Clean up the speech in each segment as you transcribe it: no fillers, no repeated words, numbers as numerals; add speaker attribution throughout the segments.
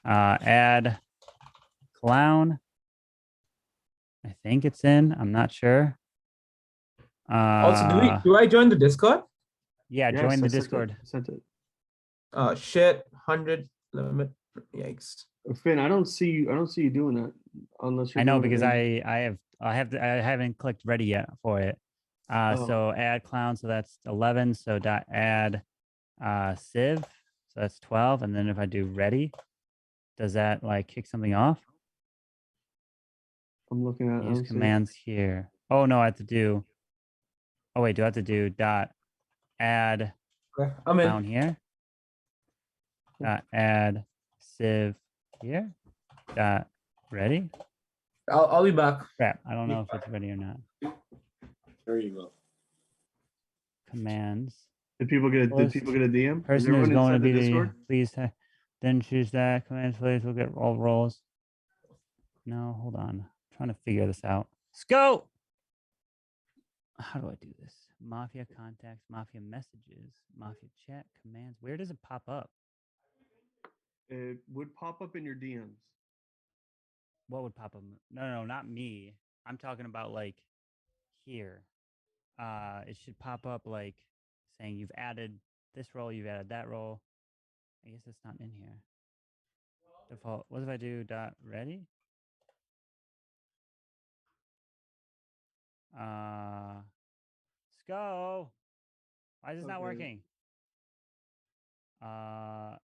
Speaker 1: Add clown. I think it's in. I'm not sure.
Speaker 2: Also, do I join the Discord?
Speaker 1: Yeah,
Speaker 3: Yes,
Speaker 1: join the
Speaker 3: I sent it.
Speaker 1: Discord.
Speaker 3: I sent it.
Speaker 2: Shit, 100 limit. Yikes.
Speaker 3: Finn, I don't see you doing that unless you're.
Speaker 1: I know
Speaker 3: doing it
Speaker 1: because
Speaker 3: in-
Speaker 1: I haven't clicked ready yet for it. So add clown, so that's 11. So dot add civ, so that's 12. And then if I do ready, does that like kick something off?
Speaker 3: I'm looking at.
Speaker 1: Use commands here. Oh no, I have to do. Oh wait, do I have to do dot add
Speaker 2: Okay, I'm in.
Speaker 1: clown here? Dot add civ here. Dot ready.
Speaker 2: I'll be back.
Speaker 1: Crap, I don't know if it's ready or not.
Speaker 4: There you go.
Speaker 1: Commands.
Speaker 3: Did people get a DM?
Speaker 1: Person is going to be
Speaker 3: Discord?
Speaker 1: please then choose that commands please. We'll get all roles. No, hold on. I'm trying to figure this out. Scope. How do I do this? Mafia contacts, Mafia messages, Mafia chat commands. Where does it pop up?
Speaker 3: It would pop up in your DMs.
Speaker 1: What would pop up? No, not me. I'm talking about like here. It should pop up like saying you've added this role, you've added that role. I guess it's not in here. Default. What if I do dot ready? Sco. Why is this not working? That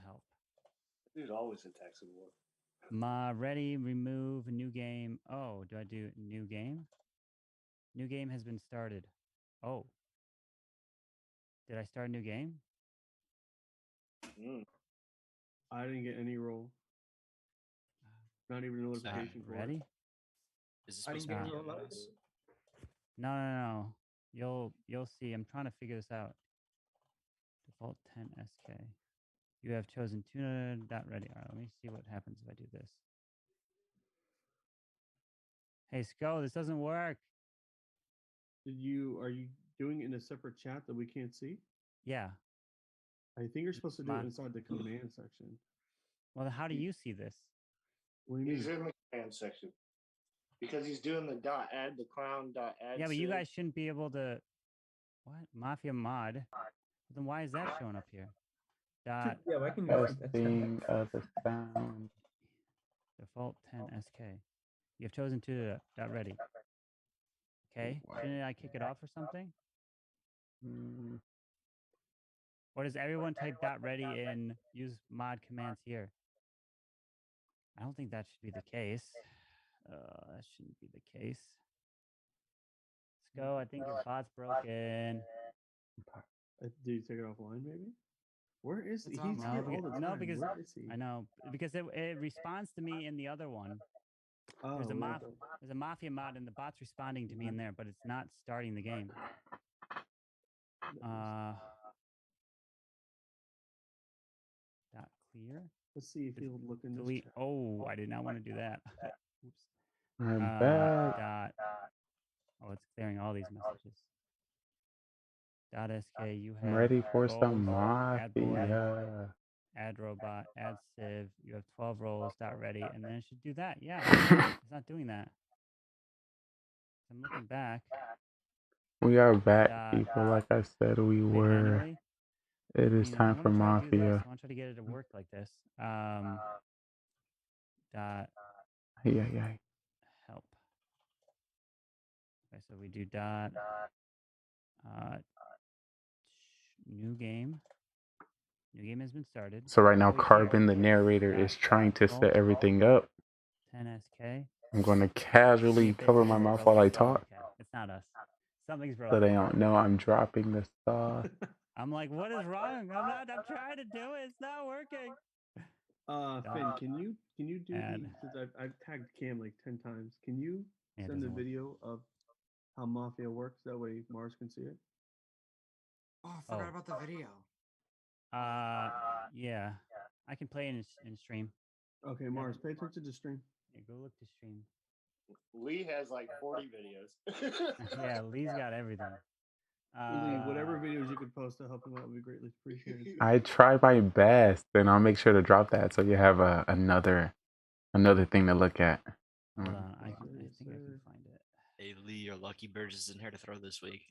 Speaker 1: help.
Speaker 4: Dude, always in tech support.
Speaker 1: Ready, remove, new game. Oh, do I do new game? New game has been started. Oh. Did I start a new game?
Speaker 3: I didn't get any role. Not even a notification for
Speaker 1: ready?
Speaker 5: Is this supposed to be DMS?
Speaker 1: No. You'll see. I'm trying to figure this out. Default 10 SK. You have chosen tuna.ready. All right, let me see what happens if I do this. Hey, Sco, this doesn't work.
Speaker 3: Are you doing it in a separate chat that we can't see?
Speaker 1: Yeah.
Speaker 3: I think you're supposed to do it inside the command section.
Speaker 1: Well, how do you see this?
Speaker 3: What do you mean?
Speaker 4: He's in the command section. Because he's doing the dot add, the clown dot add.
Speaker 1: Yeah, but you guys shouldn't be able to. What? Mafia mod? Then why is that showing up here? Dot.
Speaker 2: Yeah, I can
Speaker 6: Testing of the sound.
Speaker 1: Default 10 SK. You have chosen to dot ready. Okay. Shouldn't I kick it off or something? Or does everyone type dot ready and use mod commands here? I don't think that should be the case. That shouldn't be the case. Let's go. I think your bot's broken.
Speaker 3: Did you take it offline, maybe? Where is he? He's
Speaker 1: No,
Speaker 3: here all the time.
Speaker 1: no, because
Speaker 3: Where is he?
Speaker 1: I know because it responds to me in the other one.
Speaker 3: Oh,
Speaker 1: There's a Mafia mod and the bot's responding to me in there, but it's not starting the game. Dot clear.
Speaker 3: Let's see if he'll look in this
Speaker 1: delete.
Speaker 3: chat.
Speaker 1: Oh, I did not want to do that. Oops.
Speaker 6: I'm back.
Speaker 1: Dot. Oh, it's clearing all these messages. Dot SK. You have.
Speaker 6: I'm ready for
Speaker 1: roles,
Speaker 6: some Mafia.
Speaker 1: Add robot. Add civ. You have 12 roles. Dot ready, and then it should do that. Yeah, it's not doing that. I'm looking back.
Speaker 6: We are back, people. Like I said, we were.
Speaker 1: Manually?
Speaker 6: It is time for Mafia.
Speaker 1: I want to try to get it to work like this. Dot.
Speaker 6: Yeah.
Speaker 1: Help. Okay, so we do dot. New game. New game has been started.
Speaker 6: So right now, Carbon, the narrator, is trying to set everything up.
Speaker 1: 10 SK.
Speaker 6: I'm going to casually cover my mouth while I talk.
Speaker 1: It's not us. Something's broken.
Speaker 6: So they don't know I'm dropping the sauce.
Speaker 1: I'm like, what is wrong? I'm trying to do it. It's not working.
Speaker 3: Finn, can you do since I've tagged Cam like 10 times, can you send a video of how Mafia works? That way Mars can see it.
Speaker 5: Oh, I forgot about the video.
Speaker 1: Yeah. I can play in stream.
Speaker 3: Okay, Mars, pay attention to stream.
Speaker 1: Yeah, go look to stream.
Speaker 4: Lee has like 40 videos.
Speaker 1: Yeah, Lee's got everything.
Speaker 3: Lee, whatever videos you could post. post to help him out would be greatly appreciated.
Speaker 6: I try my best, and I'll make sure to drop that so you have another thing to look at.
Speaker 1: Hold on, I think I can find it.
Speaker 5: Hey Lee, your lucky bird is in here to throw this week.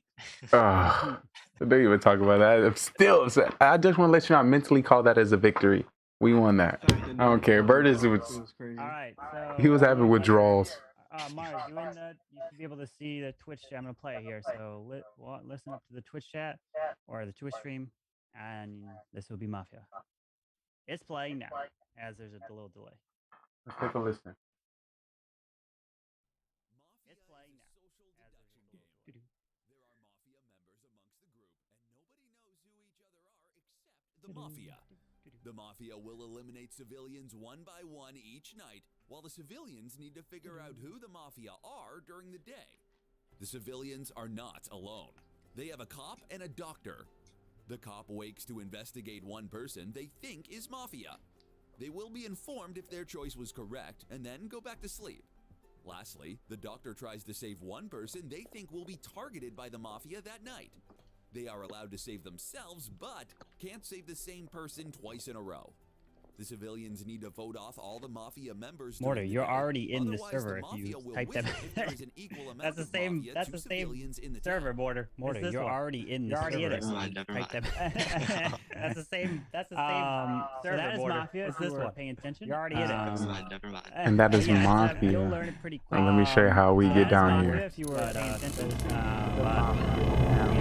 Speaker 6: Oh, don't even talk about that. I'm still upset. I just want to let you know I mentally call that as a victory. We won that. I don't care. Burtis was.
Speaker 3: Crazy.
Speaker 1: All right, so
Speaker 6: He was having withdrawals.
Speaker 1: Mars, you should be able to see the Twitch chat. I'm gonna play it here. So listen up to the Twitch chat or the Twitch stream, and this will be Mafia. It's playing now, as there's a little delay.
Speaker 6: Let's take a listen.
Speaker 1: It's playing now. As there's a little delay.
Speaker 7: There are Mafia members amongst the group, and nobody knows who each other are except the Mafia. The Mafia will eliminate civilians one by one each night, while the civilians need to figure out who the Mafia are during the day. The civilians are not alone. They have a cop and a doctor. The cop wakes to investigate one person they think is Mafia. They will be informed if their choice was correct and then go back to sleep. Lastly, the doctor tries to save one person they think will be targeted by the Mafia that night. They are allowed to save themselves, but can't save the same person twice in a row. The civilians need to vote off all the Mafia members.
Speaker 1: Mortar, you're
Speaker 7: day.
Speaker 1: already in the
Speaker 7: Otherwise,
Speaker 1: server
Speaker 7: the
Speaker 1: if you
Speaker 7: Mafia
Speaker 1: type
Speaker 7: will
Speaker 1: that.
Speaker 7: win if there is an equal amount
Speaker 1: That's the
Speaker 7: of
Speaker 1: same.
Speaker 7: Mafia
Speaker 1: That's
Speaker 7: to
Speaker 1: the same
Speaker 7: civilians in the
Speaker 1: server.
Speaker 7: town.
Speaker 1: Mortar, you're already in the
Speaker 5: You're already
Speaker 1: server.
Speaker 5: in it.
Speaker 1: if you
Speaker 5: Never
Speaker 1: type
Speaker 5: mind.
Speaker 1: that. That's the same. That's the same.
Speaker 5: So
Speaker 1: server.
Speaker 5: that is
Speaker 1: Mortar.
Speaker 5: Mafia.
Speaker 1: Is this one? Paying attention?
Speaker 5: You're already in it.
Speaker 1: Um,
Speaker 5: Never mind.
Speaker 6: And that is
Speaker 1: yeah,
Speaker 6: Mafia.
Speaker 1: You'll learn it pretty quick.
Speaker 6: Let me show you how we
Speaker 1: So
Speaker 6: get
Speaker 1: that is
Speaker 6: down
Speaker 1: Mafia
Speaker 6: here.
Speaker 1: If you were paying attention.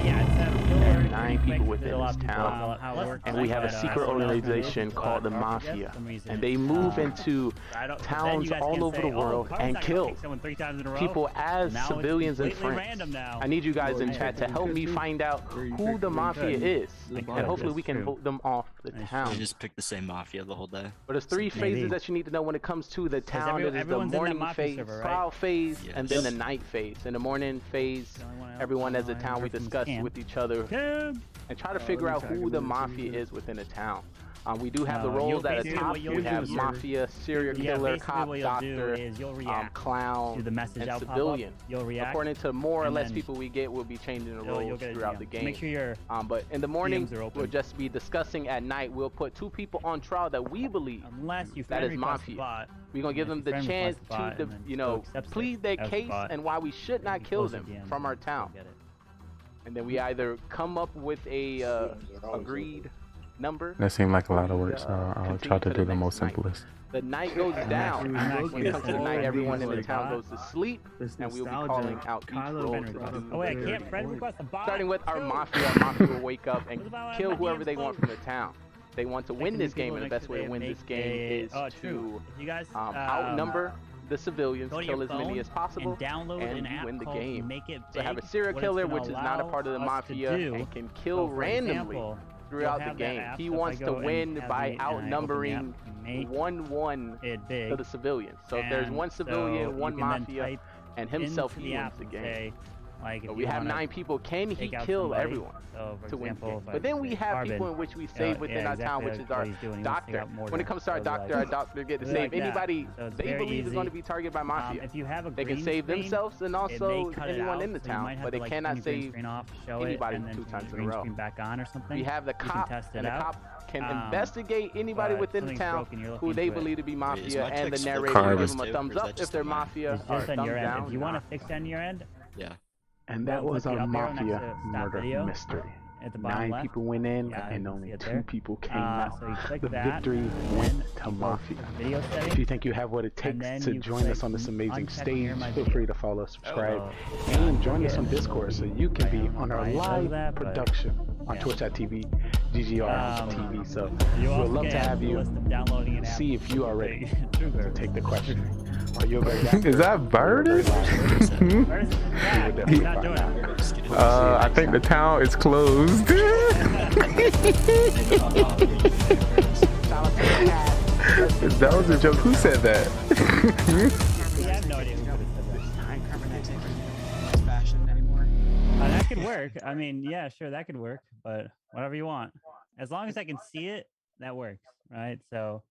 Speaker 8: Yeah,
Speaker 1: you'll learn it
Speaker 8: 9
Speaker 1: pretty
Speaker 8: people
Speaker 1: quick.
Speaker 8: within
Speaker 1: There's a lot
Speaker 8: this
Speaker 1: of people,
Speaker 8: town,
Speaker 1: how it works,
Speaker 8: and we have a
Speaker 1: but,
Speaker 8: secret
Speaker 1: so
Speaker 8: organization
Speaker 1: but
Speaker 8: called the
Speaker 1: for
Speaker 8: Mafia,
Speaker 1: some reason,
Speaker 8: and they move into
Speaker 1: then you
Speaker 8: towns
Speaker 1: guys
Speaker 8: all
Speaker 1: can't
Speaker 8: over
Speaker 1: say,
Speaker 8: the world
Speaker 1: Carl's
Speaker 8: and
Speaker 1: not gonna
Speaker 8: kill
Speaker 1: kick someone 3 times in a row.
Speaker 8: people as
Speaker 1: Now it's
Speaker 8: civilians and
Speaker 1: completely
Speaker 8: friends.
Speaker 1: random now.
Speaker 8: I need you guys in
Speaker 3: Well,
Speaker 8: chat to help me find out who the Mafia is, and hopefully we can vote them off the
Speaker 5: I
Speaker 8: town.
Speaker 5: just picked the same Mafia the whole day.
Speaker 8: But there's 3 phases that you need to know when it comes to the town. It is the
Speaker 1: everyone's in that
Speaker 8: morning
Speaker 1: Mafia
Speaker 8: phase,
Speaker 1: server, right?
Speaker 8: trial phase, and then
Speaker 5: Yes.
Speaker 8: the night phase. In the morning phase,
Speaker 1: The only one else
Speaker 8: everyone as a
Speaker 1: I
Speaker 8: town, we
Speaker 1: heard from
Speaker 8: discuss
Speaker 1: Cam.
Speaker 8: with each other
Speaker 1: Cam.
Speaker 8: and try to
Speaker 3: let
Speaker 8: figure
Speaker 3: me
Speaker 8: out
Speaker 3: tag
Speaker 8: who
Speaker 3: him
Speaker 8: the
Speaker 3: in so
Speaker 8: mafia
Speaker 3: you can-
Speaker 8: is within a town. We do have the
Speaker 1: No,
Speaker 8: roles at the
Speaker 1: basically
Speaker 8: top.
Speaker 1: what you'll
Speaker 8: We
Speaker 1: do
Speaker 8: have
Speaker 1: is
Speaker 8: mafia, serial
Speaker 1: Yeah,
Speaker 8: killer,
Speaker 1: basically
Speaker 8: cop,
Speaker 1: what you'll do
Speaker 8: doctor,
Speaker 1: is you'll react
Speaker 8: clown,
Speaker 1: to the message
Speaker 8: and
Speaker 1: out pop up.
Speaker 8: civilian.
Speaker 1: You'll react.
Speaker 8: According to more or
Speaker 1: and
Speaker 8: less
Speaker 1: then
Speaker 8: people we get, we'll be changing the
Speaker 1: you'll
Speaker 8: roles
Speaker 1: get a
Speaker 8: throughout
Speaker 1: DM.
Speaker 8: the
Speaker 1: So
Speaker 8: game.
Speaker 1: make sure your
Speaker 8: But in the morning,
Speaker 1: DMs are open.
Speaker 8: we'll just be discussing at night. We'll put 2 people on trial that we believe
Speaker 1: unless you
Speaker 8: that
Speaker 1: friend
Speaker 8: is
Speaker 1: request the
Speaker 8: mafia.
Speaker 1: bot.
Speaker 8: We're gonna give
Speaker 1: Unless
Speaker 8: them
Speaker 1: you
Speaker 8: the
Speaker 1: friend
Speaker 8: chance
Speaker 1: request the bot
Speaker 8: to,
Speaker 1: and then
Speaker 8: you
Speaker 1: still
Speaker 8: know,
Speaker 1: accepts
Speaker 8: plead
Speaker 1: it
Speaker 8: their
Speaker 1: as the
Speaker 8: case
Speaker 1: bot.
Speaker 8: and why we should not
Speaker 1: You
Speaker 8: kill
Speaker 1: close the
Speaker 8: them
Speaker 1: DMs
Speaker 8: from our
Speaker 1: and
Speaker 8: town.
Speaker 1: you'll get it.
Speaker 8: And then we either come up with a agreed number.
Speaker 6: That seemed like a lot of work, so
Speaker 8: and,
Speaker 6: I'll
Speaker 8: continue
Speaker 6: try to
Speaker 8: the
Speaker 6: do the
Speaker 8: next
Speaker 6: most
Speaker 8: night.
Speaker 6: simplest.
Speaker 8: The night goes down.
Speaker 1: I'm actually
Speaker 8: When it comes to the night, everyone in the
Speaker 3: like
Speaker 8: town goes to sleep,
Speaker 3: This
Speaker 8: and we'll be
Speaker 3: nostalgia,
Speaker 8: calling out each
Speaker 3: Kylo
Speaker 8: role
Speaker 3: friend
Speaker 8: to
Speaker 3: request.
Speaker 8: do.
Speaker 1: Oh wait, I
Speaker 3: Very
Speaker 1: can't friend
Speaker 3: point.
Speaker 1: request the bot.
Speaker 8: Starting with our
Speaker 1: too.
Speaker 8: mafia will wake up and
Speaker 1: What about
Speaker 8: kill
Speaker 1: my
Speaker 8: whoever
Speaker 1: DMs
Speaker 8: they want
Speaker 1: closed?
Speaker 8: from the town. They want to
Speaker 1: Like,
Speaker 8: win
Speaker 1: can
Speaker 8: this
Speaker 1: people
Speaker 8: game, and the
Speaker 1: make
Speaker 8: best
Speaker 1: sure
Speaker 8: way to
Speaker 1: they
Speaker 8: win
Speaker 1: make
Speaker 8: this game is
Speaker 1: true.
Speaker 8: to
Speaker 1: If you guys
Speaker 8: outnumber the civilians,
Speaker 1: go to
Speaker 8: kill
Speaker 1: your
Speaker 8: as many
Speaker 1: phone
Speaker 8: as possible,
Speaker 1: and download
Speaker 8: and
Speaker 1: an
Speaker 8: you
Speaker 1: app
Speaker 8: win the
Speaker 1: called
Speaker 8: game.
Speaker 1: Make It
Speaker 8: So have a
Speaker 1: Big.
Speaker 8: serial
Speaker 1: What it's
Speaker 8: killer,
Speaker 1: gonna
Speaker 8: which is not a
Speaker 1: allow
Speaker 8: part of the
Speaker 1: us to
Speaker 8: mafia
Speaker 1: do-
Speaker 8: and can
Speaker 1: so
Speaker 8: kill
Speaker 1: for
Speaker 8: randomly
Speaker 1: example,
Speaker 8: throughout
Speaker 1: you'll
Speaker 8: the
Speaker 1: have that
Speaker 8: game.
Speaker 1: app,
Speaker 8: He
Speaker 1: so if I
Speaker 8: wants to
Speaker 1: go and
Speaker 8: win
Speaker 1: have
Speaker 8: by
Speaker 1: the- and I open the
Speaker 8: outnumbering
Speaker 1: app, make
Speaker 8: 1-1
Speaker 1: it big.
Speaker 8: to the civilians. So if there's
Speaker 1: And
Speaker 8: one
Speaker 1: so
Speaker 8: civilian,
Speaker 1: you
Speaker 8: one
Speaker 1: can then
Speaker 8: mafia,
Speaker 1: type
Speaker 8: and himself,
Speaker 1: into
Speaker 8: he
Speaker 1: the
Speaker 8: wins
Speaker 1: app
Speaker 8: the
Speaker 1: and
Speaker 8: game.
Speaker 1: say, like, if
Speaker 8: So
Speaker 1: you
Speaker 8: we have
Speaker 1: wanna
Speaker 8: 9 people. Can he
Speaker 1: take out
Speaker 8: kill
Speaker 1: somebody,
Speaker 8: everyone
Speaker 1: so for
Speaker 8: to win the
Speaker 1: example,
Speaker 8: game?
Speaker 1: if I
Speaker 8: But then we
Speaker 1: say
Speaker 8: have
Speaker 1: Carbon,
Speaker 8: people in which we save within
Speaker 1: yeah,
Speaker 8: our town,
Speaker 1: exactly
Speaker 8: which is
Speaker 1: what
Speaker 8: our
Speaker 1: he's doing. He wants to take
Speaker 8: doctor.
Speaker 1: out Mortar.
Speaker 8: When it comes to our
Speaker 1: So it'll be
Speaker 8: doctor,
Speaker 1: like-
Speaker 8: our doctor get to
Speaker 1: it'll be
Speaker 8: save
Speaker 1: like that.
Speaker 8: anybody
Speaker 1: So it's
Speaker 8: they
Speaker 1: very
Speaker 8: believe is going to
Speaker 1: easy.
Speaker 8: be targeted by mafia.
Speaker 1: If you have a
Speaker 8: They can
Speaker 1: green
Speaker 8: save
Speaker 1: screen,
Speaker 8: themselves and
Speaker 1: it
Speaker 8: also
Speaker 1: may cut it
Speaker 8: anyone
Speaker 1: out,
Speaker 8: in the
Speaker 1: so you
Speaker 8: town,
Speaker 1: might have
Speaker 8: but
Speaker 1: to,
Speaker 8: they
Speaker 1: like,
Speaker 8: cannot
Speaker 1: turn your green
Speaker 8: save
Speaker 1: screen off, show
Speaker 8: anybody
Speaker 1: it, and then
Speaker 8: 2
Speaker 1: turn
Speaker 8: times
Speaker 1: your
Speaker 8: in a
Speaker 1: green
Speaker 8: row.
Speaker 1: screen back on or something.
Speaker 8: We have the
Speaker 1: You can
Speaker 8: cop,
Speaker 1: test it
Speaker 8: and the
Speaker 1: out.
Speaker 8: cop can
Speaker 1: Um,
Speaker 8: investigate anybody
Speaker 1: but
Speaker 8: within the
Speaker 1: something's
Speaker 8: town
Speaker 1: broken, you're
Speaker 8: who
Speaker 1: looking
Speaker 8: they
Speaker 1: into it.
Speaker 8: believe to be
Speaker 5: Wait, is
Speaker 8: mafia,
Speaker 5: my
Speaker 8: and the
Speaker 5: text still
Speaker 8: narrator will
Speaker 6: Carbon.
Speaker 8: give them a
Speaker 5: too,
Speaker 8: thumbs
Speaker 5: or is
Speaker 8: up
Speaker 5: that
Speaker 8: if
Speaker 5: just
Speaker 8: they're
Speaker 5: on mine?
Speaker 8: mafia,
Speaker 1: It's
Speaker 8: or
Speaker 1: just on
Speaker 8: thumbs
Speaker 1: your end.
Speaker 8: down.
Speaker 1: If you want to fix on your end,
Speaker 5: Yeah.
Speaker 6: And that
Speaker 1: Well,
Speaker 6: was
Speaker 1: click
Speaker 6: our
Speaker 1: the up arrow next
Speaker 6: Mafia
Speaker 1: to stop
Speaker 6: Murder
Speaker 1: video
Speaker 6: Mystery.
Speaker 1: at the bottom
Speaker 6: 9
Speaker 1: left.
Speaker 6: people went in,
Speaker 1: Yeah, you
Speaker 6: and
Speaker 1: can
Speaker 6: only
Speaker 1: see it
Speaker 6: 2
Speaker 1: there.
Speaker 6: people came out.
Speaker 1: So you click
Speaker 6: The
Speaker 1: that,
Speaker 6: victory
Speaker 1: and
Speaker 6: went
Speaker 1: then
Speaker 6: to
Speaker 1: you go
Speaker 6: Mafia.
Speaker 1: video
Speaker 6: If
Speaker 1: settings.
Speaker 6: you think you have what it
Speaker 1: And
Speaker 6: takes
Speaker 1: then
Speaker 6: to
Speaker 1: you
Speaker 6: join us
Speaker 1: click
Speaker 6: on this amazing
Speaker 1: uncheck
Speaker 6: stage,
Speaker 1: near my
Speaker 6: feel
Speaker 1: video.
Speaker 6: free to follow, subscribe,
Speaker 1: So,
Speaker 6: and join us
Speaker 1: yeah.
Speaker 6: on Discord so you can
Speaker 1: I
Speaker 6: be
Speaker 1: don't know
Speaker 6: on our
Speaker 1: why it does
Speaker 6: live
Speaker 1: that, but
Speaker 6: production on
Speaker 1: yeah.
Speaker 6: twitch.tv, GGR TV. So
Speaker 1: You
Speaker 6: we'd
Speaker 1: also
Speaker 6: love to
Speaker 1: get
Speaker 6: have
Speaker 1: the
Speaker 6: you
Speaker 1: list of downloading an app.
Speaker 6: see if you are ready
Speaker 1: True
Speaker 6: to take the question. Are you very Is that Burtis?
Speaker 1: He's not doing it.
Speaker 6: I think the town is closed. That was a joke. Who said that?
Speaker 1: I have no idea who could have said that.
Speaker 5: Fashion anymore.
Speaker 1: That could work. I mean, yeah, sure, that could work, but whatever you want. As long as I can see it, that works, right? So,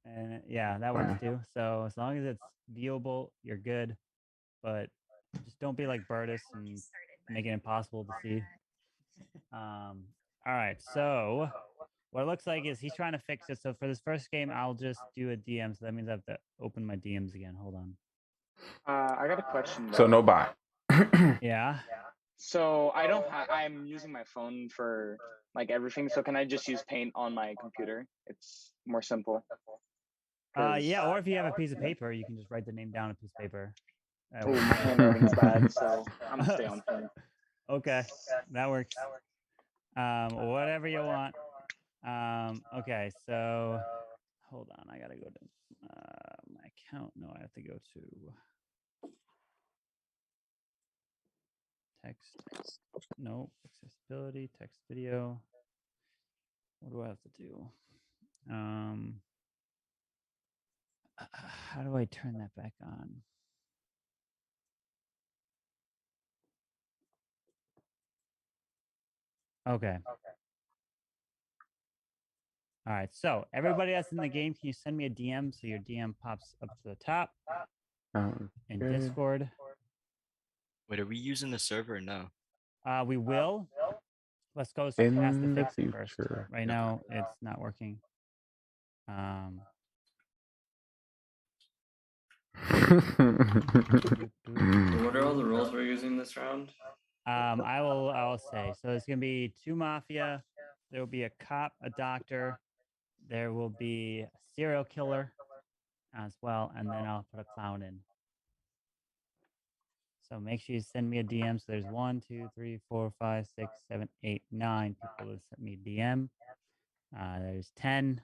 Speaker 1: and yeah, that works too. So as long as it's viewable, you're good. But just don't be like Burtis and make it impossible to see. All right. So what it looks like is he's trying to fix it. So for this first game, I'll just do a DM. So that means I have to open my DMs again. Hold on.
Speaker 9: I got a question though.
Speaker 6: So no bot.
Speaker 1: Yeah.
Speaker 9: So I don't have. I'm using my phone for like everything. So can I just use Paint on my computer? It's more simple.
Speaker 1: Yeah. Or if you have a piece of paper, you can just write the name down on a piece of paper.
Speaker 9: Oh, my handwriting's bad, so I'm gonna stay on Paint.
Speaker 1: Okay, that works. Whatever you want. Okay, so hold on. I gotta go to my account. No, I have to go to text. No, accessibility, text video. What do I have to do? How do I turn that back on? Okay. All right. So everybody that's in the game, can you send me a DM so your DM pops up to the top in Discord?
Speaker 5: Wait, are we using the server or no?
Speaker 1: We will. Let's go past the fixing first. Right now, it's not working.
Speaker 10: What are all the roles we're using this round?
Speaker 1: I will say. So it's gonna be 2 mafia. There will be a cop, a doctor. There will be a serial killer as well, and then I'll put a clown in. So make sure you send me a DM. So there's 1, 2, 3, 4, 5, 6, 7, 8, 9 people that sent me a DM. There's 10.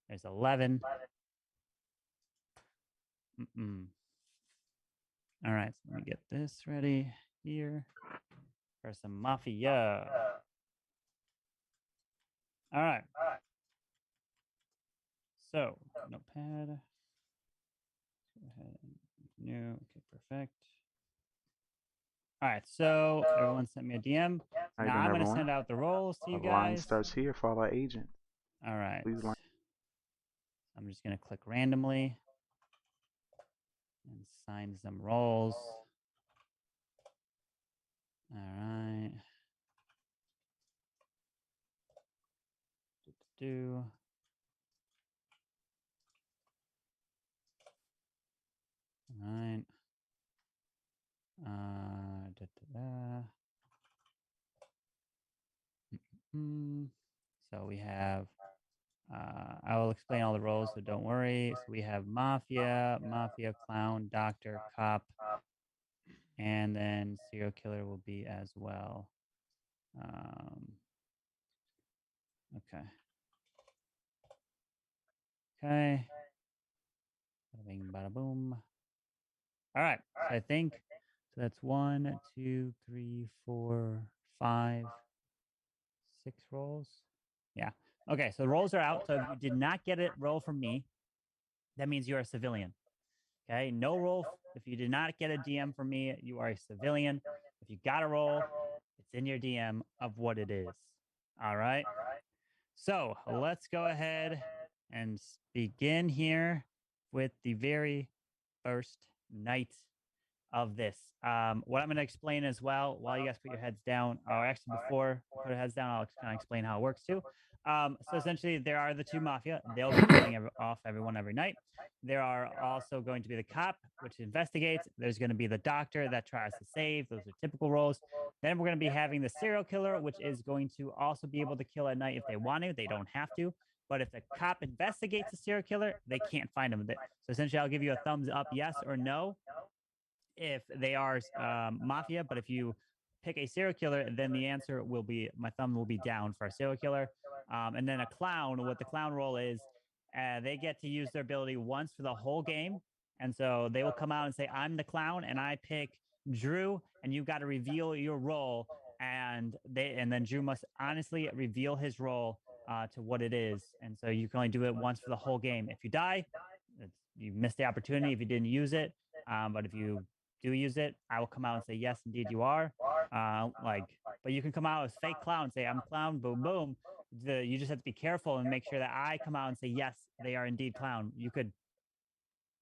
Speaker 1: There's 11. All right, so let me get this ready here for some mafia. All right. So notepad. Go ahead and new. Okay, perfect. All right, so everyone sent me a DM. Now I'm going to send out the roles to you guys.
Speaker 6: Line starts here for all our agents.
Speaker 1: All right. I'm just going to click randomly and sign some roles. All right. All right. So we have, I will explain all the roles, so don't worry. So we have mafia, clown, doctor, cop, and then serial killer will be as well. Okay. Okay. Bada bing, bada boom. All right. So I think so that's 1, 2, 3, 4, 5, 6 rolls. Yeah. Okay. So rolls are out. So if you did not get a roll from me, that means you're a civilian. Okay. No roll. If you did not get a DM from me, you are a civilian. If you got a roll, it's in your DM of what it is. All right. So let's go ahead and begin here with the very first night of this. What I'm going to explain as well, while you guys put your heads down, or actually before you put your heads down, I'll kind of explain how it works too. So essentially, there are the 2 mafia. They'll be killing off everyone every night. There are also going to be the cop, which investigates. There's going to be the doctor that tries to save. Those are typical roles. Then we're going to be having the serial killer, which is going to also be able to kill at night if they want to. They don't have to. But if the cop investigates the serial killer, they can't find him. So essentially, I'll give you a thumbs up, yes or no, if they are mafia. But if you pick a serial killer, then the answer will be, my thumb will be down for a serial killer. And then a clown, what the clown role is, they get to use their ability once for the whole game. And so they will come out and say, I'm the clown, and I pick Drew, and you've got to reveal your role. And then Drew must honestly reveal his role to what it is. And so you can only do it once for the whole game. If you die, you missed the opportunity if you didn't use it. But if you do use it, I will come out and say, yes, indeed you are. But you can come out as fake clown and say, I'm clown, boom, boom. You just have to be careful and make sure that I come out and say, yes, they are indeed clown. You could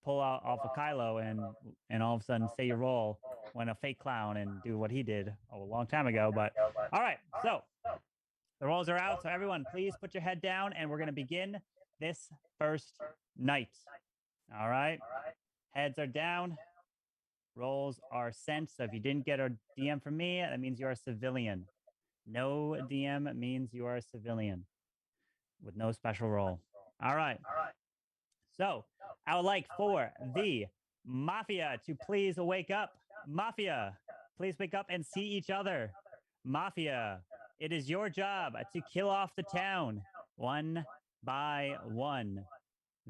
Speaker 1: pull out off of Kylo and all of a sudden say your role when a fake clown and do what he did a long time ago. But all right, so The rolls are out, so everyone, please put your head down, and we're going to begin this first night. All right? Heads are down. Rolls are sent. So if you didn't get a DM from me, that means you're a civilian. No DM means you are a civilian with no special role. All right. So I would like for the Mafia to please wake up. Mafia, please wake up and see each other. Mafia, it is your job to kill off the town one by one.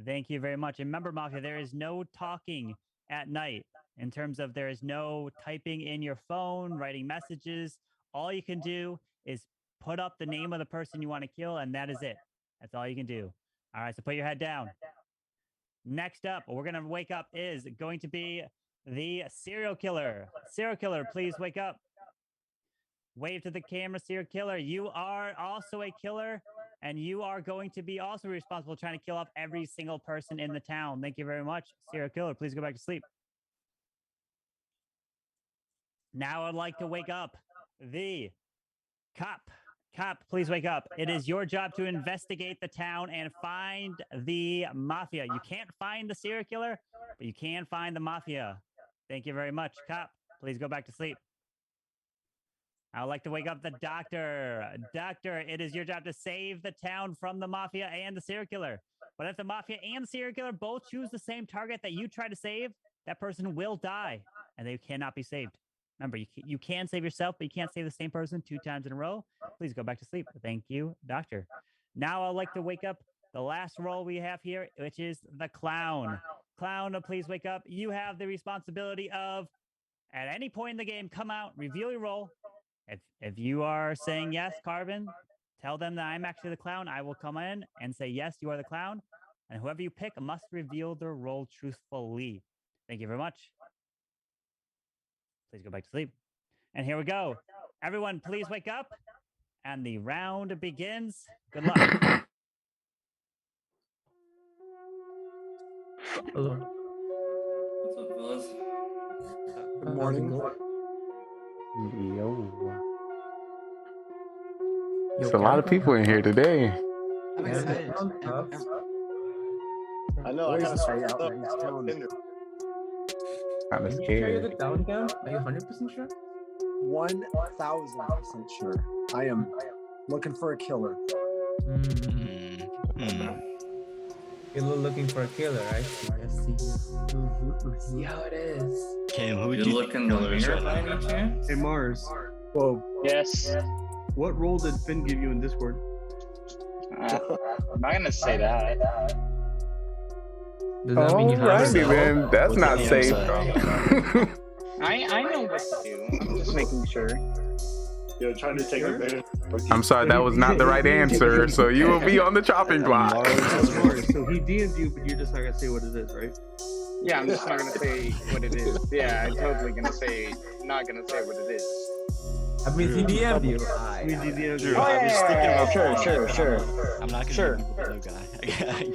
Speaker 1: Thank you very much. And remember, Mafia, there is no talking at night in terms of there is no typing in your phone, writing messages. All you can do is put up the name of the person you want to kill, and that is it. That's all you can do. All right, so put your head down. Next up, what we're going to wake up is going to be the serial killer. Serial killer, please wake up. Wave to the camera, serial killer. You are also a killer, and you are going to be also responsible trying to kill off every single person in the town. Thank you very much. Serial killer, please go back to sleep. Now I'd like to wake up the cop. Cop, please wake up. It is your job to investigate the town and find the Mafia. You can't find the serial killer, but you can find the Mafia. Thank you very much. Cop, please go back to sleep. I would like to wake up the doctor. Doctor, it is your job to save the town from the Mafia and the serial killer. But if the Mafia and the serial killer both choose the same target that you try to save, that person will die, and they cannot be saved. Remember, you can save yourself, but you can't save the same person 2 times in a row. Please go back to sleep. Thank you, doctor. Now I'd like to wake up the last role we have here, which is the clown. Clown, please wake up. You have the responsibility of, at any point in the game, come out, reveal your role. If you are saying yes, Carbon, tell them that I'm actually the clown. I will come in and say, yes, you are the clown. And whoever you pick must reveal their role truthfully. Thank you very much. Please go back to sleep. And here we go. Everyone, please wake up. And the round begins. Good luck.
Speaker 2: Hello.
Speaker 10: What's up, fellas?
Speaker 2: Good morning.
Speaker 6: Yo. There's a lot of people in here today.
Speaker 4: I'm excited. I know. I gotta start out.
Speaker 6: Kind of
Speaker 2: Can you carry
Speaker 6: scared.
Speaker 2: the down cam? Are you 100% sure?
Speaker 11: 1000% sure. I am looking for a killer.
Speaker 2: You're looking for a killer, right? I see how it is.
Speaker 5: Cam, who would
Speaker 10: You
Speaker 5: you
Speaker 10: look in the mirror by any chance?
Speaker 3: Hey Mars.
Speaker 11: Whoa.
Speaker 9: Yes.
Speaker 3: What role did Finn give you in Discord?
Speaker 9: I'm not gonna say that.
Speaker 2: Does that mean you have
Speaker 6: Alrighty
Speaker 2: a
Speaker 6: then. That's
Speaker 5: What's
Speaker 6: not
Speaker 5: the
Speaker 6: safe.
Speaker 9: I know what to do. I'm just making sure.
Speaker 4: You're trying to take advantage.
Speaker 6: I'm sorry, that was not the right answer. So you will be on the chopping block.
Speaker 3: Mars. So he DM'd you, but you're just not gonna say what it is, right?
Speaker 9: Yeah, I'm just not gonna say what it is. Yeah, I'm totally gonna say, not gonna say what it is.
Speaker 2: That means he DM'd you.
Speaker 9: Sure.
Speaker 5: I'm not gonna be the blue guy. I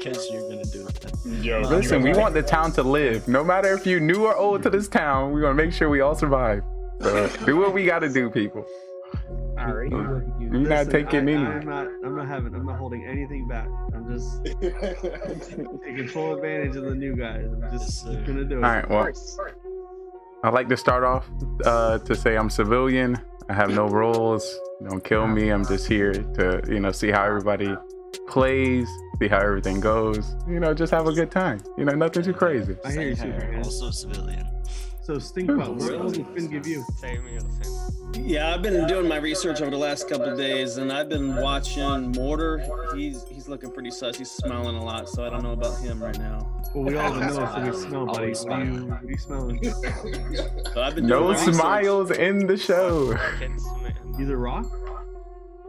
Speaker 5: guess you're gonna do it.
Speaker 6: Listen, we want the town to live. No matter if you're new or old to this town, we're gonna make sure we all survive. So do what we gotta do, people.
Speaker 9: Alright.
Speaker 6: You're not taking any.
Speaker 3: I'm not holding anything back. I'm just taking full advantage of the new guys. I'm just gonna do it.
Speaker 6: All right, well, I'd like to start off to say I'm civilian. I have no roles. Don't kill me. I'm just here to, see how everybody plays, see how everything goes. Just have a good time. Nothing too crazy.
Speaker 3: I hear you, Superman.
Speaker 5: Also civilian.
Speaker 3: So Stinkpot, what role did Finn give you?
Speaker 12: Yeah, I've been doing my research over the last couple of days, and I've been watching Mortar. He's looking pretty sus. He's smiling a lot, so I don't know about him right now.
Speaker 3: Well, we all know, so we smell, buddy. What are you smelling?
Speaker 12: So I've been
Speaker 6: No
Speaker 12: doing my
Speaker 6: smiles in the show.
Speaker 3: He's a rock?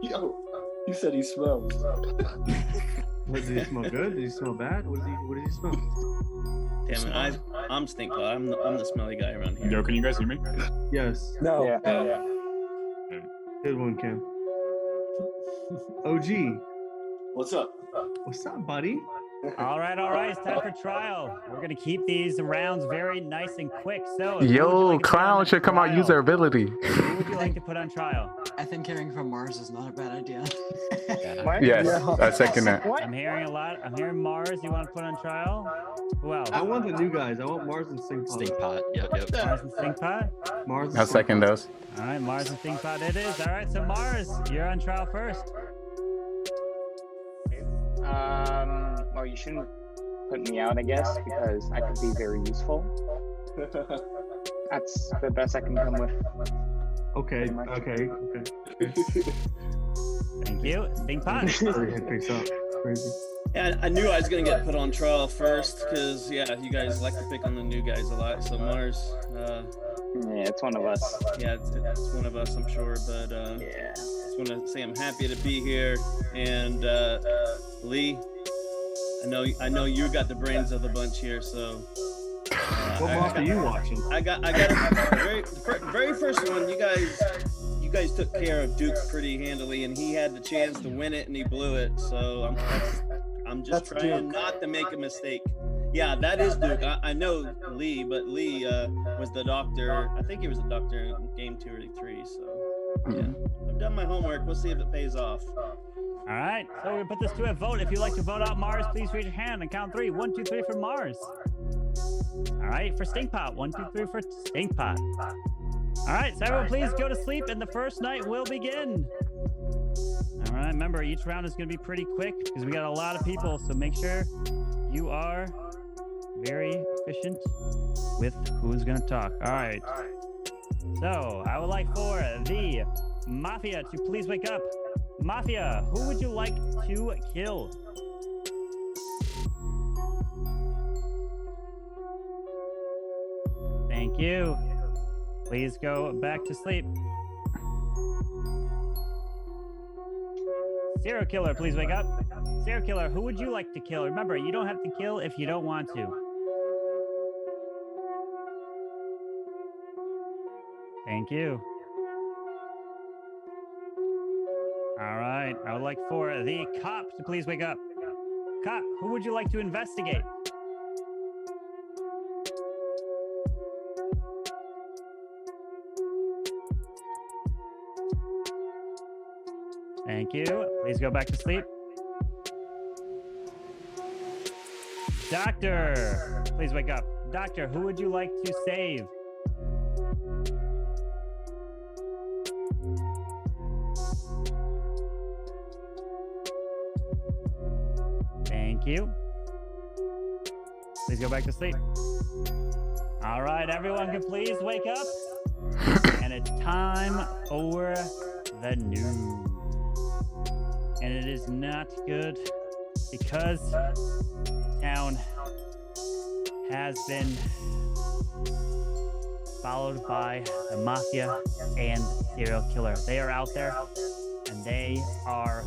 Speaker 4: Yo, you said he smells.
Speaker 3: What, did he smell good? Did he smell bad? What did he smell?
Speaker 12: Damn it, I'm Stinkpot. I'm the smelly guy around here.
Speaker 13: Yo, can you guys hear me?
Speaker 3: Yes.
Speaker 11: No.
Speaker 9: Yeah.
Speaker 3: Good one, Cam. OG.
Speaker 4: What's up?
Speaker 3: What's up, buddy?
Speaker 1: All right. It's time for trial. We're gonna keep these rounds very nice and quick. So,
Speaker 6: Yo, Clown should come out, use their ability.
Speaker 1: Who would you like to put on trial?
Speaker 5: I think hearing from Mars is not a bad idea.
Speaker 6: Yes, I second that.
Speaker 1: I'm hearing a lot. I'm hearing Mars. You want to put on trial? Who else?
Speaker 3: I want the new guys. I want Mars and Stinkpot.
Speaker 5: Stinkpot. Yep.
Speaker 1: Mars and Stinkpot.
Speaker 3: Mars.
Speaker 6: I'll second those.
Speaker 1: All right, Mars and Stinkpot. It is. All right, so Mars, you're on trial first.
Speaker 9: Well, you shouldn't put me out, I guess, because I could be very useful. That's the best I can come with.
Speaker 3: Okay.
Speaker 1: Thank you. Stinkpot.
Speaker 3: Picks up. Crazy.
Speaker 12: Yeah, I knew I was gonna get put on trial first because you guys like to pick on the new guys a lot. So Mars,
Speaker 9: yeah, it's one of us.
Speaker 12: Yeah, it's one of us, I'm sure. But
Speaker 9: yeah,
Speaker 12: just want to say I'm happy to be here. And Lee, I know you got the brains of the bunch here. So
Speaker 3: what moth are you watching?
Speaker 12: I got the very first one. You guys took care of Duke pretty handily, and he had the chance to win it, and he blew it. So I'm just trying not to make a mistake. Yeah, that is Duke. I know Lee, but Lee was the doctor. I think he was a doctor in game 2 or 3. So yeah, I've done my homework. We'll see if it pays off.
Speaker 1: All right, so we're gonna put this to a vote. If you'd like to vote out Mars, please raise your hand and count 3. 1, 2, 3 for Mars. All right, for Stinkpot. 1, 2, 3 for Stinkpot. All right, so everyone please go to sleep and the first night will begin. All right, remember each round is going to be pretty quick because we got a lot of people, so make sure you are very efficient with who's going to talk. All right, so I would like for the Mafia to please wake up. Mafia, who would you like to kill? Thank you. Please go back to sleep. Serial killer, please wake up. Serial killer, who would you like to kill? Remember, you don't have to kill if you don't want to. Thank you. All right, I would like for the cop to please wake up. Cop, who would you like to investigate? Thank you. Please go back to sleep. Doctor, please wake up. Doctor, who would you like to save? Thank you. Please go back to sleep. All right, everyone can please wake up. And it's time for the news. And it is not good because the town has been followed by the mafia and the serial killer. They are out there and they are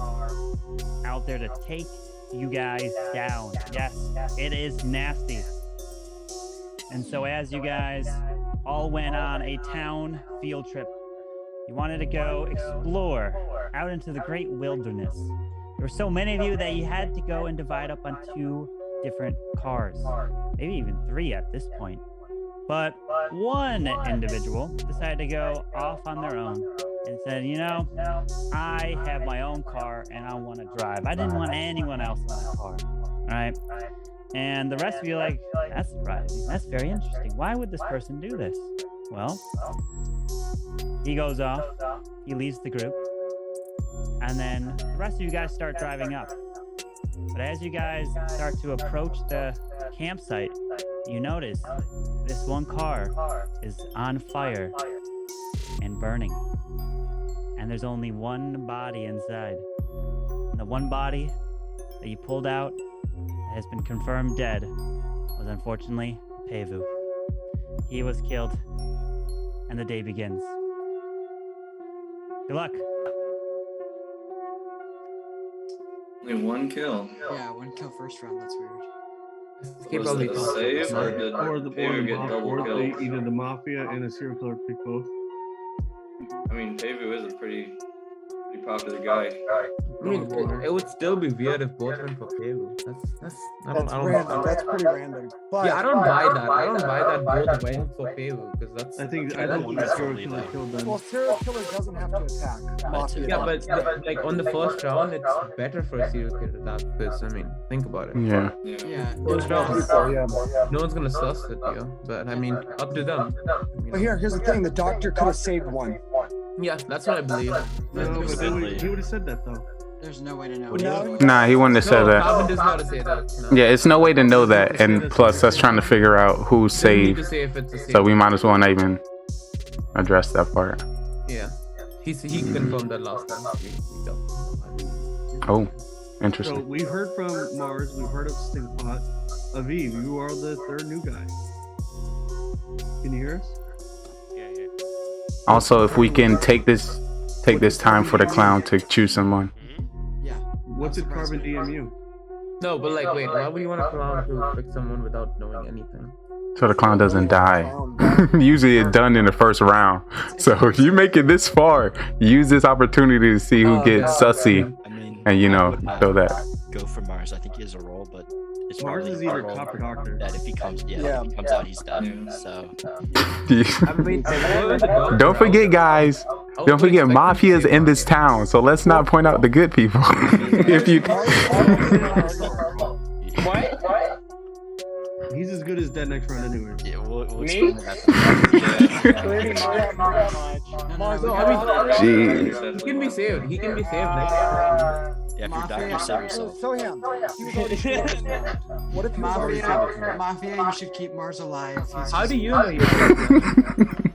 Speaker 1: out there to take you guys down. Yes, it is nasty. And so as you guys all went on a town field trip, you wanted to go explore out into the great wilderness. There were so many of you that you had to go and divide up on 2 different cars, maybe even 3 at this point. But one individual decided to go off on their own and said, you know, I have my own car and I want to drive. I didn't want anyone else in my car. All right. And the rest of you are like, that's surprising. That's very interesting. Why would this person do this? Well, he goes off, he leaves the group, and then the rest of you guys start driving up. But as you guys start to approach the campsite, you notice this one car is on fire and burning. And there's only one body inside. And the one body that you pulled out that has been confirmed dead was unfortunately Pevu. He was killed, and the day begins. Good luck.
Speaker 10: Only 1 kill.
Speaker 5: Yeah, 1 kill first round. That's weird.
Speaker 10: Was it a save or did Pevu get double kills?
Speaker 3: Either the mafia and the serial killer pick both.
Speaker 10: I mean, Pevu is a pretty probably the guy.
Speaker 2: I mean, it would still be weird if both went for payload. That's
Speaker 11: random. That's pretty random. But
Speaker 2: yeah, I don't buy that. I don't buy that both went for payload because that's.
Speaker 3: I think serial killer killed them.
Speaker 11: well, serial killer doesn't have to attack. Mafia
Speaker 2: Yeah, but like on the first round, it's better for a serial killer to attack because I mean, think about it.
Speaker 6: Yeah.
Speaker 2: First round,
Speaker 11: yeah.
Speaker 2: no one's gonna suss it, but I mean, up to them.
Speaker 11: But here's the thing: the doctor could have saved one.
Speaker 2: Yeah, that's what I believe.
Speaker 3: No, but he would have said that though.
Speaker 13: There's no way to know.
Speaker 6: Nah, he wouldn't have said that.
Speaker 2: Calvin does not say that. No.
Speaker 6: Yeah, it's no way to know that, and plus that's trying to figure out who's saved. So we might as well not even address that part.
Speaker 2: Yeah, he confirmed that last time.
Speaker 6: Oh, interesting.
Speaker 3: So we heard from Mars, we've heard of Stinkpot. Aviv, you are the third new guy. Can you hear us?
Speaker 6: Also, if we can take this time for the clown to choose someone.
Speaker 3: What did Carbon DM you?
Speaker 2: No, but like, wait, why would you want a clown to pick someone without knowing anything?
Speaker 6: So the clown doesn't die. Usually it's done in the first round. So if you make it this far, use this opportunity to see who gets sussy.
Speaker 5: I mean,
Speaker 6: and so that.
Speaker 5: Go for Mars. I think he has a role, but it's
Speaker 3: Mars
Speaker 5: probably
Speaker 3: is either
Speaker 5: a role
Speaker 3: cop or doctor.
Speaker 5: that if he comes, if he comes out, he's done. So.
Speaker 6: Don't forget, guys. Don't forget, Mafia's in this town, so let's not point out the good people. If you.
Speaker 9: What?
Speaker 3: He's as good as dead next round anyway.
Speaker 5: Yeah, we'll
Speaker 9: Me?
Speaker 2: Jeez. He can be saved. He can be saved next time.
Speaker 5: Yeah, if you're doctor, save yourself.
Speaker 11: So him. What if
Speaker 13: Mafia, you should keep Mars alive.
Speaker 2: How do you know?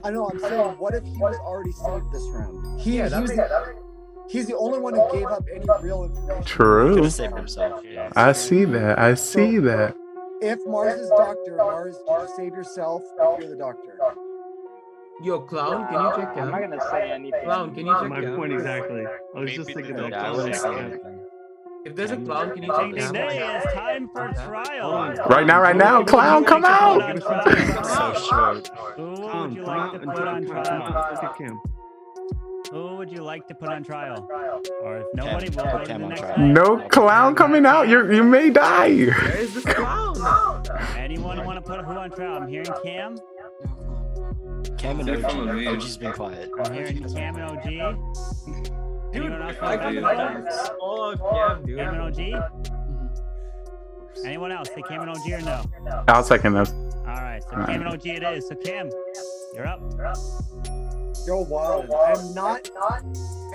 Speaker 11: I know. I'm saying, what if he was already saved this round? He's the only one who gave up any real information.
Speaker 6: True.
Speaker 5: Could have saved himself. Yeah.
Speaker 6: I see that. I see that.
Speaker 11: If Mars is doctor, Mars, did you save yourself if you're the doctor?
Speaker 2: Yo, clown, can you check
Speaker 9: I'm not gonna say anything.
Speaker 2: Clown, can you check
Speaker 3: My point exactly. I was just thinking that.
Speaker 5: I wouldn't say anything.
Speaker 2: If there's a clown, can you check
Speaker 1: Today is time for trial.
Speaker 6: Right now, clown, come out.
Speaker 5: So short.
Speaker 1: Who would you like to put on trial? Who would you like to put on trial? Or if nobody will wait the next night.
Speaker 6: No clown coming out. You may die.
Speaker 2: Where is this clown?
Speaker 1: Anyone want to put who on trial? I'm hearing Cam.
Speaker 5: Cam and OG. OG's been quiet.
Speaker 1: I'm hearing Cam and OG. Anyone else want to put Cam and OG? Anyone else? Say Cam and OG or no?
Speaker 6: I'll second this.
Speaker 1: All right, so Cam and OG it is. So Cam, you're up.
Speaker 11: Yo, wild. I'm not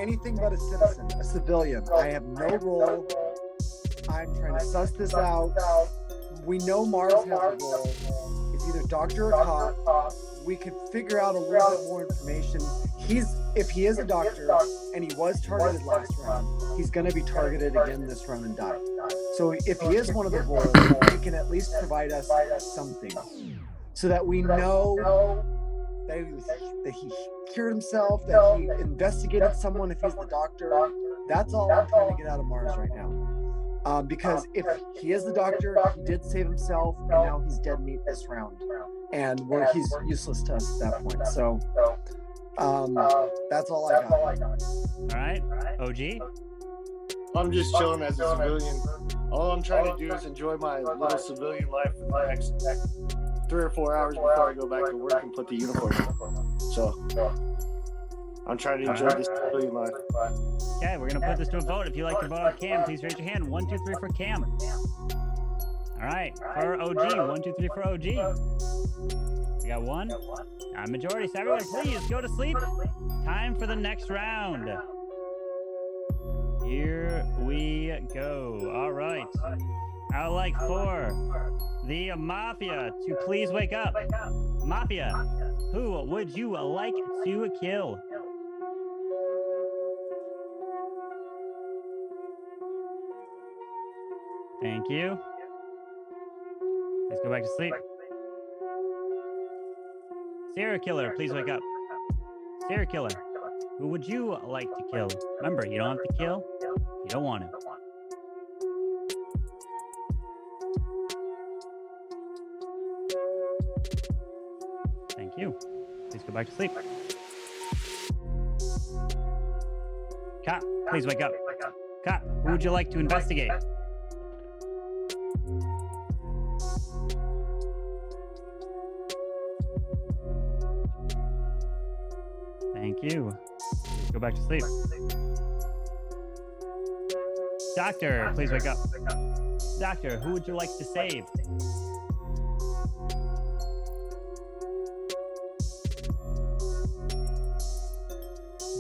Speaker 11: anything but a citizen, a civilian. I have no role. I'm trying to suss this out. We know Mars has a role. It's either doctor or cop. We could figure out a little bit more information. If he is a doctor and he was targeted last round, he's going to be targeted again this round and die. So if he is one of the roles, he can at least provide us something so that we know that he cured himself, that he investigated someone if he's the doctor. That's all I'm trying to get out of Mars right now. Because if he is the doctor, he did save himself, and now he's dead meat this round. And he's useless to us at that point. So that's all I got.
Speaker 1: All right, OG?
Speaker 4: I'm just chilling as a civilian. All I'm trying to do is enjoy my little civilian life for the next 3 or 4 hours before I go back to work and put the uniform on. So I'm trying to enjoy this civilian life.
Speaker 1: Okay, we're gonna put this to a vote. If you'd like to vote on Cam, please raise your hand. 1, 2, 3 for Cam. All right, for OG, 1, 2, 3 for OG. We got one. Majority. So everyone, please go to sleep. Time for the next round. Here we go. All right. I would like for the Mafia to please wake up. Mafia, who would you like to kill? Thank you. Let's go back to sleep. Serial killer, please wake up. Serial killer, who would you like to kill? Remember, you don't have to kill. You don't want to. Thank you. Please go back to sleep. Cop, please wake up. Cop, who would you like to investigate? Thank you. Go back to sleep. Doctor, please wake up. Doctor, who would you like to save?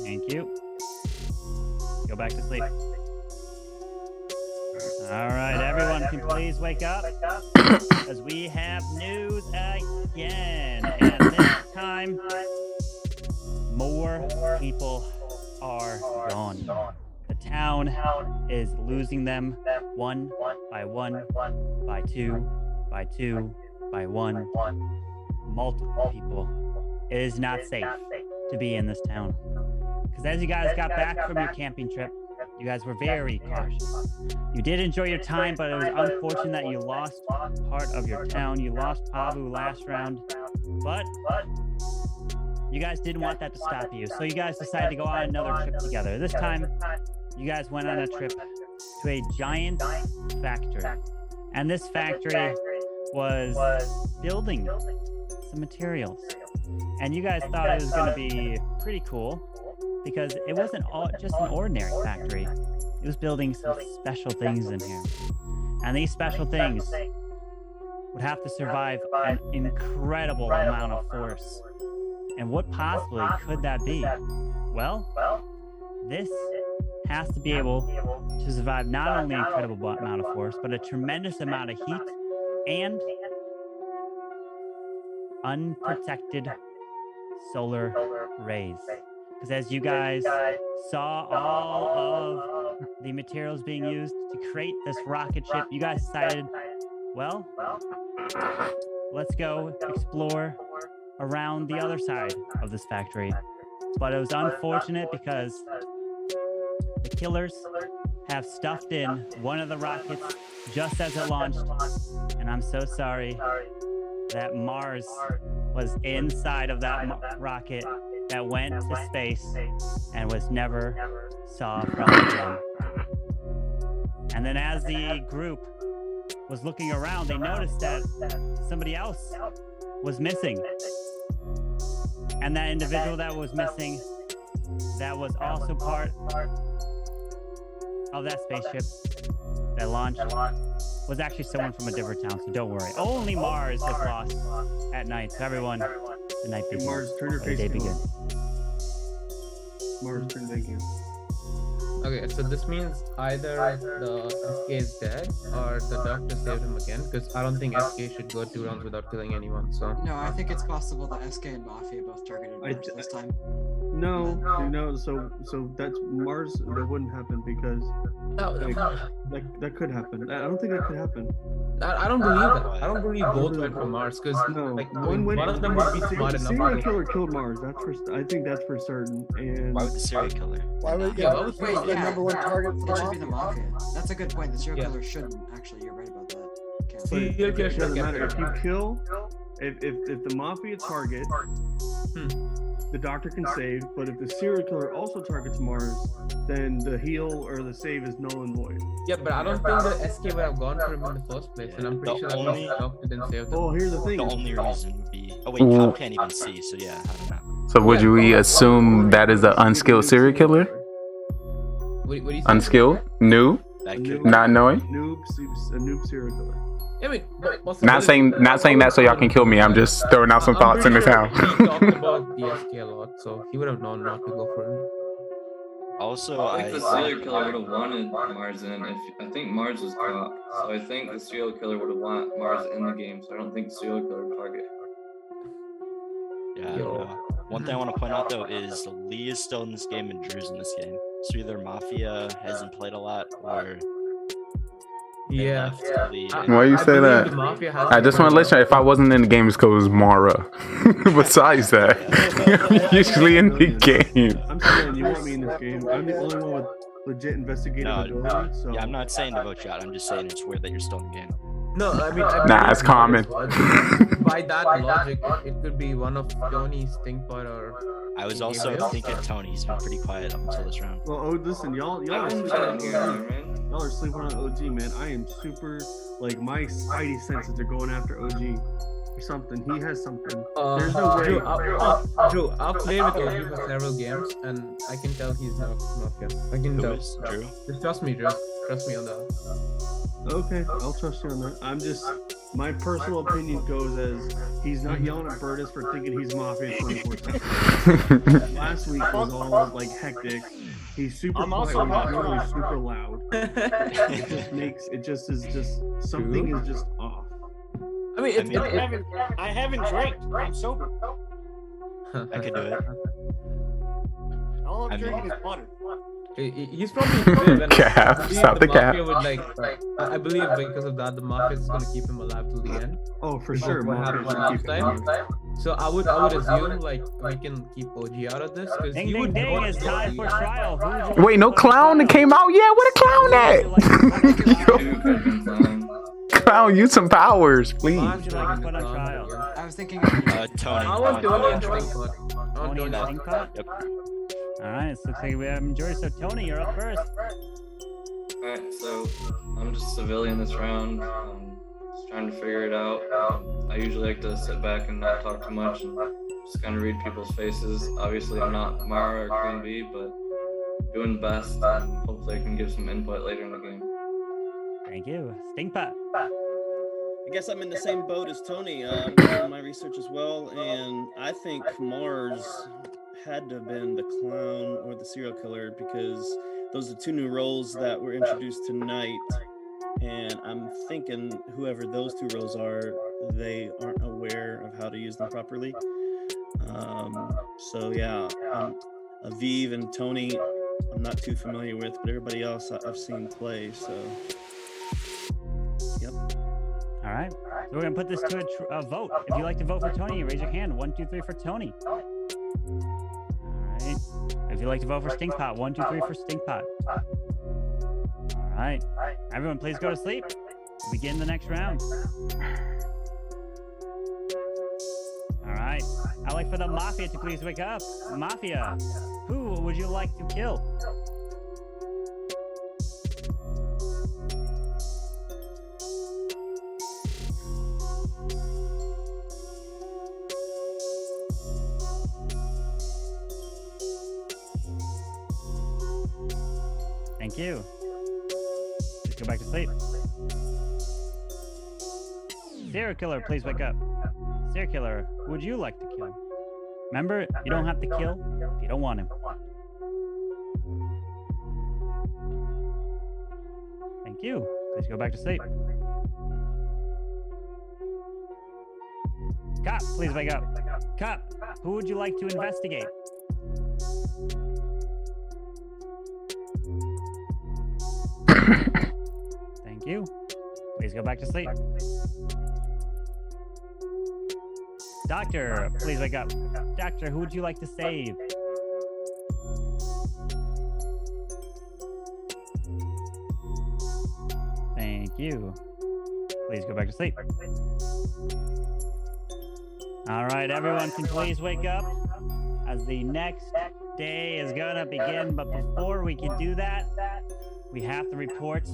Speaker 1: Thank you. Go back to sleep. All right, everyone can please wake up as we have news again. And this time, more people are gone. The town is losing them one by one, by two, by two, by one. Multiple people. It is not safe to be in this town. Because as you guys got back from your camping trip, you guys were very cautious. You did enjoy your time, but it was unfortunate that you lost part of your town. You lost Pavu last round, but you guys didn't want that to stop you. So you guys decided to go on another trip together. This time, you guys went on a trip to a giant factory. And this factory was building some materials. And you guys thought it was going to be pretty cool because it wasn't just an ordinary factory. It was building some special things in here. And these special things would have to survive an incredible amount of force. And what possibly could that be? Well, this has to be able to survive not only an incredible amount of force, but a tremendous amount of heat and unprotected solar rays. Because as you guys saw all of the materials being used to create this rocket ship, you guys decided, well, let's go explore around the other side of this factory. But it was unfortunate because the killers have stuffed in one of the rockets just as it launched. And I'm so sorry that Mars was inside of that rocket that went to space and was never saw from again. And then as the group was looking around, they noticed that somebody else was missing. And that individual that was missing, that was also part of that spaceship that launched, was actually someone from a different town, so don't worry. Only Mars was lost at night. So everyone, the night begins.
Speaker 3: Mars, turn your face
Speaker 1: the day begins.
Speaker 3: Mars, turn thank you.
Speaker 2: Okay, so this means either the SK is dead or the doctor saved him again, because I don't think SK should go 2 rounds without killing anyone, so...
Speaker 13: No, I think it's possible that SK and Mafia both targeted Mars this time.
Speaker 3: No, so that's Mars. That wouldn't happen because that could happen. I don't think that could happen.
Speaker 2: I don't believe that. I don't believe both went for Mars because one of them would be smart enough.
Speaker 3: Serial killer killed Mars. I think that's for certain. And
Speaker 5: why would the serial killer?
Speaker 11: Why would the number one target for
Speaker 13: it should be the Mafia? That's a good point. The serial killer shouldn't. Actually, you're right about that.
Speaker 3: It doesn't matter if you kill. If the Mafia target, the doctor can save, but if the serial killer also targets Mars, then the heal or the save is null and void.
Speaker 2: Yeah, but I don't think the SK would have gone for him in the first place, and I'm pretty sure that the doctor didn't save them.
Speaker 3: Oh, here's the thing.
Speaker 5: The only reason would be... Oh wait, Cal can't even see, so yeah, I don't know.
Speaker 6: So would we assume that is an unskilled serial killer?
Speaker 2: What do you say?
Speaker 6: Unskilled? New? Not knowing?
Speaker 3: A noob serial killer.
Speaker 2: I mean,
Speaker 6: not saying that so y'all can kill me. I'm just throwing out some thoughts in this house.
Speaker 2: He talked about the SK a lot, so he would have known not to go for him.
Speaker 5: Also,
Speaker 10: I think the serial killer would have wanted Mars in. I think Mars was caught, so I think the serial killer would have wanted Mars in the game. So I don't think the serial killer would target.
Speaker 5: Yeah, I don't know. One thing I want to point out though is Lee is still in this game and Drew's in this game. So either Mafia hasn't played a lot or.
Speaker 2: Yeah.
Speaker 6: Why you say that? I just want to let you know, if I wasn't in the game, it's because it was Mara. Besides that, I'm usually in the game.
Speaker 3: I'm saying you want me in this game. I'm the only one with legit investigative ability. So.
Speaker 5: Yeah, I'm not saying to vote you out. I'm just saying it's weird that you're still in the game.
Speaker 2: No, I mean,
Speaker 6: Nah, it's common.
Speaker 2: By that logic, it could be one of Tony's Stinkbot or.
Speaker 5: I was also thinking Tony. He's been pretty quiet up until this round.
Speaker 3: Well, listen, y'all are sleeping on OG. Y'all are sleeping on OG, man. I am super, like, my spidey senses are going after OG or something. He has something. There's no way.
Speaker 2: Drew, I've played with OG for several games, and I can tell he's not Mafia. I can
Speaker 5: Who
Speaker 2: tell.
Speaker 5: is Drew?
Speaker 2: Just trust me, Drew. Trust me on that.
Speaker 3: Okay, I'll trust you on that. I'm just, my personal opinion goes as he's not yelling at Burtis for thinking he's Mafia 24/7. Last week was all like hectic. He's super quiet, normally super loud. It just is something is just off.
Speaker 2: I mean,
Speaker 4: I haven't drank. I'm sober.
Speaker 5: I could do it.
Speaker 4: All I'm drinking is water.
Speaker 2: He's probably
Speaker 6: Cap. Stop the cap.
Speaker 2: Would, like, I believe because of that, the Mafia is going to keep him alive till the end.
Speaker 3: Oh, for sure.
Speaker 2: What happened last time. So I would assume like we can keep OG out of this because
Speaker 1: ding, ding, ding, it's time for trial.
Speaker 6: Wait, no clown that came out yet? Where the clown at? Clown, use some powers, please.
Speaker 1: Who would you like to put on trial?
Speaker 13: I was thinking
Speaker 5: Tony.
Speaker 2: I want Tony and Stinkbot.
Speaker 1: Tony and Stinkbot?
Speaker 5: Yep.
Speaker 1: All right, it looks like we have majority. So Tony, you're up first.
Speaker 10: Alright, so I'm just civilian this round. Just trying to figure it out. I usually like to sit back and not talk too much and just kind of read people's faces. Obviously, I'm not Mara or Queen Bee, but doing the best, and hopefully I can give some input later in the game.
Speaker 1: Thank you. Stinkbot.
Speaker 12: I guess I'm in the same boat as Tony. I'm doing my research as well, and I think Mars had to have been the clown or the serial killer because those are two new roles that were introduced tonight. And I'm thinking whoever those two roles are, they aren't aware of how to use them properly. So yeah, Aviv and Tony, I'm not too familiar with, but everybody else I've seen play. So, yep.
Speaker 1: All right. So we're gonna put this to a vote. If you'd like to vote for Tony, raise your hand. 1, 2, 3 for Tony. All right. If you'd like to vote for Stinkpot, 1, 2, 3 for Stinkpot. All right. Everyone, please go to sleep. We'll begin the next round. All right. I'd like for the Mafia to please wake up. Mafia, who would you like to kill? Thank you. Just go back to sleep. Serial killer, please wake up. Serial killer, who would you like to kill? Remember, you don't have to kill if you don't want him. Thank you. Please go back to sleep. Cop, please wake up. Cop, who would you like to investigate? Thank you. Please go back to sleep. Doctor, please wake up. Doctor, who would you like to save? Thank you. Please go back to sleep. All right, everyone can please wake up as the next day is gonna begin. But before we can do that, we have to report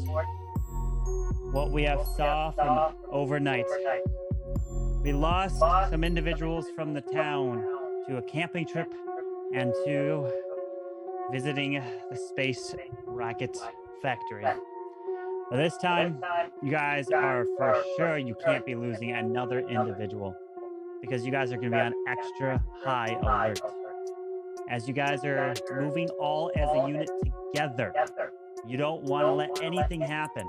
Speaker 1: what we have saw from overnight. We lost some individuals from the town to a camping trip and to visiting the space rocket factory. But this time, you guys are for sure you can't be losing another individual because you guys are going to be on extra high alert. As you guys are moving all as a unit together, you don't want to let anything happen.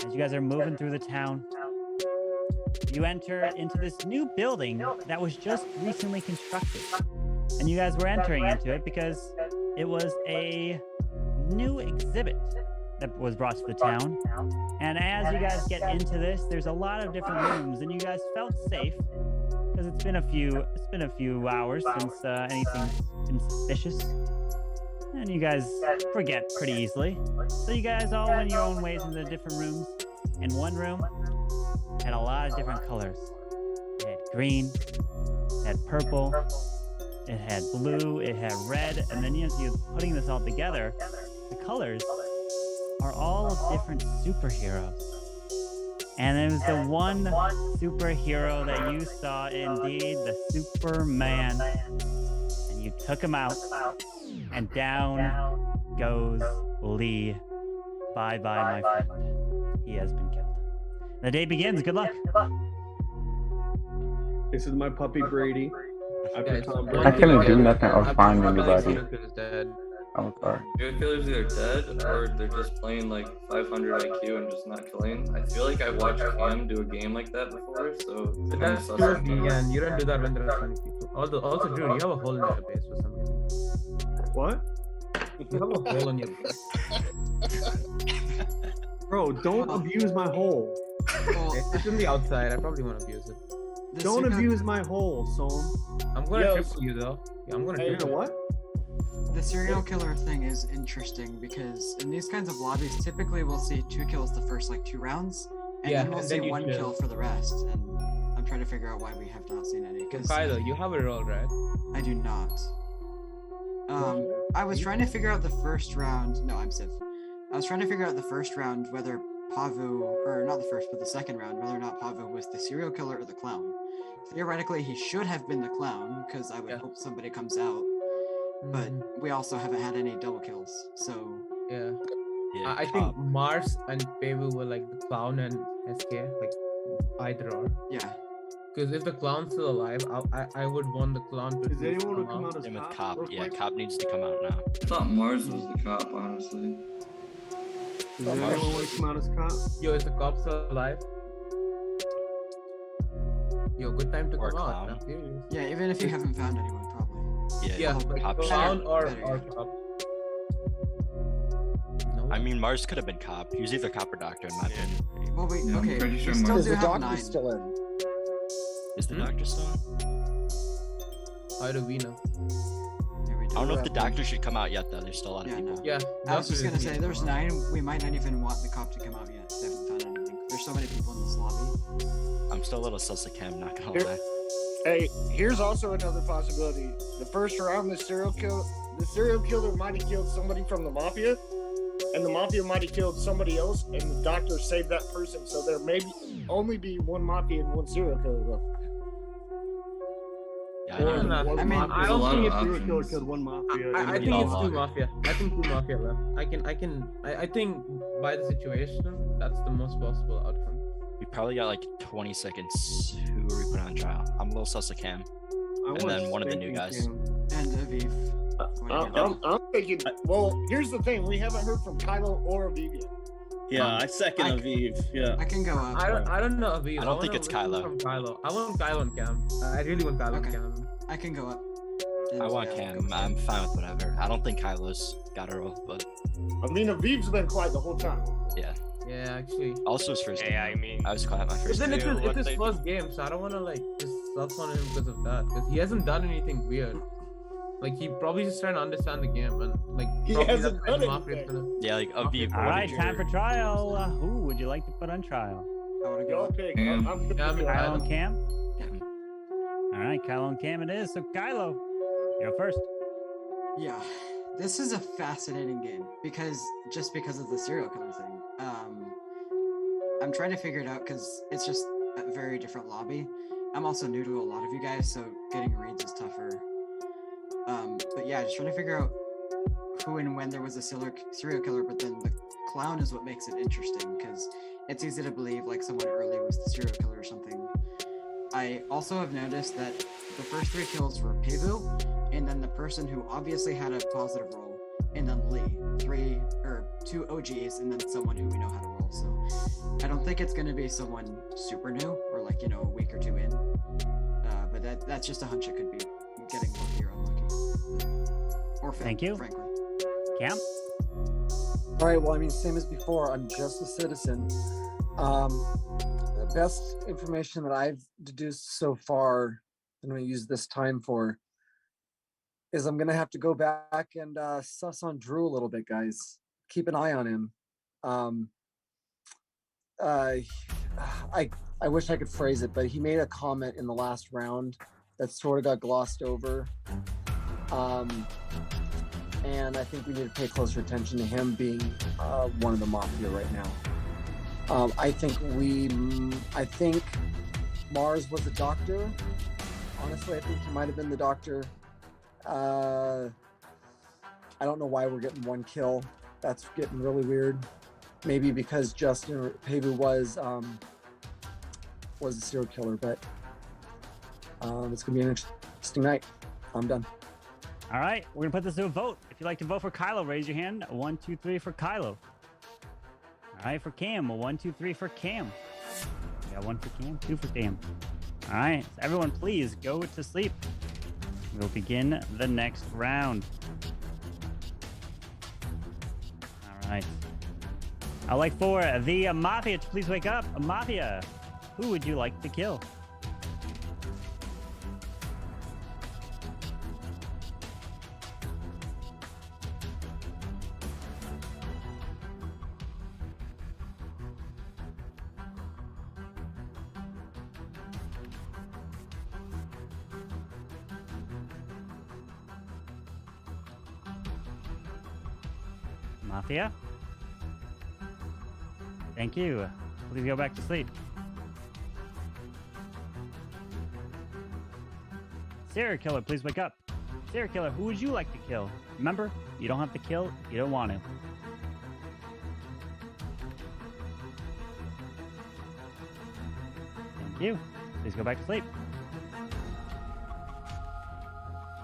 Speaker 1: As you guys are moving through the town, you enter into this new building that was just recently constructed. And you guys were entering into it because it was a new exhibit that was brought to the town. And as you guys get into this, there's a lot of different rooms, and you guys felt safe because it's been a few hours since anything's been suspicious. And you guys forget pretty easily. So you guys all went your own ways into the different rooms. And one room had a lot of different colors. It had green, it had purple, it had blue, it had red, and then you're putting this all together, the colors are all of different superheroes. And it was the one superhero that you saw, indeed, the Superman. And you took him out, and down goes Lee. Bye-bye, my friend. He has been killed. The day begins. Good luck.
Speaker 3: This is my puppy Brady.
Speaker 6: I couldn't do nothing or find anybody. I'm sorry.
Speaker 10: Serial killers either dead or they're just playing like 500 IQ and just not killing. I feel like I watched Cam do a game like that before, so
Speaker 2: That's true, and you don't do that when there are 20 people. Also, dude, you have a hole in your base for some reason.
Speaker 3: What?
Speaker 2: You have a hole in your base.
Speaker 3: Bro, don't abuse my hole.
Speaker 2: It's in the outside. I probably won't abuse it.
Speaker 3: Don't abuse my hole, Soam.
Speaker 2: I'm gonna triple you though. Yeah, I'm gonna
Speaker 3: triple what?
Speaker 13: The serial killer thing is interesting because in these kinds of lobbies, typically we'll see 2 kills the first like 2 rounds, and then we'll see 1 kill for the rest. And I'm trying to figure out why we have not seen any.
Speaker 2: Kylo, you have a role, right?
Speaker 13: I do not. I was trying to figure out the first round. No, I'm Civ. I was trying to figure out the first round whether Pavu, or not the first, but the second round, whether or not Pavu was the serial killer or the clown. Theoretically, he should have been the clown because I would hope somebody comes out. But we also haven't had any double kills, so
Speaker 2: yeah. I think Mars and Pavu were like the clown and SK, like either or.
Speaker 13: Yeah.
Speaker 2: Because if the clown's still alive, I would want the clown to.
Speaker 3: Is anyone to come out as
Speaker 5: cop? Yeah, cop needs to come out now.
Speaker 10: I thought Mars was the cop, honestly.
Speaker 3: Does anyone want to come out as cop?
Speaker 2: Yo, is the cop still alive? Yo, good time to come out.
Speaker 13: Yeah, even if you haven't found anyone, probably.
Speaker 2: Yeah, like clown or cop. No.
Speaker 5: I mean, Mars could have been cop. He was either cop or doctor, in my opinion.
Speaker 13: Well, wait,
Speaker 10: Yeah,
Speaker 13: okay.
Speaker 10: I'm pretty sure
Speaker 13: we still
Speaker 10: Mars
Speaker 13: do
Speaker 11: The
Speaker 13: have
Speaker 11: doctor's
Speaker 13: 9.
Speaker 11: still in.
Speaker 5: Is the doctor still in?
Speaker 2: How do we know?
Speaker 5: I don't know if the doctor should come out yet, though. There's still a lot of people.
Speaker 13: No.
Speaker 2: Yeah.
Speaker 13: I was just gonna say, there's 9. We might not even want the cop to come out yet. They haven't found anything. There's so many people in this lobby.
Speaker 5: I'm still a little sus of Cam, not gonna lie.
Speaker 4: Hey, here's also another possibility. The first round, the serial killer might have killed somebody from the mafia, and the mafia might have killed somebody else, and the doctor saved that person. So there may only be 1 mafia and 1 serial killer left.
Speaker 5: Yeah,
Speaker 2: I don't think it's
Speaker 3: serial killer killed 1 mafia.
Speaker 2: I think it's 2 mafia. I think 2 mafia left. I think by the situation, that's the most possible outcome.
Speaker 5: We probably got like 20 seconds. Who are we putting on trial? I'm a little sus of Cam. And then one of the new guys.
Speaker 13: And Aviv.
Speaker 4: I'm thinking, well, here's the thing. We haven't heard from Kylo or Aviv yet.
Speaker 12: Yeah, I second Aviv. Yeah.
Speaker 13: I can go up.
Speaker 2: I don't know Aviv.
Speaker 5: I don't think it's Kylo.
Speaker 2: From Kylo. I want Kylo and Cam. I really want Kylo and Cam.
Speaker 13: I can go up.
Speaker 5: I want Cam. I'm fine with whatever. I don't think Kylo's got a role, but
Speaker 4: I mean, Aviv's been quiet the whole time.
Speaker 5: yeah.
Speaker 2: Yeah, actually.
Speaker 5: Also his first game.
Speaker 14: I mean,
Speaker 5: I was quiet my
Speaker 2: But
Speaker 5: first
Speaker 2: then
Speaker 5: game.
Speaker 2: it's his first game, so I don't want to like just sus on him because of that. Because he hasn't done anything weird. Like he probably just trying to understand the game and like
Speaker 4: He
Speaker 2: probably
Speaker 4: hasn't
Speaker 2: that's
Speaker 4: done
Speaker 2: when Mafia is
Speaker 4: anything.
Speaker 2: gonna.
Speaker 5: Yeah, like Aviv.
Speaker 1: All right, time for trial. Who would you like to put on trial?
Speaker 13: I want to go
Speaker 4: Y'all
Speaker 13: up.
Speaker 4: pick.
Speaker 10: Cam.
Speaker 4: I'm good
Speaker 2: Yeah,
Speaker 4: with
Speaker 1: Kylo
Speaker 4: that.
Speaker 1: and Cam? All right, Kylo and Cam it is. So Kylo, you're first.
Speaker 13: Yeah, this is a fascinating game because of the serial killer thing. I'm trying to figure it out because it's just a very different lobby. I'm also new to a lot of you guys, so getting reads is tougher. But yeah, just trying to figure out who and when there was a serial killer, but then the clown is what makes it interesting because it's easy to believe like someone early was the serial killer or something. I also have noticed that the first 3 kills were Pavu, and then the person who obviously had a positive roll, and then Lee. 2 OGs, and then someone who we know how to roll. So I don't think it's going to be someone super new or like, a week or 2 in. But that's just a hunch. It could be getting lucky or unlucky. Or fail,
Speaker 1: Thank you.
Speaker 13: frankly.
Speaker 1: Cam?
Speaker 11: All right, well, I mean, same as before, I'm just a citizen. The best information that I've deduced so far, I'm going to use this time for, is I'm going to have to go back and suss on Drew a little bit, guys. Keep an eye on him. I wish I could phrase it, but he made a comment in the last round that sort of got glossed over. And I think we need to pay closer attention to him being one of the Mafia right now. I think Mars was a doctor. Honestly, I think he might have been the doctor. I don't know why we're getting one kill. That's getting really weird. Maybe because Justin or Pavu was a serial killer, but it's gonna be an interesting night. I'm done.
Speaker 1: All right, we're gonna put this to a vote. If you'd like to vote for Kylo, raise your hand. 1, 2, 3 for Kylo. All right, for Cam, 1, 2, 3 for Cam. We got 1 for Cam, 2 for Cam. All right, so everyone, please go to sleep. We'll begin the next round. All right. I'd like for the Mafia to please wake up. Mafia, who would you like to kill? Mafia? Thank you. Please go back to sleep. Serial killer, please wake up. Serial killer, who would you like to kill? Remember, you don't have to kill, you don't want to. Thank you. Please go back to sleep.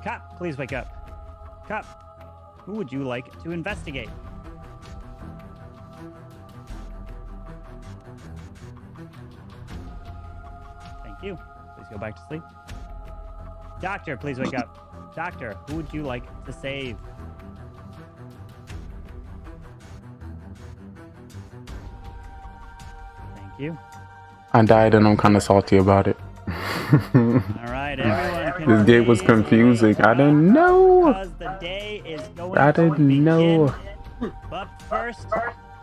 Speaker 1: Cop, please wake up. Cop, who would you like to investigate? Thank you. Please go back to sleep. Doctor, please wake up. Doctor, who would you like to save? Thank you.
Speaker 6: I died and I'm kind of salty about it.
Speaker 1: All right, everyone.
Speaker 6: This game was confusing. I didn't know.
Speaker 1: Because the day is going
Speaker 6: I didn't know.
Speaker 1: But first,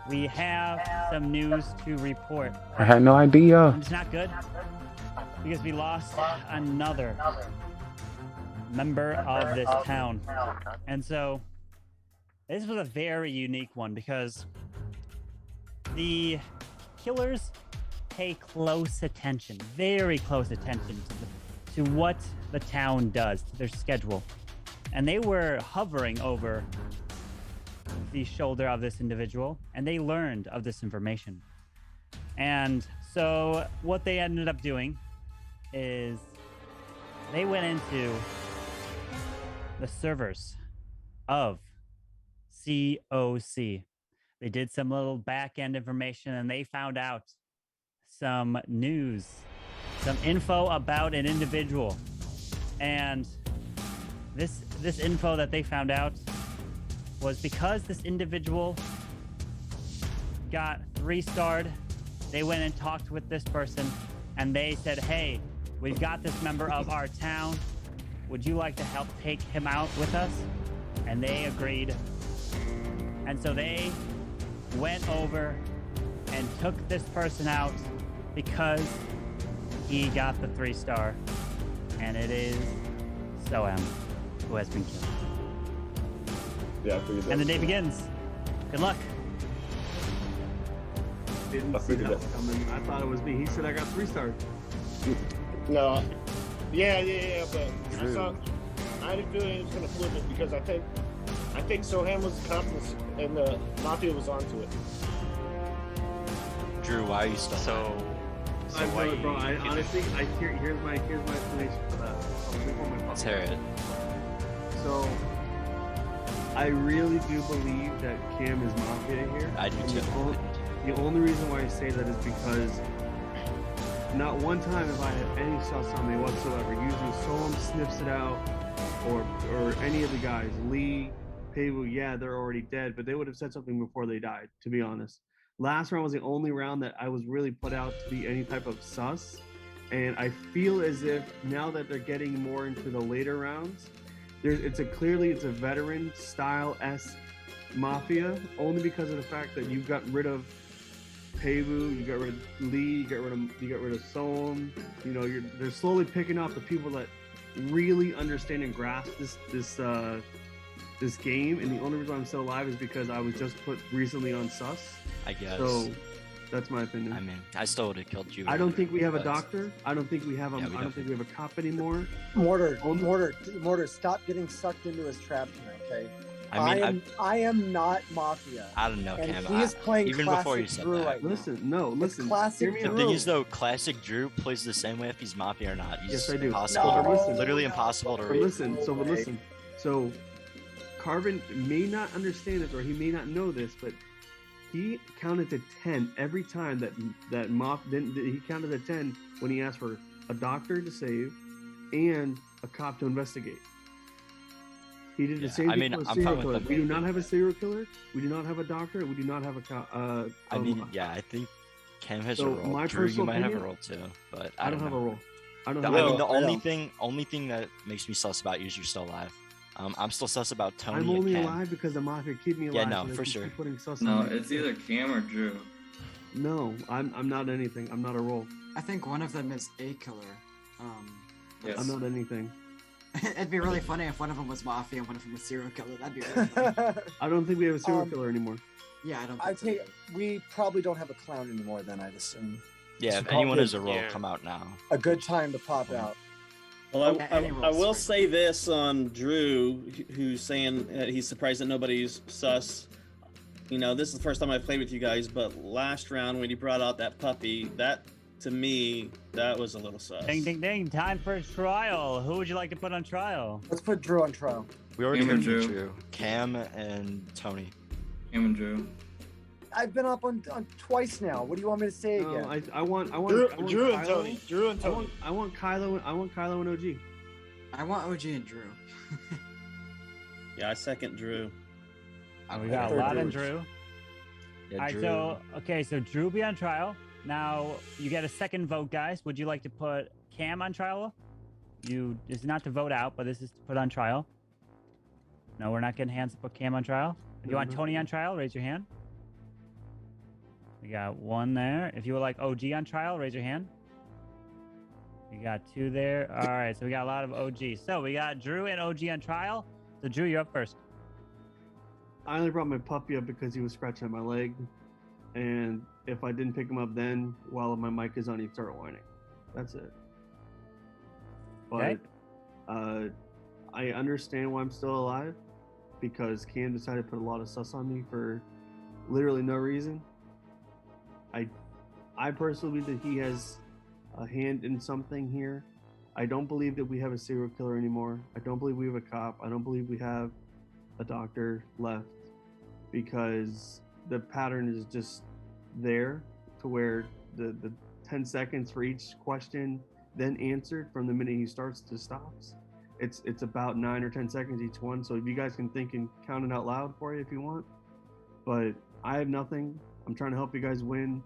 Speaker 1: we have some news to report.
Speaker 6: I had no idea.
Speaker 1: And it's not good because we lost another member of this town. And so this was a very unique one because the killers pay close attention, very close attention to what the town does, to their schedule. And they were hovering over the shoulder of this individual, and they learned of this information. And so what they ended up doing is they went into the servers of COC. They did some little back-end information, and they found out some news, some info about an individual. And this info that they found out was because this individual got 3-starred, they went and talked with this person, and they said, hey, we've got this member of our town. Would you like to help take him out with us? And they agreed. And so they went over and took this person out because he got the 3-star. And it is Soam who has been killed.
Speaker 3: Yeah, I figured that.
Speaker 1: And the day begins. Good luck.
Speaker 3: Didn't see that coming. I thought it was me. He said I got 3-stars.
Speaker 4: No. Yeah, but I had a feeling he was gonna flip it because I think Soham was the accomplice and the Mafia was onto it.
Speaker 5: Drew, why are you still
Speaker 3: So why? Bro, here's my explanation for that.
Speaker 5: Let's hear it.
Speaker 3: So I really do believe that Cam is Mafia here.
Speaker 5: I do too.
Speaker 3: The only reason why I say that is because not one time have I had any sauce on me whatsoever. Usually Solom sniffs it out, or any of the guys. Lee, Pavu, yeah, they're already dead, but they would have said something before they died, to be honest. Last round was the only round that I was really put out to be any type of sus. And I feel as if now that they're getting more into the later rounds, it's a veteran style S Mafia, only because of the fact that you've gotten rid of Tevu, you got rid of Lee, you got rid of Solom. You know, they're slowly picking off the people that really understand and grasp this game. And the only reason I'm still alive is because I was just put recently on sus.
Speaker 5: I guess.
Speaker 3: So that's my opinion.
Speaker 5: I mean, I still would have killed you.
Speaker 3: I don't think we have a doctor. I don't think we have I don't think we have a cop anymore.
Speaker 11: Mortar, stop getting sucked into his trap here, okay? I am not Mafia.
Speaker 5: I don't know,
Speaker 11: and
Speaker 5: Cam.
Speaker 11: He is playing
Speaker 5: even
Speaker 11: classic
Speaker 5: before you said
Speaker 11: Drew
Speaker 5: that.
Speaker 11: right now.
Speaker 3: Listen.
Speaker 11: Classic
Speaker 5: The
Speaker 11: Drew.
Speaker 5: thing is, though, classic Drew plays the same way if he's Mafia or not. He's
Speaker 3: Yes, I do.
Speaker 5: impossible. Literally impossible to read.
Speaker 3: Listen. So Carvin may not understand this, or he may not know this, but he counted to 10 every time that he counted to 10 when he asked for a doctor to save and a cop to investigate. He did the same thing for a serial killer. We do not have a serial killer. We do not have a doctor. We do not have a cop.
Speaker 5: I think Cam has a role. Drew, you might have a role too, but I don't
Speaker 3: have a role.
Speaker 5: The only thing that makes me sus about you is you're still alive. I'm still sus about Tony.
Speaker 3: I'm only
Speaker 5: and Cam.
Speaker 3: alive because the Mafia keep me alive.
Speaker 5: Yeah, no, for sure.
Speaker 10: No, it's either Cam or Drew.
Speaker 3: No, I'm not anything. I'm not a role.
Speaker 13: I think one of them is a killer.
Speaker 10: Yes.
Speaker 3: I'm not anything.
Speaker 13: It'd be really funny if one of them was Mafia and one of them was serial killer. That'd be really funny.
Speaker 3: I don't think we have a serial killer anymore.
Speaker 13: Yeah, I don't.
Speaker 11: I think we probably don't have a clown anymore. Then I'd assume.
Speaker 5: Yeah, if anyone has a role, come out now.
Speaker 11: A good time to pop out.
Speaker 12: Well, I will say this on Drew, who's saying he's surprised that nobody's sus. You know, this is the first time I've played with you guys, but last round when he brought out that puppy, that to me, that was a little sus.
Speaker 1: Ding, ding, ding. Time for a trial. Who would you like to put on trial?
Speaker 11: Let's put Drew on trial.
Speaker 5: We already
Speaker 10: Cam and
Speaker 5: put
Speaker 10: Drew.
Speaker 5: Drew. Cam and Tony.
Speaker 10: Cam and Drew.
Speaker 11: I've been up on twice now. What do you want me to say again?
Speaker 3: No, I want
Speaker 4: Drew
Speaker 3: Kylo.
Speaker 4: and Tony. Drew and Tony.
Speaker 3: I want Kylo and OG.
Speaker 13: I want OG and Drew.
Speaker 12: Yeah, I second Drew.
Speaker 1: We got a lot on Drew.
Speaker 5: Yeah,
Speaker 1: All right,
Speaker 5: Drew.
Speaker 1: so Drew be on trial. Now you get a second vote, guys. Would you like to put Cam on trial? This is not to vote out, but this is to put on trial. No, we're not getting hands to put Cam on trial. If you want Tony on trial, raise your hand. We got one there. If you would like OG on trial, raise your hand. We got two there. All right, so we got a lot of OG. So we got Drew and OG on trial. So Drew, you're up first.
Speaker 3: I only brought my puppy up because he was scratching at my leg, and if I didn't pick him up then, while my mic is on, he'd start whining. That's it. But I understand why I'm still alive, because Cam decided to put a lot of sus on me for literally no reason. I personally believe that he has a hand in something here. I don't believe that we have a serial killer anymore. I don't believe we have a cop. I don't believe we have a doctor left, because the pattern is just there to where the 10 seconds for each question then answered from the minute he starts to stops. It's about 9 or 10 seconds each one. So if you guys can think and count it out loud for you if you want. But I have nothing. I'm trying to help you guys win.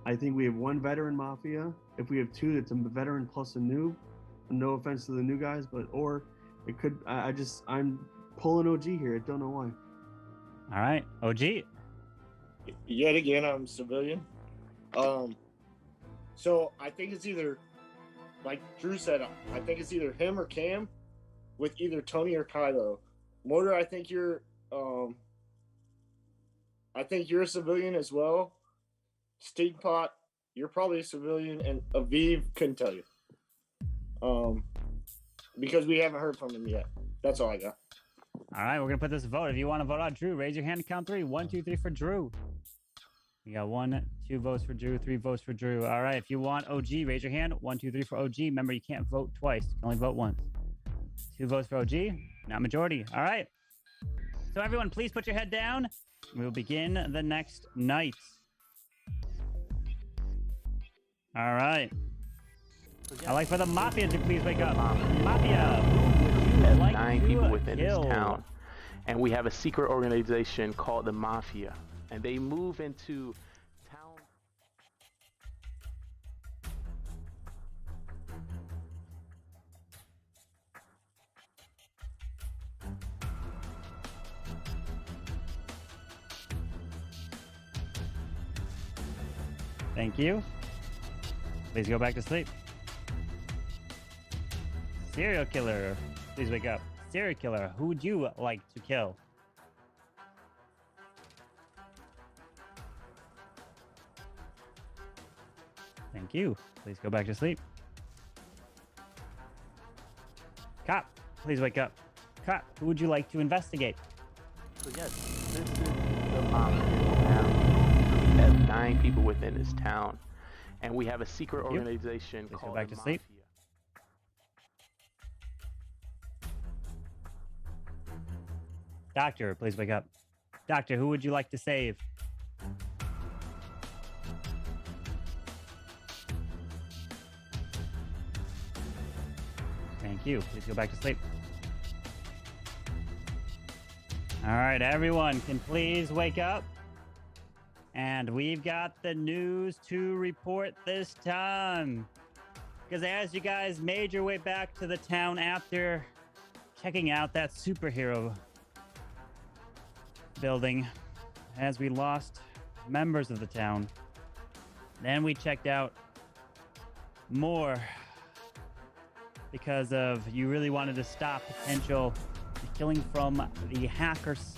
Speaker 3: I think we have one veteran Mafia. If we have two, that's a veteran plus a noob. No offense to the new guys, but or it could. I'm pulling OG here. I don't know why.
Speaker 1: All right, OG.
Speaker 4: Yet again, I'm civilian. So I think it's either, like Drew said, I think it's either him or Cam, with either Tony or Kylo. Mortar, I think you're a civilian as well. Steakpot, you're probably a civilian, and Aviv couldn't tell you. Because we haven't heard from him yet. That's all I got.
Speaker 1: All right, we're gonna put this vote. If you want to vote on Drew, raise your hand and count 3. 1, 2, 3 for Drew. We got 1, 2 votes for Drew, 3 votes for Drew. All right, if you want OG, raise your hand. 1, 2, 3 for OG. Remember, you can't vote twice. You can only vote once. 2 votes for OG, not majority. All right. So everyone, please put your head down. We will begin the next night. All right. I'd like for the Mafia to please wake up. Mafia, who would you like
Speaker 8: 9
Speaker 1: to
Speaker 8: people within
Speaker 1: kill?
Speaker 8: this town, and we have a secret organization called the Mafia, and they move into town.
Speaker 1: Thank you. Please go back to sleep. Serial killer, please wake up. Serial killer, who would you like to kill? Thank you. Please go back to sleep. Cop, please wake up. Cop, who would you like to investigate?
Speaker 8: So yes, this is the Mafia town. We have 9 people within this town, and we have a secret organization called
Speaker 1: go back
Speaker 8: the
Speaker 1: to sleep.
Speaker 8: Mafia.
Speaker 1: Doctor, please wake up. Doctor, who would you like to save? Thank you. Please go back to sleep. All right, everyone can please wake up. And we've got the news to report this time. Because as you guys made your way back to the town after checking out that superhero building, as we lost members of the town, then we checked out more because of you really wanted to stop potential killing from the hackers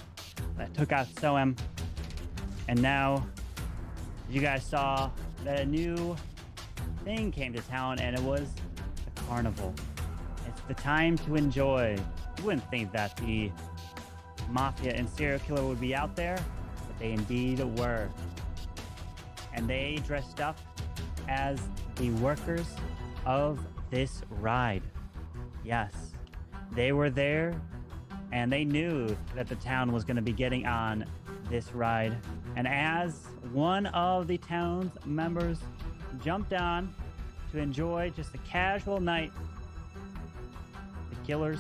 Speaker 1: that took out Soem. And now you guys saw that a new thing came to town, and it was the carnival. It's the time to enjoy. You wouldn't think that the Mafia and serial killer would be out there, but they indeed were. And they dressed up as the workers of this ride. Yes, they were there, and they knew that the town was going to be getting on this ride. And as one of the town's members jumped on to enjoy just a casual night, the killers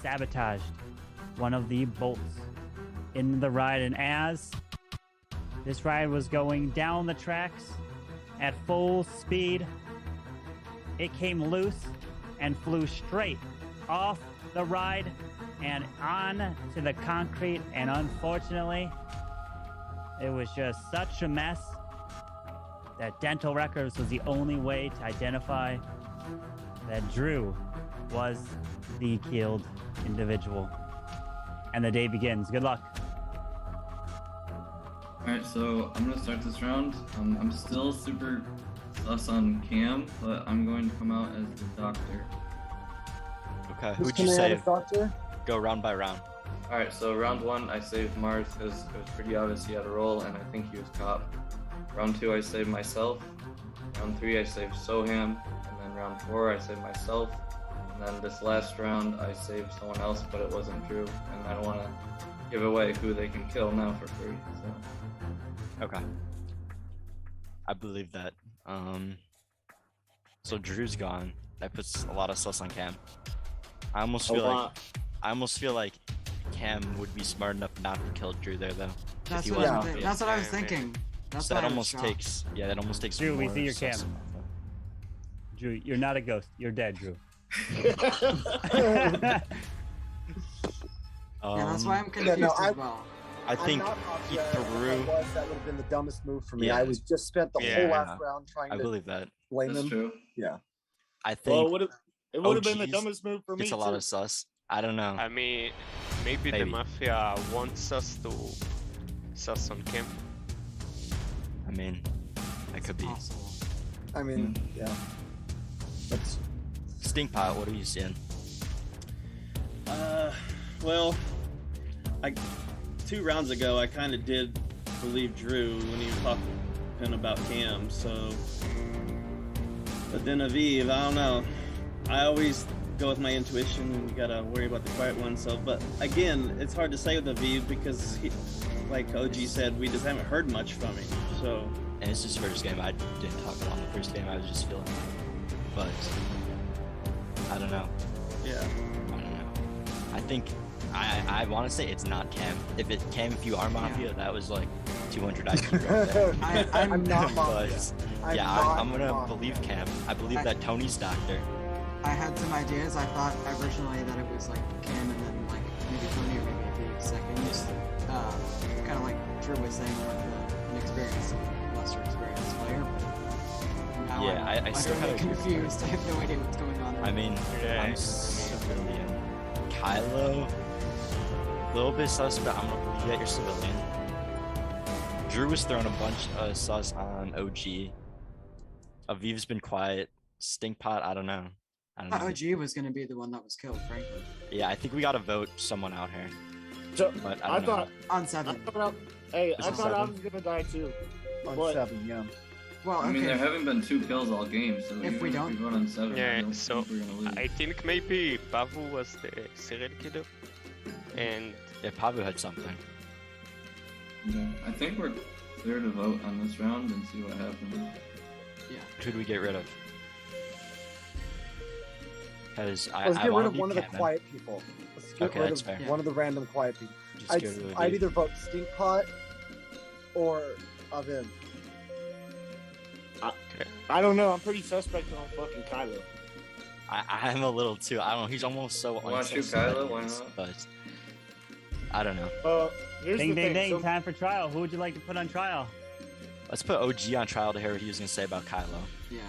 Speaker 1: sabotaged one of the bolts in the ride. And as this ride was going down the tracks at full speed, it came loose and flew straight off the ride and on to the concrete. And unfortunately, it was just such a mess that Dental Records was the only way to identify that Drew was the killed individual. And the day begins. Good luck.
Speaker 10: Alright, so I'm gonna start this round. I'm still super sus on Cam, but I'm going to come out as the doctor.
Speaker 5: Okay, who'd you save?
Speaker 11: Doctor?
Speaker 5: Go round by round.
Speaker 10: Alright, so round 1 I saved Mars because it was pretty obvious he had a role and I think he was cop. Round 2 I saved myself. Round 3 I saved Soham. And then round 4 I saved myself. And then this last round I saved someone else, but it wasn't Drew. And I don't want to give away who they can kill now for free. So.
Speaker 5: Okay. I believe that. So Drew's gone. That puts a lot of sus on Cam. I almost feel like Cam would be smart enough not to kill Drew there though.
Speaker 13: That's what I was thinking. That's
Speaker 5: so that almost takes that almost takes
Speaker 1: Drew, we
Speaker 5: more
Speaker 1: see your
Speaker 5: sus.
Speaker 1: Cam. Drew, you're not a ghost. You're dead, Drew.
Speaker 13: Yeah, that's why I'm confused as well.
Speaker 5: I think he threw.
Speaker 11: That would have been the dumbest move for me.
Speaker 5: Yeah.
Speaker 11: I was just spent the whole last round trying to
Speaker 5: believe that.
Speaker 11: blame
Speaker 10: That's
Speaker 11: him.
Speaker 10: true.
Speaker 11: Yeah.
Speaker 5: I think
Speaker 12: it would have been the
Speaker 5: OGs
Speaker 12: dumbest move for me.
Speaker 5: It's a lot of sus. I don't know.
Speaker 14: I mean, maybe the Mafia wants us to sus on Cam.
Speaker 5: I mean, that could be.
Speaker 11: I mean, yeah. That's
Speaker 5: Stinkpot, what are you seeing?
Speaker 12: Well, 2 rounds ago, I kind of did believe Drew when he was talking about Cam, so. But then Aviv, I don't know. I always go with my intuition, and you gotta worry about the quiet one. So, but again, it's hard to say with Aviv because, he, like OG said, we just haven't heard much from him. So.
Speaker 5: And it's his first game. I didn't talk about the first game. I was just feeling it. But I don't know.
Speaker 12: Yeah.
Speaker 5: I don't know. I think I want to say it's not Cam. If you are Mafia, that was like 200 IQ right there.
Speaker 11: I'm not Mafia.
Speaker 5: I'm gonna believe Cam. I believe that Tony's doctor.
Speaker 13: I had some ideas. I thought originally that it was like Cam and then like maybe Tony or maybe second. Kind of like Drew was saying with an experience, lesser experience. But now
Speaker 5: Yeah, I still
Speaker 13: utterly
Speaker 5: kinda agree with you.
Speaker 13: confused. I have no idea what's going on.
Speaker 5: I mean,
Speaker 14: Yeah.
Speaker 5: I'm civilian. Kylo, a little bit sus, but I'm gonna leave you at your civilian. Drew was throwing a bunch of sus on OG. Aviv's been quiet. Stinkpot, I don't know. I don't know.
Speaker 13: OG was going to be the one that was killed, frankly.
Speaker 5: Yeah, I think we gotta vote someone out here.
Speaker 4: So
Speaker 5: But
Speaker 4: I
Speaker 5: I don't know.
Speaker 4: thought
Speaker 13: On 7.
Speaker 4: I
Speaker 5: Is it
Speaker 4: thought I
Speaker 5: 7?
Speaker 4: was gonna die too.
Speaker 11: On
Speaker 4: But
Speaker 11: 7, yeah.
Speaker 13: Well,
Speaker 10: I mean,
Speaker 13: okay.
Speaker 10: there haven't been 2 kills all game, so
Speaker 13: If
Speaker 10: even
Speaker 13: we
Speaker 10: if
Speaker 13: don't-
Speaker 10: we run on 7, I
Speaker 14: Yeah,
Speaker 10: don't
Speaker 14: so
Speaker 10: think we're gonna lose.
Speaker 14: I think maybe Pavu was the serial killer, and
Speaker 5: Yeah, Pavu had something.
Speaker 10: Yeah, I think we're clear to vote on this round and see what happens.
Speaker 13: Yeah.
Speaker 5: Who do we get rid of? Because
Speaker 11: Let's
Speaker 5: I
Speaker 11: get rid
Speaker 5: want
Speaker 11: of one of the quiet people. Let's get
Speaker 5: Okay,
Speaker 11: rid
Speaker 5: that's
Speaker 11: of
Speaker 5: fair.
Speaker 11: one of the random quiet people.
Speaker 5: Just
Speaker 11: I'd,
Speaker 5: get rid of
Speaker 11: I'd
Speaker 5: Aviv.
Speaker 11: either vote Stinkpot or Aviv.
Speaker 4: I don't know. I'm pretty suspect on fucking Kylo.
Speaker 5: I'm a little too. I don't know. He's almost so.
Speaker 10: Why shoot
Speaker 5: unsuspicious,
Speaker 10: Kylo? Why not?
Speaker 5: But I don't know.
Speaker 4: Here's
Speaker 1: Ding,
Speaker 4: the
Speaker 1: ding,
Speaker 4: thing.
Speaker 1: ding. Time for trial. Who would you like to put on trial?
Speaker 5: Let's put OG on trial to hear what he was gonna say about Kylo,
Speaker 13: Yeah.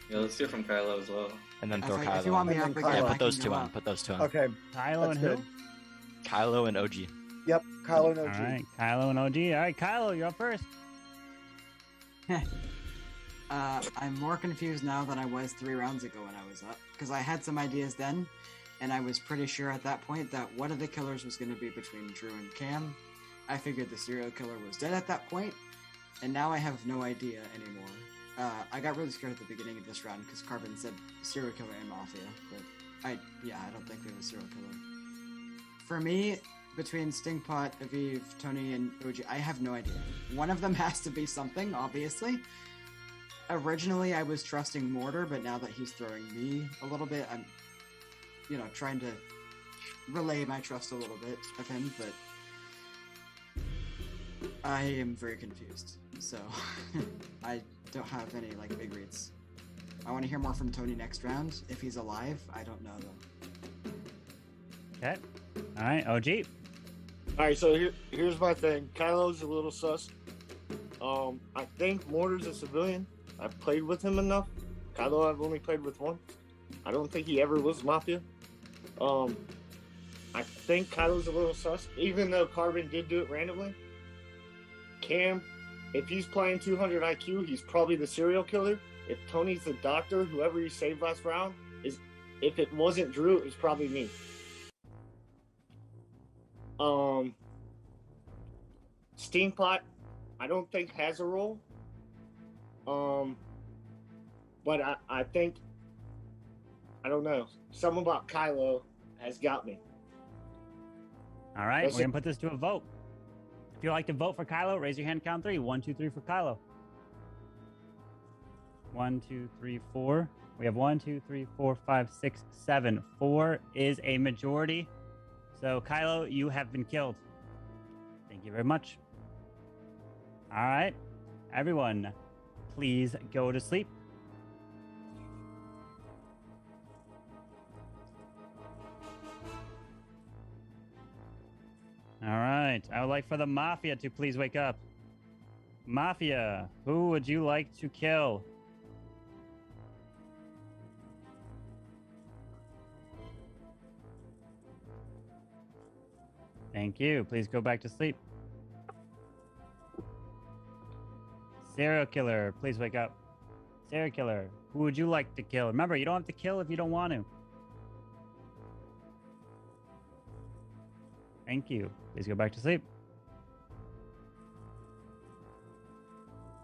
Speaker 10: Yeah, let's hear from Kylo as well.
Speaker 5: and then
Speaker 13: If
Speaker 5: throw
Speaker 13: I-
Speaker 5: Kylo.
Speaker 13: if you want me
Speaker 11: And
Speaker 13: up
Speaker 11: then
Speaker 13: again,
Speaker 5: yeah,
Speaker 11: Kylo.
Speaker 13: I
Speaker 5: put those
Speaker 13: can
Speaker 5: two
Speaker 13: go
Speaker 5: on.
Speaker 13: up.
Speaker 5: Put those two on.
Speaker 11: Okay.
Speaker 1: Kylo
Speaker 11: That's
Speaker 1: and
Speaker 11: good.
Speaker 1: who?
Speaker 5: Kylo and OG.
Speaker 11: Yep, Kylo and OG.
Speaker 1: All right, Kylo and OG. All right, Kylo, you're up first.
Speaker 13: I'm more confused now than I was 3 rounds ago when I was up, because I had some ideas then, and I was pretty sure at that point that one of the killers was going to be between Drew and Cam. I figured the serial killer was dead at that point, and now I have no idea anymore. I got really scared at the beginning of this round because Carbon said serial killer and Mafia, but I don't think we have a serial killer. For me, between Stinkpot, Aviv, Tony, and OG, I have no idea. One of them has to be something, obviously. Originally, I was trusting Mortar, but now that he's throwing me a little bit, I'm, trying to relay my trust a little bit of him, but I am very confused. So, I don't have any, big reads. I want to hear more from Tony next round. If he's alive, I don't know, though.
Speaker 1: Okay. All right, OG.
Speaker 4: All right, so here's my thing. Kylo's a little sus. I think Mortar's a civilian. I've played with him enough. Kylo, I've only played with one. I don't think he ever was Mafia. I think Kylo's a little sus, even though Carbon did do it randomly. Cam, if he's playing 200 IQ, he's probably the serial killer. If Tony's the doctor, whoever he saved last round, if it wasn't Drew, it was probably me. Steampot, I don't think has a role. But I think, I don't know. Something about Kylo has got me.
Speaker 1: All right,
Speaker 4: That's
Speaker 1: we're going to put this to a vote. If you'd like to vote for Kylo, raise your hand, count 3. 1, 2, 3 for Kylo. 1, 2, 3, 4. We have 1, 2, 3, 4, 5, 6, 7. 4 is a majority. So, Kylo, you have been killed. Thank you very much. All right, everyone, please go to sleep. All right, I would like for the Mafia to please wake up. Mafia, who would you like to kill? Thank you. Please go back to sleep. Serial killer, please wake up. Serial killer, who would you like to kill? Remember, you don't have to kill if you don't want to. Thank you. Please go back to sleep.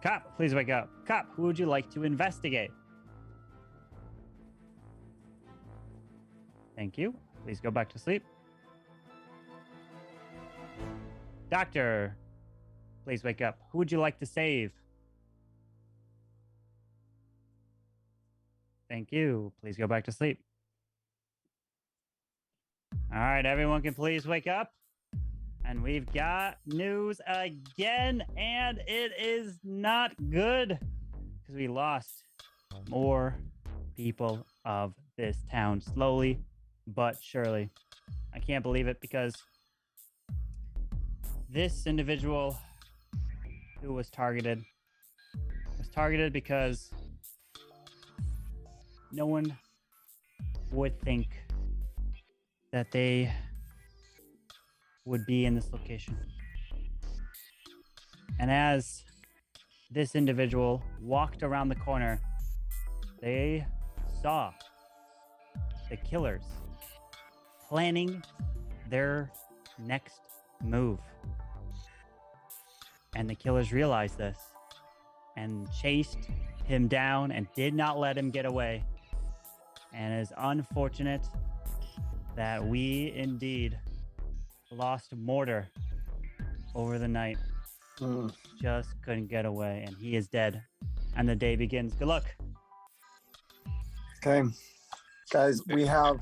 Speaker 1: Cop, please wake up. Cop, who would you like to investigate? Thank you. Please go back to sleep. Doctor, please wake up. Who would you like to save? Thank you. Please go back to sleep. All right, everyone can please wake up. And we've got news again, and it is not good because we lost more people of this town slowly but surely. I can't believe it because this individual who was targeted because no one would think that they would be in this location. And as this individual walked around the corner, they saw the killers planning their next move. And the killers realized this and chased him down and did not let him get away. And it is unfortunate that we indeed lost Mortar over the night. Just couldn't get away, and he is dead. And the day begins. Good luck.
Speaker 11: Okay, guys, we have.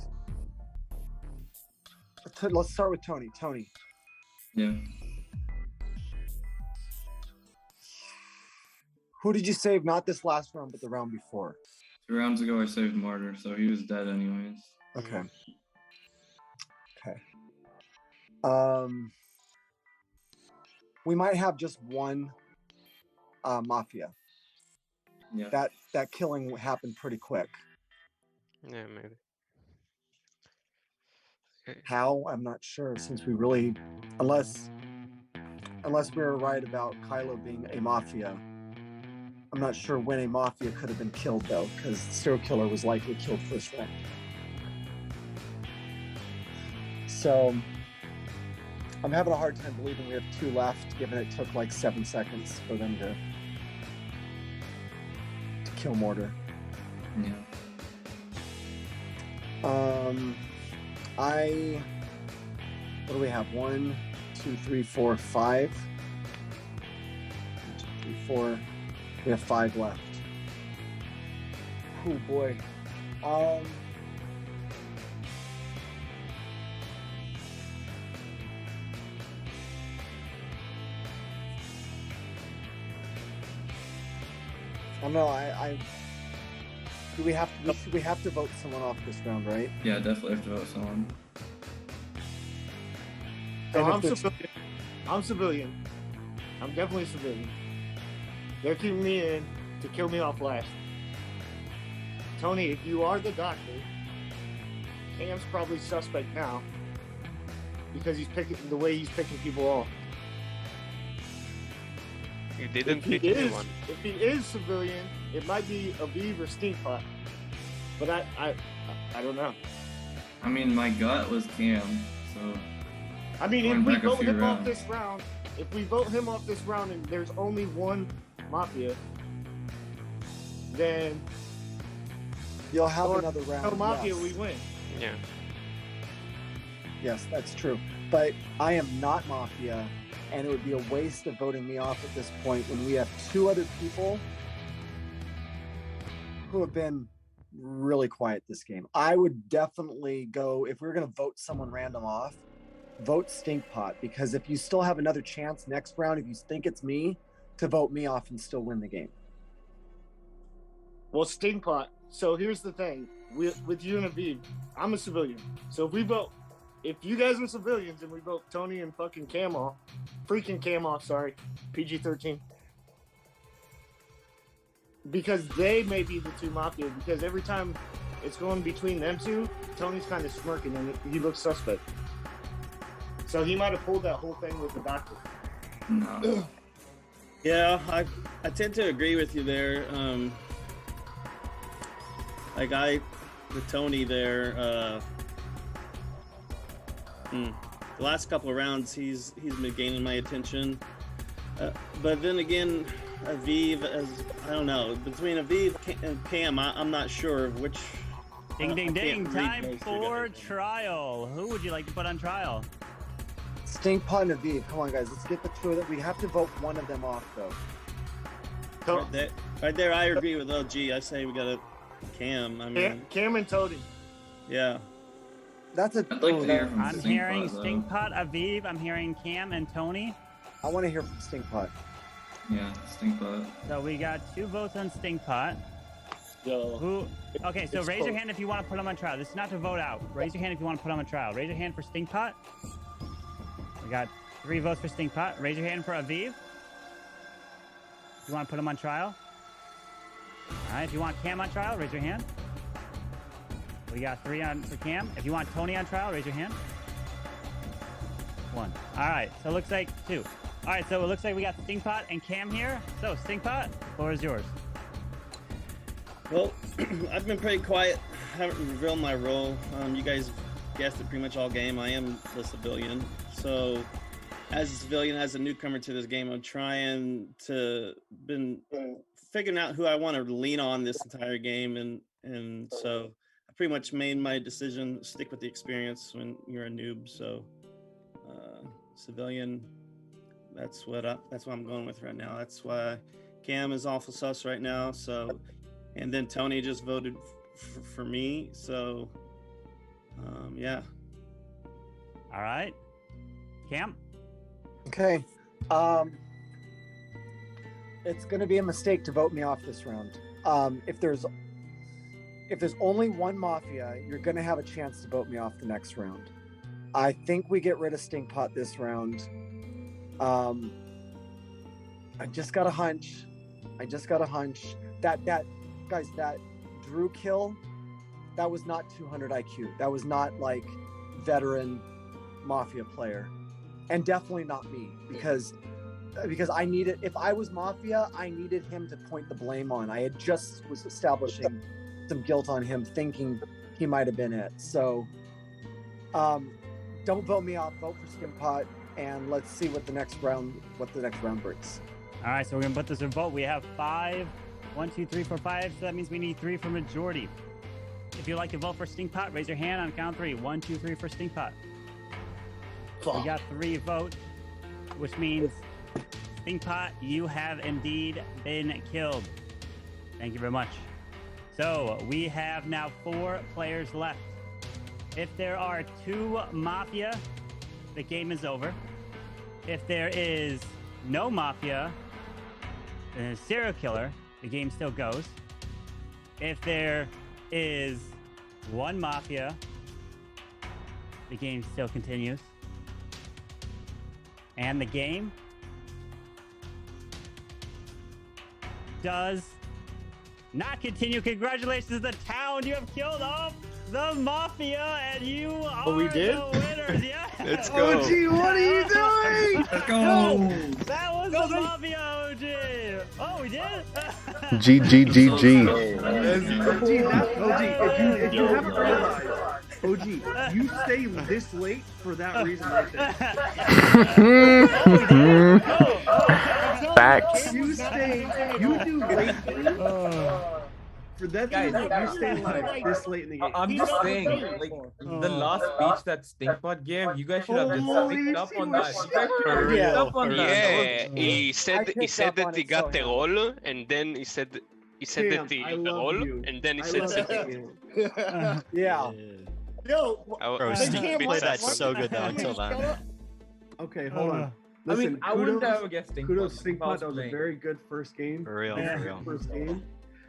Speaker 11: Let's start with Tony. Tony.
Speaker 10: Yeah.
Speaker 11: Who did you save? Not this last round, but the round before.
Speaker 10: 2 rounds ago, I saved Martyr, so he was dead anyways.
Speaker 11: Okay. Okay. We might have just one Mafia.
Speaker 10: Yeah.
Speaker 11: That killing happened pretty quick.
Speaker 14: Yeah, maybe. Okay.
Speaker 11: How? I'm not sure, since we really, unless we were right about Kylo being a Mafia. I'm not sure when a Mafia could have been killed, though, because the serial killer was likely killed first round. So I'm having a hard time believing we have 2 left, given it took like 7 seconds for them to kill Mortar.
Speaker 10: Yeah.
Speaker 11: What do we have? 1, 2, 3, 4, 5. 1, 2, 3, 4. We have 5 left. Oh boy. I don't know. Do we have to vote someone off this round, right?
Speaker 10: Yeah, definitely have to vote someone.
Speaker 4: So I'm civilian. I'm definitely civilian. They're keeping me in to kill me off last. Tony, if you are the doctor, Cam's probably suspect now because he's picking the way he's picking people off.
Speaker 14: You didn't pick anyone.
Speaker 4: If he is civilian, it might be Aviv or Stinkpot. But I don't know.
Speaker 10: I mean, my gut was Cam, so.
Speaker 4: I mean, if we vote him off this round, and there's only one Mafia, then
Speaker 11: you'll have another round.
Speaker 4: No Mafia,
Speaker 11: yes.
Speaker 4: We win.
Speaker 14: Yeah.
Speaker 11: Yes, that's true. But I am not Mafia, and it would be a waste of voting me off at this point when we have 2 other people who have been really quiet this game. I would definitely go, if we were going to vote someone random off, vote Stinkpot, because if you still have another chance next round, if you think it's me, to vote me off and still win the game.
Speaker 4: Well, Stinkpot. So here's the thing with you and Aviv, I'm a civilian. So if you guys are civilians and we vote Tony and fucking Cam off, sorry, PG-13, because they may be the 2 Mafia, because every time it's going between them 2, Tony's kind of smirking and he looks suspect. So he might have pulled that whole thing with the doctor.
Speaker 10: No.
Speaker 12: Yeah, I tend to agree with you there. With Tony there, the last couple of rounds he's been gaining my attention. But then again, Aviv, I don't know, between Aviv and Cam, I'm not sure which.
Speaker 1: Ding, ding, ding! Time for trial. Who would you like to put on trial?
Speaker 11: Stinkpot and Aviv. Come on, guys. Let's get the 2 of them. We have to vote one of them off, though.
Speaker 12: Right there, I agree with OG. I say we got to Cam. I mean,
Speaker 4: Cam and Tony.
Speaker 12: Yeah.
Speaker 11: That's a.
Speaker 10: I'd like to hear from
Speaker 1: I'm hearing Stinkpot, Aviv. I'm hearing Cam and Tony.
Speaker 11: I want to hear from Stinkpot.
Speaker 10: Yeah, Stinkpot.
Speaker 1: So we got 2 votes on Stinkpot.
Speaker 4: Yo.
Speaker 1: Okay, so raise your hand if you want to put him on trial. This is not to vote out. Raise your hand if you want to put him on trial. Raise your hand for Stinkpot. We got 3 votes for Stinkpot. Raise your hand for Aviv. You want to put him on trial? All right, if you want Cam on trial, raise your hand. We got 3 on for Cam. If you want Tony on trial, raise your hand. 1. All right. So it looks like 2. All right. So it looks like we got Stinkpot and Cam here. So Stinkpot, the floor is yours.
Speaker 12: Well, I've been pretty quiet. Haven't revealed my role. You guys guessed it pretty much all game. I am the civilian. So as a civilian, as a newcomer to this game, I'm trying to been figuring out who I want to lean on this entire game. And so I pretty much made my decision, stick with the experience when you're a noob. So civilian, that's what I'm going with right now. That's why Cam is awful sus right now. So, and then Tony just voted for me. So, yeah.
Speaker 1: All right. Cam?
Speaker 11: Okay. It's going to be a mistake to vote me off this round. If there's only one Mafia, you're going to have a chance to vote me off the next round. I think we get rid of Stinkpot this round. I just got a hunch. That guys, that Drew kill, that was not 200 IQ. That was not like veteran Mafia player, and definitely not me because I needed. If I was Mafia, I needed him to point the blame on. I had just was establishing some guilt on him, thinking he might have been it. So, don't vote me off. Vote for Stinkpot, and let's see what the next round brings.
Speaker 1: All right, so we're gonna put this in vote. We have 5. 1, 2, 3, 4, 5. So that means we need 3 for majority. If you'd like to vote for Stinkpot, raise your hand on count 3. 1, 2, 3 for Stinkpot. We got 3 votes, which means Stinkpot, you have indeed been killed. Thank you very much. So we have now 4 players left. If there are 2 Mafia, the game is over. If there is no Mafia, then a serial killer, the game still goes. If there is 1 Mafia, the game still continues. And the game does not continue. Congratulations to the town. You have killed off the Mafia, and you are
Speaker 4: we did?
Speaker 1: the winners. Yeah.
Speaker 14: Let's go.
Speaker 3: OG, what are you doing?
Speaker 1: Let's go. That was the Mafia OG. Oh, we did?
Speaker 6: GGGG.
Speaker 3: OG, if you haven't realized, OG, you stay this late for that reason right there.
Speaker 6: Facts.
Speaker 3: You do late for that reason, you stay live this late in the game.
Speaker 2: I'm just saying, like the last speech that Stinkpot gave, you guys should have just picked up on that. You guys should have picked up on that.
Speaker 14: Yeah, he said that he got the role, and then he said that he got the role, and then he said something.
Speaker 11: Yeah.
Speaker 4: Yo,
Speaker 5: Bro, Steve played that so good though until then.
Speaker 3: Okay, hold on. Listen,
Speaker 2: I wouldn't have guessed Stinkpot.
Speaker 3: Kudos Stinkpot. That was a very good first game.
Speaker 5: For real, for real.
Speaker 3: First game.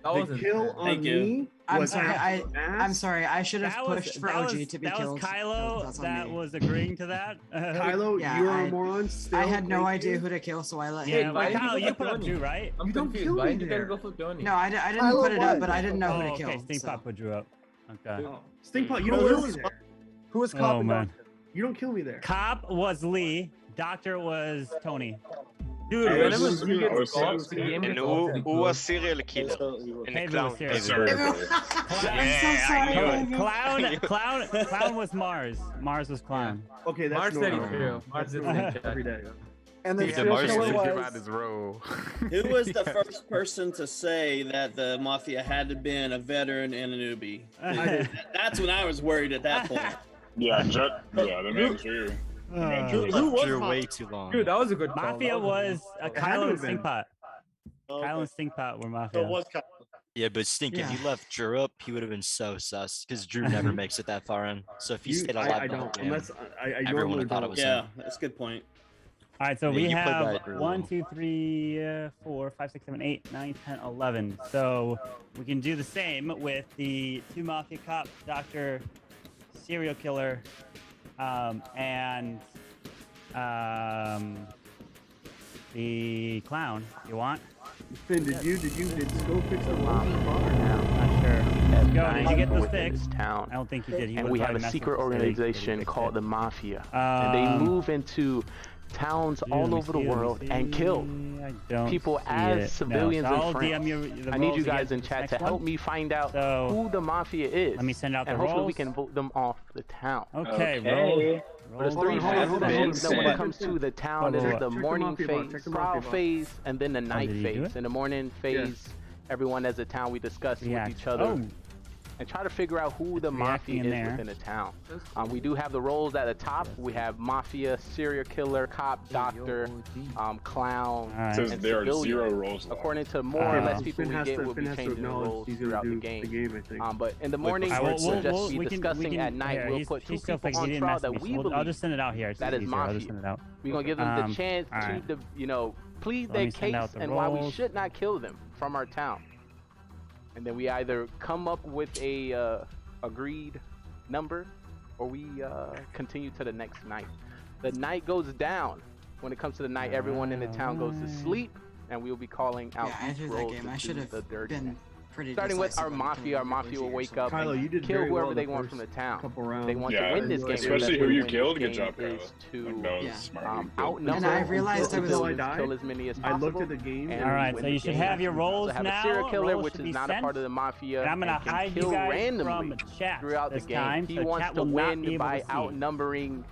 Speaker 2: That
Speaker 3: The kill on
Speaker 12: Thank you.
Speaker 3: me
Speaker 13: I'm
Speaker 3: was
Speaker 13: sorry.
Speaker 3: ass.
Speaker 13: I'm sorry. I should have pushed for OG to be killed.
Speaker 1: That was Kylo that was agreeing to that.
Speaker 3: Kylo,
Speaker 13: Yeah,
Speaker 3: you're
Speaker 13: I-
Speaker 3: a moron. Still,
Speaker 13: I had no
Speaker 3: thank
Speaker 13: idea
Speaker 3: you.
Speaker 13: who to kill, so I let
Speaker 1: Yeah,
Speaker 13: him.
Speaker 1: wait,
Speaker 2: did
Speaker 1: Kyle,
Speaker 2: you
Speaker 1: you
Speaker 2: put
Speaker 1: put up
Speaker 2: Tony?
Speaker 1: 2, right?
Speaker 2: I'm
Speaker 3: You don't
Speaker 2: confused.
Speaker 3: kill
Speaker 2: Why
Speaker 3: me
Speaker 2: did you guys
Speaker 3: there.
Speaker 2: go for Tony?
Speaker 13: No, I didn't
Speaker 3: Kylo
Speaker 13: put it up,
Speaker 3: won.
Speaker 13: but I didn't know
Speaker 1: Oh,
Speaker 13: who to
Speaker 1: okay.
Speaker 13: kill.
Speaker 1: Stinkpot put you up. Okay.
Speaker 3: Oh, Stinkpot, you
Speaker 11: Who
Speaker 3: don't kill
Speaker 11: was-
Speaker 3: me there.
Speaker 11: Who was
Speaker 1: Oh,
Speaker 11: cop and
Speaker 1: man.
Speaker 11: doctor?
Speaker 3: You don't kill me there.
Speaker 1: Cop was Lee. Doctor was Tony. Dude,
Speaker 2: Hey, whenever
Speaker 4: was-
Speaker 2: you
Speaker 4: I
Speaker 2: get
Speaker 4: was-
Speaker 2: caught, the game
Speaker 14: And
Speaker 2: gets
Speaker 14: who
Speaker 2: awfully
Speaker 14: was
Speaker 2: close.
Speaker 14: serial killer? And the
Speaker 1: Haven
Speaker 14: clown.
Speaker 1: was serial Clown was Mars. Mars was Clown.
Speaker 3: Okay, that's
Speaker 2: Mars said he's
Speaker 3: normal.
Speaker 2: true. Mars did
Speaker 3: Normal.
Speaker 2: say
Speaker 3: Every
Speaker 2: that.
Speaker 3: day.
Speaker 11: And the
Speaker 6: Yeah,
Speaker 11: serial
Speaker 6: Mars
Speaker 11: killer
Speaker 6: did give
Speaker 11: was
Speaker 6: out his role.
Speaker 12: Who was the first person to say that the Mafia had to been a veteran and a newbie? That's when I was worried at that point.
Speaker 15: Yeah, that makes true.
Speaker 12: Who was
Speaker 5: Drew
Speaker 12: Mafia?
Speaker 5: way too long.
Speaker 2: Dude, that was a good call.
Speaker 1: Mafia was Kylo and
Speaker 3: been.
Speaker 1: Stinkpot.
Speaker 12: Okay.
Speaker 1: Kylo and Stinkpot were
Speaker 12: So
Speaker 1: Mafia.
Speaker 12: it was Kylo.
Speaker 5: Yeah, but Stink, if you left Drew up, he would have been so sus because Drew never makes it that far in. So if he stayed alive,
Speaker 3: I
Speaker 5: the whole
Speaker 3: don't.
Speaker 5: game,
Speaker 3: Unless I
Speaker 5: everyone
Speaker 3: normally
Speaker 5: would have thought it
Speaker 3: don't.
Speaker 5: was
Speaker 12: Yeah,
Speaker 5: him.
Speaker 12: that's a good point.
Speaker 1: All right, so
Speaker 5: Yeah,
Speaker 1: we
Speaker 5: you played
Speaker 1: have
Speaker 5: that really
Speaker 1: 1,
Speaker 5: well.
Speaker 1: 2, 3, 4, 5, 6, 7, 8, 9, 10, 11. So we can do the same with the 2 Mafia cops, Doctor, serial killer, and the clown. You want?
Speaker 3: Finn, did Scope fix the rolls in the bar?
Speaker 1: Not sure.
Speaker 8: Have
Speaker 1: Go,
Speaker 8: 9
Speaker 1: did you get
Speaker 8: people
Speaker 1: those
Speaker 8: within
Speaker 1: fixed?
Speaker 8: this town.
Speaker 1: I don't think he did. He
Speaker 8: And
Speaker 1: would've
Speaker 8: we have
Speaker 1: probably
Speaker 8: a
Speaker 1: messaged
Speaker 8: secret
Speaker 1: us to say that he
Speaker 8: organization
Speaker 1: fixed
Speaker 8: called
Speaker 1: it.
Speaker 8: the Mafia. And they move into towns all over the world and kill people as civilians and friends. I need you guys in chat to help me find out who the Mafia is.
Speaker 1: Let me send out the
Speaker 8: and hopefully we
Speaker 1: rolls.
Speaker 8: can vote them off the town.
Speaker 1: Okay,
Speaker 8: There's three phases when it comes to the town. There's the morning phase, trial phase, and then the night phase. In the morning phase, everyone as a town, we discuss with each other and try to figure out who the Mafia is within a town. We do have the roles at the top. We have Mafia, serial killer, cop, doctor, clown,
Speaker 15: It says
Speaker 8: and
Speaker 15: there are
Speaker 8: civilian.
Speaker 15: 0 roles.
Speaker 8: According to more or less people we get, we'll be changing the roles throughout the game. But in the morning, we'll just be discussing at night. We'll put 2 people on trial that we believe
Speaker 1: I'll just send it out here.
Speaker 8: that is Mafia. We're gonna give them the chance to, plead their case and why we should not kill them from our town. And then we either come up with a agreed number, or we continue to the next night. The night goes down. When it comes to the night, everyone in the town goes to sleep, and we'll be calling out each role to do the dirty next. Starting with our Mafia will wake up
Speaker 3: Kylo, you
Speaker 8: and
Speaker 3: did
Speaker 8: kill
Speaker 3: very
Speaker 8: whoever
Speaker 3: well
Speaker 8: they
Speaker 3: the
Speaker 8: want from the
Speaker 3: first
Speaker 8: town.
Speaker 3: couple rounds.
Speaker 8: They want
Speaker 15: Yeah,
Speaker 8: to win this game.
Speaker 15: especially who you killed. Good job, Kylo.
Speaker 8: Is to
Speaker 3: And
Speaker 8: outnumber
Speaker 3: I realized I was
Speaker 8: kill as many as
Speaker 3: I
Speaker 8: possible.
Speaker 3: looked at the game.
Speaker 8: and
Speaker 1: All right,
Speaker 8: win
Speaker 1: so
Speaker 8: the
Speaker 1: you should
Speaker 8: game.
Speaker 1: have your roles
Speaker 8: So have
Speaker 1: now.
Speaker 8: a serial killer,
Speaker 1: Roles
Speaker 8: which
Speaker 1: should
Speaker 8: is
Speaker 1: be
Speaker 8: not a
Speaker 1: sent.
Speaker 8: part of the Mafia,
Speaker 1: And I'm gonna
Speaker 8: can
Speaker 1: hide you
Speaker 8: kill
Speaker 1: guys
Speaker 8: randomly
Speaker 1: from chat
Speaker 8: throughout the
Speaker 1: this
Speaker 8: game.
Speaker 1: time,
Speaker 8: He
Speaker 1: so
Speaker 8: wants
Speaker 1: chat
Speaker 8: to
Speaker 1: will not
Speaker 8: win
Speaker 1: be able
Speaker 8: by
Speaker 1: to see.
Speaker 8: outnumbering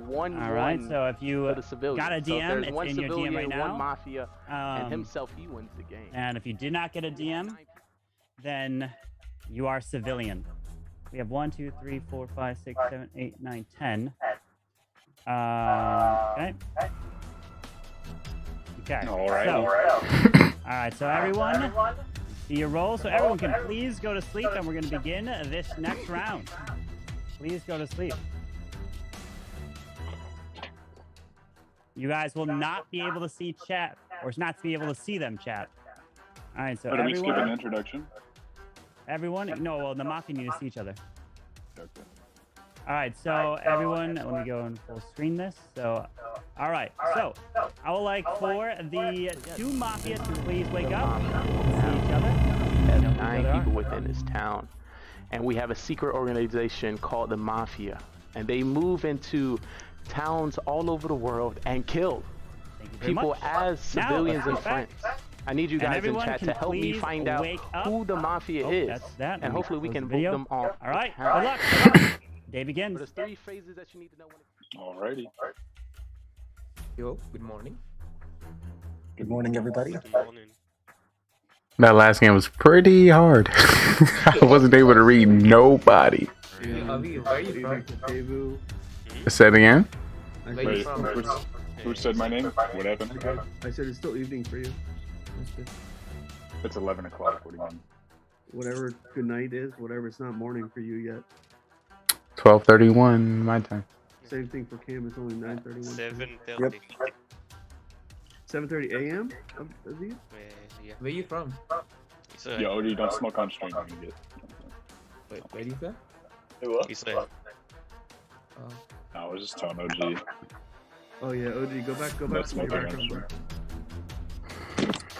Speaker 8: 1-1.
Speaker 1: All right, so if you
Speaker 8: for the civilians.
Speaker 1: got a
Speaker 8: So if
Speaker 1: DM,
Speaker 8: there's
Speaker 1: it's
Speaker 8: one
Speaker 1: in your DM
Speaker 8: civilian,
Speaker 1: right now.
Speaker 8: one Mafia, and
Speaker 1: Um,
Speaker 8: himself, he wins the game.
Speaker 1: And if you did not get a DM, then you are civilian. We have 1, 2, 3, 4, 5, 6, 7, 8, 9, 10. Okay. Okay.
Speaker 15: All right.
Speaker 1: So, all right. So everyone, see your roll. So everyone can please go to sleep, and we're going to begin this next round. Please go to sleep. You guys will not be able to see chat, or not be able to see them chat. All right. So
Speaker 15: Did we skip an
Speaker 1: everyone,
Speaker 15: introduction?
Speaker 1: no. Well, the Mafia need to see each other.
Speaker 15: Okay.
Speaker 1: All right, so everyone, let me go and full screen this. So, all right, so I would like for the 2 Mafia to please wake up, see each other.
Speaker 8: Have 9 people within this town, and we have a secret organization called the Mafia, and they move into towns all over the world and kill
Speaker 1: very
Speaker 8: people
Speaker 1: much.
Speaker 8: as
Speaker 1: Now,
Speaker 8: civilians and
Speaker 1: let's go back.
Speaker 8: friends. I need you
Speaker 1: And
Speaker 8: guys in
Speaker 1: everyone
Speaker 8: chat
Speaker 1: can
Speaker 8: to help me
Speaker 1: please
Speaker 8: find out
Speaker 1: wake up.
Speaker 8: who the Mafia is,
Speaker 1: That's that.
Speaker 8: and hopefully we
Speaker 1: Close
Speaker 8: can
Speaker 1: the
Speaker 8: vote
Speaker 1: video.
Speaker 8: them off.
Speaker 1: All right,
Speaker 8: the
Speaker 1: good
Speaker 8: town.
Speaker 1: luck. Good luck. Day begins.
Speaker 8: There's 3 phases that you need to know.
Speaker 15: Alrighty.
Speaker 2: Yo, good morning.
Speaker 16: Good morning, everybody.
Speaker 6: That last game was pretty hard. I wasn't able to read nobody.
Speaker 2: Avi, where are you from?
Speaker 6: Say it again.
Speaker 15: Wait, who said my name? What happened?
Speaker 3: I said it's still evening for you.
Speaker 15: It's 11 o'clock. What do you mean?
Speaker 3: Whatever good night is, whatever, it's not morning for you yet.
Speaker 6: 12:31 my time.
Speaker 3: Same thing for Cam, it's only 9:31.
Speaker 14: 7:30.
Speaker 3: 7:30 a.m. Aziz?
Speaker 14: Yeah.
Speaker 2: Where you from?
Speaker 15: Yo, OD, don't smoke on stream.
Speaker 2: Wait, where you from?
Speaker 14: Israel.
Speaker 15: I was just telling OG.
Speaker 3: Oh yeah, OG, go back to your background. Bro.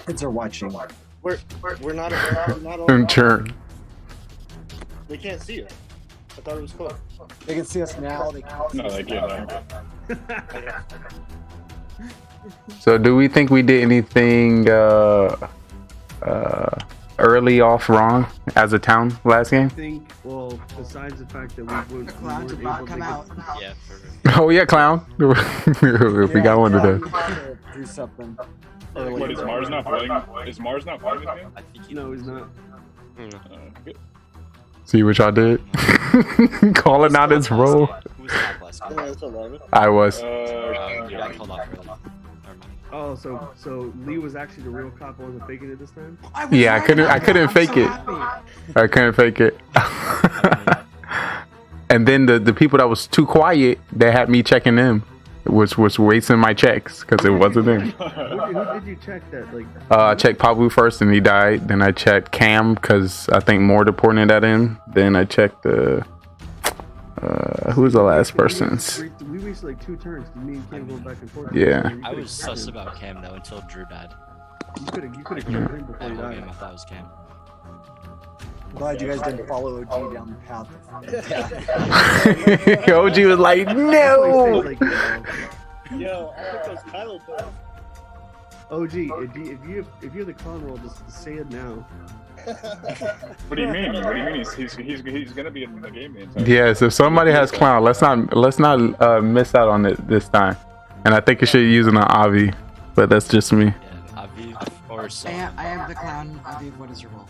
Speaker 16: Kids are watching.
Speaker 4: We're not on.
Speaker 6: Turn.
Speaker 4: They can't see us. I thought it was cool.
Speaker 11: They can see us now. They can't see
Speaker 15: No,
Speaker 11: us
Speaker 15: they
Speaker 11: now.
Speaker 15: can't.
Speaker 6: So, do we think we did anything early off wrong as a town last game?
Speaker 3: I think, well, besides the fact that we weren't able to
Speaker 13: come out.
Speaker 14: Yeah.
Speaker 6: Oh yeah, clown. We got one today.
Speaker 11: Do something.
Speaker 15: What, is Mars not playing? Is Mars not playing this game?
Speaker 4: I think
Speaker 3: No, he's not.
Speaker 15: Good.
Speaker 6: See what y'all did? Calling out his role.
Speaker 5: Who was top last game?
Speaker 4: Yeah, it's 11.
Speaker 6: I was.
Speaker 5: You got called off early.
Speaker 3: Oh, so Lee was actually the real cop. I wasn't faking it this time.
Speaker 6: Yeah, I couldn't fake it. I couldn't fake it. And then the people that was too quiet, they had me checking them, which was wasting my checks because it wasn't them.
Speaker 3: Who did you check that? Like,
Speaker 6: I checked Pablo first and he died. Then I checked Cam because I think more pointed at him. Then I checked who was the last person's?
Speaker 3: we wasted like 2 turns. Me and Cam going back and forth.
Speaker 6: Yeah.
Speaker 5: I was sus about Cam though until Drew died.
Speaker 3: You could have killed him before he
Speaker 5: That whole
Speaker 3: died.
Speaker 5: game I thought was Cam.
Speaker 11: I'm glad you guys didn't follow OG down the path.
Speaker 6: OG was like, no.
Speaker 12: Yo, I think those Kylo pills.
Speaker 3: OG, if you're the clown roll, just say it now.
Speaker 15: What do you mean? What do you mean? He's gonna be in the game the entire
Speaker 6: Yes, if somebody has clown, let's not miss out on it this time. And I think you should use it on Avi, but that's just me.
Speaker 5: Yeah, Aviv or so.
Speaker 13: I am the clown. Aviv, what is your role?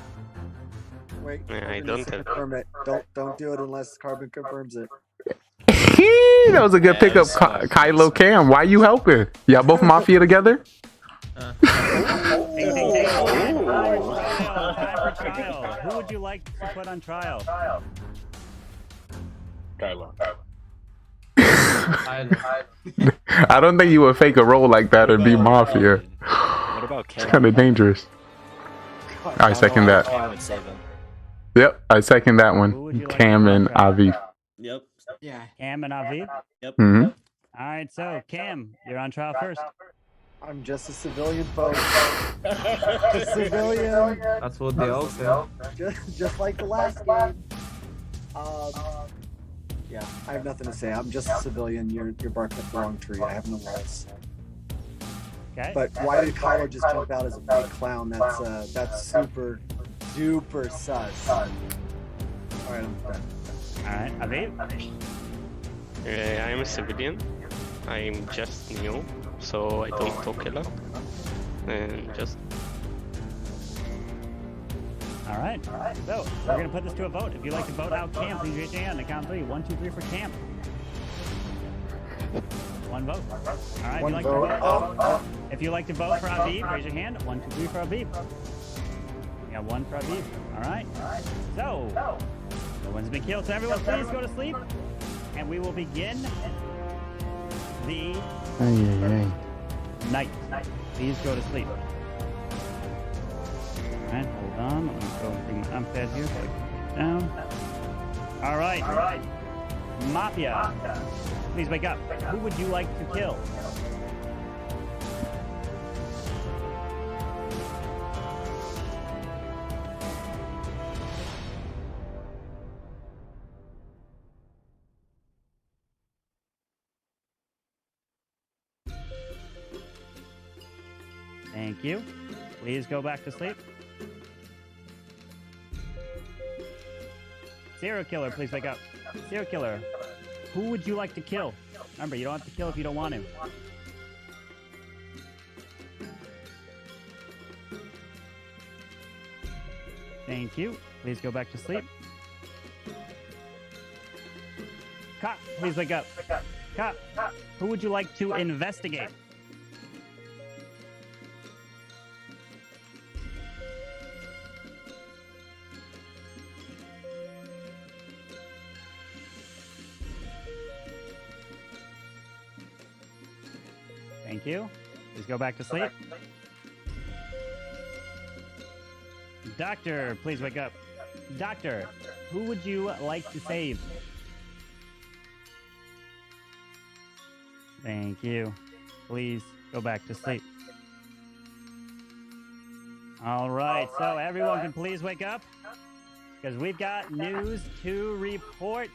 Speaker 11: Wait,
Speaker 14: I don't have.
Speaker 11: confirm it. Don't do it unless Carbon confirms it.
Speaker 6: That was a good pickup, Kylo Cam. Why you helping? Y'all both Mafia together?
Speaker 1: Time for trial. Who would you like to put on trial?
Speaker 15: Kylo.
Speaker 6: I don't think you would fake a role like that and be Mafia.
Speaker 5: What about Cam?
Speaker 6: It's kind of dangerous. I second that.
Speaker 5: Cam would save him.
Speaker 6: Yep, I second that one. Cam and Avi.
Speaker 12: Yep.
Speaker 13: Yeah.
Speaker 1: Cam and Aviv?
Speaker 12: Yep.
Speaker 6: Mm-hmm.
Speaker 1: All right, so Cam, you're on trial first.
Speaker 11: I'm just a civilian, folks. A civilian.
Speaker 2: That's what they all say.
Speaker 11: Just like the last game. Yeah, I have nothing to say. I'm just a civilian. You're barking up the wrong tree. I have no worries.
Speaker 1: Okay.
Speaker 11: But why did Kylo just jump out as a fake clown? That's super duper sus. All right, I'm done.
Speaker 1: All right, Aviv.
Speaker 14: I am a civilian. I'm just new, so I don't talk a lot. And just.
Speaker 1: All right. So we're gonna put this to a vote. If you'd like to vote out Cam, please raise your hand. I count 3. 1, 2, 3 for Cam. One vote. All right.
Speaker 11: One vote.
Speaker 1: If you like to vote for Aviv, raise your hand. 1, 2, 3 for Aviv. We got 1 for Aviv. All right. So no one's been killed. So everyone, please go to sleep, and we will begin the night. Please go to sleep. Alright, hold on. Let me go bring my numpad here so I can put it down. Alright. Mafia. Please wake up. Who would you like to kill? Thank you. Please go back to sleep. Serial killer, please wake up. Serial killer, who would you like to kill? Remember, you don't have to kill if you don't want to. Thank you. Please go back to sleep. Cop, please wake up. Cop, who would you like to investigate? Thank you. Please go back to sleep. Doctor, please wake up. Doctor, who would you like to save? Thank you. Please go back to sleep. All right, so everyone can please wake up because we've got news to report.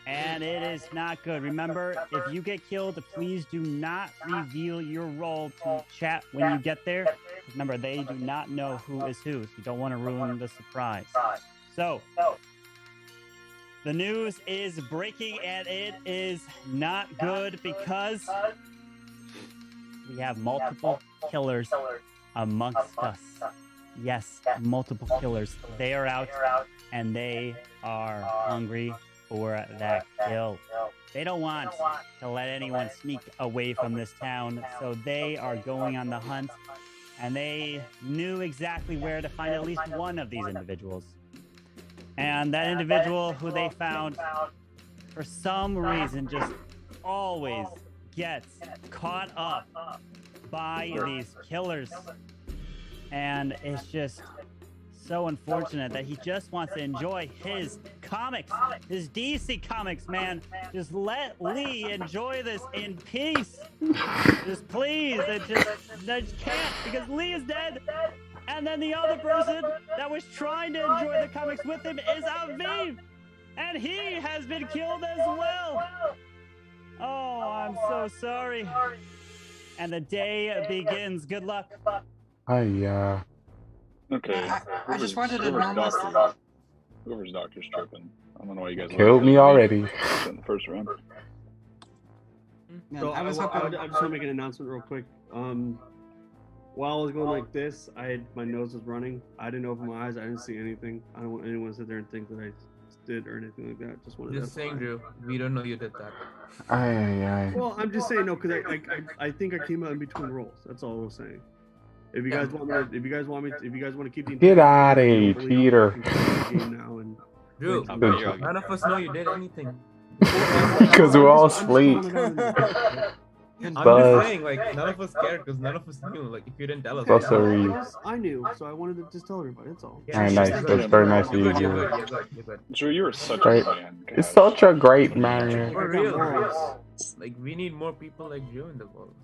Speaker 1: And it is not good. Remember, if you get killed, please do not reveal your role to chat when you get there. Remember, they do not know who is who, so you don't want to ruin the surprise. So, the news is breaking, and it is not good because we have multiple killers amongst us. Yes, multiple killers. They are out, and they are hungry for that kill. They don't want to let anyone sneak away from this town, so they are going on the hunt, and they knew exactly where to find at least one of these individuals. And that individual who they found, for some reason, just always gets caught up by these killers. And it's just so unfortunate that he just wants to enjoy his comics, his DC comics, man. Just let Lee enjoy this in peace. Just please, I just can't, because Lee is dead. And then the other person that was trying to enjoy the comics with him is Aviv. And he has been killed as well. Oh, I'm so sorry. And the day begins. Good luck.
Speaker 6: Yeah.
Speaker 15: Okay.
Speaker 13: I just wanted to
Speaker 15: know. Whoever's doctor's tripping. I don't know why you guys
Speaker 6: killed me already.
Speaker 15: In the first round.
Speaker 3: So I just want to make an announcement real quick. While I was going like this, my nose was running. I didn't open my eyes. I didn't see anything. I don't want anyone to sit there and think that I did or anything like that. Just wanted.
Speaker 2: Just saying, Drew. We don't know you did that.
Speaker 3: Well, I'm just saying no, because I think I came out in between rolls. That's all I was saying. If you guys want to keep the
Speaker 6: Get out of here, Peter.
Speaker 2: Drew, none of us know you did anything.
Speaker 6: Because we're all asleep.
Speaker 2: I'm just saying, like, none of us cared because none of us knew. Like, if you didn't tell us,
Speaker 3: I knew, so I wanted to just tell everybody. That's all.
Speaker 6: Alright, nice. That's very nice of you, Drew.
Speaker 15: Drew, you were such a great man.
Speaker 6: It's such a great man.
Speaker 2: For real. Like, we need more people like Drew in the world.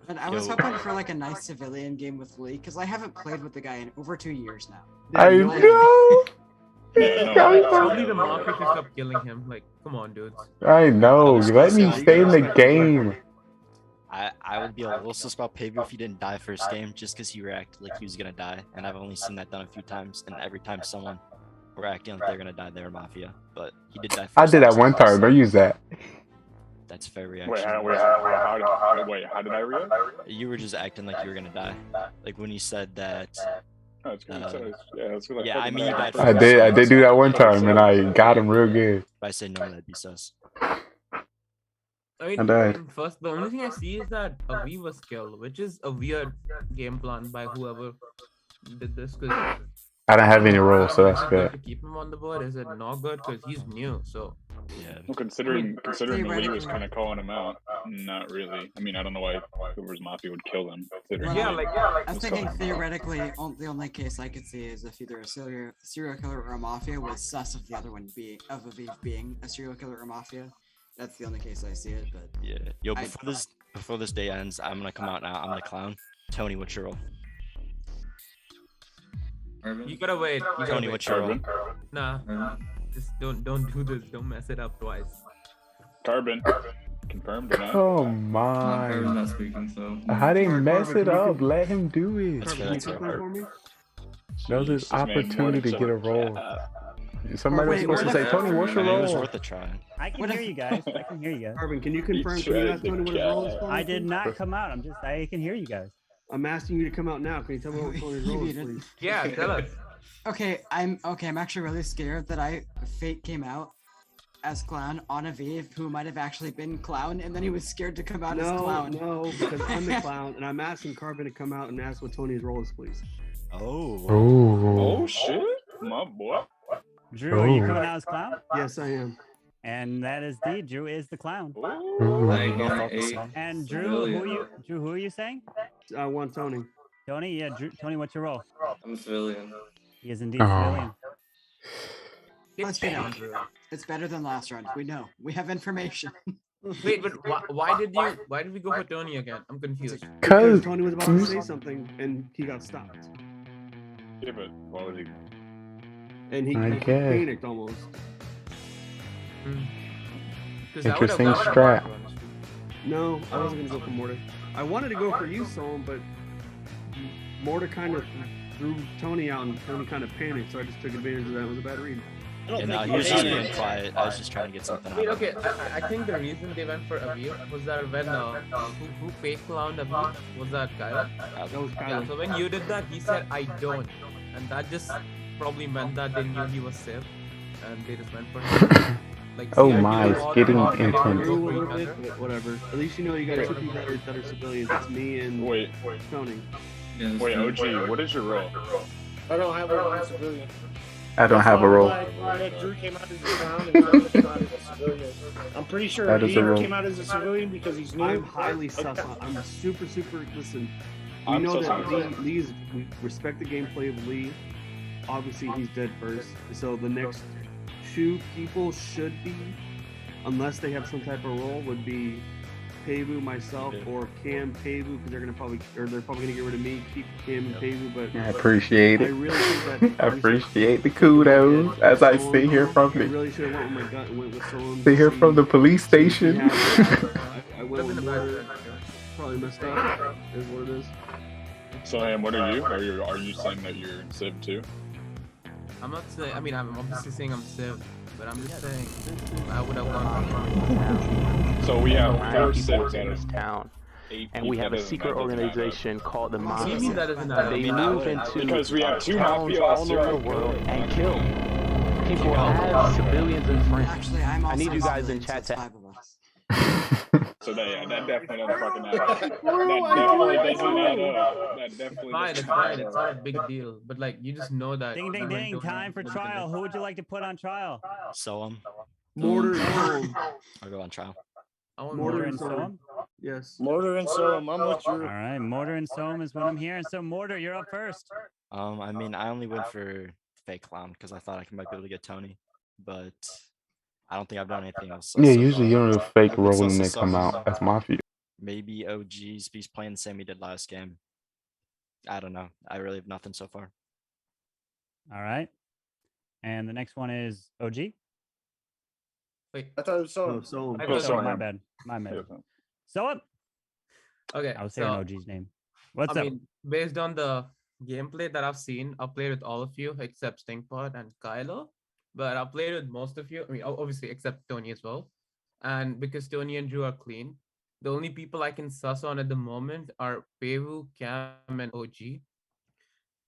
Speaker 13: And I was hoping for like a nice civilian game with Lee, because I haven't played with the guy in over 2 years now.
Speaker 6: I know.
Speaker 2: Only the Mafia should stop killing him. Like, come on, dudes.
Speaker 6: I know. Let me stay in the game.
Speaker 5: I would be a little sus about Pavey if he didn't die first game, just because he reacted like he was gonna die, and I've only seen that done a few times. And every time someone were acting like they're gonna die, they're Mafia. But he did die first.
Speaker 6: I did that one time. I used that.
Speaker 5: That's fair reaction.
Speaker 15: Wait, how did I react?
Speaker 5: You were just acting like you were gonna die, like when you said that.
Speaker 15: Oh, it's good.
Speaker 5: Yeah, I mean, you died
Speaker 6: I did do that one time, and I got him real good.
Speaker 5: If I say no, that'd be sus.
Speaker 2: I mean, first, the only thing I see is that Avi was killed, which is a weird game plan by whoever did this. Cause
Speaker 6: I don't have any roles, so that's good.
Speaker 2: To keep him on the board, is it not good? Because he's new, so.
Speaker 5: Yeah.
Speaker 15: Well, considering Lee was kind of calling him out, not really. I mean, I don't know why whoever's Mafia would kill them.
Speaker 13: I was thinking theoretically, the only case I could see is if either a serial killer or a Mafia was sus of the other one Aviv being a serial killer or Mafia. That's the only case I see it, but
Speaker 5: yeah. Yo, before this day ends, I'm gonna come out now. I'm the clown. Tony, what's your role?
Speaker 2: You gotta wait.
Speaker 5: Tony, what's your role?
Speaker 2: Nah. Just don't do this. Don't mess it up twice.
Speaker 15: Carbon. Confirmed or not?
Speaker 6: Come on.
Speaker 10: Not speaking, so.
Speaker 6: How they mess it up? Let him do it.
Speaker 3: Carbon,
Speaker 6: That was his opportunity to get a role. Somebody was supposed to say, Tony, what's your
Speaker 5: It was
Speaker 6: role?
Speaker 5: worth a try.
Speaker 1: I can hear you guys. I can hear you guys.
Speaker 3: Carbon, can you confirm? Can you ask Tony what his role is?
Speaker 1: I did not come out. I can hear you guys.
Speaker 3: I'm asking you to come out now. Can you tell me what Tony's role is, please?
Speaker 2: Yeah, tell us.
Speaker 13: Okay, I'm actually really scared that Fate came out as clown on Aviv, who might have actually been clown, and then he was scared to come out as clown.
Speaker 3: No, because I'm the clown, and I'm asking Carbon to come out and ask what Tony's role is, please.
Speaker 15: Oh shit, my boy.
Speaker 1: Drew, are you coming out as clown?
Speaker 3: Yes, I am.
Speaker 1: And that is Drew is the clown. And Drew, who are you saying?
Speaker 3: I want Tony.
Speaker 1: Tony, yeah, Tony, what's your role?
Speaker 10: I'm a civilian.
Speaker 1: He is indeed civilian.
Speaker 13: Let's be honest. It's better than last round. We know. We have information.
Speaker 2: Wait, but why did we go for Tony again? I'm confused.
Speaker 3: Because Tony was about to say something and he got stopped.
Speaker 15: Yeah, but why was he?
Speaker 3: And he panicked almost.
Speaker 6: Interesting strat.
Speaker 3: No, I wasn't gonna go for Mortar. I wanted to go for you, Solon, but Mortar kind of threw Tony out, and Tony kind of panicked, so I just took advantage of that. It was a bad read.
Speaker 5: Yeah, no, he was just being quiet. I was just trying to get something out of
Speaker 2: him. Okay, I think the reason they went for Aviv was that when who fake clowned Aviv was that Kyla?
Speaker 3: That was Kyla.
Speaker 2: Yeah, so when you did that, he said I don't, and that just probably meant that they knew he was safe, and they just went for him. Like,
Speaker 6: oh my, it's getting intense.
Speaker 3: Whatever. At least you know you got two people that are civilians. It's me and Tony.
Speaker 15: Wait, OG, what is your role?
Speaker 4: I don't have a civilian.
Speaker 6: I don't have a role.
Speaker 4: Drew came out as a clown and Tony came out as a civilian. I'm pretty sure he came out as a civilian because he's new.
Speaker 3: I'm highly sus. I'm super. Listen, We know that we respect the gameplay of Lee. Obviously, he's dead first. So the next 2 people should be, unless they have some type of role, would be Pavu, myself, or Cam, Pavu, because they're probably gonna get rid of me, keep Cam and Pavu. But
Speaker 6: I appreciate it.
Speaker 3: I really think that
Speaker 6: I appreciate the kudos as I sit here from
Speaker 3: I really should have went with my gut and went with Solon.
Speaker 6: sit here from the police station.
Speaker 3: I went with Mortar. Probably messed up. Is what it is.
Speaker 15: So, what are you? Are you saying that you're Civ too?
Speaker 2: I'm not saying. I mean, I'm obviously saying I'm Civ, but I'm just saying I would have won.
Speaker 5: So we have 4 Civs in this town, and we have a secret organization called the Mafia. They move into
Speaker 15: because we have 2
Speaker 5: towns
Speaker 15: Mafia
Speaker 5: all over the world and kill people as civilians and friends.
Speaker 13: Actually, I
Speaker 5: need you guys in chat to.
Speaker 15: So that definitely doesn't fucking add up. That definitely doesn't add up. That definitely
Speaker 2: It's fine. It's not a big deal. But like, you just know that.
Speaker 1: Ding, ding, ding! Time for trial. Who would you like to put on trial?
Speaker 5: Soem.
Speaker 3: Mortar.
Speaker 5: I'll go on trial.
Speaker 1: Mortar and Soem.
Speaker 3: Yes.
Speaker 4: Mortar and Soem. I'm with you.
Speaker 1: All right, Mortar and Soem is what I'm hearing. So Mortar, you're up first.
Speaker 5: I mean, I only went for fake clown because I thought I might be able to get Tony, but I don't think I've done anything else.
Speaker 6: Yeah, usually you don't do fake role when they come out. That's Mafia.
Speaker 5: Maybe OG's he's playing the same he did last game. I don't know. I really have nothing so far.
Speaker 1: All right. And the next one is OG.
Speaker 2: Wait,
Speaker 4: I thought it was Soem.
Speaker 3: Soem.
Speaker 1: My bad. Soem.
Speaker 2: Okay.
Speaker 1: I was saying OG's name. What's up?
Speaker 2: I mean, based on the gameplay that I've seen, I've played with all of you except Stinkpot and Kylo. But I've played with most of you. I mean, obviously, except Tony as well. And because Tony and Drew are clean, the only people I can suss on at the moment are Pevu, Cam, and OG.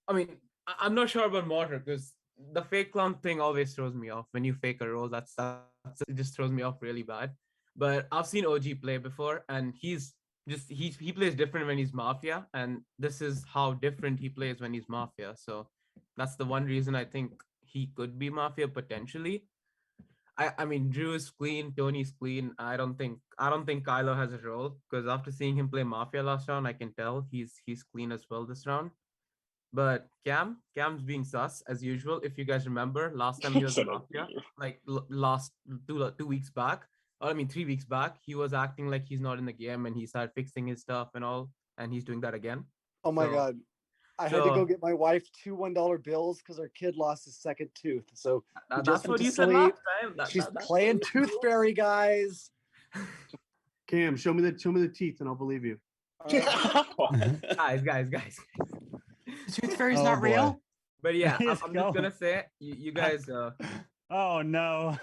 Speaker 2: I mean, I'm not sure about Mortar because the fake clown thing always throws me off. When you fake a role, that's it just throws me off really bad. But I've seen OG play before, and he plays different when he's Mafia, and this is how different he plays when he's Mafia. So that's the one reason I think he could be Mafia potentially. I mean, Drew is clean, Tony's clean. I don't think Kylo has a role because after seeing him play Mafia last round, I can tell he's clean as well this round. But Cam's being sus as usual. If you guys remember, last time he was Mafia, like last 2 weeks back, or I mean 3 weeks back, he was acting like he's not in the game and he started fixing his stuff and all, and he's doing that again.
Speaker 11: Oh my god. I had to go get my wife 2 $1 bills because her kid lost his 2nd tooth. So
Speaker 2: that's what you said last time.
Speaker 11: She's playing Tooth Fairy, guys.
Speaker 3: Cam, show me the teeth, and I'll believe you.
Speaker 2: Guys.
Speaker 13: Tooth Fairy's not real.
Speaker 2: But yeah, I'm just gonna say, you guys.
Speaker 1: Oh no.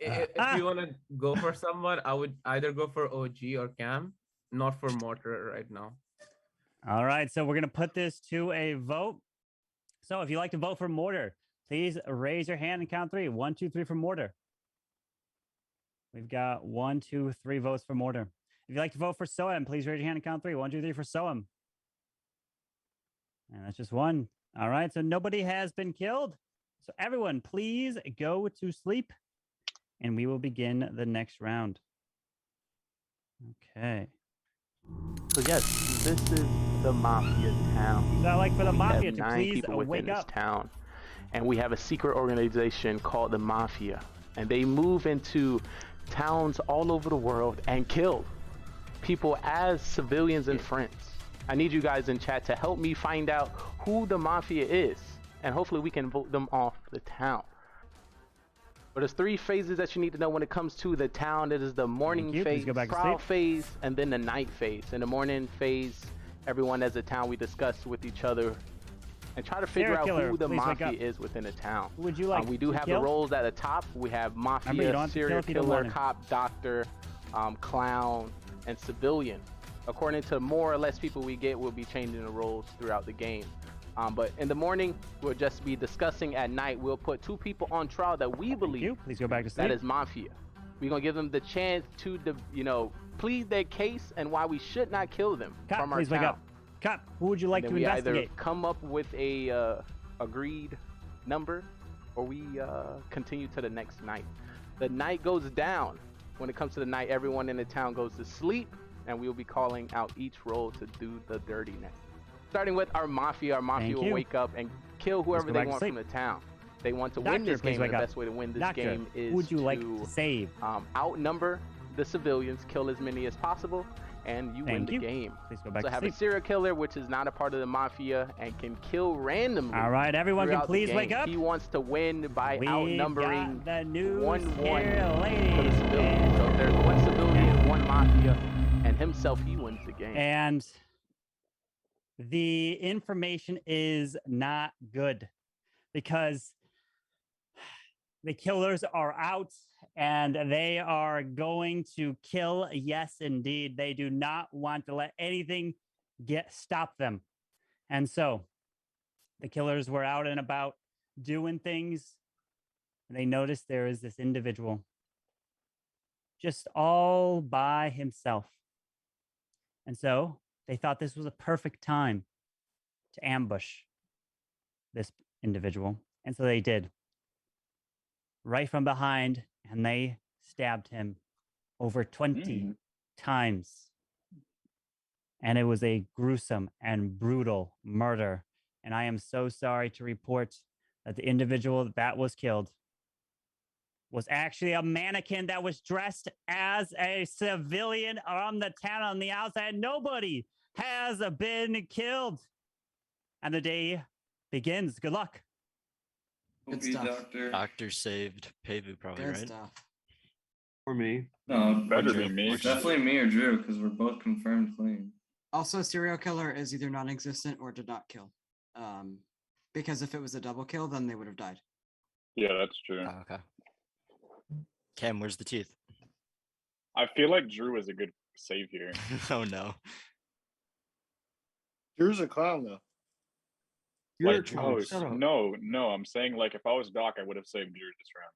Speaker 2: If you wanna go for someone, I would either go for OG or Cam, not for Mortar right now.
Speaker 1: All right, so we're going to put this to a vote. So if you'd like to vote for Mortar, please raise your hand and count 3. 1, 2, 3 for Mortar. We've got 1, 2, 3 votes for Mortar. If you'd like to vote for Soem, please raise your hand and count 3. 1, 2, 3 for Soem. And that's just 1. All right, so nobody has been killed. So everyone, please go to sleep, and we will begin the next round. Okay.
Speaker 5: So yes, this is the Mafia town.
Speaker 1: So I'd like for the Mafia to
Speaker 5: 9
Speaker 1: please
Speaker 5: people within
Speaker 1: wake
Speaker 5: this
Speaker 1: up.
Speaker 5: town, and we have a secret organization called the Mafia, and they move into towns all over the world and kill people as civilians and friends. I need you guys in chat to help me find out who the Mafia is, and hopefully we can vote them off the town. But there's 3 phases that you need to know when it comes to the town. It is the morning phase, trial phase, and then the night phase. In the morning phase, everyone as a town, we discuss with each other and try to figure out who the Mafia is within a town.
Speaker 1: Who would you like
Speaker 5: we do
Speaker 1: to
Speaker 5: have
Speaker 1: kill?
Speaker 5: the roles at the top. We have Mafia, serial killer, cop, doctor, clown, and civilian. According to more or less people we get, we'll be changing the roles throughout the game. But in the morning, we'll just be discussing. At night, we'll put 2 people on trial that we believe
Speaker 1: please go back to sleep.
Speaker 5: that is Mafia. We're going to give them the chance to, plead their case and why we should not kill them from our
Speaker 1: please
Speaker 5: town.
Speaker 1: wake up. Cop, who would you like to
Speaker 5: we
Speaker 1: investigate?
Speaker 5: either come up with a agreed number, or we continue to the next night. The night goes down. When it comes to the night, everyone in the town goes to sleep, and we'll be calling out each role to do the dirty next.
Speaker 8: starting with our Mafia. Our Mafia will wake up and kill whoever they want from the town. They want to win this game. The best way to win this game is
Speaker 1: would you like to save?
Speaker 8: Outnumber the civilians, kill as many as possible, and you win the game.
Speaker 1: Please go back
Speaker 8: so
Speaker 1: to
Speaker 8: have
Speaker 1: sleep.
Speaker 8: a serial killer, which is not a part of the Mafia and can kill randomly.
Speaker 1: All right, everyone can please wake up.
Speaker 8: He wants to win by outnumbering
Speaker 1: the news
Speaker 8: 1-1
Speaker 1: lady.
Speaker 8: for the civilians. So if there's one civilian, one Mafia, and himself, he wins the game.
Speaker 1: And the information is not good because the killers are out and they are going to kill. Yes, indeed. They do not want to let anything stop them. And so the killers were out and about doing things. And they noticed there is this individual just all by himself. And so they thought this was a perfect time to ambush this individual. And so they did. Right from behind, and they stabbed him over 20 times. And it was a gruesome and brutal murder. And I am so sorry to report that the individual that was killed was actually a mannequin that was dressed as a civilian on the town on the outside. Nobody has been killed. And the day begins. Good luck.
Speaker 13: Good stuff.
Speaker 5: Doctor saved Pavu, probably,
Speaker 13: Good
Speaker 5: right?
Speaker 13: stuff.
Speaker 3: For me.
Speaker 10: No,
Speaker 15: Better be me.
Speaker 10: Definitely me or Drew, because we're both confirmed clean.
Speaker 13: Also, serial killer is either non-existent or did not kill. Because if it was a double kill, then they would have died.
Speaker 15: Yeah, that's true.
Speaker 5: Oh, okay. Cam, where's the teeth?
Speaker 15: I feel like Drew is a good save here.
Speaker 5: Oh no.
Speaker 4: Drew's a clown though.
Speaker 3: You're
Speaker 15: Like, oh, no, I'm saying like if I was Doc, I would have saved Drew this round.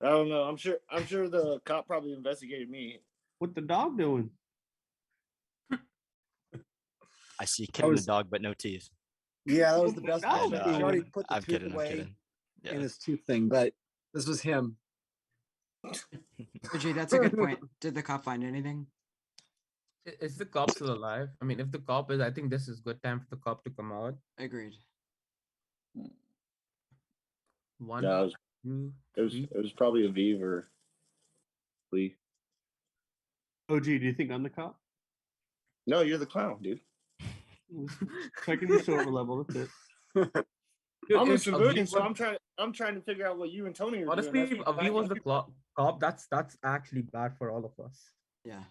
Speaker 4: I don't know. I'm sure the cop probably investigated me.
Speaker 3: What the dog doing?
Speaker 5: I see kid and the dog, but no teeth.
Speaker 11: Yeah, that was the best.
Speaker 3: I
Speaker 11: He
Speaker 3: know.
Speaker 11: already put the
Speaker 5: I'm
Speaker 11: tooth
Speaker 5: kidding.
Speaker 11: away
Speaker 5: Yeah.
Speaker 11: in his tooth thing, but this was him.
Speaker 13: OG, that's a good point. Did the cop find anything?
Speaker 2: Is the cop still alive? I mean, if the cop is, I think this is good time for the cop to come out.
Speaker 13: Agreed.
Speaker 2: One,
Speaker 4: No,
Speaker 2: two,
Speaker 4: it was probably Aviv or Lee.
Speaker 3: OG, do you think I'm the cop?
Speaker 4: No, you're the clown, dude.
Speaker 3: Checking your silver level. That's it.
Speaker 2: Dude,
Speaker 4: I'm a
Speaker 2: if
Speaker 4: civilian,
Speaker 2: Aviv
Speaker 4: so
Speaker 2: was-
Speaker 4: I'm trying to figure out what you and Tony are
Speaker 2: honestly,
Speaker 4: doing.
Speaker 2: if Aviv was the cop, that's actually bad for all of us.
Speaker 13: Yeah.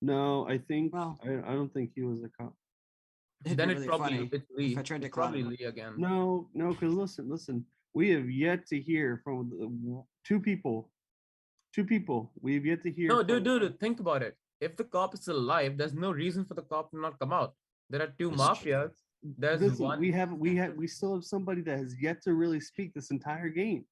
Speaker 3: No, I think
Speaker 13: Well,
Speaker 3: I don't think he was the cop.
Speaker 13: It'd
Speaker 2: Then
Speaker 13: be
Speaker 2: it's
Speaker 13: really
Speaker 2: probably
Speaker 13: funny
Speaker 2: it's Lee.
Speaker 13: if I tried to
Speaker 2: It's
Speaker 13: clown
Speaker 2: probably
Speaker 13: him.
Speaker 2: Lee again.
Speaker 3: No, because listen. We have yet to hear from two people. We have yet to hear.
Speaker 2: No,
Speaker 3: from-
Speaker 2: dude, think about it. If the cop is still alive, there's no reason for the cop to not come out. There are two mafias. There's
Speaker 3: Listen,
Speaker 2: one.
Speaker 3: we still have somebody that has yet to really speak this entire game.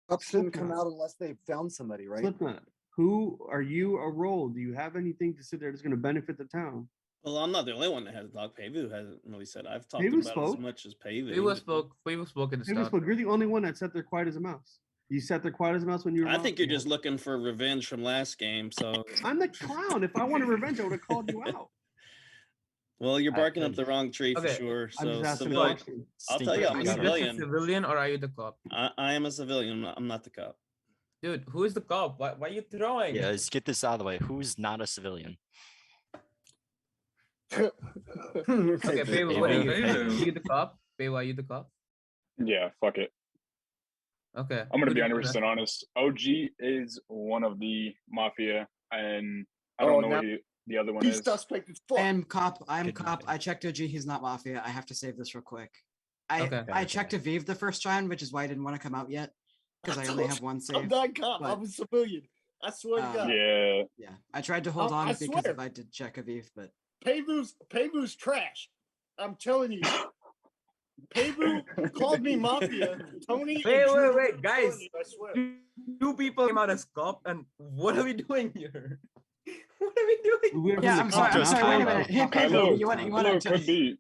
Speaker 11: Cops shouldn't come out unless they found somebody, right?
Speaker 3: Slipknot. Who are you a role? Do you have anything to sit there that's going to benefit the town?
Speaker 12: Well, I'm not the only one that has talked. Pavu hasn't really said. I've talked
Speaker 3: Pavu
Speaker 12: about
Speaker 3: spoke.
Speaker 12: as much as Pavu.
Speaker 2: Pavu spoke in the
Speaker 3: You're
Speaker 2: start.
Speaker 3: the only one that sat there quiet as a mouse. You sat there quiet as a mouse when you were.
Speaker 12: I think you're just looking for revenge from last game. So
Speaker 3: I'm the clown. If I wanted revenge, I would have called you out.
Speaker 12: well, you're barking up the wrong tree for
Speaker 2: Okay.
Speaker 12: sure.
Speaker 3: I'm
Speaker 12: So
Speaker 3: just asking a
Speaker 12: civilian,
Speaker 3: question.
Speaker 12: I'll tell you, I'm
Speaker 2: Are
Speaker 12: a
Speaker 2: you just a
Speaker 12: civilian.
Speaker 2: civilian or are you the cop?
Speaker 12: I am a civilian. I'm not the cop.
Speaker 2: Dude, who is the cop? Why are you throwing?
Speaker 5: Yeah, let's get this out of the way. Who's not a civilian?
Speaker 2: Okay, Pavu, what are you?
Speaker 5: Pavu.
Speaker 2: Are you the cop? Pavu, are you the cop?
Speaker 15: Yeah, fuck it.
Speaker 2: Okay.
Speaker 15: I'm gonna
Speaker 2: Who
Speaker 15: be
Speaker 2: do you
Speaker 15: 100%
Speaker 2: wanna-
Speaker 15: honest. OG is one of the mafia, and I don't know
Speaker 11: now
Speaker 15: who the other one
Speaker 11: he's
Speaker 15: is.
Speaker 11: suspect as fuck.
Speaker 13: I'm cop. I'm
Speaker 5: Good
Speaker 13: cop.
Speaker 5: enough.
Speaker 13: I checked OG. He's not Mafia. I have to save this real quick. I
Speaker 2: Okay.
Speaker 13: checked Aviv the first time, which is why I didn't want to come out yet because I only have one
Speaker 4: I'm
Speaker 13: save.
Speaker 4: not cop.
Speaker 13: but,
Speaker 4: I'm a civilian. I swear to God.
Speaker 15: Yeah,
Speaker 13: Yeah, I tried to hold
Speaker 4: I
Speaker 13: on because
Speaker 4: swear.
Speaker 13: if I did check Aviv, but
Speaker 4: Pavu's trash. I'm telling you. Pavu called me mafia. Tony. and Drew
Speaker 2: Wait,
Speaker 4: were
Speaker 2: guys.
Speaker 4: telling you, I swear.
Speaker 2: Two people came out as cop, and what are we doing here? What are we doing?
Speaker 13: yeah, I'm sorry. Wait a minute. Hey, Pavu, you want to?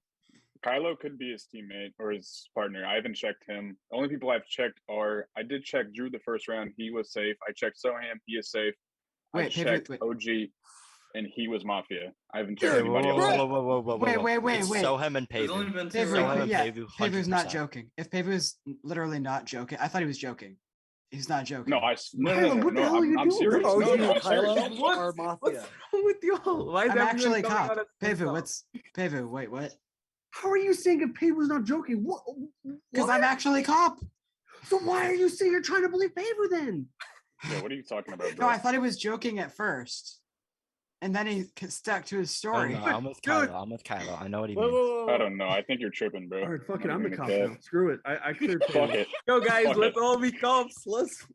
Speaker 15: Kylo could be his teammate or his partner. I haven't checked him. The only people I've checked are I did check Drew the first round. He was safe. I checked Soham. He is safe. I
Speaker 13: Wait,
Speaker 15: checked
Speaker 13: wait.
Speaker 15: OG. and he was Mafia. I haven't checked
Speaker 5: Whoa,
Speaker 15: anybody else.
Speaker 13: Wait.
Speaker 5: It's Sohem and
Speaker 10: There's only
Speaker 5: Pavu.
Speaker 10: been two
Speaker 5: Sohem
Speaker 10: rounds.
Speaker 5: and
Speaker 13: Yeah,
Speaker 5: Pavu,
Speaker 13: Pavu's not
Speaker 5: 100%.
Speaker 13: joking. If Pavu's literally not joking, I thought he was joking. He's not joking.
Speaker 15: No,
Speaker 3: Kylo, what the hell are you
Speaker 15: I'm
Speaker 3: doing?
Speaker 15: serious.
Speaker 11: OG
Speaker 15: No,
Speaker 11: and
Speaker 15: I'm serious.
Speaker 11: Kylo are Mafia.
Speaker 2: What's wrong with y'all? Why is
Speaker 13: I'm
Speaker 2: everyone
Speaker 13: actually
Speaker 2: coming
Speaker 13: cop.
Speaker 2: out of
Speaker 13: Pavu, Pavu? Wait, what?
Speaker 3: How are you saying if Pavu's not joking? What?
Speaker 13: Because I'm actually cop.
Speaker 3: So why are you saying you're trying to believe Pavu then?
Speaker 15: Yeah, what are you talking about,
Speaker 13: No,
Speaker 15: bro?
Speaker 13: I thought he was joking at first, and then he stuck to his story.
Speaker 5: I'm with Kylo. I'm with Kylo. I know what he means.
Speaker 15: I don't know. I think you're tripping, bro.
Speaker 3: All right, fuck it. I'm the cop
Speaker 15: Yeah.
Speaker 3: now. Screw it. I cleared
Speaker 15: Fuck
Speaker 3: Pavu.
Speaker 15: it.
Speaker 2: Yo, guys,
Speaker 15: Fuck
Speaker 2: let's
Speaker 15: it.
Speaker 2: all be cops. Let's.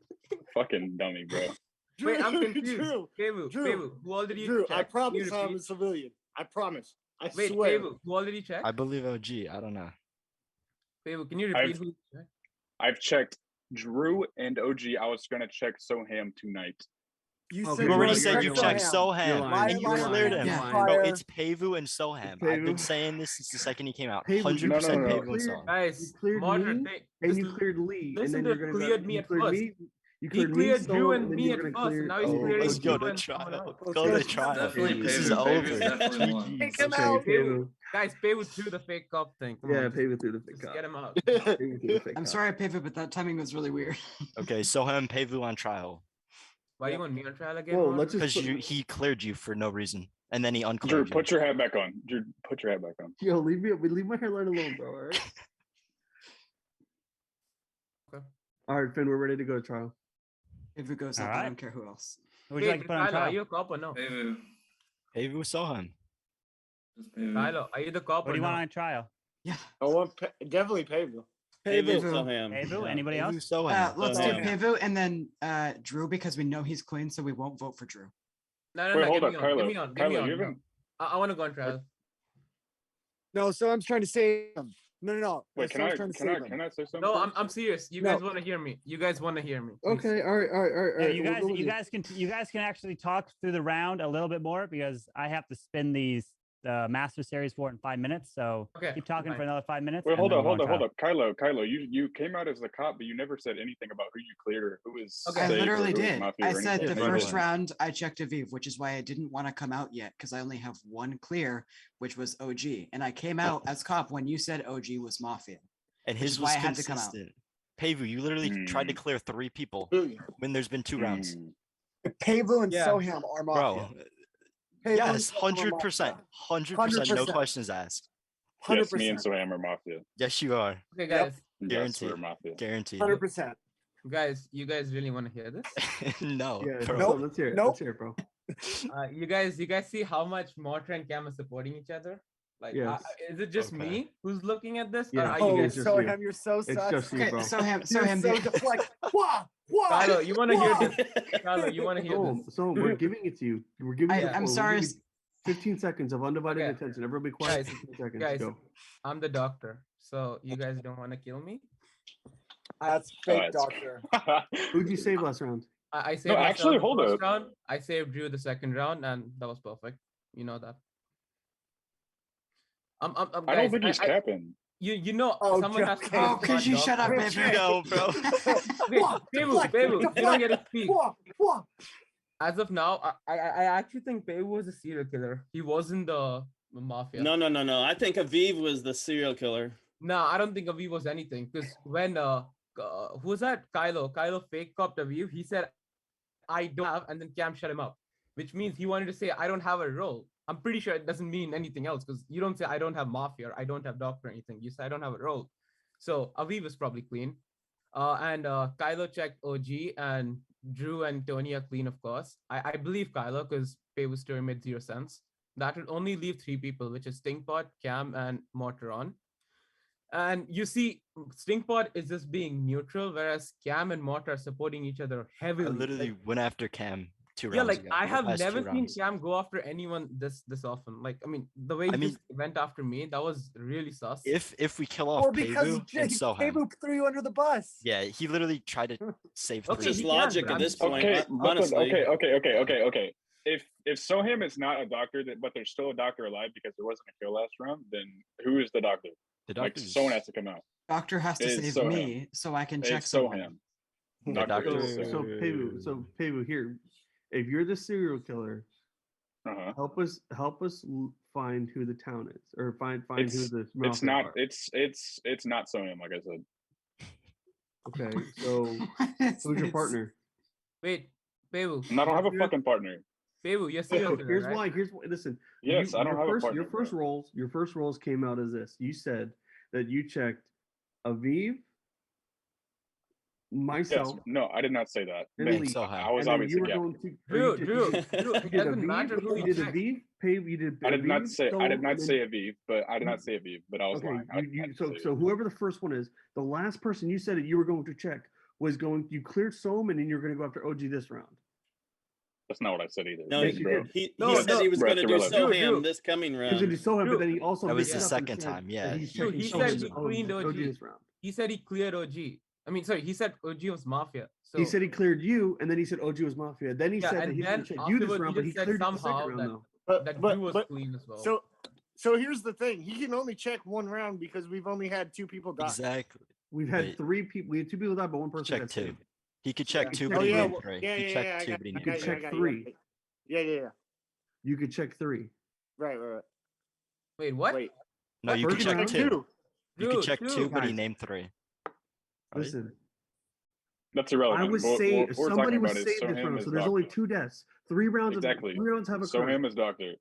Speaker 15: Fucking dummy, bro.
Speaker 2: Wait, I'm confused.
Speaker 11: Drew,
Speaker 2: Pavu,
Speaker 11: Drew,
Speaker 2: who all did you
Speaker 11: Drew,
Speaker 2: check?
Speaker 11: I
Speaker 2: Can you
Speaker 11: promise I'm a
Speaker 2: repeat?
Speaker 11: civilian. I promise. I
Speaker 2: Wait,
Speaker 11: swear.
Speaker 2: Pavu, who all did you check?
Speaker 5: I believe OG. I don't know.
Speaker 2: Pavu, can you repeat who you checked?
Speaker 15: I've checked Drew and OG. I was gonna check Soham tonight.
Speaker 11: You
Speaker 3: Okay,
Speaker 11: said
Speaker 5: You already
Speaker 3: you're
Speaker 5: said you checked
Speaker 3: You're
Speaker 5: Soham,
Speaker 3: lying.
Speaker 5: and you
Speaker 3: You're
Speaker 5: cleared
Speaker 3: lying.
Speaker 5: him.
Speaker 3: You're
Speaker 5: Bro,
Speaker 3: lying.
Speaker 5: it's Pavu and Soham.
Speaker 3: It's
Speaker 5: I've been
Speaker 3: Pavu.
Speaker 5: saying this since the second he came out.
Speaker 3: Pavu,
Speaker 5: 100%
Speaker 15: no, no.
Speaker 5: Pavu and Soham.
Speaker 2: Guys,
Speaker 3: You cleared
Speaker 2: Martyr,
Speaker 3: me, and you cleared Lee, and
Speaker 2: listen
Speaker 3: then
Speaker 2: to
Speaker 3: you're
Speaker 2: it
Speaker 3: gonna
Speaker 2: cleared
Speaker 3: go,
Speaker 2: me
Speaker 3: you
Speaker 2: at
Speaker 3: cleared
Speaker 2: first.
Speaker 3: me. You
Speaker 2: He
Speaker 3: cleared me,
Speaker 2: cleared Drew
Speaker 3: Soham,
Speaker 2: and
Speaker 3: then
Speaker 2: me
Speaker 3: you're
Speaker 2: at
Speaker 3: gonna
Speaker 2: first,
Speaker 3: clear.
Speaker 2: and now he's
Speaker 5: Oh,
Speaker 2: clearing
Speaker 5: let's go
Speaker 2: you
Speaker 5: to
Speaker 2: and someone
Speaker 5: trial.
Speaker 2: else.
Speaker 5: Go to trial.
Speaker 10: Definitely
Speaker 5: This is
Speaker 10: Pavu.
Speaker 5: over.
Speaker 10: Pavu's definitely one.
Speaker 2: Take him
Speaker 3: Okay,
Speaker 2: out.
Speaker 3: Pavu.
Speaker 2: Guys, Pavu threw the fake cop thing. Come
Speaker 3: Yeah,
Speaker 2: on,
Speaker 3: Pavu through the fake
Speaker 2: just
Speaker 3: cop.
Speaker 2: get him out.
Speaker 3: Pavu through the fake
Speaker 13: I'm
Speaker 3: cop.
Speaker 13: sorry, Pavu, but that timing was really weird.
Speaker 5: Okay, Soham, Pavu on trial.
Speaker 2: Why do you want me on trial again?
Speaker 3: Whoa,
Speaker 2: Martyr?
Speaker 3: let's just
Speaker 5: Because he cleared you for no reason, and then he
Speaker 15: Drew,
Speaker 5: uncleared you.
Speaker 15: put your hat back on. Drew, put your hat back on.
Speaker 3: Yo, leave my hairline alone, bro. All right.
Speaker 2: Okay.
Speaker 3: All right, Finn, we're ready to go to trial.
Speaker 13: If it goes
Speaker 1: All
Speaker 13: up, I
Speaker 1: right.
Speaker 13: don't care who else.
Speaker 1: Who would you like to put on
Speaker 2: Kylo, are
Speaker 1: trial?
Speaker 2: you a cop or no?
Speaker 10: Pavu.
Speaker 5: Pavu, Soham.
Speaker 10: Just Pavu.
Speaker 2: Kylo, are you the cop
Speaker 1: What
Speaker 2: or
Speaker 1: do you
Speaker 2: no?
Speaker 1: want on trial?
Speaker 13: Yeah.
Speaker 4: I want definitely Pavu.
Speaker 12: Pavu,
Speaker 13: Pavu.
Speaker 12: Soham.
Speaker 1: Pavu?
Speaker 12: Yeah.
Speaker 1: Anybody
Speaker 5: Pavu,
Speaker 1: else?
Speaker 5: Soham.
Speaker 13: Let's do
Speaker 12: Soham.
Speaker 13: Pavu and then Drew because we know he's clean, so we won't vote for Drew.
Speaker 2: No,
Speaker 15: Wait,
Speaker 2: get
Speaker 15: hold
Speaker 2: me
Speaker 15: up,
Speaker 2: on.
Speaker 15: Kylo.
Speaker 2: Get me on. Get me
Speaker 15: Kylo,
Speaker 2: on.
Speaker 15: you
Speaker 2: No.
Speaker 15: haven't.
Speaker 2: I want to go on trial.
Speaker 11: No, so I'm trying to save him. No.
Speaker 15: Wait,
Speaker 11: So I'm trying to save him.
Speaker 15: can I say something?
Speaker 2: No,
Speaker 15: first?
Speaker 2: I'm serious. You
Speaker 11: No.
Speaker 2: guys want to hear me? You guys want to hear me? Please.
Speaker 3: Okay, all right.
Speaker 1: Yeah, you
Speaker 3: we'll
Speaker 1: guys,
Speaker 3: go with
Speaker 1: you guys can actually talk through the round a little bit more because I have to spin these Master Series 4 in 5 minutes. So
Speaker 2: Okay,
Speaker 1: keep talking for
Speaker 2: fine.
Speaker 1: another 5 minutes.
Speaker 15: Wait,
Speaker 1: and
Speaker 15: hold
Speaker 1: then
Speaker 15: up,
Speaker 1: we'll go
Speaker 15: hold
Speaker 1: on
Speaker 15: up. Kylo, you came out as the cop, but you never said anything about who you cleared or who was
Speaker 2: Okay.
Speaker 13: I
Speaker 15: safe or
Speaker 13: literally
Speaker 15: who was
Speaker 13: did.
Speaker 15: Mafia
Speaker 13: I
Speaker 15: or
Speaker 13: said
Speaker 15: anything.
Speaker 13: the
Speaker 5: No, you
Speaker 13: first
Speaker 5: didn't.
Speaker 13: round I checked Aviv, which is why I didn't want to come out yet because I only have one clear, which was OG. And I came out as cop when you said OG was Mafia.
Speaker 5: And
Speaker 13: Which
Speaker 5: his
Speaker 13: is
Speaker 5: was
Speaker 13: why I had to come out.
Speaker 5: consistent. Pavu, you literally tried to clear 3 people when there's been 2 rounds.
Speaker 11: Pavu and
Speaker 2: Yeah.
Speaker 11: Soham are Mafia.
Speaker 5: Bro,
Speaker 11: Pavu
Speaker 5: yes,
Speaker 11: and Soham are
Speaker 5: 100%.
Speaker 11: Mafia.
Speaker 5: 100%, no
Speaker 11: 100%.
Speaker 5: questions asked.
Speaker 15: Yes, me and
Speaker 11: 100%.
Speaker 15: Soham are Mafia.
Speaker 5: Yes, you are.
Speaker 2: Okay, guys.
Speaker 15: Yes,
Speaker 5: Guaranteed.
Speaker 15: we're Mafia.
Speaker 5: Guaranteed.
Speaker 11: 100%.
Speaker 2: Guys, you guys really want to hear this?
Speaker 5: No,
Speaker 3: Yeah,
Speaker 5: bro.
Speaker 3: so let's hear it. Let's hear it, bro.
Speaker 2: You guys see how much Mortar and Cam are supporting each other? Like,
Speaker 3: Yes.
Speaker 2: is it just
Speaker 5: Okay.
Speaker 2: me who's looking at this?
Speaker 3: Yeah.
Speaker 2: Or are
Speaker 11: Oh,
Speaker 2: you guys?
Speaker 3: just you.
Speaker 11: Soham, you're so
Speaker 3: It's
Speaker 11: sus.
Speaker 3: just you,
Speaker 13: Okay,
Speaker 3: bro.
Speaker 13: Soham,
Speaker 11: You're
Speaker 13: Soham,
Speaker 11: so deflect. Wah!
Speaker 2: Kylo, you want to hear
Speaker 11: Wah!
Speaker 2: this? Kylo, you want to hear this?
Speaker 3: So we're giving it to you. We're giving you the
Speaker 13: I'm
Speaker 3: floor.
Speaker 13: sorry.
Speaker 3: We'll give you 15 seconds of undivided
Speaker 2: Okay.
Speaker 3: attention. Everybody quiet.
Speaker 2: Guys,
Speaker 3: 15 seconds.
Speaker 2: guys,
Speaker 3: Go.
Speaker 2: I'm the doctor, so you guys don't want to kill me.
Speaker 11: That's fake,
Speaker 15: it's-
Speaker 11: doctor.
Speaker 3: Who'd you save last round?
Speaker 2: I saved
Speaker 15: No,
Speaker 2: myself
Speaker 15: actually,
Speaker 2: the
Speaker 15: hold
Speaker 2: first
Speaker 15: up.
Speaker 2: round. I saved Drew the second round, and that was perfect. You know that.
Speaker 15: I
Speaker 2: Guys,
Speaker 15: don't think he's capping.
Speaker 2: You know,
Speaker 11: Oh,
Speaker 2: someone has to.
Speaker 11: okay.
Speaker 13: Oh, could you shut up,
Speaker 5: You know, bro.
Speaker 2: Okay,
Speaker 11: Wah!
Speaker 2: Pavu,
Speaker 11: Deflect!
Speaker 2: you don't
Speaker 11: Deflect!
Speaker 2: get to speak.
Speaker 11: Wah!
Speaker 2: As of now, I actually think Pavu was a serial killer. He wasn't the mafia.
Speaker 12: No. I think Aviv was the serial killer.
Speaker 2: No, I don't think Aviv was anything. Because when who was that? Kylo fake copped Aviv. He said, "I don't have," and then Cam shut him up, which means he wanted to say, "I don't have a role." I'm pretty sure it doesn't mean anything else because you don't say, "I don't have mafia," or "I don't have doctor," or anything. You say, "I don't have a role." So Aviv is probably clean. And Kylo checked OG, and Drew and Tony are clean, of course. I believe Kylo because Pavu's story made 0 sense. That would only leave 3 people, which is Stinkpot, Cam, and Mortaron. And you see, Stinkpot is just being neutral, whereas Cam and Mortar are supporting each other
Speaker 5: I
Speaker 2: heavily.
Speaker 5: literally
Speaker 2: Like,
Speaker 5: went after Cam 2 rounds
Speaker 2: yeah, like
Speaker 5: ago.
Speaker 2: I
Speaker 5: the
Speaker 2: have
Speaker 5: past 2
Speaker 2: never seen
Speaker 5: rounds.
Speaker 2: Cam go after anyone this often. Like, I mean, the way he
Speaker 5: I mean-
Speaker 2: just went after me, that was really sus.
Speaker 5: If we kill off
Speaker 11: Or because
Speaker 5: Pavu and Soham.
Speaker 11: Pavu threw you under the bus.
Speaker 5: Yeah, he literally tried to save
Speaker 2: Okay,
Speaker 5: 3
Speaker 12: Just
Speaker 2: he
Speaker 5: people.
Speaker 2: can,
Speaker 12: logic
Speaker 2: but
Speaker 12: at
Speaker 2: I'm
Speaker 12: this
Speaker 2: just-
Speaker 12: point.
Speaker 15: Okay,
Speaker 12: Honestly.
Speaker 15: okay. If Soham is not a doctor, but there's still a doctor alive because there wasn't a kill last round, then who is the doctor?
Speaker 5: The
Speaker 15: Like
Speaker 5: doctor's
Speaker 15: someone has to come out.
Speaker 13: Doctor has to
Speaker 15: It's
Speaker 13: save
Speaker 15: Soham.
Speaker 13: me so I can check
Speaker 15: It's
Speaker 13: someone.
Speaker 15: Soham.
Speaker 5: The
Speaker 15: Doctor
Speaker 5: doctor-
Speaker 15: is
Speaker 3: So Pavu, here, if you're the serial killer, Help us find who the town is, or find who the
Speaker 15: It's
Speaker 3: mafia
Speaker 15: not.
Speaker 3: are.
Speaker 15: It's not so him. Like I said.
Speaker 3: Okay, so who's your partner?
Speaker 2: Wait, Pebu.
Speaker 15: And I don't have a fucking partner.
Speaker 2: Pebu, you're serial killer,
Speaker 3: Here's
Speaker 2: right?
Speaker 3: why. Here's why. Listen.
Speaker 15: Yes, I don't have a partner.
Speaker 3: Your first rolls came out as this. You said that you checked Aviv, myself.
Speaker 15: Yes. No, I did not say that.
Speaker 3: And
Speaker 15: Man,
Speaker 3: Lee.
Speaker 15: I was
Speaker 3: And then
Speaker 15: obviously
Speaker 3: you were
Speaker 15: yapping.
Speaker 3: going to
Speaker 2: Drew,
Speaker 3: you did
Speaker 2: doesn't matter who
Speaker 3: you
Speaker 2: you
Speaker 3: did
Speaker 2: check.
Speaker 3: Aviv, you did
Speaker 15: I did not
Speaker 3: Aviv,
Speaker 15: say. I
Speaker 3: Stone,
Speaker 15: did not
Speaker 3: and
Speaker 15: say
Speaker 3: then-
Speaker 15: Aviv, but I did not say Aviv. But I was
Speaker 3: Okay,
Speaker 15: lying.
Speaker 3: so whoever the first one is, the last person you said that you were going to check was going. You cleared Soam, and then you're going to go after OG this round.
Speaker 15: That's not what I said either.
Speaker 12: No,
Speaker 3: Yes, you did.
Speaker 12: he said he was going to do Soham this coming
Speaker 3: He was going
Speaker 12: round.
Speaker 3: to do Soham, but then he also
Speaker 5: That was
Speaker 3: mixed
Speaker 5: the
Speaker 3: it up and
Speaker 5: second
Speaker 3: said
Speaker 5: time,
Speaker 3: that
Speaker 5: yeah.
Speaker 3: he's
Speaker 2: Dude,
Speaker 3: checking
Speaker 2: he
Speaker 3: Soham
Speaker 2: said he
Speaker 3: and
Speaker 2: cleaned OG.
Speaker 3: this round.
Speaker 2: He said he cleared OG. I mean, sorry, he said OG was Mafia. So
Speaker 3: He said he cleared you, and then he said OG was Mafia. Then he
Speaker 2: yeah,
Speaker 3: said that
Speaker 2: and
Speaker 3: he was
Speaker 2: then
Speaker 3: going to check you this
Speaker 2: afterwards
Speaker 3: round,
Speaker 2: he
Speaker 3: but he
Speaker 2: just said
Speaker 3: cleared you the second
Speaker 2: somehow
Speaker 3: round, though.
Speaker 2: that Drew was clean as well.
Speaker 4: So here's the thing: he can only check one round because we've only had 2 people die.
Speaker 5: Exactly.
Speaker 3: We've had 3 people. We had 2 people die, but 1 person
Speaker 5: Check
Speaker 3: got
Speaker 5: 2.
Speaker 3: saved.
Speaker 5: He could check 2,
Speaker 4: Oh
Speaker 5: but he
Speaker 4: yeah,
Speaker 5: named 3.
Speaker 4: yeah,
Speaker 5: He
Speaker 4: yeah,
Speaker 5: checked 2,
Speaker 4: yeah.
Speaker 5: but he
Speaker 3: You
Speaker 5: named
Speaker 3: could
Speaker 5: 3.
Speaker 3: check 3.
Speaker 4: Yeah.
Speaker 3: You could check 3.
Speaker 4: Right.
Speaker 2: Wait, what?
Speaker 4: Wait.
Speaker 5: No, you could
Speaker 3: First
Speaker 5: check
Speaker 3: round?
Speaker 5: 2. You could
Speaker 2: Dude,
Speaker 5: check 2, but he
Speaker 3: Guys.
Speaker 5: named 3.
Speaker 3: Listen,
Speaker 15: That's irrelevant.
Speaker 3: I was
Speaker 15: What
Speaker 3: saved.
Speaker 15: we're
Speaker 3: Somebody
Speaker 15: talking
Speaker 3: was
Speaker 15: about is
Speaker 3: saved this
Speaker 15: Soham
Speaker 3: round,
Speaker 15: is
Speaker 3: so there's
Speaker 15: doctor.
Speaker 3: only 2 deaths. 3 rounds.
Speaker 15: Exactly.
Speaker 3: Three rounds have occurred.
Speaker 15: Soham is doctor.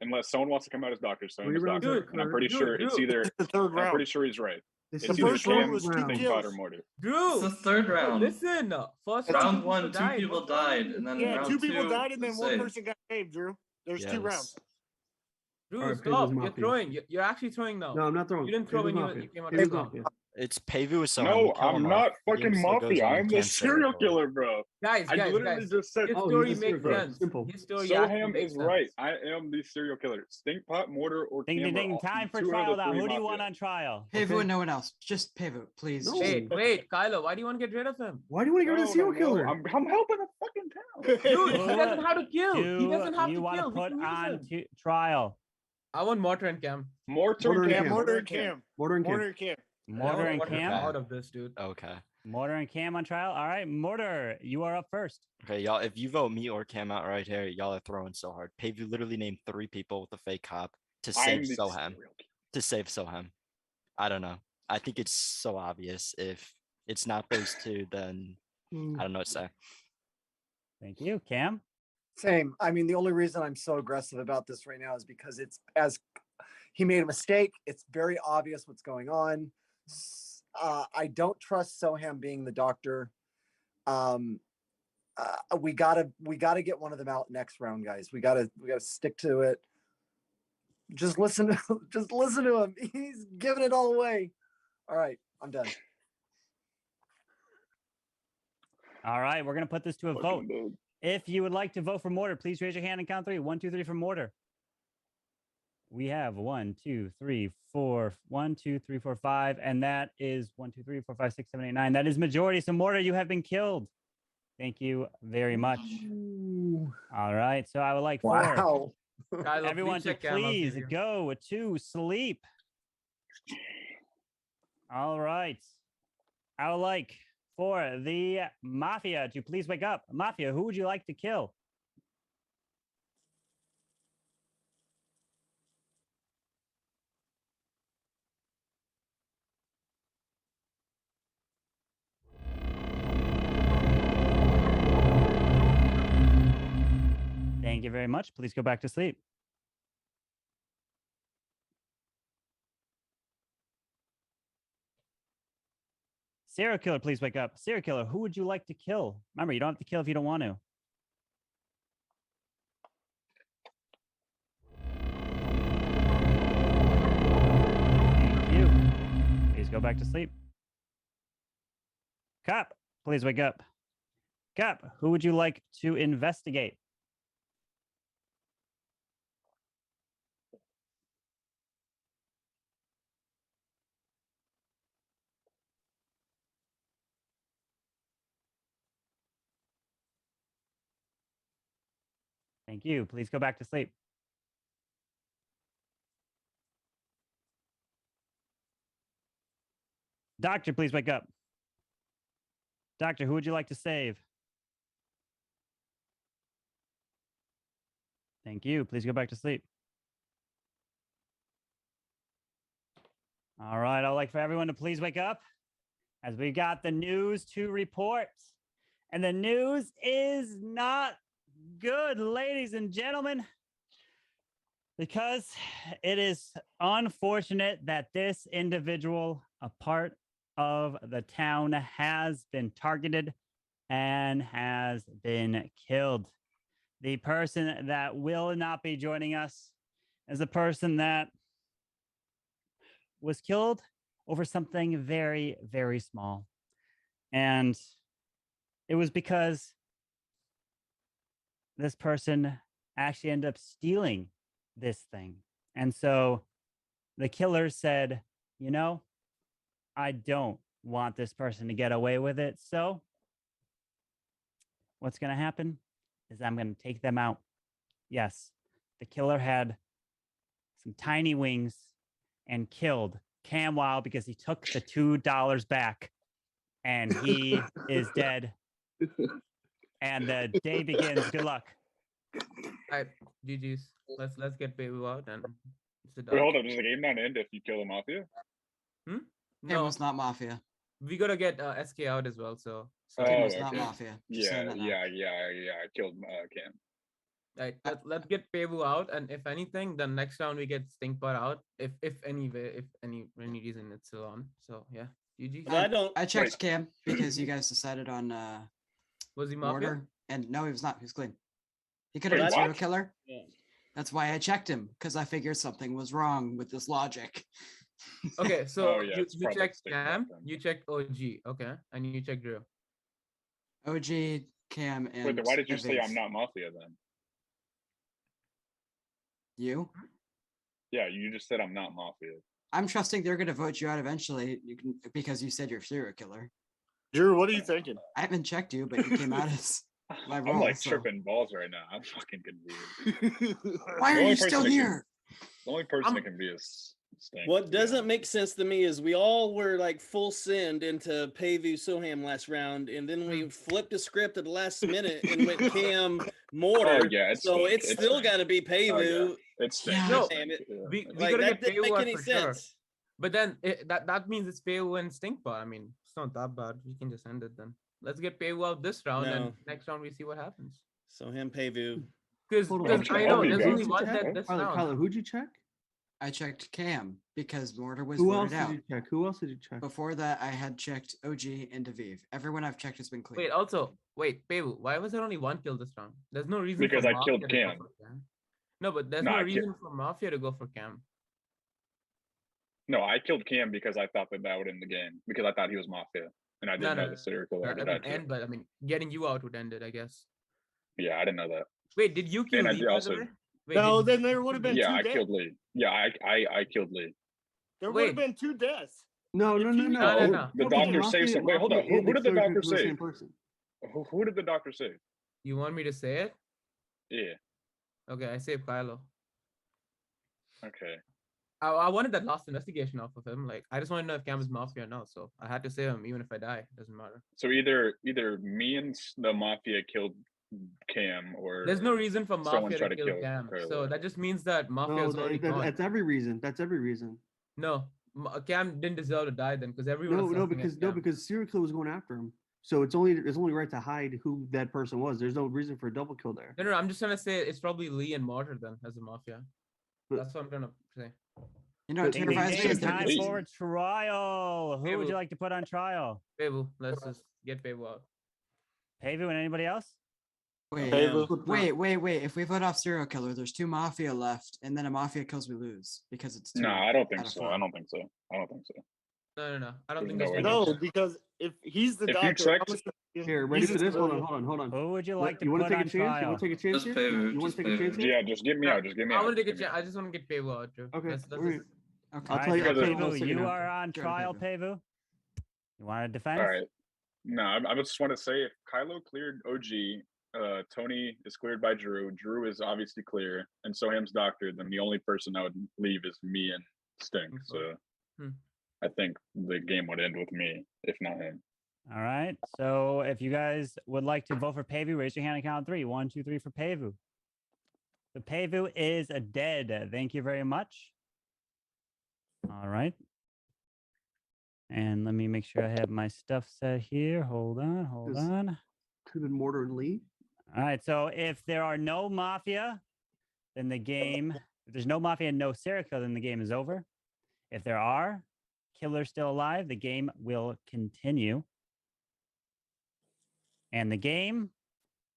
Speaker 15: Unless someone wants to come out as doctor, Soham
Speaker 3: 3
Speaker 15: is
Speaker 3: rounds
Speaker 15: doctor.
Speaker 3: have
Speaker 15: And I'm
Speaker 3: occurred.
Speaker 15: pretty sure it's either.
Speaker 4: It's the third
Speaker 15: I'm
Speaker 4: round.
Speaker 15: pretty sure he's right.
Speaker 3: It's
Speaker 15: It's
Speaker 3: the
Speaker 15: either
Speaker 3: first
Speaker 15: Cam,
Speaker 3: round.
Speaker 15: Stinkbot, or Mortar.
Speaker 2: Drew,
Speaker 10: It's the third round.
Speaker 2: listen. First
Speaker 10: Round
Speaker 2: two
Speaker 10: 1, 2
Speaker 2: died.
Speaker 10: people died, and then
Speaker 4: Yeah,
Speaker 10: round
Speaker 4: 2 people
Speaker 10: 2
Speaker 4: died, and then
Speaker 10: was
Speaker 4: 1
Speaker 10: saved.
Speaker 4: person got saved. Drew, there's 2
Speaker 5: Yes.
Speaker 4: rounds.
Speaker 2: Drew,
Speaker 3: All right,
Speaker 2: stop.
Speaker 3: Pavlov's
Speaker 2: You're
Speaker 3: Mafia.
Speaker 2: throwing. You're actually throwing now.
Speaker 3: No, I'm not throwing.
Speaker 2: You didn't throw
Speaker 3: Pavlov's
Speaker 2: when
Speaker 3: Mafia.
Speaker 2: you came out
Speaker 3: Pavlov's
Speaker 2: of the
Speaker 3: Mafia.
Speaker 5: It's Pevu, so
Speaker 15: No,
Speaker 5: kill
Speaker 15: I'm
Speaker 5: him
Speaker 15: not
Speaker 5: off. The
Speaker 15: fucking
Speaker 5: game still goes
Speaker 15: Mafia.
Speaker 5: on, you
Speaker 15: I'm the
Speaker 5: can't say
Speaker 15: serial
Speaker 5: it.
Speaker 15: killer, bro.
Speaker 2: Guys,
Speaker 15: I literally just said.
Speaker 2: His
Speaker 3: Oh,
Speaker 2: story
Speaker 3: he's a
Speaker 2: makes
Speaker 3: serial killer.
Speaker 2: sense.
Speaker 3: Simple.
Speaker 2: His story actually
Speaker 15: Soham
Speaker 2: makes
Speaker 15: is
Speaker 2: sense.
Speaker 15: right. I am the serial killer. Stinkpot, Mortar, or
Speaker 1: Ding, ding,
Speaker 15: Cam are
Speaker 1: ding.
Speaker 15: all-
Speaker 1: Time for
Speaker 15: 2 out
Speaker 1: trial
Speaker 15: of the
Speaker 1: now.
Speaker 15: 3
Speaker 1: Who do you want
Speaker 15: Mafia.
Speaker 1: on trial?
Speaker 13: Pevu and no one else. Just Pevu, please.
Speaker 3: No.
Speaker 13: Just-
Speaker 2: Wait, Kylo, why do you want to get rid of him?
Speaker 3: Why do you want to get rid of the serial killer?
Speaker 15: I'm helping the fucking town.
Speaker 2: Dude, he doesn't have to kill. He
Speaker 1: Do
Speaker 2: doesn't have
Speaker 1: you
Speaker 2: to
Speaker 1: want
Speaker 2: kill.
Speaker 1: to
Speaker 2: We
Speaker 1: put
Speaker 2: can use
Speaker 1: on
Speaker 2: him.
Speaker 1: trial?
Speaker 2: I want Mortar and Cam.
Speaker 15: Mortar
Speaker 3: Mortar
Speaker 15: and
Speaker 3: and
Speaker 15: Cam.
Speaker 3: Cam.
Speaker 4: Mortar and Cam.
Speaker 3: Mortar and Cam.
Speaker 4: Mortar and Cam.
Speaker 1: Mortar and
Speaker 2: Mortar
Speaker 1: Cam?
Speaker 2: out of this, dude.
Speaker 5: Okay.
Speaker 1: Mortar and Cam on trial? All right, Mortar, you are up first.
Speaker 5: Okay, y'all, if you vote me or Cam out right here, y'all are throwing so hard. Pevu literally named 3 people with a fake cop to save
Speaker 15: I'm the
Speaker 5: Soham.
Speaker 15: serial killer.
Speaker 5: To save Soham. I don't know. I think it's so obvious. If it's not those 2, then I don't know what to say.
Speaker 1: Thank you, Cam.
Speaker 11: Same. I mean, the only reason I'm so aggressive about this right now is because it's as he made a mistake. It's very obvious what's going on. I don't trust Soham being the doctor. We gotta get one of them out next round, guys. We gotta stick to it. Just listen to him. He's giving it all away. All right, I'm done.
Speaker 1: All right, we're gonna put this to a vote.
Speaker 15: Dude.
Speaker 1: If you would like to vote for Mortar, please raise your hand and count 3. 1, 2, 3 for Mortar. We have 1, 2, 3, 4, 1, 2, 3, 4, 5, and that is 1, 2, 3, 4, 5, 6, 7, 8, 9. That is majority. So Mortar, you have been killed. Thank you very much. All right, so I would like 4.
Speaker 11: Wow.
Speaker 2: Kylo,
Speaker 1: Everyone to
Speaker 2: check Cam, I'll
Speaker 1: please
Speaker 2: give you.
Speaker 1: go to sleep. All right. I would like for the Mafia to please wake up. Mafia, who would you like to kill? Thank you very much. Please go back to sleep. Serial killer, please wake up. Serial killer, who would you like to kill? Remember, you don't have to kill if you don't want to. Thank you. Please go back to sleep. Cop, please wake up. Cop, who would you like to investigate? Thank you. Please go back to sleep. Doctor, please wake up. Doctor, who would you like to save? Thank you. Please go back to sleep. All right. I'd like for everyone to please wake up as we got the news to report. And the news is not good, ladies and gentlemen, because it is unfortunate that this individual, a part of the town, has been targeted and has been killed. The person that will not be joining us is a person that was killed over something very, very small. And it was because this person actually ended up stealing this thing. And so the killer said, you know, I don't want this person to get away with it. So what's going to happen is I'm going to take them out. Yes, the killer had some tiny wings and killed Cam Wow because he took the $2 back and he is dead. And the day begins. Good luck.
Speaker 2: All right, GG's. Let's get Baby out and
Speaker 15: Wait, hold up. Does the game not end if you kill the Mafia?
Speaker 13: Cam
Speaker 2: No,
Speaker 13: was not Mafia.
Speaker 2: we gotta get SK out as well. So
Speaker 13: Cam
Speaker 15: Oh,
Speaker 13: was not
Speaker 15: okay.
Speaker 13: Mafia. Just saying that now.
Speaker 15: Yeah. I killed Cam.
Speaker 2: right, let's get Pevu out, and if anything, then next round we get Stinkbot out. If any reason it's still on. So yeah, GG.
Speaker 13: I checked Cam because you guys decided on
Speaker 2: was he Mafia?
Speaker 13: Mortar, and no, he was not. He was clean. He could have
Speaker 2: Wait,
Speaker 13: been serial
Speaker 2: what?
Speaker 13: killer.
Speaker 12: Yeah.
Speaker 13: That's why I checked him, because I figured something was wrong with this logic.
Speaker 2: Okay, so
Speaker 15: Oh, yeah,
Speaker 2: you
Speaker 15: it's probably
Speaker 2: checked
Speaker 15: Stinkbot
Speaker 2: Cam,
Speaker 15: then.
Speaker 2: you checked OG, okay, and you checked Drew.
Speaker 13: OG, Cam, and
Speaker 15: Wait, then why did you say
Speaker 13: Evans.
Speaker 15: I'm not Mafia then?
Speaker 13: You?
Speaker 15: Yeah, you just said I'm not Mafia.
Speaker 13: I'm trusting they're going to vote you out eventually because you said you're a serial killer.
Speaker 4: Drew, what are you thinking?
Speaker 13: I haven't checked you, but you came out as my role.
Speaker 15: I'm like
Speaker 13: so-
Speaker 15: tripping balls right now. I'm fucking confused.
Speaker 13: Why
Speaker 15: The
Speaker 13: are
Speaker 15: only
Speaker 13: you
Speaker 15: person
Speaker 13: still
Speaker 15: that can-
Speaker 13: here?
Speaker 15: The only person that can be is Stink.
Speaker 12: What doesn't make sense to me is we all were like full send into Payvu Soham last round, and then we flipped the script at the last minute and went Cam Mortar.
Speaker 15: Oh, yeah, it's
Speaker 12: so
Speaker 15: Stink.
Speaker 12: it's still got to be Payvu.
Speaker 15: It's Stink.
Speaker 13: Yeah.
Speaker 2: No,
Speaker 12: Damn it.
Speaker 2: we
Speaker 12: Like,
Speaker 2: gotta
Speaker 12: that
Speaker 2: get
Speaker 12: didn't
Speaker 2: Pevu
Speaker 12: make
Speaker 2: out
Speaker 12: any
Speaker 2: for sure.
Speaker 12: sense.
Speaker 2: But then that means it's Pevu and Stinkbot. I mean, it's not that bad. We can just end it then. Let's get Pevu out this round, and
Speaker 12: No.
Speaker 2: next round we see what happens.
Speaker 12: So him Payvu.
Speaker 2: Because
Speaker 3: Hold on.
Speaker 2: I know
Speaker 15: I'll be
Speaker 2: there's
Speaker 15: back.
Speaker 2: only one dead this round.
Speaker 3: Kyler, who'd you check?
Speaker 13: I checked Cam because Mortar was
Speaker 3: Who else
Speaker 13: voted
Speaker 3: did
Speaker 13: out.
Speaker 3: you check? Who else did you check?
Speaker 13: Before that, I had checked OG and Deviv. Everyone I've checked has been clean.
Speaker 2: Wait, Pevu, why was there only one kill this round? There's no reason
Speaker 15: Because
Speaker 2: for
Speaker 15: I
Speaker 2: Mafia
Speaker 15: killed
Speaker 2: to go
Speaker 15: Cam.
Speaker 2: for Cam. No, but there's
Speaker 15: No,
Speaker 2: no
Speaker 15: I
Speaker 2: reason for Mafia to go for Cam.
Speaker 15: No, I killed Cam because I thought that would end the game. Because I thought he was Mafia. And I didn't know the serial killer
Speaker 2: That
Speaker 15: ended
Speaker 2: would
Speaker 15: that
Speaker 2: end, but I mean, getting you out would end it, I guess.
Speaker 15: Yeah, I didn't know that.
Speaker 2: Wait, did you kill
Speaker 15: And I
Speaker 2: Lee,
Speaker 15: did
Speaker 2: by
Speaker 15: also-
Speaker 2: the way? Wait,
Speaker 4: No,
Speaker 2: did-
Speaker 4: then there would have been
Speaker 15: Yeah,
Speaker 4: two
Speaker 15: I
Speaker 4: deaths.
Speaker 15: killed Lee. Yeah, I killed Lee.
Speaker 4: There would
Speaker 2: Wait.
Speaker 4: have been two deaths.
Speaker 3: No.
Speaker 2: No.
Speaker 15: The
Speaker 3: because
Speaker 15: doctor say
Speaker 3: Mafia-
Speaker 15: something. Wait, hold
Speaker 3: Mafia
Speaker 15: up. Who
Speaker 3: and
Speaker 15: did the
Speaker 3: Extortion
Speaker 15: doctor
Speaker 3: was the
Speaker 15: say?
Speaker 3: same person.
Speaker 15: Who did the doctor say?
Speaker 2: You want me to say it?
Speaker 15: Yeah.
Speaker 2: Okay, I saved Kylo.
Speaker 15: Okay.
Speaker 2: I wanted that last investigation off of him. Like, I just want to know if Cam is Mafia or not. So I had to save him, even if I die. Doesn't matter.
Speaker 15: So either me and the Mafia killed Cam, or
Speaker 2: There's no reason for
Speaker 15: someone
Speaker 2: Mafia
Speaker 15: tried
Speaker 2: to
Speaker 15: to
Speaker 2: kill
Speaker 15: kill
Speaker 2: Cam.
Speaker 15: Kylo.
Speaker 2: So that just means that Mafia
Speaker 3: No,
Speaker 2: is already gone.
Speaker 3: that's every reason. That's every reason.
Speaker 2: No, Cam didn't deserve to die then, because everyone. was
Speaker 3: No,
Speaker 2: sussing at Cam.
Speaker 3: because serial killer was going after him. So it's only right to hide who that person was. There's no reason for a double kill there.
Speaker 2: No, I'm just trying to say it's probably Lee and Mortar then as a Mafia.
Speaker 3: But-
Speaker 2: That's what I'm trying to say.
Speaker 13: You know what
Speaker 3: But-
Speaker 13: terrifies me is that
Speaker 1: Time
Speaker 15: Lee.
Speaker 1: for trial. Who would you
Speaker 2: Pevu.
Speaker 1: like to put on trial?
Speaker 2: Pevu, let's just get Pevu out.
Speaker 1: Pavu and anybody else?
Speaker 13: Wait,
Speaker 4: Pevu.
Speaker 13: wait. If we vote off serial killer, there's 2 Mafia left, and then a Mafia kills, we lose because it's 2.
Speaker 15: No, I don't think
Speaker 13: out of
Speaker 15: so.
Speaker 13: 4.
Speaker 15: I don't think so. I don't think so.
Speaker 2: No. I don't
Speaker 15: There's
Speaker 2: think
Speaker 15: no
Speaker 2: there's
Speaker 15: way.
Speaker 2: no
Speaker 4: No, because if he's the
Speaker 15: If you
Speaker 4: doctor,
Speaker 15: checked-
Speaker 4: I'm a-
Speaker 3: Here, ready
Speaker 4: he's
Speaker 3: for
Speaker 4: a
Speaker 3: this? Hold
Speaker 4: civilian.
Speaker 3: on.
Speaker 1: Who would you
Speaker 3: What,
Speaker 1: like to
Speaker 3: you want
Speaker 1: put
Speaker 3: to take
Speaker 1: on
Speaker 3: a chance? You
Speaker 1: trial?
Speaker 3: want to take a chance
Speaker 10: Just
Speaker 3: here?
Speaker 10: Pevu,
Speaker 3: You want
Speaker 10: just
Speaker 3: to take a chance
Speaker 10: Pevu.
Speaker 3: here?
Speaker 15: Yeah, just get me out. Just get me
Speaker 2: I
Speaker 15: out.
Speaker 2: want to take a
Speaker 15: Just get me
Speaker 2: chance. I just want to get Pevu out, Drew.
Speaker 3: Okay,
Speaker 2: Let's
Speaker 3: alright.
Speaker 2: just-
Speaker 13: Okay.
Speaker 3: I'll
Speaker 1: All
Speaker 3: tell you.
Speaker 1: right,
Speaker 3: I'll tell you
Speaker 1: Pavu,
Speaker 3: one second
Speaker 1: you
Speaker 3: now.
Speaker 1: are on
Speaker 13: Go,
Speaker 1: trial,
Speaker 13: Pavu.
Speaker 1: Pavu. You want to defend?
Speaker 15: All right. No, I just want to say if Kylo cleared OG, Tony is cleared by Drew. Drew is obviously clear, and Soham's doctor. Then the only person I would leave is me and Stink. So
Speaker 2: Hmm.
Speaker 15: I think the game would end with me, if not him.
Speaker 1: All right. So if you guys would like to vote for Pavu, raise your hand and count 3. 1, 2, 3 for Pavu. The Peivu is dead. Thank you very much. All right. And let me make sure I have my stuff set here. Hold on.
Speaker 3: Could Mortar and Lee.
Speaker 1: All right. So if there are no Mafia, then the game, if there's no Mafia and no serial killer, then the game is over. If there are killers still alive, the game will continue. And the game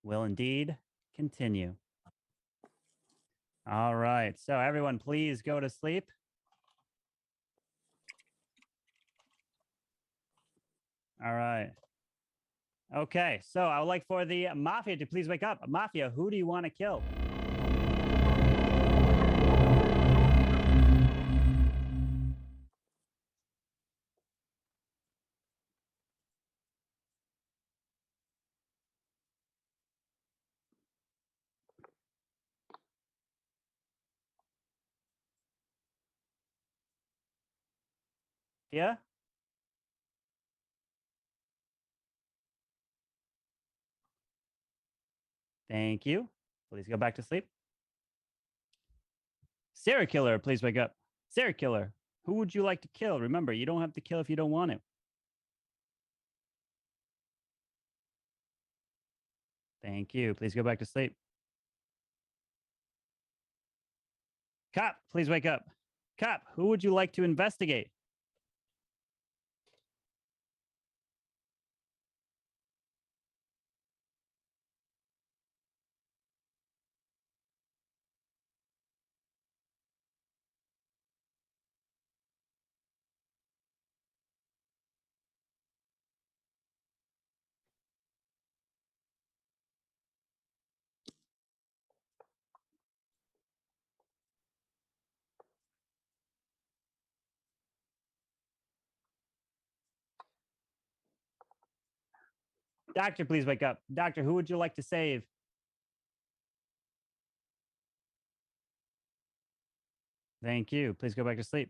Speaker 1: will indeed continue. All right. So everyone, please go to sleep. All right. Okay. So I would like for the Mafia to please wake up. Mafia, who do you want to kill? Yeah. Thank you. Please go back to sleep. Serial killer, please wake up. Serial killer, who would you like to kill? Remember, you don't have to kill if you don't want to. Thank you. Please go back to sleep. Cop, please wake up. Cop, who would you like to investigate? Doctor, please wake up. Doctor, who would you like to save? Thank you. Please go back to sleep.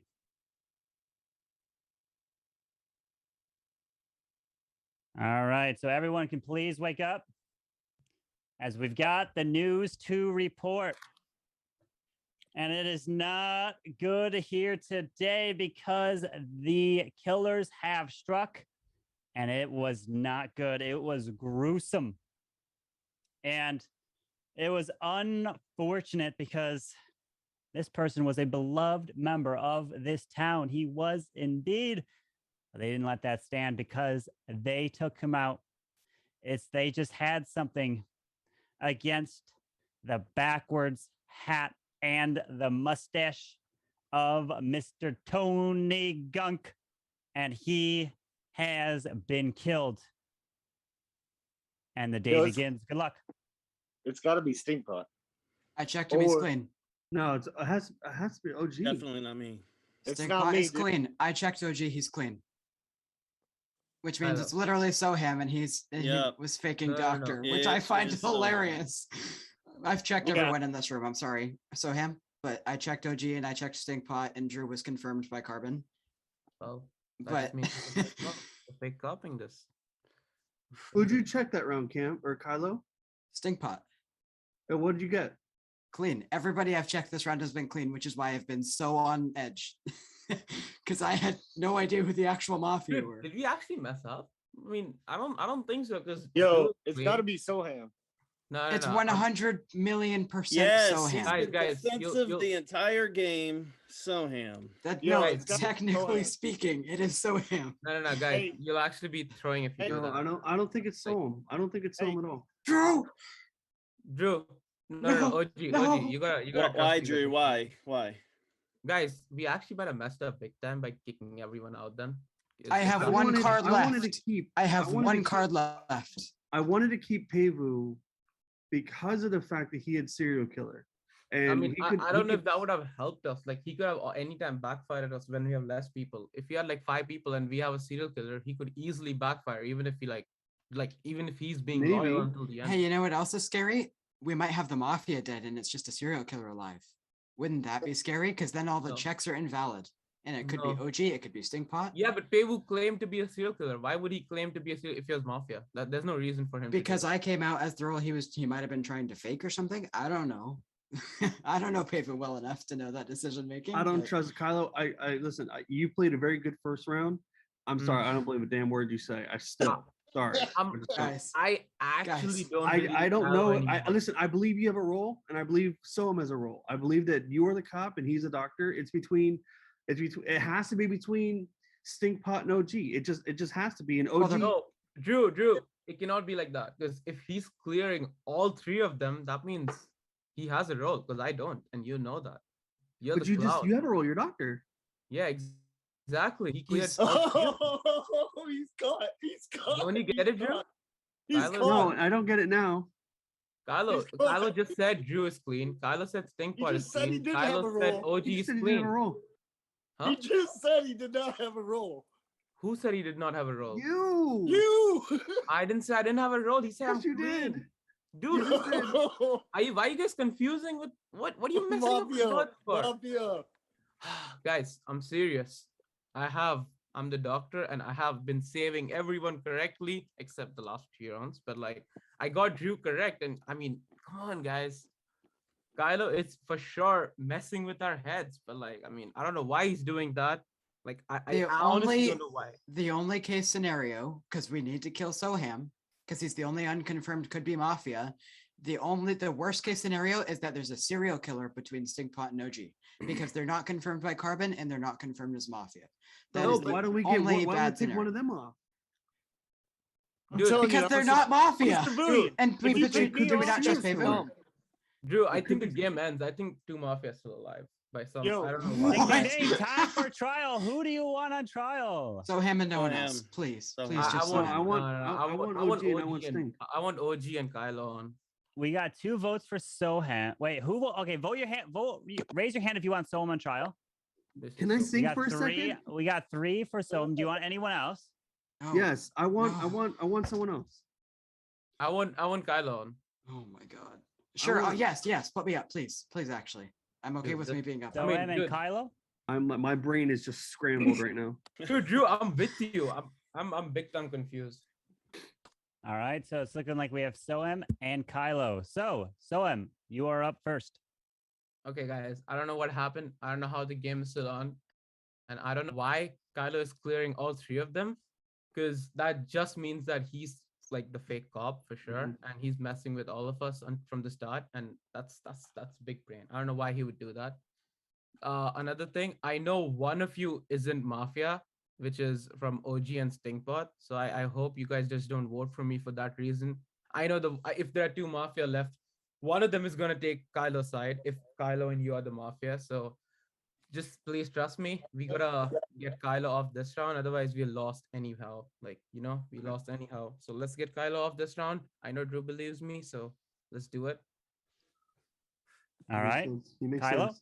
Speaker 1: All right. So everyone can please wake up as we've got the news to report. And it is not good here today because the killers have struck and it was not good. It was gruesome. And it was unfortunate because this person was a beloved member of this town. He was indeed. They didn't let that stand because they took him out. They just had something against the backwards hat and the mustache of Mr. Tony Gunk, and he has been killed. And the day begins. Good luck.
Speaker 4: It's got to be Stinkpot.
Speaker 13: I checked him. He's clean.
Speaker 3: No, it has to be OG.
Speaker 12: Definitely not me.
Speaker 13: Stinkpot is clean. I checked OG. He's clean. Which means it's literally Soham, and he was faking Doctor, which I find hilarious. I've checked everyone in this room. I'm sorry, Soham, but I checked OG and I checked Stinkpot, and Drew was confirmed by Carbon.
Speaker 2: Oh,
Speaker 13: but
Speaker 2: fake copying this.
Speaker 3: Who'd you check that round, Cam or Kylo?
Speaker 13: Stinkpot.
Speaker 3: And what did you get?
Speaker 13: Clean. Everybody I've checked this round has been clean, which is why I've been so on edge. Because I had no idea who the actual Mafia were.
Speaker 2: Did we actually mess up? I mean, I don't think so. Because
Speaker 4: it's got to be Soham.
Speaker 2: No,
Speaker 13: it's 100 million% Soham.
Speaker 12: Guys, defense of the entire game, Soham.
Speaker 13: Technically speaking, it is Soham.
Speaker 2: No, guys, hey. You'll actually be throwing if you do that.
Speaker 3: I don't think it's Soham. I don't think it's Soham at all.
Speaker 13: Drew.
Speaker 2: No, OG, you gotta.
Speaker 12: Why, Drew? Why?
Speaker 2: Guys, we actually might have messed up big time by kicking everyone out. Then
Speaker 13: I have one card left. I have one card left.
Speaker 3: I wanted to keep Peivu because of the fact that he had serial killer. And
Speaker 2: I mean, I don't know if that would have helped us. Like, he could have anytime backfired at us when we have less people. If we had like 5 people and we have a serial killer, he could easily backfire, even if he even if he's being loyal until the end.
Speaker 13: Hey, you know what else is scary? We might have the Mafia dead and it's just a serial killer alive. Wouldn't that be scary? Because then all the checks are invalid. And it could be OG, it could be Stinkpot.
Speaker 2: Yeah, but Peivu claimed to be a serial killer. Why would he claim to be a serial if he was Mafia? There's no reason for him.
Speaker 13: Because I came out as the role he might have been trying to fake or something. I don't know. I don't know Paper well enough to know that decision making.
Speaker 3: I don't trust Kylo. I listen. You played a very good first round. I'm sorry. I don't believe a damn word you say. I still sorry.
Speaker 2: I actually don't.
Speaker 3: I don't know.
Speaker 2: Anymore.
Speaker 3: Listen. I believe you have a role, and I believe Soam has a role. I believe that you are the cop and he's a doctor. It's between. It has to be between Stinkpot and OG. It just has to be an OG.
Speaker 2: No, Drew. It cannot be like that because if he's clearing all three of them, that means he has a role because I don't, and you know that.
Speaker 3: But you have a role. You're a doctor.
Speaker 2: Yeah, exactly. He cleared.
Speaker 4: He's caught. He's caught.
Speaker 2: Don't you get it, Drew?
Speaker 3: No, I don't get it now.
Speaker 2: Kylo just said Drew is clean. Kylo said Stinkpot is clean. Kylo said OG is clean.
Speaker 4: Huh? He just said he did not have a role.
Speaker 2: Who said he did not have a role?
Speaker 4: You.
Speaker 2: I didn't say I didn't have a role. He said
Speaker 3: yes, you did.
Speaker 2: Dude, why are you guys confusing with what are you messing up with words for?
Speaker 4: Mafia.
Speaker 2: Guys, I'm serious. I'm the doctor and I have been saving everyone correctly except the last 2 rounds. But like I got Drew correct, and I mean, come on, guys. Kylo, it's for sure messing with our heads, but like, I mean, I don't know why he's doing that. Like, I honestly don't know why.
Speaker 13: The only case scenario, because we need to kill Soham, because he's the only unconfirmed could be Mafia. The worst case scenario is that there's a serial killer between Stinkpot and OG, because they're not confirmed by Carbon and they're not confirmed as Mafia.
Speaker 3: Why don't we take one of them off?
Speaker 13: Dude, because they're not Mafia. And we not just favor.
Speaker 2: Drew, I think the game ends. I think 2 Mafia still alive by some. I don't know why.
Speaker 1: Time for trial. Who do you want on trial?
Speaker 13: Soham and no one else, please. Please just.
Speaker 3: I want OG and I want Sting.
Speaker 2: I want OG and Kylo on.
Speaker 1: We got 2 votes for Soham. Wait, who will? Okay, vote your hand. Raise your hand if you want Soham on trial.
Speaker 3: Can I sing for a second?
Speaker 1: We got 3 for Soham. Do you want anyone else?
Speaker 13: Oh,
Speaker 3: yes, I want someone else.
Speaker 2: I want Kylo on.
Speaker 13: Oh my god. Sure. Yes. Put me up, please. Please, actually. I'm okay with me being up.
Speaker 1: Soham and Kylo?
Speaker 3: My brain is just scrambled right now.
Speaker 2: Drew, I'm with you. I'm big time confused.
Speaker 1: All right, so it's looking like we have Soham and Kylo. So, Soham, you are up first.
Speaker 2: Okay, guys. I don't know what happened. I don't know how the game is still on. And I don't know why Kylo is clearing all 3 of them. Because that just means that he's like the fake cop for sure. And he's messing with all of us from the start. And that's big brain. I don't know why he would do that. Another thing, I know one of you isn't Mafia, which is from OG and Stinkpot. So I hope you guys just don't vote for me for that reason. I know if there are 2 Mafia left, one of them is going to take Kylo's side if Kylo and you are the Mafia. So just please trust me. We got to get Kylo off this round. Otherwise, we lost anyhow. Like, we lost anyhow. So let's get Kylo off this round. I know Drew believes me. So let's do it.
Speaker 1: All right. Kylo?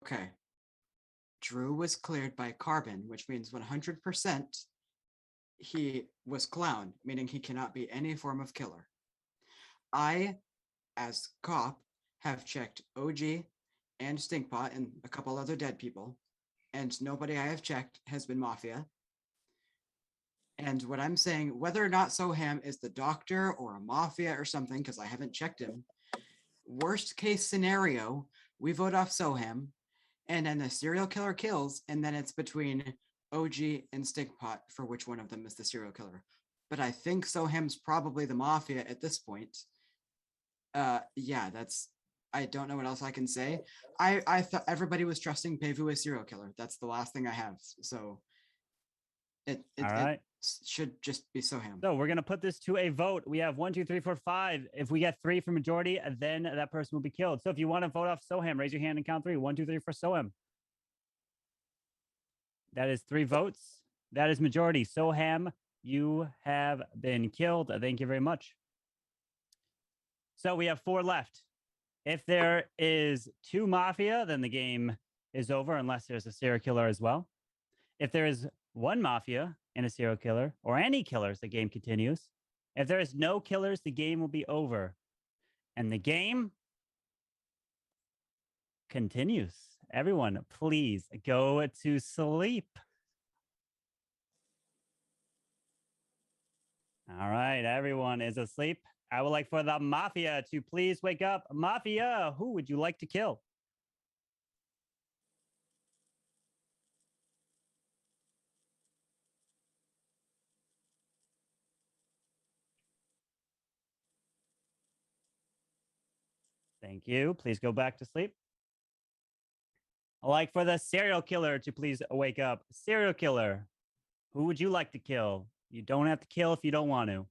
Speaker 13: Okay. Drew was cleared by Carbon, which means 100% he was clown, meaning he cannot be any form of killer. I, as cop, have checked OG and Stinkpot and a couple other dead people, and nobody I have checked has been Mafia. And what I'm saying, whether or not Soham is the doctor or a Mafia or something, because I haven't checked him, worst case scenario, we vote off Soham, and then the serial killer kills, and then it's between OG and Stinkpot for which one of them is the serial killer. But I think Soham's probably the Mafia at this point. Yeah, I don't know what else I can say. I thought everybody was trusting Pevu as serial killer. That's the last thing I have. So it should just be Soham.
Speaker 1: So we're gonna put this to a vote. We have 1, 2, 3, 4, 5. If we get 3 for majority, then that person will be killed. So if you want to vote off Soham, raise your hand and count 3. 1, 2, 3 for Soham. That is 3 votes. That is majority. Soham, you have been killed. Thank you very much. So we have 4 left. If there is 2 Mafia, then the game is over unless there's a serial killer as well. If there is 1 Mafia and a serial killer, or any killers, the game continues. If there is no killers, the game will be over. And the game continues. Everyone, please go to sleep. All right, everyone is asleep. I would like for the Mafia to please wake up. Mafia, who would you like to kill? Thank you. Please go back to sleep. I'd like for the serial killer to please wake up. Serial killer, who would you like to kill? You don't have to kill if you don't want to.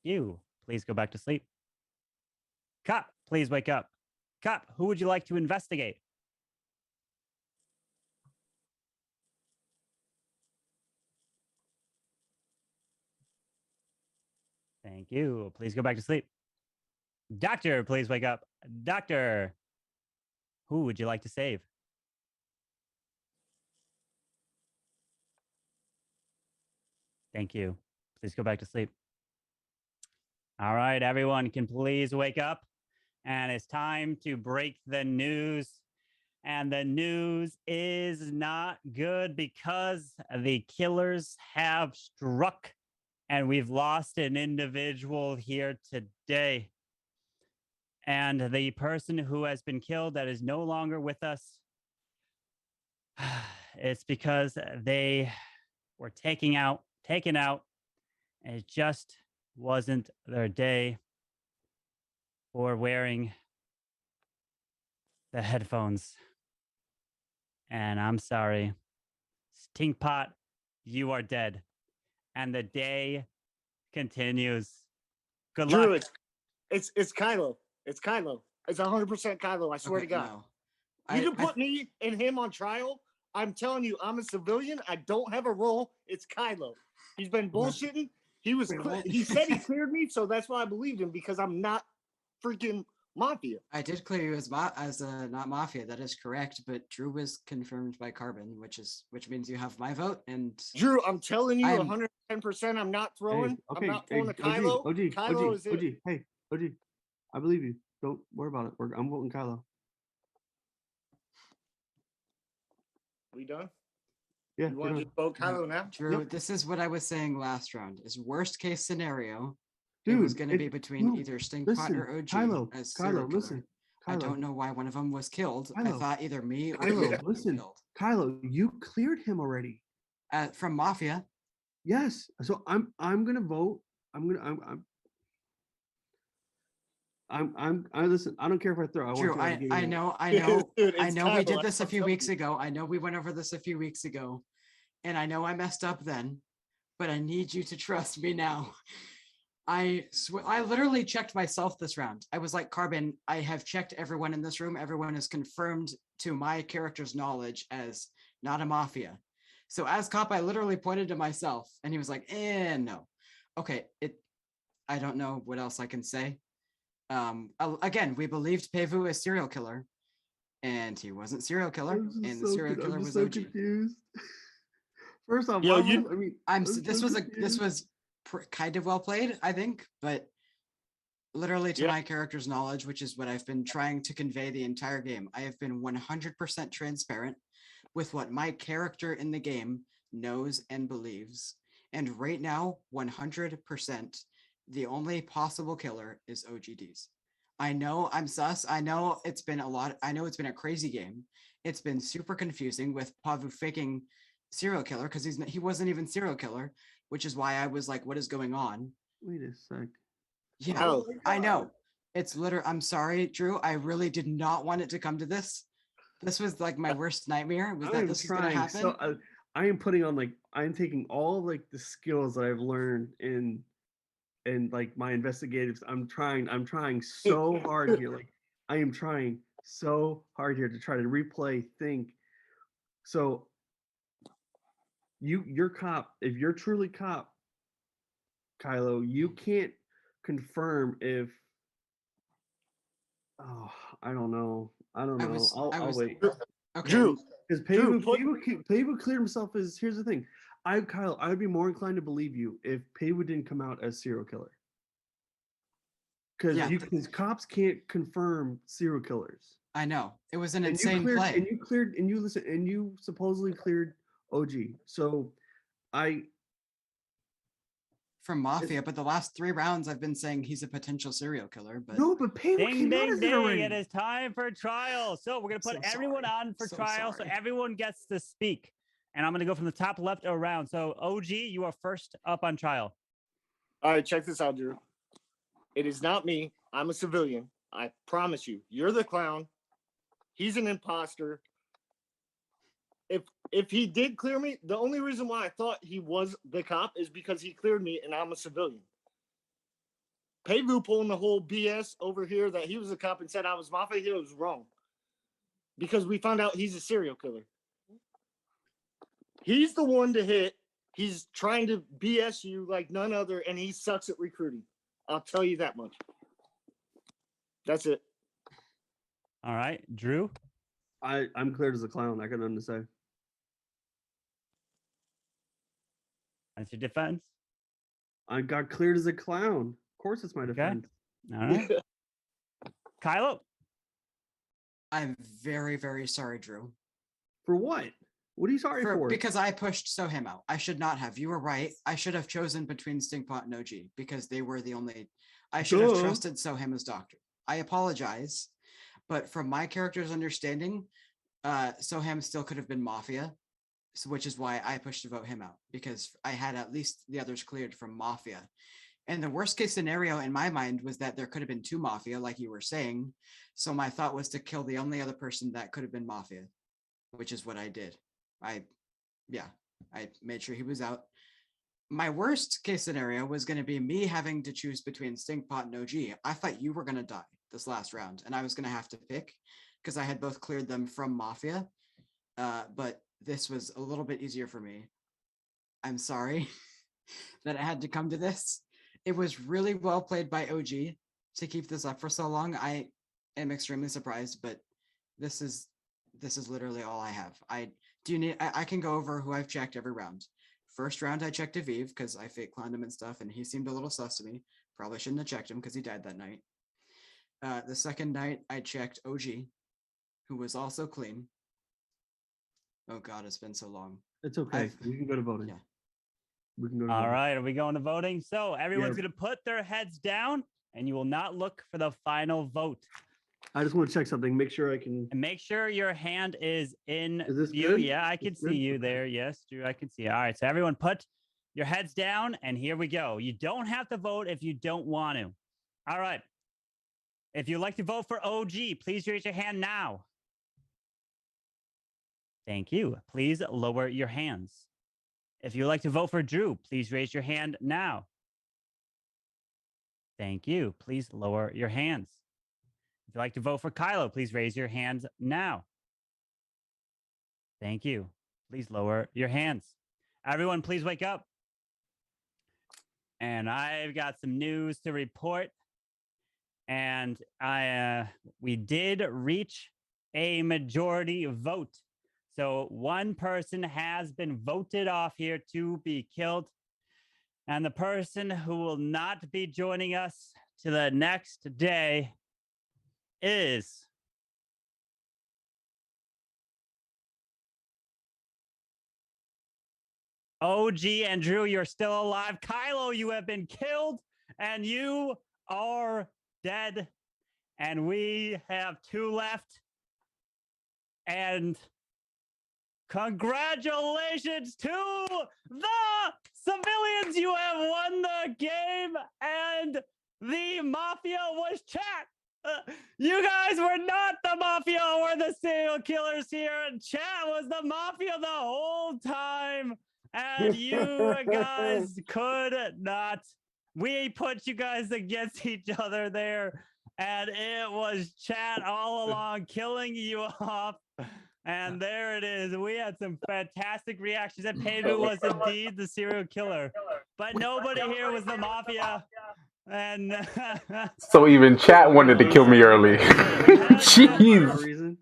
Speaker 1: You, please go back to sleep. Cop, please wake up. Cop, who would you like to investigate? Thank you. Please go back to sleep. Doctor, please wake up. Doctor, who would you like to save? Thank you. Please go back to sleep. All right, everyone can please wake up. And it's time to break the news. And the news is not good because the killers have struck and we've lost an individual here today. And the person who has been killed that is no longer with us, it's because they were taken out, and it just wasn't their day for wearing the headphones. And I'm sorry, Stinkpot, you are dead. And the day continues. Good luck.
Speaker 4: Drew, it's Kylo. It's Kylo. It's 100% Kylo. I swear to God.
Speaker 13: No.
Speaker 4: You can put me and him on trial. I'm telling you, I'm a civilian. I don't have a role. It's Kylo. He's been bullshitting. He said he cleared me, so that's why I believed him, because I'm not freaking Mafia.
Speaker 13: I did clear you as not Mafia. That is correct. But Drew was confirmed by Carbon, which means you have my vote. And
Speaker 4: Drew, I'm telling you, 110%. I'm not throwing.
Speaker 3: Hey,
Speaker 4: I'm not throwing to Kylo. Kylo is it.
Speaker 3: Hey, OG, I believe you. Don't worry about it. I'm voting Kylo.
Speaker 4: We done?
Speaker 3: Yeah.
Speaker 4: You want to just vote Kylo now?
Speaker 13: Drew, this is what I was saying last round. Is worst case scenario.
Speaker 3: Dude,
Speaker 13: it was going to be between either Stinkpot or OG.
Speaker 3: Kylo, listen.
Speaker 13: I don't know why one of them was killed. I thought either me or
Speaker 3: Kylo, listen. Killed. Kylo, you cleared him already.
Speaker 13: From Mafia.
Speaker 3: Yes. So I'm gonna vote. I listen. I don't care if I throw.
Speaker 13: Drew, I know.
Speaker 4: Dude,
Speaker 13: I know
Speaker 4: Kylo,
Speaker 13: we did this a few weeks ago. I know we went over this a few weeks ago, and I know I messed up then, but I need you to trust me now. I literally checked myself this round. I was like, Carbon, I have checked everyone in this room. Everyone is confirmed to my character's knowledge as not a Mafia. So as cop, I literally pointed to myself and he was like, no. Okay, I don't know what else I can say. Again, we believed Pevu as serial killer and he wasn't serial killer, and the serial killer was OG.
Speaker 3: Confused. First off,
Speaker 13: this was kind of well played, I think, but literally to my character's knowledge, which is what I've been trying to convey the entire game, I have been 100% transparent with what my character in the game knows and believes. And right now, 100%, the only possible killer is OGDs. I know I'm sus. I know it's been a crazy game. It's been super confusing with Pavu faking serial killer because he wasn't even serial killer, which is why I was like, what is going on?
Speaker 3: Wait a sec.
Speaker 13: Yeah, I know. It's literally, I'm sorry, Drew. I really did not want it to come to this. This was like my worst nightmare, was that this was going to happen.
Speaker 3: So I am putting on I'm taking all the skills that I've learned in like my investigatives. I'm trying so hard here. I am trying so hard here to try to replay, think. So you're cop. If you're truly cop, Kylo, you can't confirm if. Oh, I don't know. I'll wait.
Speaker 13: Okay.
Speaker 3: Drew, because Pevu cleared himself as. Here's the thing, Kyle, I would be more inclined to believe you if Pevu didn't come out as serial killer. Because cops can't confirm serial killers.
Speaker 13: I know it was an insane play.
Speaker 3: And you supposedly cleared OG. So I
Speaker 13: from Mafia, but the last 3 rounds I've been saying he's a potential serial killer. But
Speaker 3: no, but Paylo
Speaker 1: ding,
Speaker 3: came out
Speaker 1: ding,
Speaker 3: as it
Speaker 1: ding!
Speaker 3: already.
Speaker 1: It is time for trial. So we're gonna put everyone on for trial, so everyone gets to speak. And I'm gonna go from the top left around. So OG, you are first up on trial.
Speaker 4: All right, check this out, Drew. It is not me. I'm a civilian. I promise you. You're the clown. He's an imposter. If he did clear me, the only reason why I thought he was the cop is because he cleared me and I'm a civilian. Payvu pulling the whole BS over here that he was a cop and said I was Mafia, he was wrong. Because we found out he's a serial killer. He's the one to hit. He's trying to BS you like none other, and he sucks at recruiting. I'll tell you that much. That's it.
Speaker 1: All right, Drew.
Speaker 3: I'm cleared as a clown. I got nothing to say.
Speaker 1: That's your defense.
Speaker 3: I got cleared as a clown. Of course, it's my defense.
Speaker 1: All right. Kylo.
Speaker 13: I'm very, very sorry, Drew.
Speaker 3: For what? What are you sorry for?
Speaker 13: Because I pushed Soham out. I should not have. You were right. I should have chosen between Stinkpot and OG because they were the only. I should have trusted Soham as doctor. I apologize, but from my character's understanding, Soham still could have been Mafia, so which is why I pushed to vote him out because I had at least the others cleared from Mafia. And the worst case scenario in my mind was that there could have been 2 Mafia, like you were saying. So my thought was to kill the only other person that could have been Mafia, which is what I did. I made sure he was out. My worst case scenario was going to be me having to choose between Stinkpot and OG. I thought you were going to die this last round, and I was going to have to pick because I had both cleared them from Mafia. But this was a little bit easier for me. I'm sorry that it had to come to this. It was really well played by OG to keep this up for so long. I am extremely surprised, but this is literally all I have. I can go over who I've checked every round. First round, I checked Aviv because I fake clowned him and stuff, and he seemed a little sus to me. Probably shouldn't have checked him because he died that night. The second night, I checked OG, who was also clean. Oh God, it's been so long.
Speaker 3: It's okay. We can go to voting.
Speaker 13: Yeah.
Speaker 3: We can go to
Speaker 1: All
Speaker 3: voting.
Speaker 1: right, are we going to voting? So everyone's going to put their heads down, and you will not look for the final vote.
Speaker 3: I just want to check something. Make sure I can.
Speaker 1: And make sure your hand is in
Speaker 3: this
Speaker 1: view.
Speaker 3: good?
Speaker 1: Yeah, I can see you there. Yes, Drew, I can see you. All right, so everyone put your heads down, and here we go. You don't have to vote if you don't want to. All right. If you'd like to vote for OG, please raise your hand now. Thank you. Please lower your hands. If you'd like to vote for Drew, please raise your hand now. Thank you. Please lower your hands. If you'd like to vote for Kylo, please raise your hands now. Thank you. Please lower your hands. Everyone, please wake up. And I've got some news to report. And we did reach a majority vote. So one person has been voted off here to be killed. And the person who will not be joining us to the next day is OG. And Drew, you're still alive. Kylo, you have been killed and you are dead. And we have 2 left. And congratulations to the civilians. You have won the game and the Mafia was chat. You guys were not the Mafia or the serial killers here. Chat was the Mafia the whole time. And you guys could not. We put you guys against each other there. And it was chat all along killing you off. And there it is. We had some fantastic reactions. And Pedro was indeed the serial killer. But nobody here was the Mafia. And
Speaker 6: so even chat wanted to kill me early. Jeez.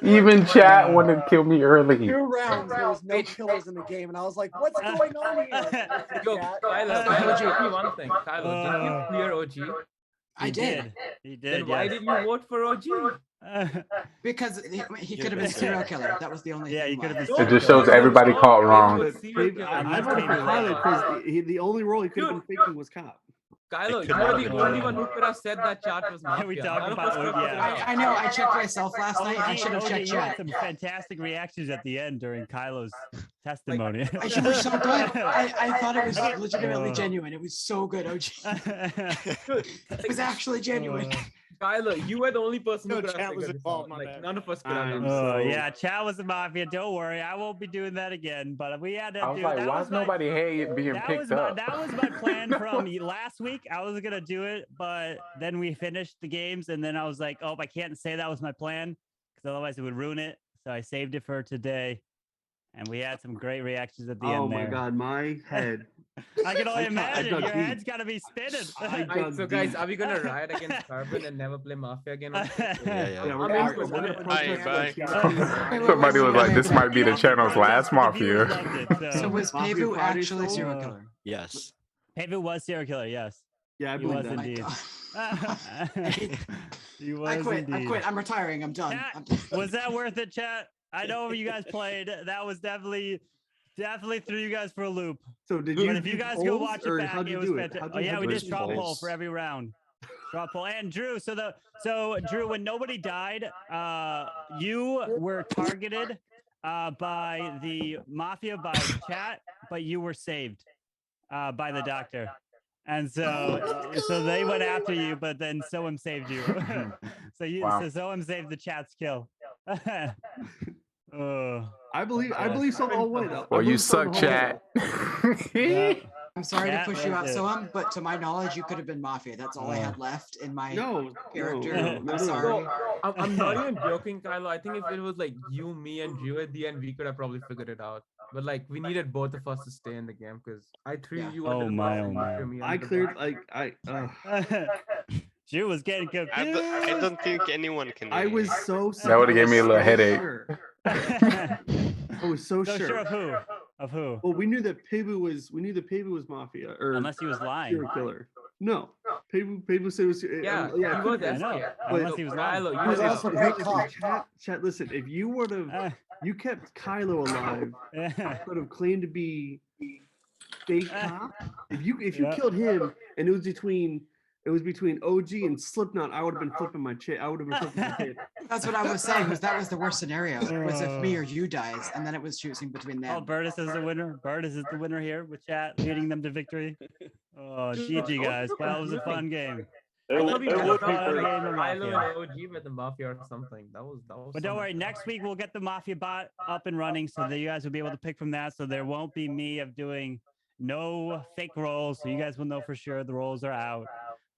Speaker 6: Even chat wanted to kill me early.
Speaker 11: 2 rounds, there was no killers in the game, and I was like, what's going on here?
Speaker 2: Yo, Kylo, tell me one thing. Kylo, did you clear OG?
Speaker 13: I did.
Speaker 1: He did.
Speaker 2: Then why did you vote for OG?
Speaker 13: Because he could have been serial killer. That was the only thing.
Speaker 1: He could have
Speaker 6: It just shows everybody caught wrong.
Speaker 3: I voted for Kylo because the only role he could have been faking was cop.
Speaker 2: Kylo, you are the only one who could have said that chat was mafia.
Speaker 1: We talk about
Speaker 13: I know. I checked myself last night. I should have checked
Speaker 1: You had
Speaker 13: chat.
Speaker 1: some fantastic reactions at the end during Kylo's testimony.
Speaker 13: You were so good. I thought it was legitimately genuine. It was so good, OG. It was actually genuine.
Speaker 2: Kylo, you were the only person who could
Speaker 4: chat
Speaker 2: have
Speaker 4: was
Speaker 2: figured this
Speaker 4: involved,
Speaker 2: out.
Speaker 4: my
Speaker 2: Like
Speaker 4: bad.
Speaker 2: none of us could have done
Speaker 1: Oh
Speaker 2: this.
Speaker 1: yeah, chat was the mafia. Don't worry, I won't be doing that again. But we had to
Speaker 6: I was
Speaker 1: do.
Speaker 6: like,
Speaker 1: that
Speaker 6: why
Speaker 1: was
Speaker 6: is nobody being picked up?
Speaker 1: That was my plan from last week. I was gonna do it, but then we finished the games, and then I was like, oh, I can't say that was my plan because otherwise it would ruin it. So I saved it for today, and we had some great reactions at the end.
Speaker 3: Oh my
Speaker 1: there.
Speaker 3: god, my head.
Speaker 1: I can only
Speaker 3: I
Speaker 1: imagine
Speaker 3: dug
Speaker 1: your
Speaker 3: deep.
Speaker 1: head's gotta be spinning.
Speaker 2: Alright, so guys, are we gonna riot against Carbon and never play Mafia again?
Speaker 14: Bye.
Speaker 6: Somebody was like, this might be the channel's last Mafia.
Speaker 13: So was Pevu actually a serial killer?
Speaker 5: Yes.
Speaker 1: Pevu was serial killer. Yes.
Speaker 3: Yeah, I
Speaker 1: he was
Speaker 3: believe
Speaker 1: indeed. He was
Speaker 13: I quit.
Speaker 1: indeed.
Speaker 13: I quit. I'm retiring. I'm done.
Speaker 1: Was that worth it, chat? I know you guys played. That was definitely threw you guys for a loop.
Speaker 3: So did
Speaker 1: But
Speaker 3: you
Speaker 1: if you
Speaker 3: do
Speaker 1: guys go
Speaker 3: polls,
Speaker 1: watch
Speaker 3: or
Speaker 1: it back,
Speaker 3: how'd
Speaker 1: it
Speaker 3: you
Speaker 1: was
Speaker 3: do it?
Speaker 1: fantastic.
Speaker 3: How'd you-
Speaker 1: Oh yeah,
Speaker 3: how'd
Speaker 1: we
Speaker 3: you
Speaker 1: did
Speaker 3: do
Speaker 1: straw poll
Speaker 3: polls?
Speaker 1: for every round. Straw poll. And Drew, so Drew, when nobody died, you were targeted by the mafia by chat, but you were saved by the doctor. And so they went after you, but then Soam saved you. so
Speaker 6: Wow.
Speaker 1: Soam saved the chat's kill.
Speaker 3: I believe so all way though.
Speaker 6: Well, you suck, chat.
Speaker 13: I'm sorry
Speaker 1: Yeah,
Speaker 13: to push you out,
Speaker 1: that's it.
Speaker 13: Soam, but to my knowledge, you could have been Mafia. That's all I had left in my character.
Speaker 3: no,
Speaker 13: I'm sorry.
Speaker 2: I'm not even joking, Kylo. I think if it was like you, me, and Drew at the end, we could have probably figured it out. But like, we needed both of us to stay in the game because I threw you under the bus and you threw me
Speaker 3: I
Speaker 2: under the
Speaker 3: cleared
Speaker 2: bus.
Speaker 1: Drew was getting confused.
Speaker 14: I don't think anyone can.
Speaker 3: I was so
Speaker 6: That would have gave me a little headache.
Speaker 3: I was so sure.
Speaker 1: Of who? Of who?
Speaker 3: Well, we knew that Pevu was mafia, or
Speaker 1: Unless he was lying.
Speaker 3: serial killer. No, Pevu said it was.
Speaker 2: Yeah,
Speaker 3: yeah,
Speaker 2: he
Speaker 3: it
Speaker 2: was
Speaker 3: could've been.
Speaker 2: SK.
Speaker 1: Unless he was lying.
Speaker 2: Kylo,
Speaker 3: He
Speaker 2: you
Speaker 3: was
Speaker 2: were
Speaker 3: also
Speaker 2: SK.
Speaker 3: fake cop. Chat, listen, if you would have, you kept Kylo alive, could have claimed to be fake cop. If you killed him, and it was between OG and Slipknot, I would have been flipping my shit. I would have been flipping my shit.
Speaker 13: That's what I was saying. That was the worst scenario. Was if me or you dies, and then it was choosing between them.
Speaker 1: Oh, Burtis is the winner. Burtis is the winner here with chat, leading them to victory. Oh, GG guys. Well, it was a fun game.
Speaker 2: I thought we
Speaker 1: It was a
Speaker 2: both
Speaker 1: fun
Speaker 2: thought
Speaker 1: game
Speaker 2: like
Speaker 1: of
Speaker 2: Kylo
Speaker 1: Mafia.
Speaker 2: and OG with the Mafia or something. That was.
Speaker 1: But don't worry, next week we'll get the Mafia bot up and running so that you guys will be able to pick from that. So there won't be me of doing no fake rolls. So you guys will know for sure the rolls are out.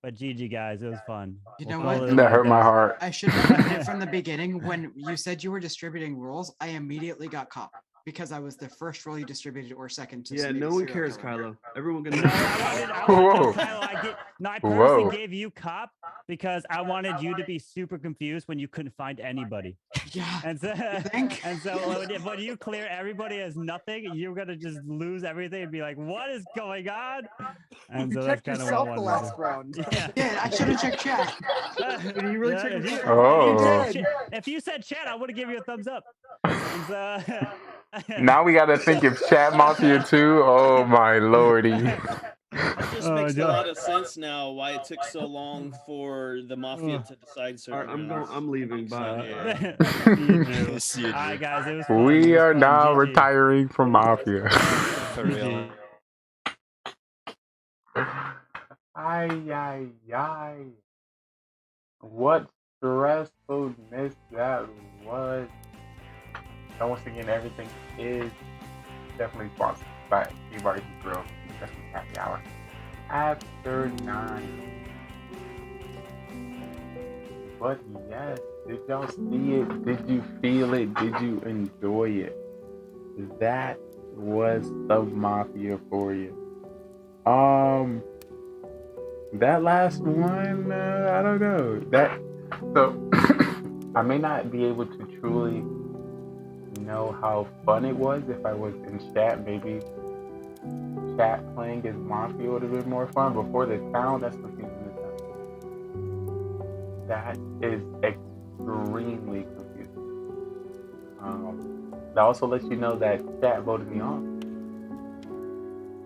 Speaker 1: But GG guys, it was fun.
Speaker 13: You know
Speaker 1: We'll
Speaker 13: what?
Speaker 1: call it a
Speaker 6: That
Speaker 1: night,
Speaker 6: hurt my
Speaker 1: guys.
Speaker 6: heart.
Speaker 13: I should have known it from the beginning. When you said you were distributing rules, I immediately got caught because I was the first role you distributed or second to.
Speaker 3: Yeah,
Speaker 13: somebody
Speaker 3: no one
Speaker 13: serial
Speaker 3: cares,
Speaker 13: killer.
Speaker 3: Kylo. Everyone gonna.
Speaker 6: Whoa.
Speaker 1: I
Speaker 6: Whoa.
Speaker 1: purposely gave you cop because I wanted you to be super confused when you couldn't find anybody.
Speaker 13: Yeah.
Speaker 1: And so, when you clear everybody as nothing, you're gonna just lose everything and be like, "What is going on?" And so
Speaker 11: You
Speaker 1: that's
Speaker 11: checked
Speaker 1: kind of
Speaker 11: yourself
Speaker 1: what I
Speaker 11: the
Speaker 1: wanted.
Speaker 11: last round.
Speaker 13: Yeah, I should have checked chat.
Speaker 3: Did you really check
Speaker 1: if you,
Speaker 6: Oh.
Speaker 1: if you said chat, I would have given you a thumbs up. And so,
Speaker 6: Now we gotta think if Chat Mafia too. Oh my lordy.
Speaker 12: It just makes a lot of sense now why it took so long for the Mafia to decide certain rounds.
Speaker 3: I'm leaving. Bye.
Speaker 1: All right, guys, it was fun.
Speaker 6: We
Speaker 1: It was
Speaker 6: are
Speaker 1: fun.
Speaker 6: now
Speaker 1: GG.
Speaker 6: retiring from Mafia.
Speaker 5: For real.
Speaker 6: Ay. What stressfulness that was. And once again, everything is definitely sponsored by Barbecue Grill. Especially happy hour after 9. But yes, did y'all see it? Did you feel it? Did you enjoy it? That was the Mafia for you. That last one, I don't know. So I may not be able to truly know how fun it was if I was in chat. Maybe chat playing as Mafia would have been more fun. Before the town, that's the season of the town. That is extremely confused. That also lets you know that chat voted me off.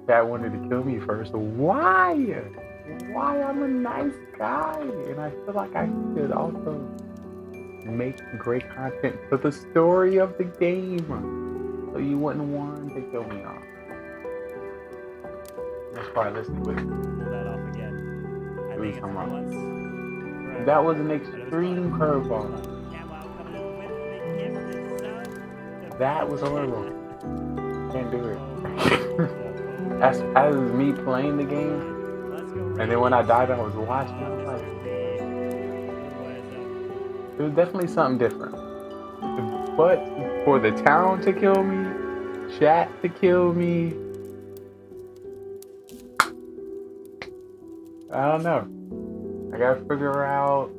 Speaker 6: Chat wanted to kill me first. Why? Why? I'm a nice guy, and I feel like I should also make great content for the story of the game. So you wouldn't want to kill me off. That's why I listened with it.
Speaker 1: Pull that off again. I think it's once.
Speaker 6: That was an extreme curveball. That was horrible. Can't do it. As me playing the game, and then when I died, I was watching. I was like, it was definitely something different. But for the town to kill me, chat to kill me, I don't know. I gotta figure out.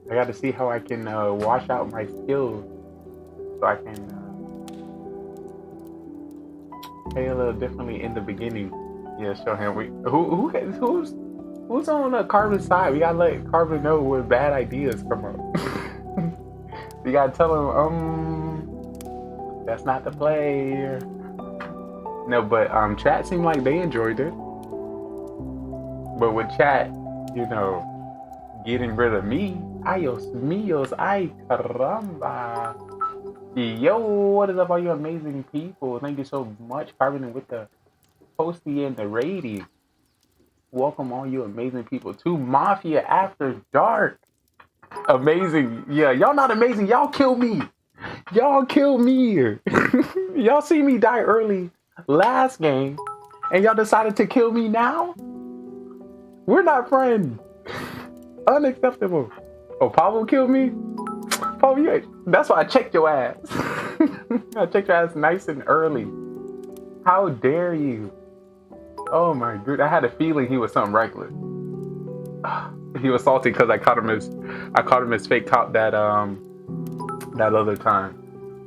Speaker 6: I gotta see how I can wash out my skills so I can play a little differently in the beginning. Yeah, show him. Who's on Carbon's side? We gotta let Carbon know where bad ideas come up. You gotta tell him, that's not the play. No, but chat seemed like they enjoyed it. But with chat, you know, getting rid of me, ayos míos, ay caramba. Yo, what is up, all you amazing people? Thank you so much, Carbon, with the posty and the rating. Welcome, all you amazing people, to Mafia After Dark. Amazing. Yeah, y'all not amazing. Y'all kill me. Y'all kill me. Y'all see me die early last game, and y'all decided to kill me now? We're not friends. Unacceptable. Oh, Pablo killed me? Pablo, that's why I checked your ass. I checked your ass nice and early. How dare you? Oh my god, I had a feeling he was something reckless. He was salty because I caught him as fake cop that other time.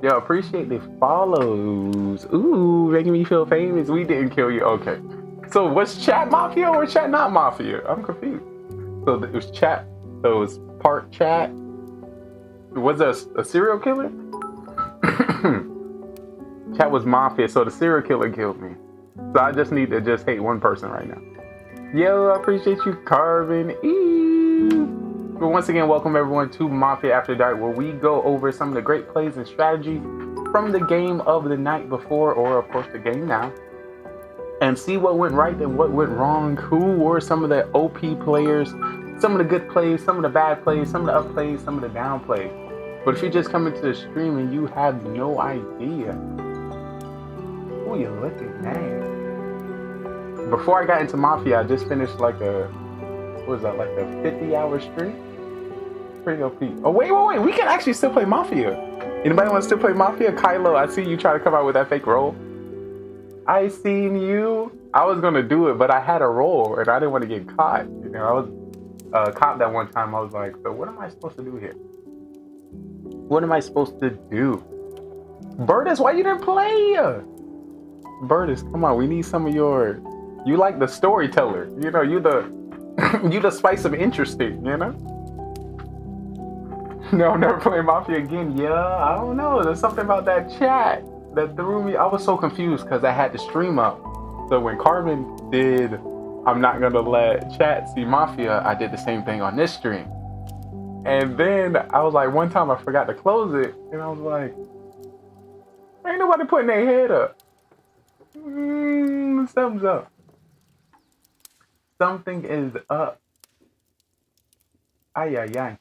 Speaker 6: Yo, appreciate the follows. Ooh, making me feel famous. We didn't kill you. Okay. So was chat Mafia or chat not Mafia? I'm confused. So it was chat. So it was part chat. Was a serial killer? Chat was Mafia, so the serial killer killed me. So I just need to just hate one person right now. Yo, I appreciate you, Carbon. But once again, welcome everyone to Mafia After Dark, where we go over some of the great plays and strategies from the game of the night before, or of course the game now, and see what went right and what went wrong. Who were some of the OP players, some of the good plays, some of the bad plays, some of the up plays, some of the down plays. But if you just come into the stream and you have no idea who you're looking at. Before I got into Mafia, I just finished like a 50-hour stream? Pretty OP. Oh, wait. We can actually still play Mafia. Anybody want to still play Mafia? Kylo, I see you try to come out with that fake roll. I seen you. I was going to do it, but I had a roll, and I didn't want to get caught. You know, I was caught that one time. I was like, so what am I supposed to do here? What am I supposed to do? Burtis, why you didn't play? Burtis, come on. We need some of your... You like the storyteller. You know, you the spice of interesting, you know? No, I'm never playing Mafia again. Yeah, I don't know. There's something about that chat that threw me. I was so confused because I had the stream up. So when Carbon did I'm not gonna let chat see Mafia, I did the same thing on this stream. And then I was like, one time I forgot to close it, and I was like, ain't nobody putting their head up. Something's up. Something is up. Ay.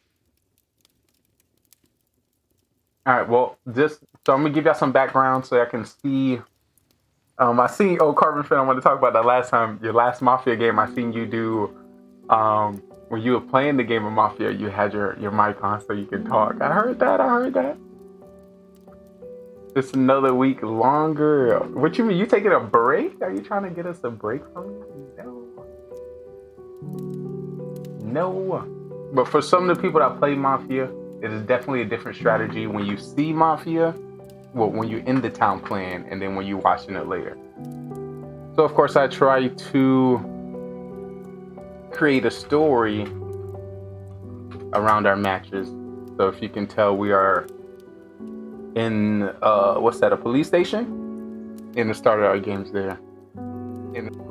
Speaker 6: Alright, well, so I'm gonna give y'all some background so I can see. I seen, Carbon Fan, I wanted to talk about that last time. Your last Mafia game, I seen you do, when you were playing the game of Mafia, you had your mic on so you could talk. I heard that. It's another week longer. What you mean? You taking a break? Are you trying to get us a break from it? No. But for some of the people that play Mafia, it is definitely a different strategy when you see Mafia, well, when you're in the town playing, and then when you're watching it later. So of course I try to create a story around our matches. So if you can tell, we are in what's that? A police station? In the start of our games there.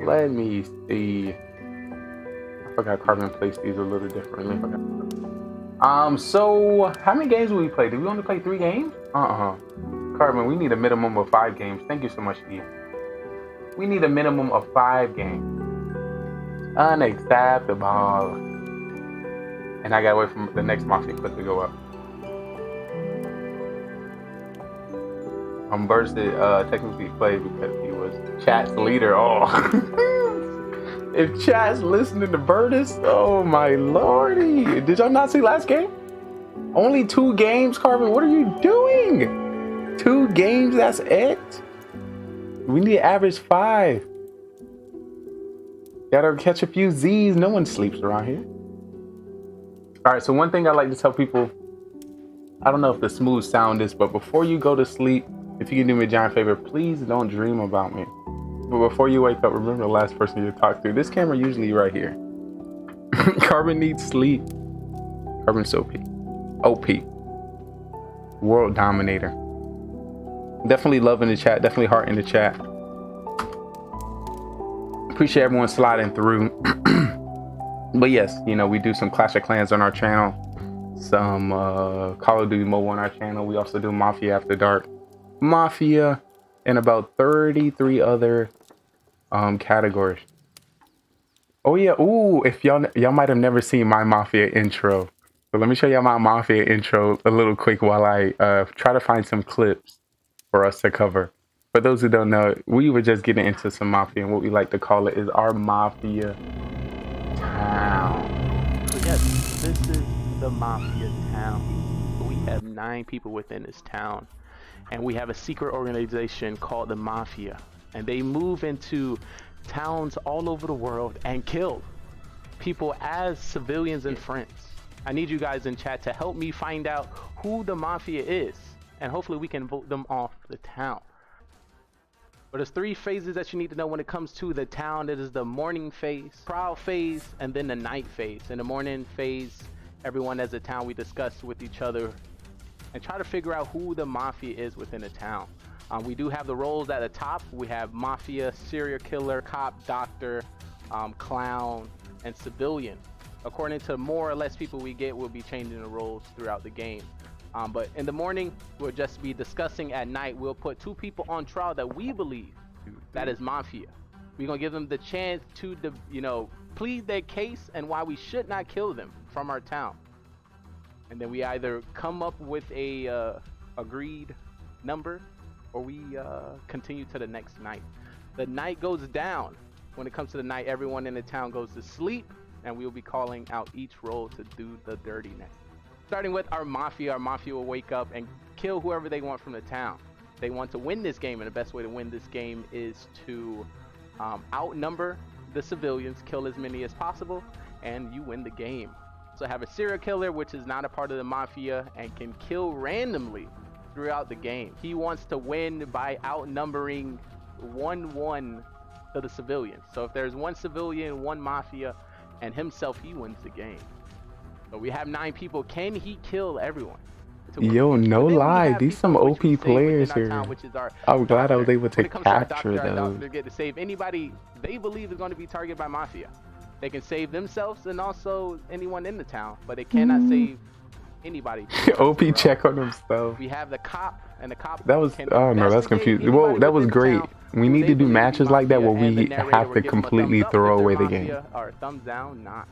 Speaker 6: Let me see. I forgot Carbon placed these a little differently. So how many games did we play? Did we only play 3 games? Carbon, we need a minimum of 5 games. Thank you so much, Steve. We need a minimum of 5 games. Unacceptable. And I gotta wait for the next Mafia clip to go up. Burst technically played because he was chat's leader. Oh. If chat's listening to Burtis, oh my lordy. Did y'all not see last game? Only 2 games, Carbon. What are you doing? 2 games, that's it? We need to average 5. Gotta catch a few Z's. No one sleeps around here. All right, so one thing I like to tell people, I don't know if the smooth sound is, but before you go to sleep, if you can do me a giant favor, please don't dream about me. But before you wake up, remember the last person you talked to. This camera usually right here. Carbon needs sleep. Carbon's OP. OP. World dominator. Definitely love in the chat. Definitely heart in the chat. Appreciate everyone sliding through. But yes, you know, we do some Clash of Clans on our channel. Some Call of Duty Mobile on our channel. We also do Mafia After Dark. Mafia and about 33 other categories. Oh yeah, ooh, if y'all might have never seen my Mafia intro. So let me show y'all my Mafia intro a little quick while I try to find some clips for us to cover. For those who don't know, we were just getting into some Mafia, and what we like to call it is our Mafia town.
Speaker 8: So yes, this is the Mafia town. We have 9 people within this town. And we have a secret organization called the Mafia. And they move into towns all over the world and kill people as civilians and friends. I need you guys in chat to help me find out who the Mafia is. And hopefully we can vote them off the town. But there's 3 phases that you need to know when it comes to the town. It is the morning phase, prowl phase, and then the night phase. In the morning phase, everyone as a town, we discuss with each other and try to figure out who the Mafia is within a town. We do have the roles at the top. We have Mafia, serial killer, cop, doctor, clown, and civilian. According to more or less people we get, we'll be changing the roles throughout the game. But in the morning, we'll just be discussing. At night, we'll put 2 people on trial that we believe that is Mafia. We're gonna give them the chance to, plead their case and why we should not kill them from our town. And then we either come up with a agreed number, or we continue to the next night. The night goes down. When it comes to the night, everyone in the town goes to sleep, and we'll be calling out each role to do the dirtiness. Starting with our Mafia will wake up and kill whoever they want from the town. They want to win this game, and the best way to win this game is to outnumber the civilians, kill as many as possible, and you win the game. So have a serial killer, which is not a part of the Mafia and can kill randomly throughout the game. He wants to win by outnumbering 1-1 to the civilians. So if there's 1 civilian, 1 Mafia, and himself, he wins the game. So we have 9 people. Can he kill everyone?
Speaker 6: Yo, no lie, these some OP players here. I'm glad I was able to capture those.
Speaker 8: Doctor get to save anybody they believe is going to be targeted by Mafia. They can save themselves and also anyone in the town, but they cannot save anybody.
Speaker 6: OP check on themselves.
Speaker 8: We have the cop, and the cop.
Speaker 6: That was, oh no, that's confusing. Whoa, that was great. We need to do matches like that where we have to completely throw away the game.
Speaker 8: Or thumbs down, not.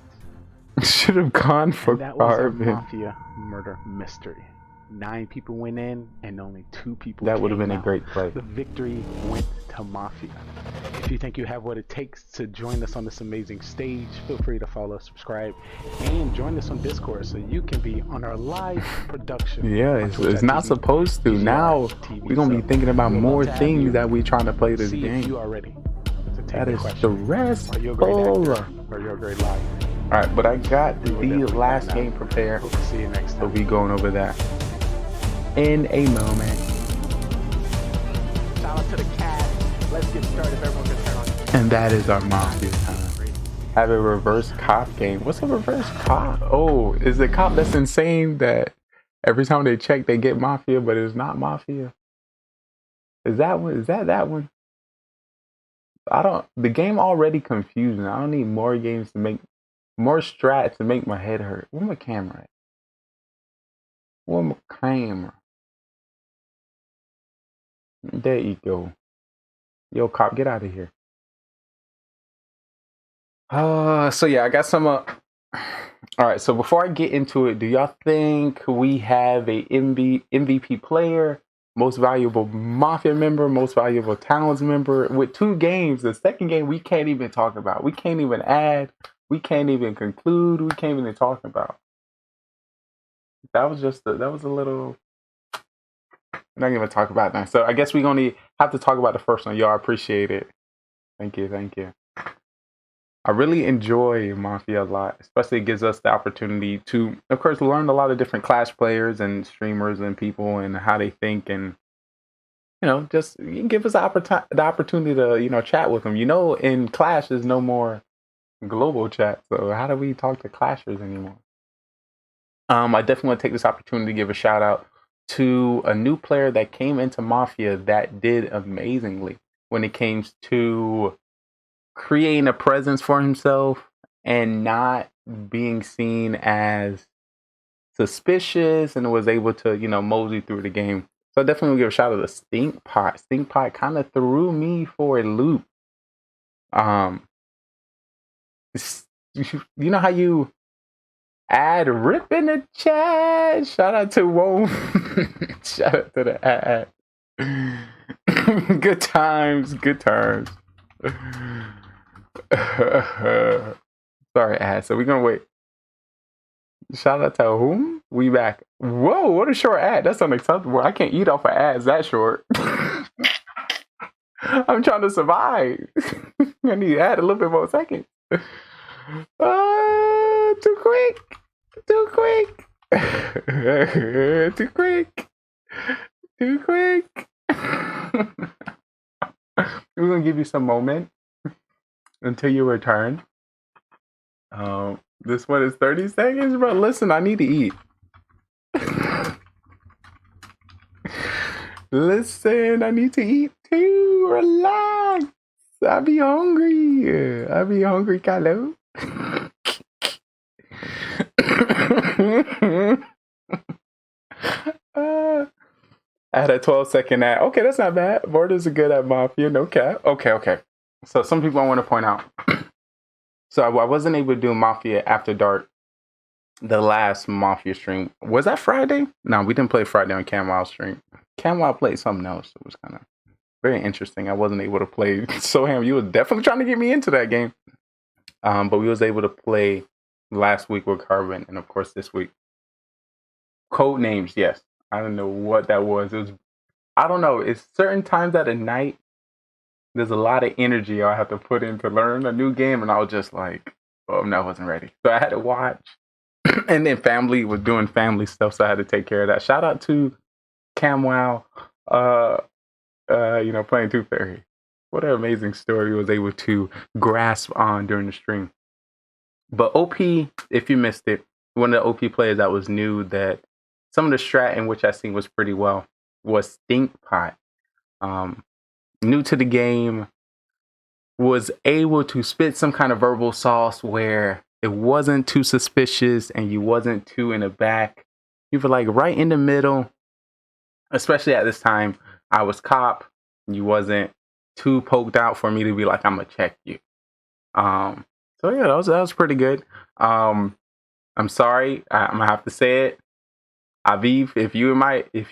Speaker 6: Should have gone for Carbon.
Speaker 8: Mafia Murder Mystery. 9 people went in and only 2 people
Speaker 6: That would have been a great play.
Speaker 8: The victory went to Mafia. If you think you have what it takes to join us on this amazing stage, feel free to follow, subscribe, and join us on Discord so you can be on our live production.
Speaker 6: Yeah, it's not supposed to. Now we're going to be thinking about more things that we're trying to play this game.
Speaker 8: You are ready.
Speaker 6: That is stressful.
Speaker 8: Are you a great actor? Or you're a great liar?
Speaker 6: Alright, but I got the last game prepared.
Speaker 8: We'll see you next time.
Speaker 6: We'll be going over that in a moment.
Speaker 8: Shout out to the cat. Let's get started. Everyone can turn on.
Speaker 6: And that is our Mafia time. have a reverse cop game. What's a reverse cop? Oh, is the cop that's insane that every time they check they get Mafia, but it's not Mafia? Is that one? Is that one? The game already confusing. I don't need more games to make more strats to make my head hurt. Where's my camera at? Where's my camera? There you go. Yo, cop, get out of here. So yeah, I got some all right, so before I get into it, do y'all think we have a MVP player, most valuable Mafia member, most valuable Towns member with 2 games? The second game we can't even talk about. We can't even add. We can't even conclude. We can't even talk about. That was a little. I'm not gonna talk about that. So I guess we're gonna have to talk about the first one. Y'all, I appreciate it. Thank you. I really enjoy Mafia a lot, especially it gives us the opportunity to, of course, learn a lot of different Clash players and streamers and people and how they think, and just give us the opportunity to chat with them. In Clash there's no more global chat, so how do we talk to Clashers anymore? I definitely want to take this opportunity to give a shout out to a new player that came into Mafia that did amazingly when it came to creating a presence for himself and not being seen as suspicious, and was able to mosey through the game. So I definitely give a shout out to Stink Pot. Stink Pot kind of threw me for a loop. You know how you add rip in the chat? Shout out to Wone. Shout out to the ad. Good times. Sorry, ad. So we're gonna wait. Shout out to whom? We back. Whoa, what a short ad. That's unacceptable. I can't eat off of ads that short. I'm trying to survive. I need to add a little bit more seconds. Too quick. Too quick. We're gonna give you some moment until you return. This one is 30 seconds, bro. Listen, I need to eat. Listen, I need to eat too. Relax. I be hungry, Kylo. I had a 12-second ad. Okay, that's not bad. Borders are good at Mafia, no cap. Okay. So some people I want to point out. So I wasn't able to do Mafia After Dark, the last Mafia stream. Was that Friday? No, we didn't play Friday on Camwow's stream. Camwow played something else. It was kind of very interesting. I wasn't able to play. Soham, you was definitely trying to get me into that game. But we was able to play last week with Carbon, and of course this week. Code names, yes. I don't know what that was. I don't know. It's certain times at the night. There's a lot of energy I have to put in to learn a new game, and I was just like, oh, no, I wasn't ready. So I had to watch. And then family was doing family stuff, so I had to take care of that. Shout out to Camwow, playing Tooth Fairy. What an amazing story he was able to grasp on during the stream. But OP, if you missed it, one of the OP players that was new, that some of the strat in which I seen was pretty well, was Stink Pot. New to the game, was able to spit some kind of verbal sauce where it wasn't too suspicious and you wasn't too in the back. You were like right in the middle, especially at this time. I was cop. You wasn't too poked out for me to be like, I'm gonna check you. So yeah, that was pretty good. I'm sorry, I'm gonna have to say it. Aviv, if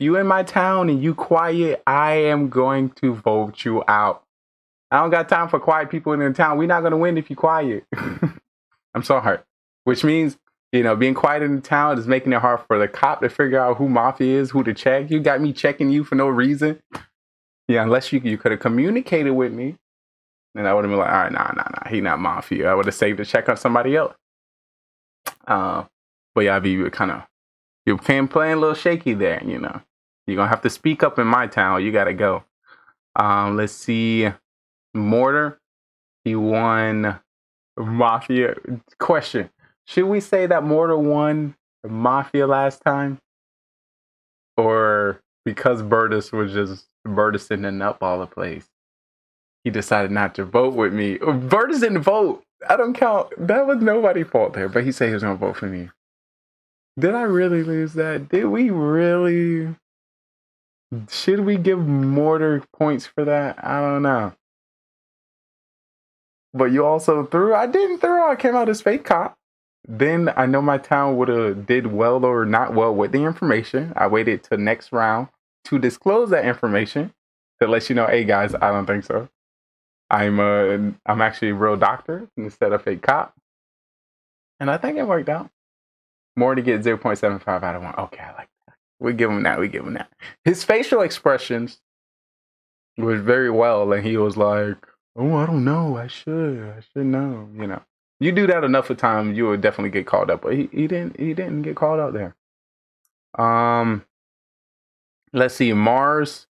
Speaker 6: you in my town and you quiet, I am going to vote you out. I don't got time for quiet people in the town. We're not gonna win if you quiet. I'm sorry. Which means, being quiet in the town is making it hard for the cop to figure out who Mafia is, who to check. You got me checking you for no reason. Yeah, unless you could have communicated with me, and I would have been like, all right, nah, he not Mafia. I would have saved the check on somebody else. But yeah, Aviv, you're playing a little shaky there, You're going to have to speak up in my town. You got to go. Let's see. Mortar. He won Mafia. Question: should we say that Mortal won Mafia last time, or because Burtis didn't up all the place, he decided not to vote with me? Burtis didn't vote. I don't count. That was nobody's fault there. But he said he was gonna vote for me. Did I really lose that? Did we really? Should we give Mortar points for that? I don't know. But you also threw. I didn't throw. I came out as fake cop. Then I know my town would have did well or not well with the information. I waited till next round to disclose that information to let you know, hey guys, I don't think so. I'm actually a real doctor instead of fake cop. And I think it worked out. More to get 0.75 out of 1. Okay, I like that. We give him that. His facial expressions was very well, and he was like, oh, I don't know. I should know. You know, you do that enough of time, you would definitely get called up. But he didn't get called out there. Let's see, Mars.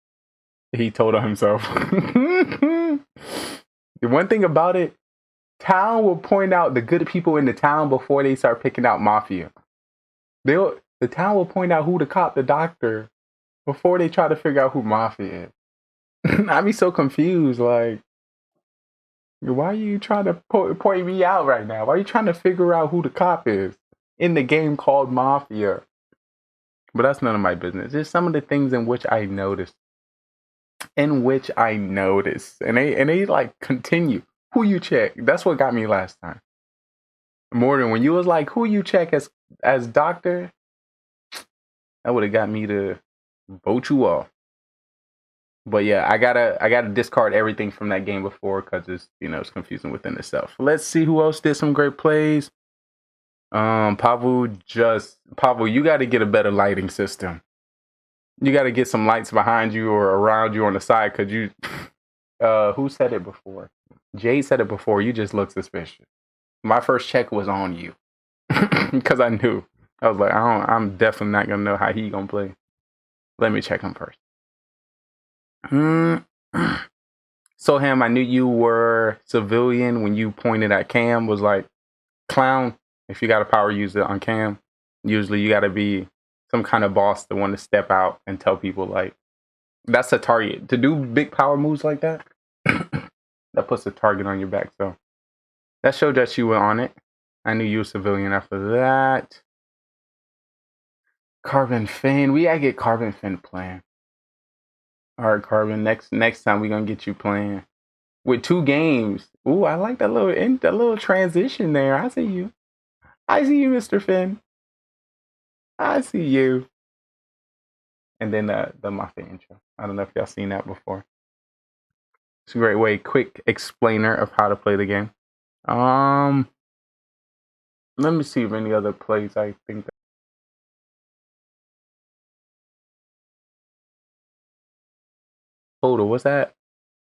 Speaker 6: He told on himself. The one thing about it, town will point out the good people in the town before they start picking out Mafia. The town will point out who the cop, the doctor, before they try to figure out who Mafia is. I'd be so confused. Like, why are you trying to point me out right now? Why are you trying to figure out who the cop is in the game called Mafia? But that's none of my business. It's some of the things in which I noticed. And they like continue. Who you check? That's what got me last time. Morgan, when you was like, who you check as doctor, that would have got me to vote you off. But yeah, I gotta discard everything from that game before because it's confusing within itself. Let's see who else did some great plays. Pavel, you got to get a better lighting system. You got to get some lights behind you or around you on the side because you. Who said it before? Jade said it before. You just look suspicious. My first check was on you because I knew. I was like, I'm definitely not gonna know how he gonna play. Let me check him first. So Ham, I knew you were civilian when you pointed at Cam. Was like, clown. If you got a power user on Cam, usually you got to be some kind of boss to want to step out and tell people like, that's a target to do big power moves like that. That puts a target on your back. So that showed that you were on it. I knew you were civilian after that. Carbon Finn. We gotta get Carbon Finn playing. All right, Carbon. Next time we're gonna get you playing with 2 games. Ooh, I like that little transition there. I see you, Mr. Finn. I see you. And then the Mafia intro. I don't know if y'all seen that before. It's a great way, quick explainer of how to play the game. Let me see if any other plays I think. Total, what's that?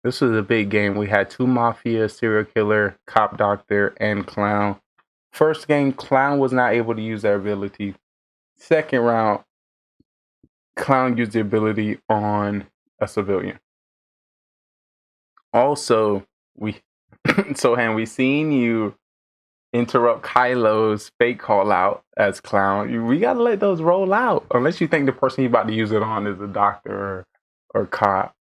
Speaker 6: This was a big game. We had 2 Mafia, serial killer, cop doctor, and clown. First game, clown was not able to use their ability. Second round, clown used the ability on a civilian. Also, we seen you interrupt Kylo's fake call out as clown. We gotta let those roll out, unless you think the person you're about to use it on is a doctor or cop.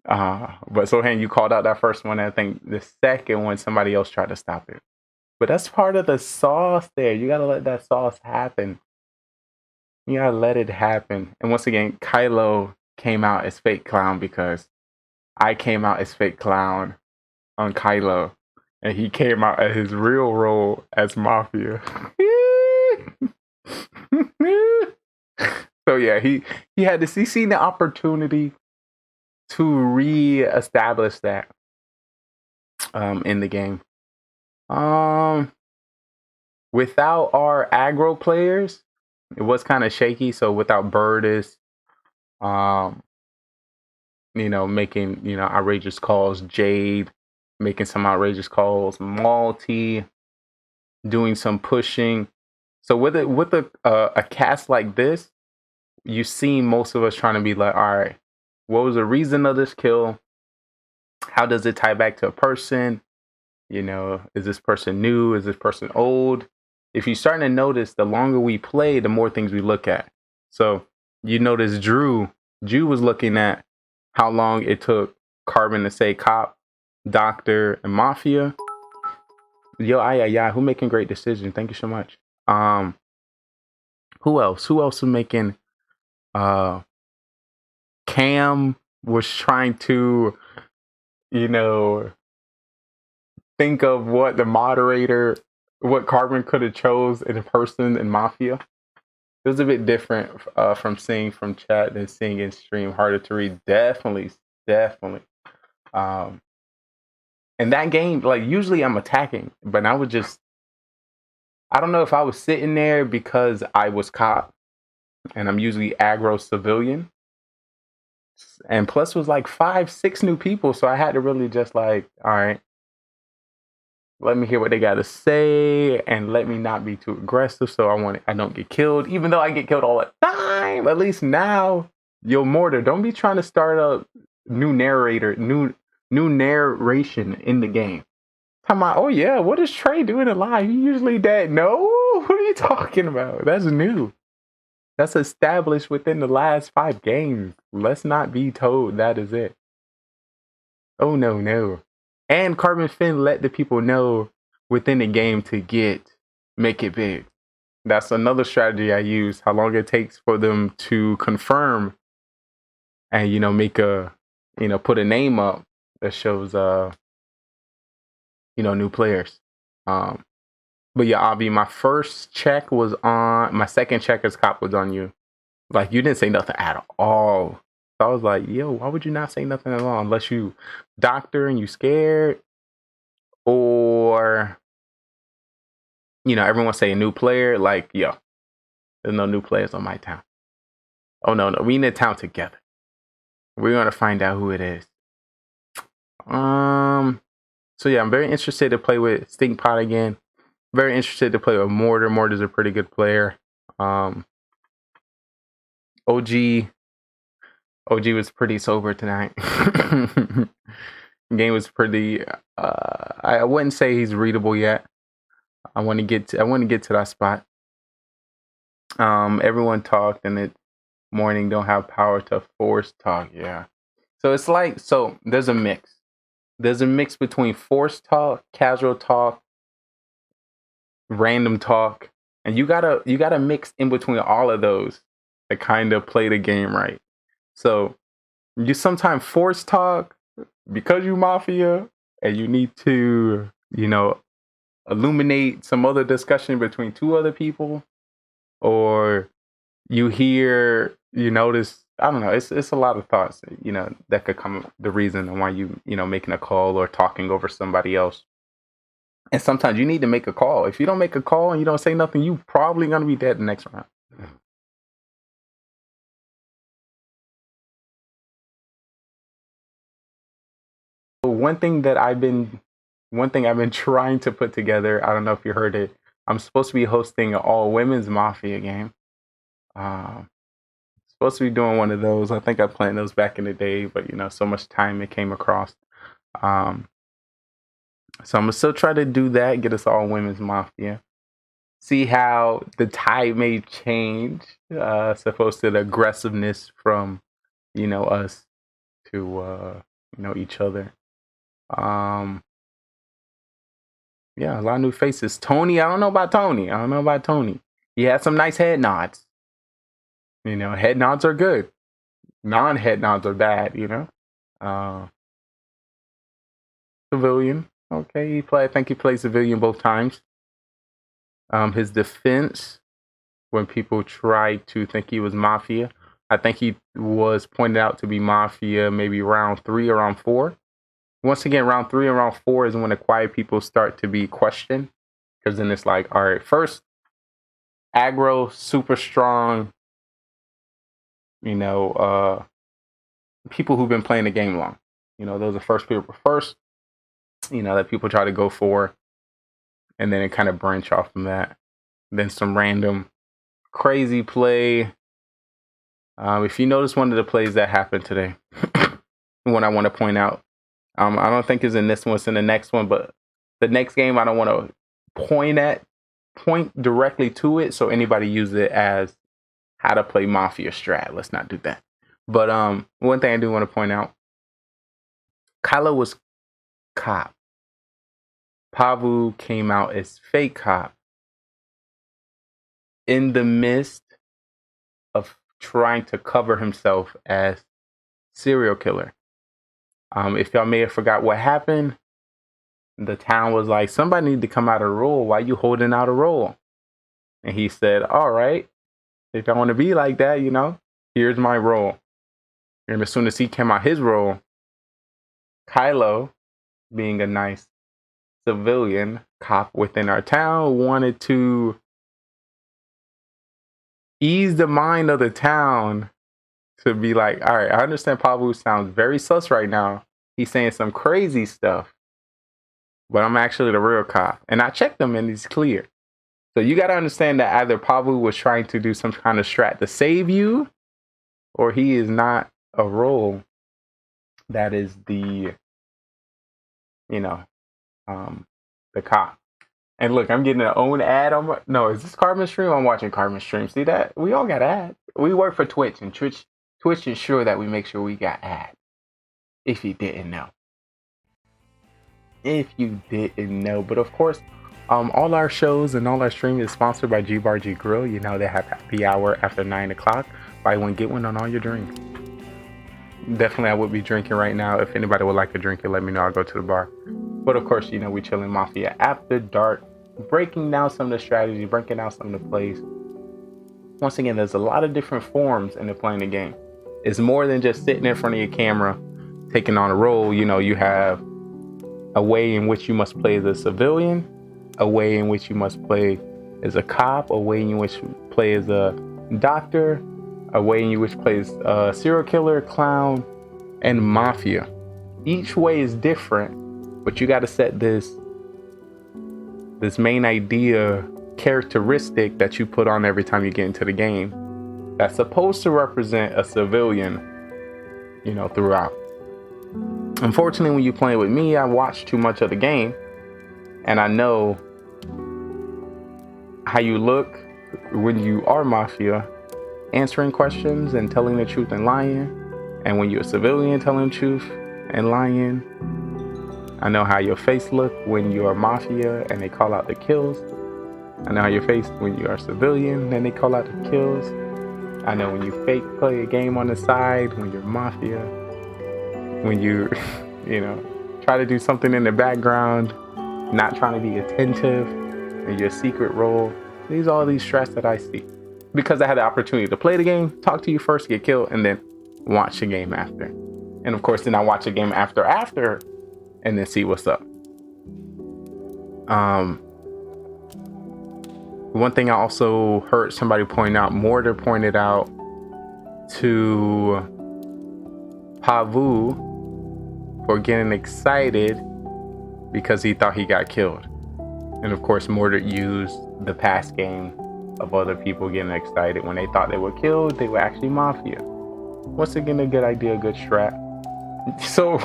Speaker 6: But Sohan, you called out that first one. I think the second one, somebody else tried to stop it. But that's part of the sauce there. You gotta let that sauce happen. You gotta let it happen. And once again, Kylo came out as fake clown because I came out as fake clown on Kylo. And he came out at his real role as Mafia. So yeah, he seen the opportunity to re-establish that in the game. Without our aggro players, it was kind of shaky. So without Birdis, making outrageous calls, Jade making some outrageous calls, Malty doing some pushing. So with a cast like this, you see most of us trying to be like, all right, what was the reason of this kill? How does it tie back to a person? You know, is this person new? Is this person old? If you're starting to notice, the longer we play, the more things we look at. So you notice Drew was looking at how long it took Carbon to say cop, doctor, and mafia. Yo, yeah, who making great decisions? Thank you so much. Who else? Who else was making? Cam was trying to, you know, think of what Carbon could have chose in person in Mafia. It was a bit different from seeing from chat than seeing in stream. Harder to read, definitely. In that game, like usually I'm attacking, but I don't know if I was sitting there because I was cop, and I'm usually aggro civilian. And plus was like 5-6 new people, so I had to really just like, all right, let me hear what they got to say and let me not be too aggressive so I don't get killed, even though I get killed all the time. At least now, yo, Mortar, don't be trying to start a new narration in the game. Talking about, oh yeah, what is Trey doing alive? He usually dead. No, what are you talking about? That's new. That's established within the last 5 games. Let's not be told that is it. Oh no. And Carbon Finn let the people know within the game to make it big. That's another strategy I use. How long it takes for them to confirm and, you know, put a name up that shows, new players. But yeah, Avi, my second check as cop was on you. Like, you didn't say nothing at all. So I was like, yo, why would you not say nothing at all unless you doctor and you scared? Or, everyone say a new player. Like, yo, there's no new players on my town. Oh, no, we in the town together. We're going to find out who it is. So yeah, I'm very interested to play with Stinkpot again. Very interested to play with Mortar. Mortar's a pretty good player. OG was pretty sober tonight. Game was pretty. I wouldn't say he's readable yet. I want to get to that spot. Everyone talked, and it's morning. Don't have power to force talk. Yeah. So it's like there's a mix. There's a mix between forced talk, casual talk, random talk, and you gotta mix in between all of those to kind of play the game right. So you sometimes force talk because you mafia, and you need to illuminate some other discussion between 2 other people, or you notice, I don't know, it's a lot of thoughts that could come the reason why making a call or talking over somebody else. And sometimes you need to make a call. If you don't make a call and you don't say nothing, you probably gonna be dead the next round. One thing I've been trying to put together, I don't know if you heard it, I'm supposed to be hosting an all-women's Mafia game. Supposed to be doing one of those. I think I planned those back in the day, but so much time it came across. So I'm gonna still try to do that, get us all women's Mafia. See how the tide may change, supposed to the aggressiveness from, us to, each other. Yeah, a lot of new faces. Tony, I don't know about Tony. He had some nice head nods. Head nods are good. Non-head nods are bad, Civilian. Okay, I think he played civilian both times. His defense, when people tried to think he was Mafia, I think he was pointed out to be Mafia maybe round 3 or round 4. Once again, round 3 and round 4 is when the quiet people start to be questioned. Because then it's like, all right, first, aggro, super strong, people who've been playing the game long. Those are first people that people try to go for. And then it kind of branch off from that. Then some random crazy play. If you notice one of the plays that happened today, one I want to point out, I don't think it's in this one, it's in the next one, but the next game I don't want to point directly to it, so anybody use it as how to play Mafia strat. Let's not do that. But one thing I do want to point out, Kylo was cop. Pavu came out as fake cop in the midst of trying to cover himself as serial killer. If y'all may have forgot what happened, the town was like, somebody need to come out of a role. Why you holding out a role? And he said, all right, if I want to be like that, here's my role. And as soon as he came out his role, Kylo, being a nice civilian cop within our town, wanted to ease the mind of the town to be like, all right, I understand Pavu sounds very sus right now. He's saying some crazy stuff, but I'm actually the real cop. And I checked him and he's clear. So you got to understand that either Pavu was trying to do some kind of strat to save you, or he is not a role that is the, the cop. And look, I'm getting an own ad on no, is this Carbon Stream? I'm watching Carbon Stream. See that? We all got ads. We work for Twitch, and Twitch ensure that we make sure we got ads. If you didn't know. But of course, all our shows and all our stream is sponsored by G Grill. They have happy hour after 9 o'clock. Buy one, get one on all your drinks. Definitely, I would be drinking right now. If anybody would like a drink, let me know. I'll go to the bar. But of course, we chilling Mafia after dark, breaking down some of the strategy, breaking down some of the plays. Once again, there's a lot of different forms into playing the game. It's more than just sitting in front of your camera, taking on a role. You have a way in which you must play as a civilian, a way in which you must play as a cop, a way in which you play as a doctor, a way in which plays a serial killer, clown, and mafia. Each way is different, but you got to set this main idea, characteristic that you put on every time you get into the game that's supposed to represent a civilian, throughout. Unfortunately, when you play with me, I watch too much of the game, and I know how you look when you are mafia, answering questions and telling the truth and lying, and when you're a civilian telling the truth and lying. I know how your face look when you're mafia and they call out the kills. I know how your face when you are civilian and they call out the kills. I know when you fake play a game on the side, when you're mafia, when you, try to do something in the background, not trying to be attentive, in your secret role. These are all these strats that I see. Because I had the opportunity to play the game, talk to you first, get killed, and then watch the game after. And of course, then I watch the game after, and then see what's up. One thing I also heard somebody point out, Mortar pointed out to Pavu for getting excited because he thought he got killed. And of course, Mortar used the past game of other people getting excited when they thought they were killed, they were actually mafia. Once again, a good idea, a good strat. So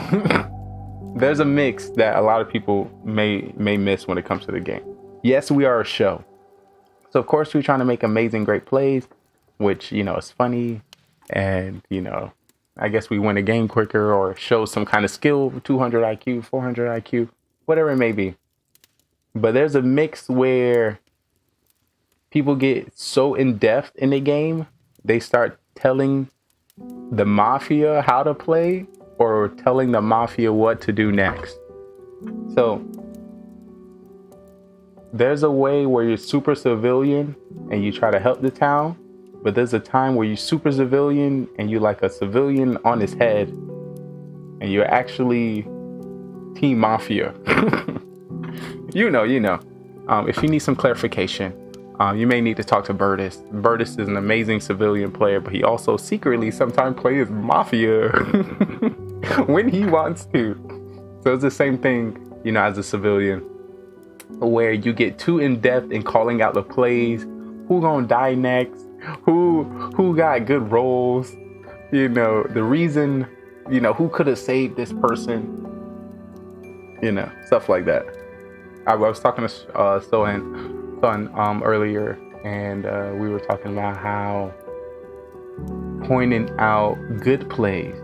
Speaker 6: there's a mix that a lot of people may miss when it comes to the game. Yes, we are a show. So of course we're trying to make amazing, great plays, which, is funny. And, I guess we win a game quicker or show some kind of skill, 200 IQ, 400 IQ, whatever it may be. But there's a mix where people get so in depth in the game, they start telling the mafia how to play or telling the mafia what to do next. So there's a way where you're super civilian and you try to help the town, but there's a time where you're super civilian and you're like a civilian on his head and you're actually team mafia. you know. If you need some clarification, you may need to talk to Burtis. Burtis is an amazing civilian player, but he also secretly sometimes plays mafia when he wants to. So it's the same thing, as a civilian, where you get too in depth in calling out the plays, who gonna die next, who got good roles, the reason, who could have saved this person, stuff like that. I was talking to Sohan earlier, and we were talking about how pointing out good plays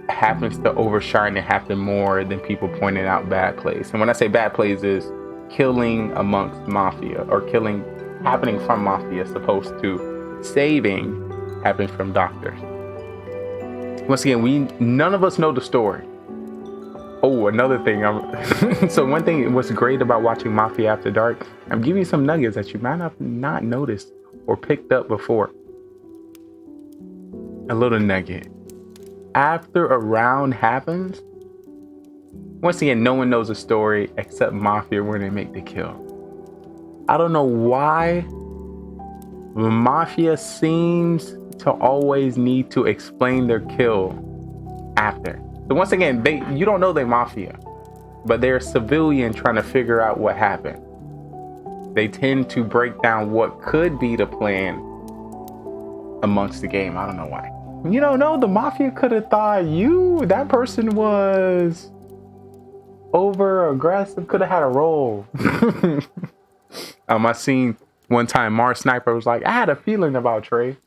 Speaker 6: happens to overshine and happen more than people pointing out bad plays. And when I say bad plays, is killing amongst Mafia or killing happening from Mafia, as opposed to saving happening from doctors. Once again, none of us know the story. Oh, another thing. So one thing what's great about watching Mafia After Dark, I'm giving you some nuggets that you might have not noticed or picked up before. A little nugget. After a round happens, once again, no one knows the story except Mafia when they make the kill. I don't know why the Mafia seems to always need to explain their kill after. So once again, you don't know they're Mafia, but they're a civilian trying to figure out what happened. They tend to break down what could be the plan amongst the game. I don't know why. You don't know, the Mafia could have thought that person was over aggressive, could have had a role. I seen one time Mars Sniper was like, I had a feeling about Trey.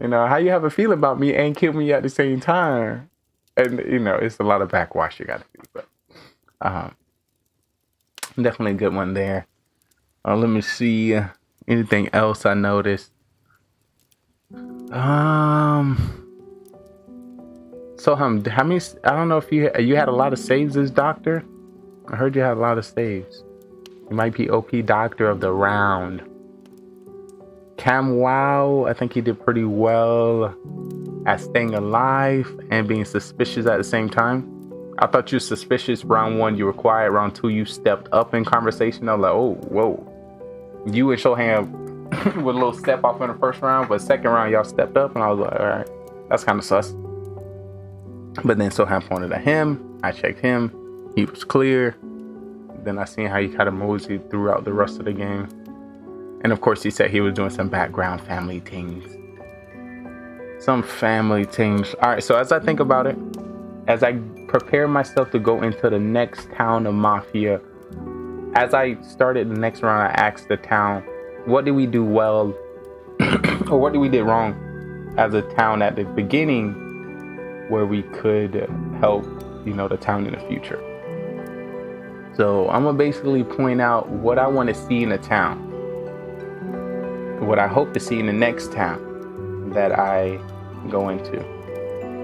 Speaker 6: You know, how you have a feeling about me and kill me at the same time? And, you know, it's a lot of backwash you got to do. But definitely a good one there. Let me see anything else I noticed. So how many? I don't know if you had a lot of saves as Doctor. I heard you had a lot of saves. You might be OP Doctor of the round. Cam Wow, I think he did pretty well at staying alive and being suspicious at the same time. I thought you were suspicious round 1, you were quiet. Round 2, you stepped up in conversation. I was like, oh, whoa. You and Shoham with a little step off in the first round, but second round y'all stepped up, and I was like, all right, that's kind of sus. But then Sohan pointed at him. I checked him. He was clear. Then I seen how he kind of moseyed throughout the rest of the game. And of course, he said he was doing some background family things. Some family things. All right, so as I think about it, as I prepare myself to go into the next town of Mafia, as I started the next round, I asked the town, what did we do well or what did we do wrong as a town at the beginning where we could help, the town in the future. So I'm gonna basically point out what I want to see in a town, what I hope to see in the next town that I go into.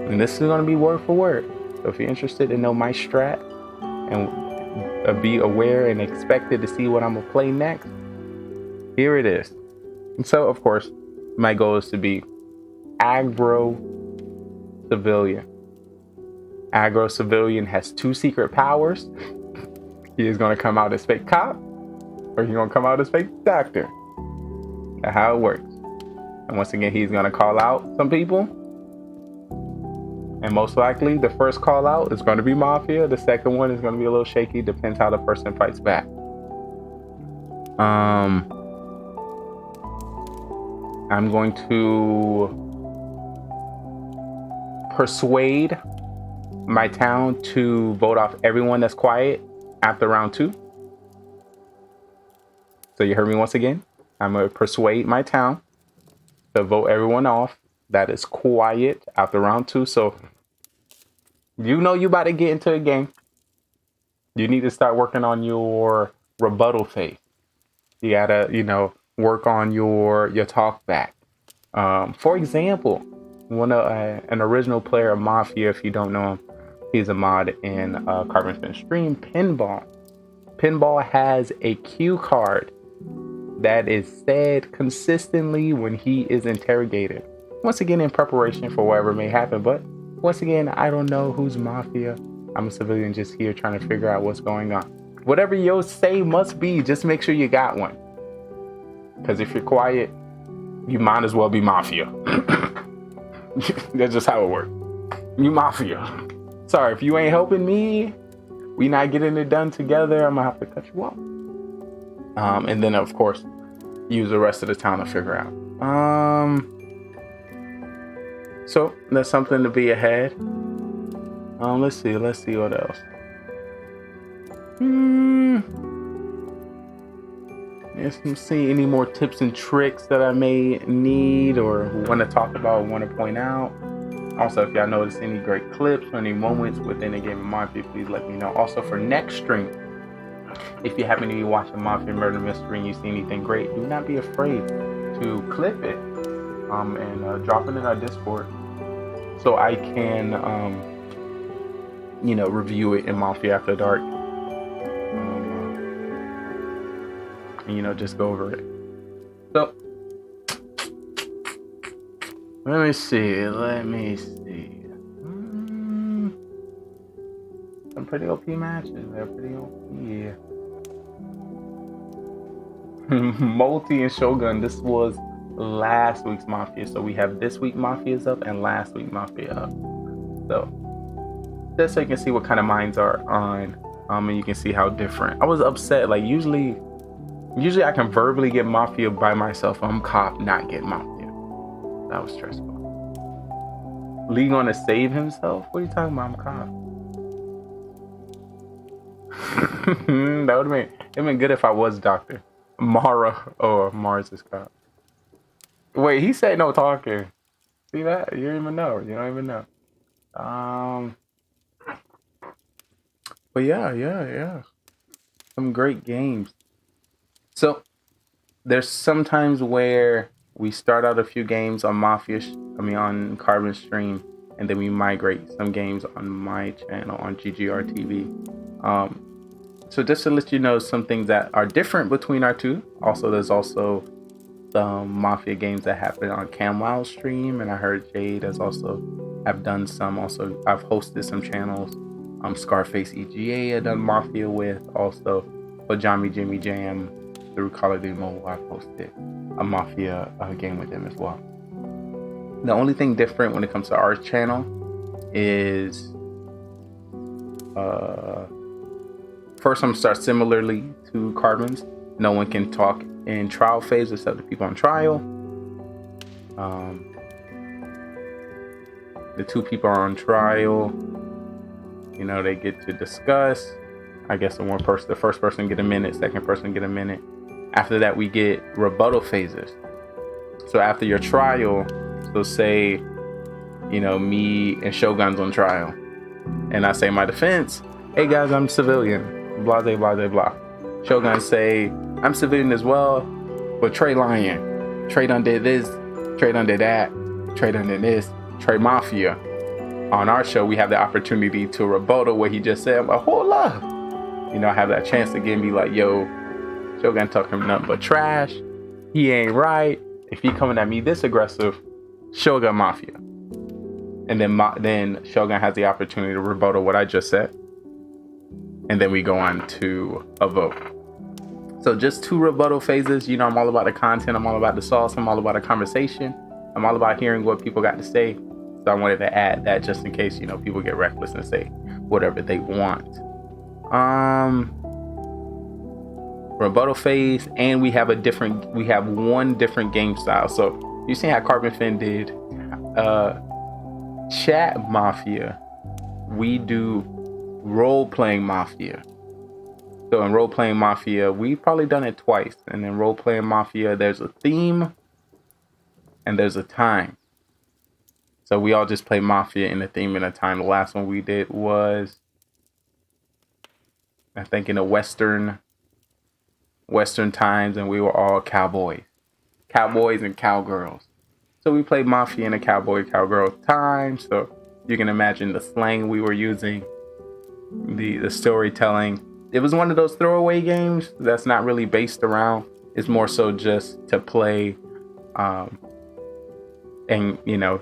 Speaker 6: And this is gonna be word for word. So if you're interested to know my strat and be aware and expected to see what I'm gonna play next, here it is. And so of course, my goal is to be aggro civilian. Aggro civilian has 2 secret powers. He is going to come out as fake cop, or he's going to come out as fake doctor. That's how it works. And once again, he's going to call out some people. And most likely, the first call out is going to be Mafia. The second one is going to be a little shaky. Depends how the person fights back. I'm going to persuade my town to vote off everyone that's quiet after round 2. So you heard me once again. I'm going to persuade my town to vote everyone off that is quiet after round 2. So you about to get into a game. You need to start working on your rebuttal phase. You gotta, work on your talk back. For example, an original player of Mafia, if you don't know him, he's a mod in Carbon Spin Stream, Pinball. Pinball has a cue card that is said consistently when he is interrogated. Once again, in preparation for whatever may happen. But once again, I don't know who's Mafia. I'm a civilian just here trying to figure out what's going on. Whatever you say must be, just make sure you got one. Because if you're quiet, you might as well be Mafia. That's just how it works. You Mafia. Sorry, if you ain't helping me, we not getting it done together, I'm gonna have to cut you off. And then of course, use the rest of the town to figure out. So that's something to be ahead. Let's see what else. If you see any more tips and tricks that I may need or want to talk about or want to point out. Also, if y'all notice any great clips or any moments within a game of Mafia, please let me know. Also, for next stream, if you happen to be watching Mafia Murder Mystery and you see anything great, do not be afraid to clip it and drop it in our Discord so I can, review it in Mafia After Dark. And, just go over it. So, let me see. Some pretty OP matches. They're pretty OP. Multi and Shogun. This was last week's Mafia. So we have this week Mafia's up and last week Mafia up. So, just so you can see what kind of minds are on. And you can see how different. I was upset. Like, usually I can verbally get Mafia by myself. I'm cop not getting Mafia. That was stressful. Lee gonna save himself? What are you talking about? I'm cop. That would have been good if I was Doctor. Mara or Mars is cop. Wait, he said no talking. See that? You don't even know. But yeah. Some great games. So there's sometimes where we start out a few games on on Carbon Stream, and then we migrate some games on my channel on GGR TV. So just to let you know some things that are different between our two. Also, there's also some Mafia games that happen on CamWow's stream, and I heard Jade have done some. Also, I've hosted some channels. Scarface EGA I done Mafia with. Also, Pajami Jimmy Jam through Call of Duty Mobile, I've hosted a Mafia game with them as well. The only thing different when it comes to our channel is first I'm gonna start similarly to Carbon's. No one can talk in trial phase except the people on trial. The two people are on trial. They get to discuss. I guess the first person get a minute, second person get a minute. After that, we get rebuttal phases. So after your trial, so say, me and Shogun's on trial, and I say my defense, hey guys, I'm civilian, blah, blah, blah, blah. Shogun say, I'm civilian as well, but Trey lying. Trey done did this, Trey done did that, Trey done did this, Trey Mafia. On our show, we have the opportunity to rebuttal what he just said. I'm like, hold up. I have that chance to get me like, yo, Shogun talking nothing but trash. He ain't right. If he coming at me this aggressive, Shogun Mafia. And then Shogun has the opportunity to rebuttal what I just said. And then we go on to a vote. So just 2 rebuttal phases. I'm all about the content. I'm all about the sauce. I'm all about the conversation. I'm all about hearing what people got to say. So I wanted to add that just in case, people get reckless and say whatever they want. Rebuttal phase, and we have one different game style. So you see how Carbon Fin did chat Mafia. We do role-playing Mafia. So in role-playing Mafia, we've probably done it twice. And in role-playing Mafia, there's a theme and there's a time. So we all just play Mafia in a theme and a time. The last one we did was, I think, in the Western times, and we were all cowboys and cowgirls. So we played Mafia in a cowgirl time. So you can imagine the slang we were using, the storytelling. It was one of those throwaway games that's not really based around. It's more so just to play and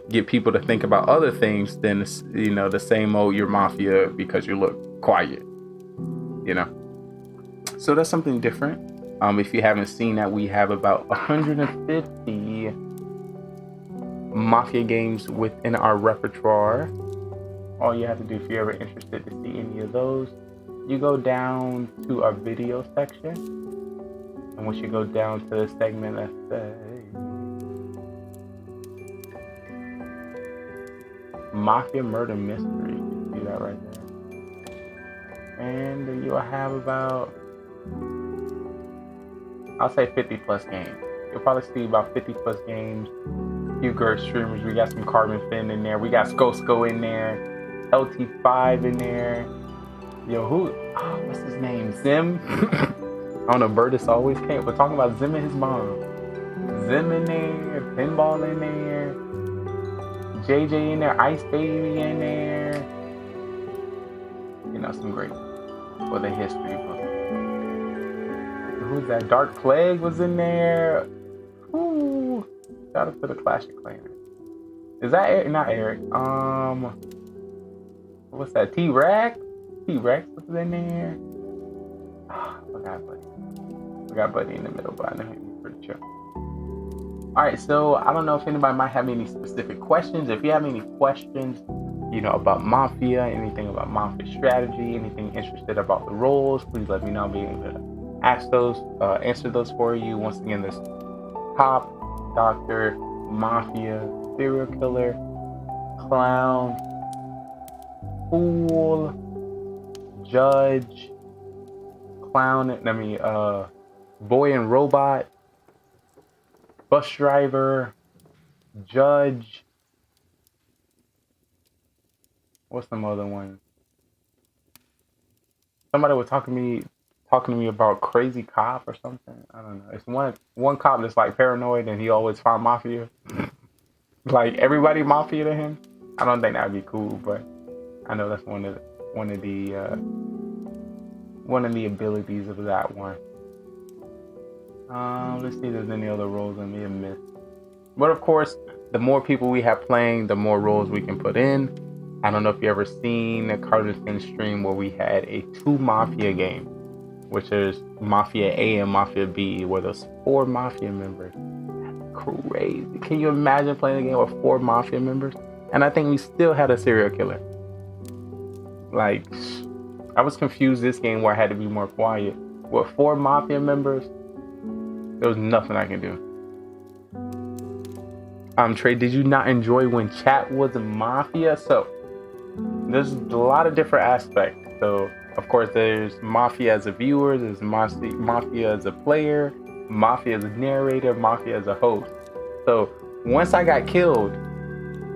Speaker 6: get people to think about other things than the same old you're Mafia because you look quiet. So that's something different. If you haven't seen that, we have about 150 Mafia games within our repertoire. All you have to do, if you're ever interested to see any of those, you go down to our video section. And once you go down to the segment that says Mafia Murder Mystery, you can see that right there. And then you'll have about, I'll say 50 plus games. You'll probably see about 50 plus games. A few girl streamers. We got some Carbon Finn in there. We got Skosko in there. LT5 in there. Yo, what's his name? Zim? I don't know, Burtis always can't. We're talking about Zim and his mom. Zim in there. Pinball in there. JJ in there. Ice Baby in there. You know, some great for the history book. Who's that? Dark Plague was in there. Ooh. Shout out to the Clash of Clans. Is that Eric? Not Eric. What's that? T-Rex? T-Rex was in there. I forgot Buddy. Forgot Buddy in the middle, but I know he was pretty chill. Alright, so I don't know if anybody might have any specific questions. If you have any questions, you know, about Mafia, anything about Mafia strategy, anything interested about the roles, please let me know. I'll be able to ask those, answer those for you. Once again, this Cop, Doctor, Mafia, Serial Killer, Clown, Fool, Judge, Clown, Boy and Robot, Bus Driver, Judge. What's some other one? Somebody was talking to me about Crazy Cop or something. I don't know. It's one cop that's like paranoid and he always found Mafia. Like everybody Mafia to him. I don't think that'd be cool, but I know that's one of the abilities of that one. Let's see if there's any other roles I may have missed. But of course, the more people we have playing, the more roles we can put in. I don't know if you ever seen a Carbon Finn stream where we had a 2 Mafia game, which is Mafia A and Mafia B, where there's 4 Mafia members. That's crazy. Can you imagine playing a game with 4 Mafia members? And I think we still had a serial killer. Like, I was confused this game where I had to be more quiet. With 4 Mafia members, there was nothing I can do. Trey, did you not enjoy when chat was Mafia? So, there's a lot of different aspects. So, of course, there's Mafia as a viewer, there's Mafia as a player, Mafia as a narrator, Mafia as a host. So, once I got killed,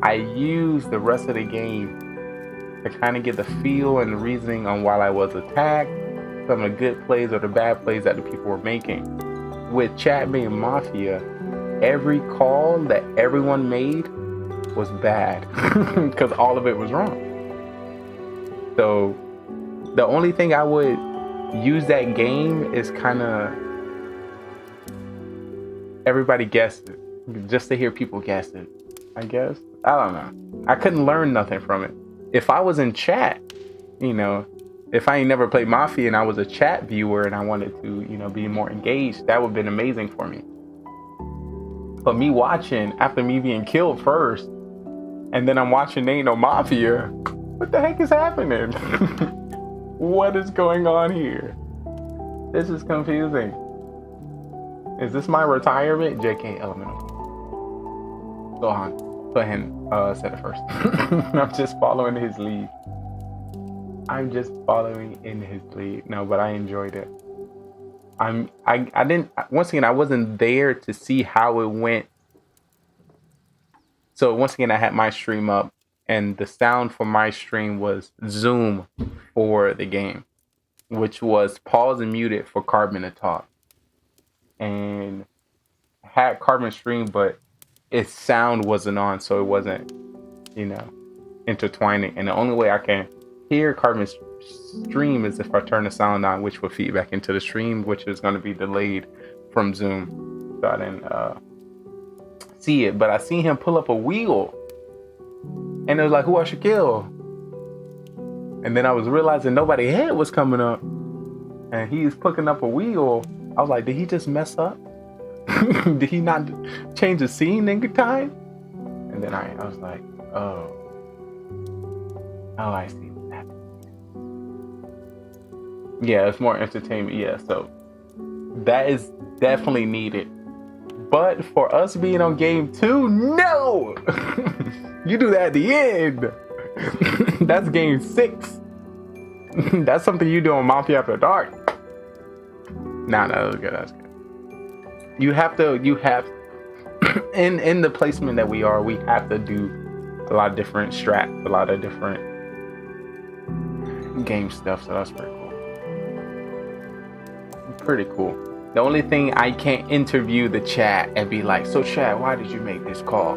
Speaker 6: I used the rest of the game to kind of get the feel and the reasoning on why I was attacked, some of the good plays or the bad plays that the people were making. With chat being Mafia, every call that everyone made was bad because all of it was wrong. So the only thing I would use that game is kind of everybody guessed it, just to hear people guess it, I guess. I don't know. I couldn't learn nothing from it. If I was in chat, you know, if I ain't never played Mafia and I was a chat viewer and I wanted to, you know, be more engaged, that would have been amazing for me. But me watching after me being killed first, and then I'm watching Ain't No Mafia, what the heck is happening? What is going on here? This is confusing. Is this my retirement? JK Elemental. Go ahead, said it first. I'm just following his lead. I'm just following in his lead. No, but I enjoyed it. I didn't, once again, I wasn't there to see how it went. So once again, I had my stream up and the sound for my stream was Zoom for the game, which was paused and muted for Carbon to talk. And I had Carbon stream, but its sound wasn't on, so it wasn't, you know, intertwining. And the only way I can hear Carbon's stream is if I turn the sound on, which will feed back into the stream, which is going to be delayed from Zoom. So I didn't see it, but I seen him pull up a wheel, and it was like, who I should kill? And then I was realizing nobody's head was coming up, and he's picking up a wheel. I was like, did he just mess up? Did he not change the scene in good time? And then I was like, oh, I see. Yeah, it's more entertainment. Yeah, so that is definitely needed. But for us being on game 2, no! You do that at the end. That's game 6. That's something you do on Mafia After Dark. Nah, that was good. That's good. You have in the placement that we have to do a lot of different strats, a lot of different game stuff. So that's pretty cool. Pretty cool. The only thing, I can't interview the chat and be like, so chat, why did you make this call?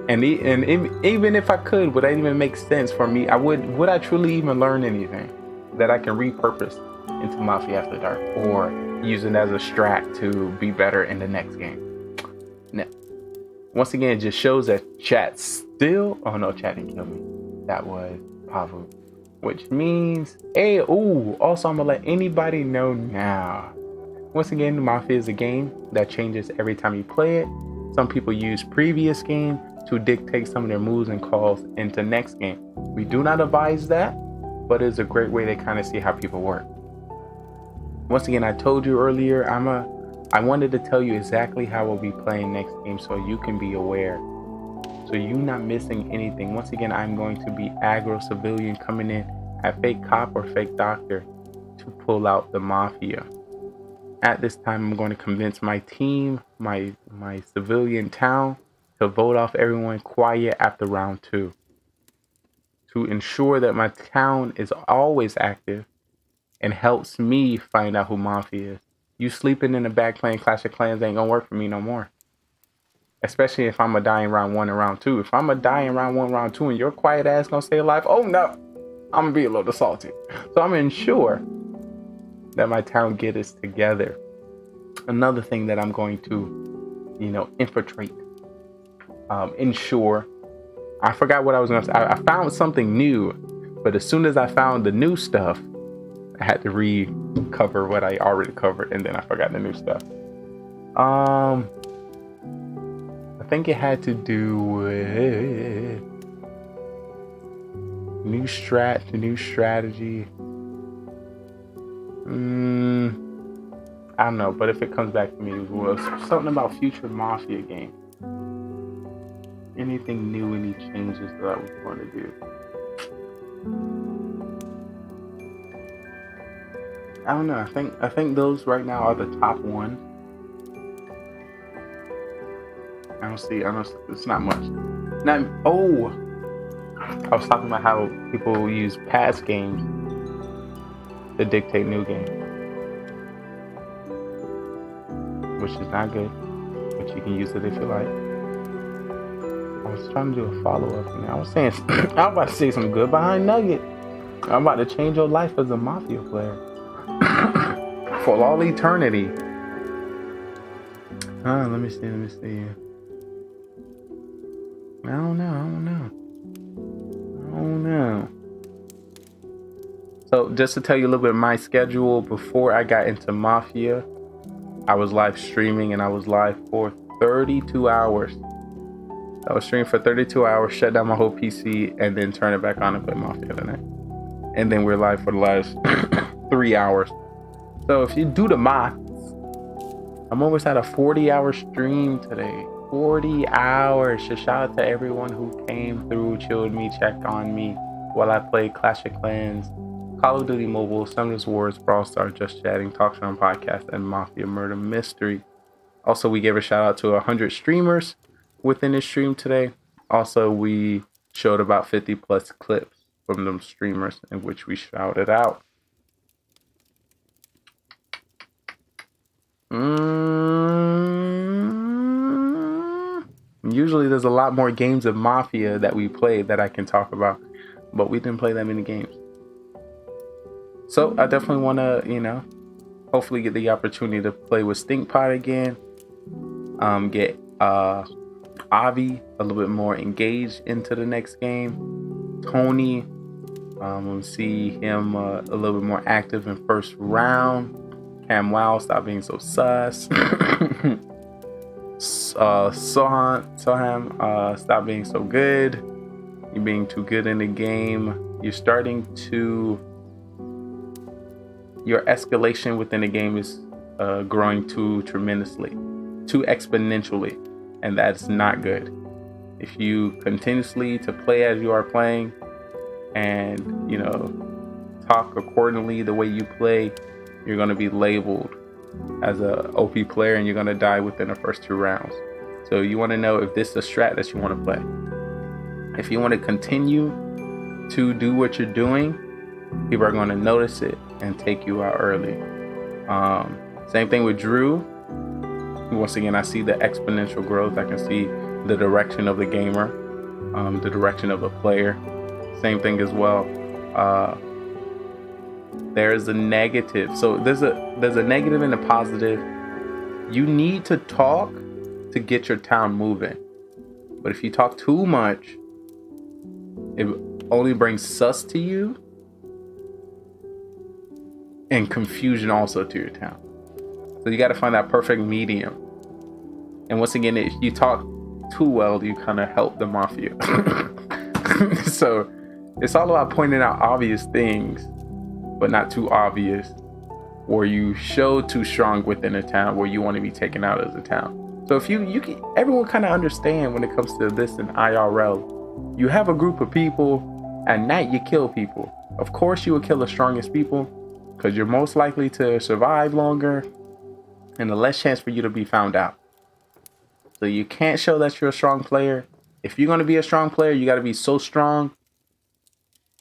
Speaker 6: And even if I could, would that even make sense for me? Would I truly even learn anything that I can repurpose into Mafia After Dark or use it as a strat to be better in the next game? No. Once again, it just shows that chat still. Oh no, chat didn't kill me. That was Pavu, which means, hey, ooh. Also, I'm gonna let anybody know now. Once again, Mafia is a game that changes every time you play it. Some people use previous game to dictate some of their moves and calls into next game. We do not advise that, but it's a great way to kind of see how people work. Once again, I told you earlier, I wanted to tell you exactly how we'll be playing next game so you can be aware. So you're not missing anything. Once again, I'm going to be aggro civilian coming in at fake cop or fake doctor to pull out the Mafia. At this time, I'm going to convince my team, my civilian town, to vote off everyone quiet after round 2. To ensure that my town is always active and helps me find out who Mafia is. You sleeping in the back playing Clash of Clans ain't gonna work for me no more. Especially if I'm a die in round 1 and round 2. If I'm a die in round 1, round 2, and your quiet ass gonna stay alive, oh no, I'm gonna be a little salty. So I'm gonna ensure that my town get us together. Another thing that I'm going to, infiltrate, ensure. I forgot what I was gonna say. I found something new, but as soon as I found the new stuff, I had to recover what I already covered, and then I forgot the new stuff. I think it had to do with new strategy. I don't know, but if it comes back to me, it was something about future Mafia game. Anything new, any changes that I was going to do. I don't know. I think those right now are the top ones. I don't see. It's not much. I was talking about how people use past games to dictate new games, which is not good. But you can use it if you like. I was trying to do a follow-up, and I was about to say some good behind nugget. I'm about to change your life as a Mafia player. For all eternity. Let me see. I don't know. So just to tell you a little bit of my schedule, before I got into Mafia, I was live streaming and I was live for 32 hours. I was streaming for 32 hours, shut down my whole PC, and then turn it back on and play Mafia the night. And then we're live for the last 3 hours. So if you do the math, I'm almost at a 40-hour stream today. 40 hours. So shout out to everyone who came through, chilled me, checked on me while I played Clash of Clans, Call of Duty Mobile, Summoners Wars, Brawl Stars, Just Chatting, Talk Show Podcast, and Mafia Murder Mystery. Also, we gave a shout out to 100 streamers within this stream today. Also, we showed about 50 plus clips from them streamers in which we shouted out. Usually there's a lot more games of Mafia that we played that I can talk about, but we didn't play that many games. So I definitely want to, hopefully get the opportunity to play with Stinkpot again. Get Avi a little bit more engaged into the next game. Tony, we'll see him a little bit more active in first round. Cam Wow, stop being so sus. Soham, stop being so good. You're being too good in the game. Your escalation within the game is growing too exponentially, and that's not good. If you continuously to play as you are playing, and talk accordingly, the way you play, you're going to be labeled as a OP player and you're going to die within the first 2 rounds. So you want to know if this is a strat that you want to play. If you want to continue to do what you're doing, people are going to notice it and take you out early. Same thing with Drew. Once again, I see the exponential growth. I can see the direction of the gamer, the direction of the player. Same thing as well. There's a negative. So there's a negative and a positive. You need to talk to get your town moving. But if you talk too much, it only brings sus to you and confusion also to your town. So you got to find that perfect medium. And once again, if you talk too well, you kind of help the mafia. So it's all about pointing out obvious things, but not too obvious, or you show too strong within a town where you want to be taken out as a town. So if you can, everyone kind of understand when it comes to this in IRL, you have a group of people, at night you kill people. Of course you will kill the strongest people because you're most likely to survive longer and the less chance for you to be found out. So you can't show that you're a strong player. If you're going to be a strong player, you got to be so strong.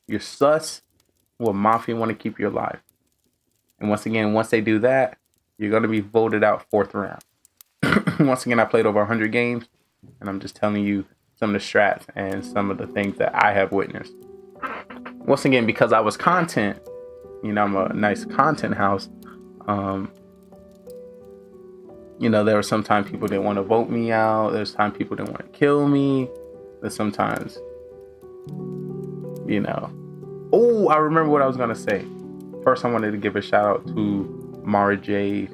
Speaker 6: You're sus. Well, Mafia want to keep you alive. And once again, once they do that, you're going to be voted out 4th round. Once again, I played over 100 games, and I'm just telling you some of the strats and some of the things that I have witnessed. Once again, because I was content, you know, I'm a nice content house. You know, there were sometimes people didn't want to vote me out. There's times people didn't want to kill me. There's sometimes, you know. Oh, I remember what I was going to say. First, I wanted to give a shout out to Mara Jade.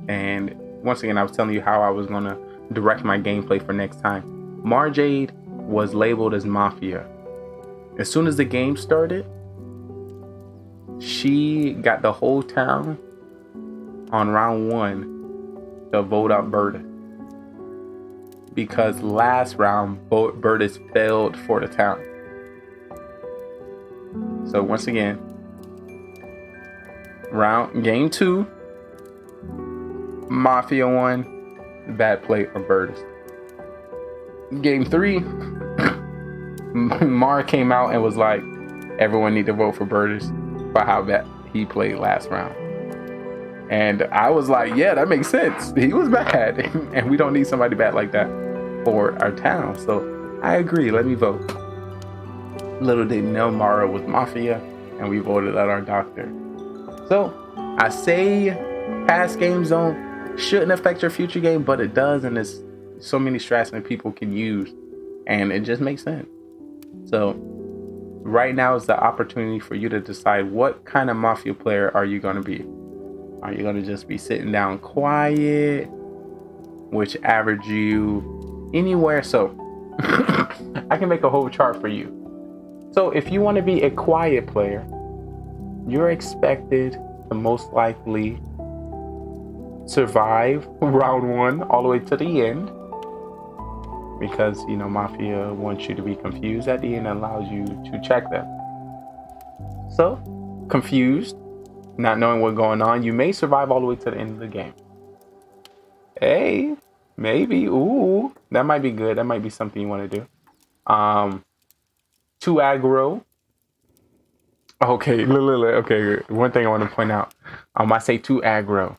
Speaker 6: And once again, I was telling you how I was going to direct my gameplay for next time. Mara Jade was labeled as Mafia. As soon as the game started, she got the whole town on round 1 to vote out Burtis. Because last round, Burtis failed for the town. So once again, game 2, Mafia won, bad play on Burtis. Game 3, Mara came out and was like, everyone need to vote for Burtis for how bad he played last round. And I was like, yeah, that makes sense. He was bad. And we don't need somebody bad like that for our town. So I agree. Let me vote. Little did know Mara was Mafia, and we voted out our doctor. So I say past game zone shouldn't affect your future game, but it does. And there's so many strats that people can use. And it just makes sense. So right now is the opportunity for you to decide what kind of Mafia player are you going to be. Are you going to just be sitting down quiet, which average you anywhere? So I can make a whole chart for you. So if you want to be a quiet player, you're expected to most likely survive round 1 all the way to the end. Because, you know, Mafia wants you to be confused at the end and allows you to check them. So, confused, not knowing what's going on, you may survive all the way to the end of the game. Hey, maybe, ooh, that might be good. That might be something you want to do. Too aggro. Okay, okay. One thing I want to point out. I say too aggro,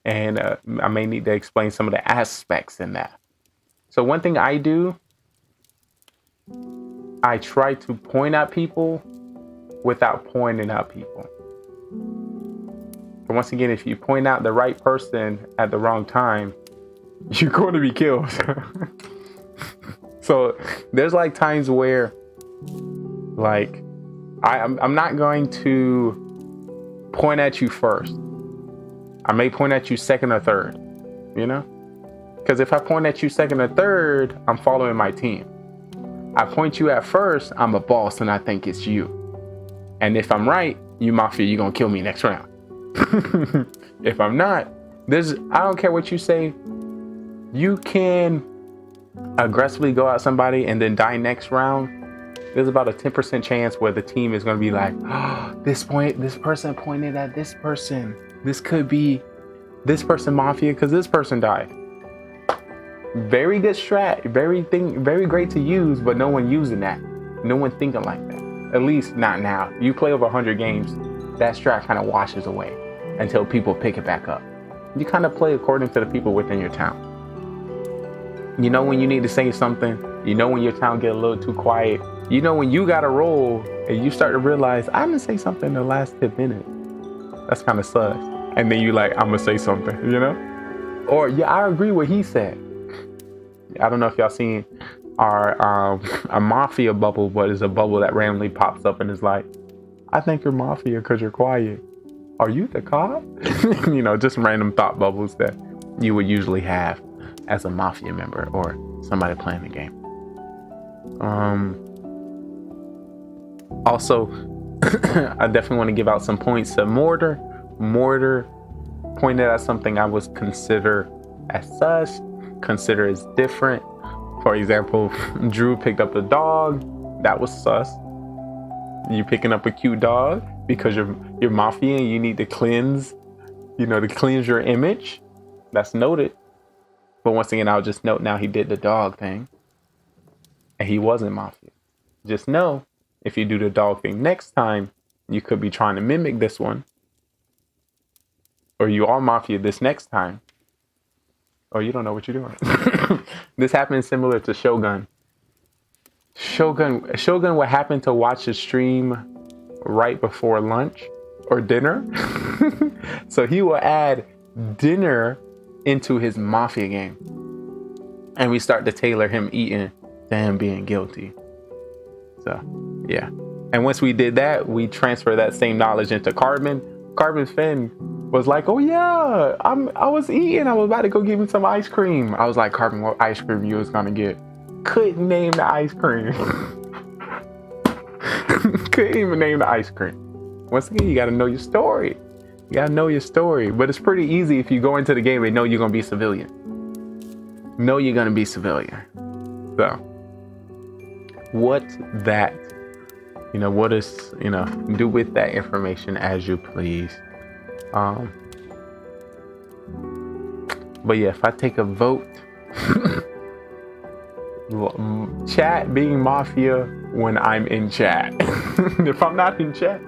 Speaker 6: and I may need to explain some of the aspects in that. So one thing I do, I try to point at people without pointing at people. But once again, if you point out the right person at the wrong time, you're going to be killed. So there's like times where, like, I'm not going to point at you first. I may point at you second or third, you know? Because if I point at you second or third, I'm following my team. I point you at first, I'm a boss and I think it's you. And if I'm right, you Mafia, you're going to kill me next round. If I'm not, I don't care what you say. You can aggressively go at somebody and then die next round. there's about a 10% chance where the team is going to be like, oh, this person pointed at this person. This could be this person mafia because this person died. Very good strat, very great to use, but no one using that. No one thinking like that. At least not now. You play over 100 games, that strat kind of washes away until people pick it back up. You kind of play according to the people within your town. You know when you need to say something. You know when your town get a little too quiet. You know when you got to roll and you start to realize, I'm going to say something in the last 10 minutes. That's kind of sus. And then you like, I'm going to say something, you know? Or, yeah, I agree with what he said. I don't know if y'all seen our a mafia bubble, but it's a bubble that randomly pops up and is like, I think you're mafia because you're quiet. Are you the cop? You know, just random thought bubbles that you would usually have as a mafia member or somebody playing the game. Also, I definitely want to give out some points to Mortar. Mortar pointed at something I was consider as sus, consider as different. For example, Drew picked up a dog. That was sus. You picking up a cute dog because you're mafia and you need to cleanse, to cleanse your image. That's noted. But once again, I'll just note now he did the dog thing. And he wasn't mafia. Just know, if you do the dog thing next time, you could be trying to mimic this one. Or you are mafia this next time. Or you don't know what you're doing. This happened similar to Shogun. Shogun would happen to watch the stream right before lunch or dinner. So he will add dinner into his mafia game. And we start to tailor him eating to him being guilty. So, yeah. And once we did that, we transfer that same knowledge into Carbon. Carbon Finn was like, oh yeah, I was eating. I was about to go get me some ice cream. I was like, Carbon, what ice cream you was gonna get? Couldn't name the ice cream. Couldn't even name the ice cream. Once again, you gotta know your story. You gotta know your story. But it's pretty easy if you go into the game and know you're gonna be civilian. Know you're gonna be civilian. So, what is, do with that information as you please. But yeah, if I take a vote, chat being mafia when I'm in chat. If I'm not in chat,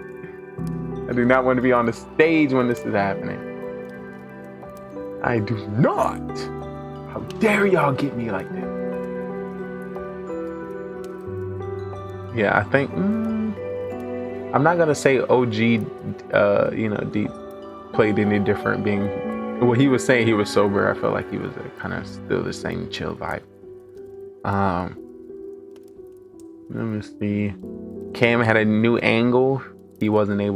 Speaker 6: I do not want to be on the stage when this is happening. I do not. How dare y'all get me like that? Yeah, I think I'm not gonna say OG played any different. Being what he was saying, he was sober. I felt like he was kind of still the same chill vibe. Let me see. Cam had a new angle. He wasn't in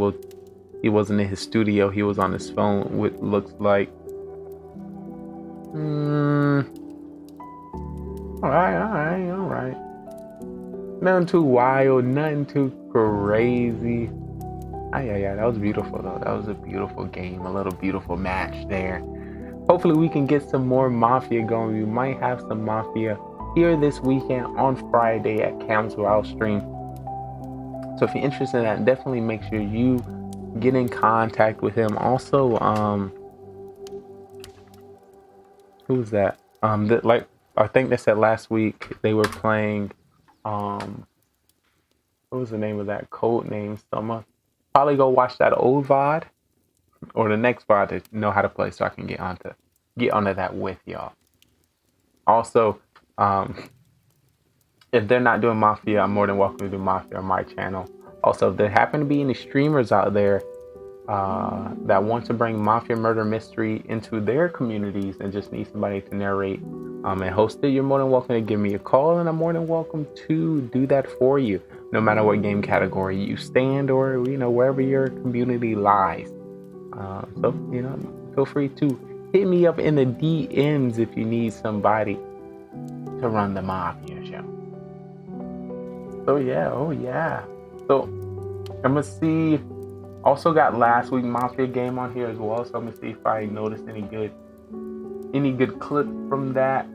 Speaker 6: his studio. He was on his phone. What looks like. All right. Nothing too wild, nothing too crazy. Yeah, that was beautiful though. That was a beautiful game, a little beautiful match there. Hopefully we can get some more Mafia going. We might have some Mafia here this weekend on Friday at Cam's Wild Stream. So if you're interested in that, definitely make sure you get in contact with him. Also, who's that? I think they said last week they were playing. What was the name of that code name? Summer. Probably go watch that old VOD or the next VOD to know how to play, so I can get onto that with y'all. Also, if they're not doing Mafia, I'm more than welcome to do Mafia on my channel. Also, if there happen to be any streamers out there that want to bring Mafia Murder Mystery into their communities and just need somebody to narrate and host it, you're more than welcome to give me a call, and I'm more than welcome to do that for you, no matter what game category you stand or wherever your community lies. So feel free to hit me up in the DMs if you need somebody to run the Mafia show. So yeah, So I'm gonna see. Also got last week Mafia game on here as well, so I'm gonna see if I noticed any good clip from that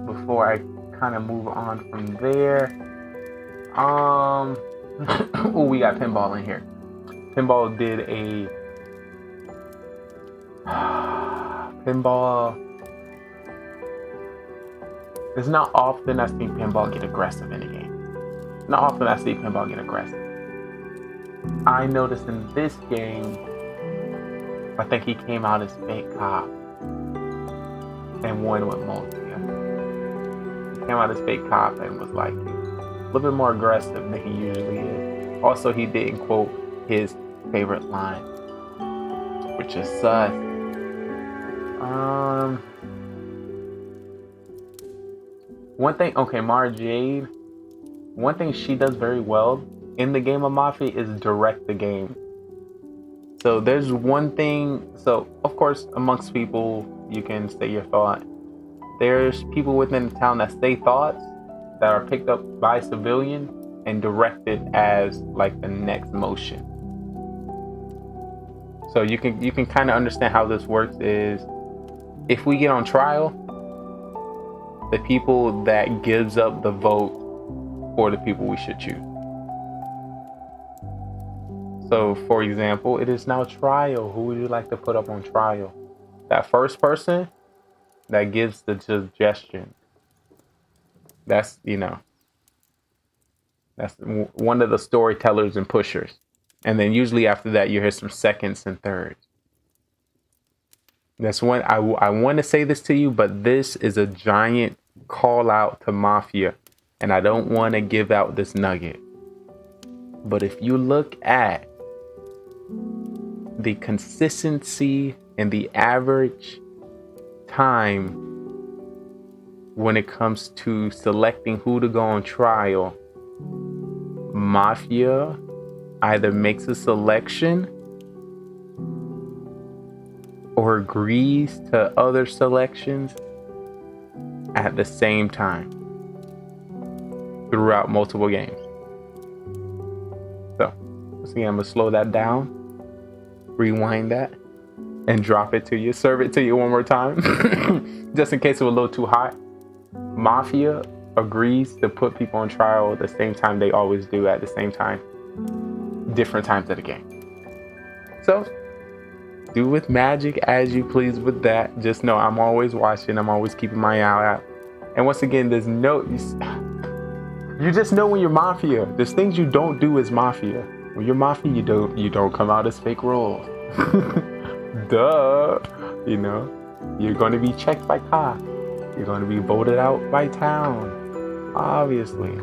Speaker 6: before I kind of move on from there. Oh, we got Pinball in here. Pinball did a Pinball. It's not often I see Pinball get aggressive in a game. Not often I see Pinball get aggressive. I noticed in this game, I think he came out as fake cop and won with Multia. He came out as fake cop and was like a little bit more aggressive than he usually is. Also, he didn't quote his favorite line, which is sus. One thing, okay, Mara Jade. One thing she does very well in the game of Mafia is direct the game. So there's one thing. So of course, amongst people, you can say your thought. There's people within the town that say thoughts that are picked up by civilian and directed as like the next motion. So you can kind of understand how this works is if we get on trial, the people that gives up the vote for the people we should choose. So for example, it is now trial. Who would you like to put up on trial? That first person that gives the suggestion. That's, you know, that's one of the storytellers and pushers. And then usually after that, you hear some seconds and thirds. That's when I want to say this to you, but this is a giant call out to Mafia. And I don't want to give out this nugget. But if you look at the consistency and the average time when it comes to selecting who to go on trial, Mafia either makes a selection or agrees to other selections at the same time throughout multiple games. So, once again, I'm gonna slow that down, rewind that, and drop it to you. Serve it to you one more time, just in case it was a little too hot. Mafia agrees to put people on trial at the same time they always do at the same time, different times of the game. So, do with magic as you please with that. Just know I'm always watching. I'm always keeping my eye out. And once again, there's no... You just know when you're Mafia. There's things you don't do as Mafia. When you're Mafia, you don't come out as fake roles. Duh. You know, you're going to be checked by cops. You're going to be voted out by town. Obviously.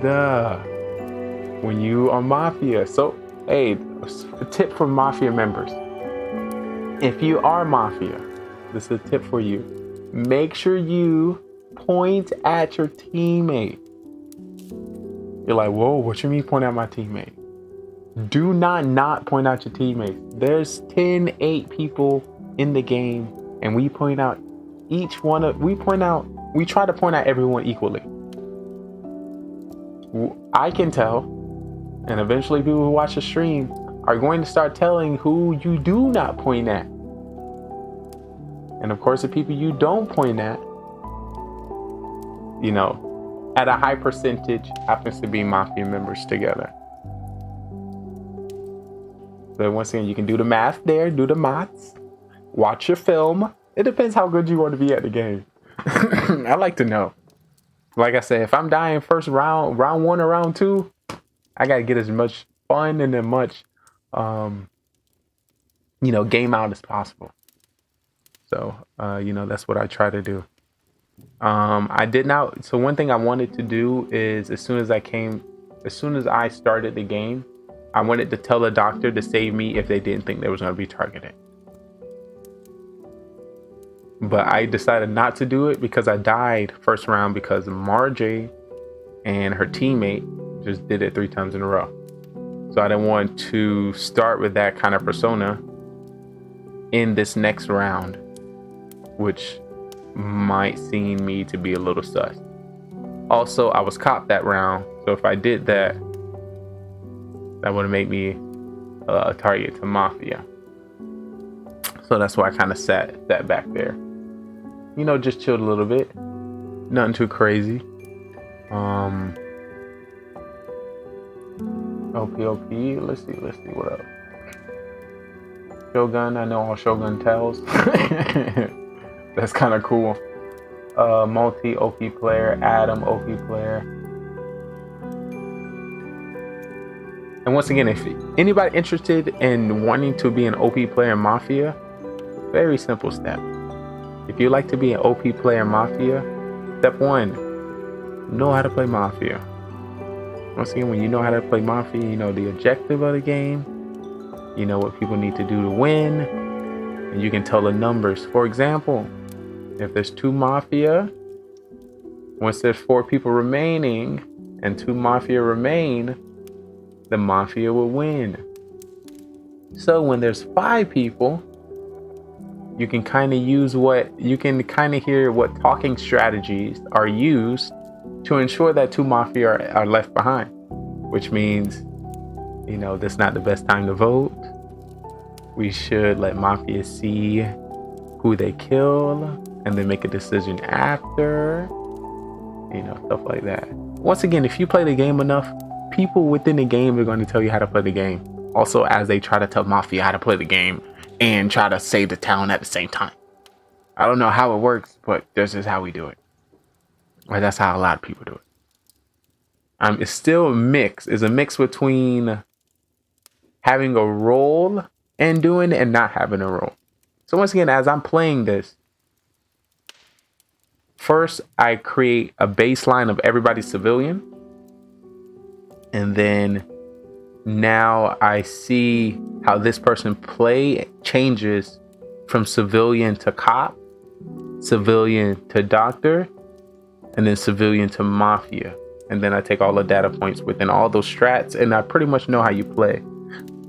Speaker 6: Duh. When you are Mafia. So, hey, a tip for Mafia members. If you are Mafia, this is a tip for you. Make sure you point at your teammate. You're like, whoa, what you mean point at my teammate? Do not point out your teammates. There's 8 people in the game, and we point out each one of, we try to point out everyone equally. I can tell, and eventually people who watch the stream are going to start telling who you do not point at. And of course, the people you don't point at, you know, at a high percentage happens to be Mafia members together. So once again, you can do the math there, do the maths, watch your film. It depends how good you want to be at the game. I like to know. Like I said, if I'm dying first round 1 or round 2, I got to get as much fun and as much, you know, game out as possible. So, you know, that's what I try to do. I did not. So one thing I wanted to do is as soon as I started the game, I wanted to tell the doctor to save me if they didn't think they was going to be targeted. But I decided not to do it because I died first round because Marjay and her teammate just did it 3 times in a row. So I didn't want to start with that kind of persona in this next round, which might seem me to be a little sus. Also, I was caught that round, so if I did that, that would have made me a target to Mafia. So that's why I kind of sat back there. You know, just chilled a little bit. Nothing too crazy. OP. Let's see what else. Shogun, I know all Shogun tells. That's kind of cool. Multi OP player, Adam OP player. And once again, if anybody interested in wanting to be an OP player in Mafia, very simple step. If you like to be an OP player in Mafia, step 1, know how to play Mafia. Once again, when you know how to play Mafia, you know the objective of the game, you know what people need to do to win, and you can tell the numbers. For example, if there's 2 Mafia, once there's 4 people remaining and 2 Mafia remain, the Mafia will win. So when there's 5 people, you can kind of hear what talking strategies are used to ensure that 2 Mafia are left behind, which means, you know, that's not the best time to vote. We should let Mafia see who they kill and then make a decision after, you know, stuff like that. Once again, if you play the game enough, people within the game are going to tell you how to play the game. Also, as they try to tell Mafia how to play the game and try to save the town at the same time. I don't know how it works, but this is how we do it. Or that's how a lot of people do it. It's still a mix. It's a mix between having a role and doing it and not having a role. So once again, as I'm playing this, first I create a baseline of everybody's civilian. And then now I see how this person changes from civilian to cop, civilian to doctor, and then civilian to Mafia. And then I take all the data points within all those strats, and I pretty much know how you play.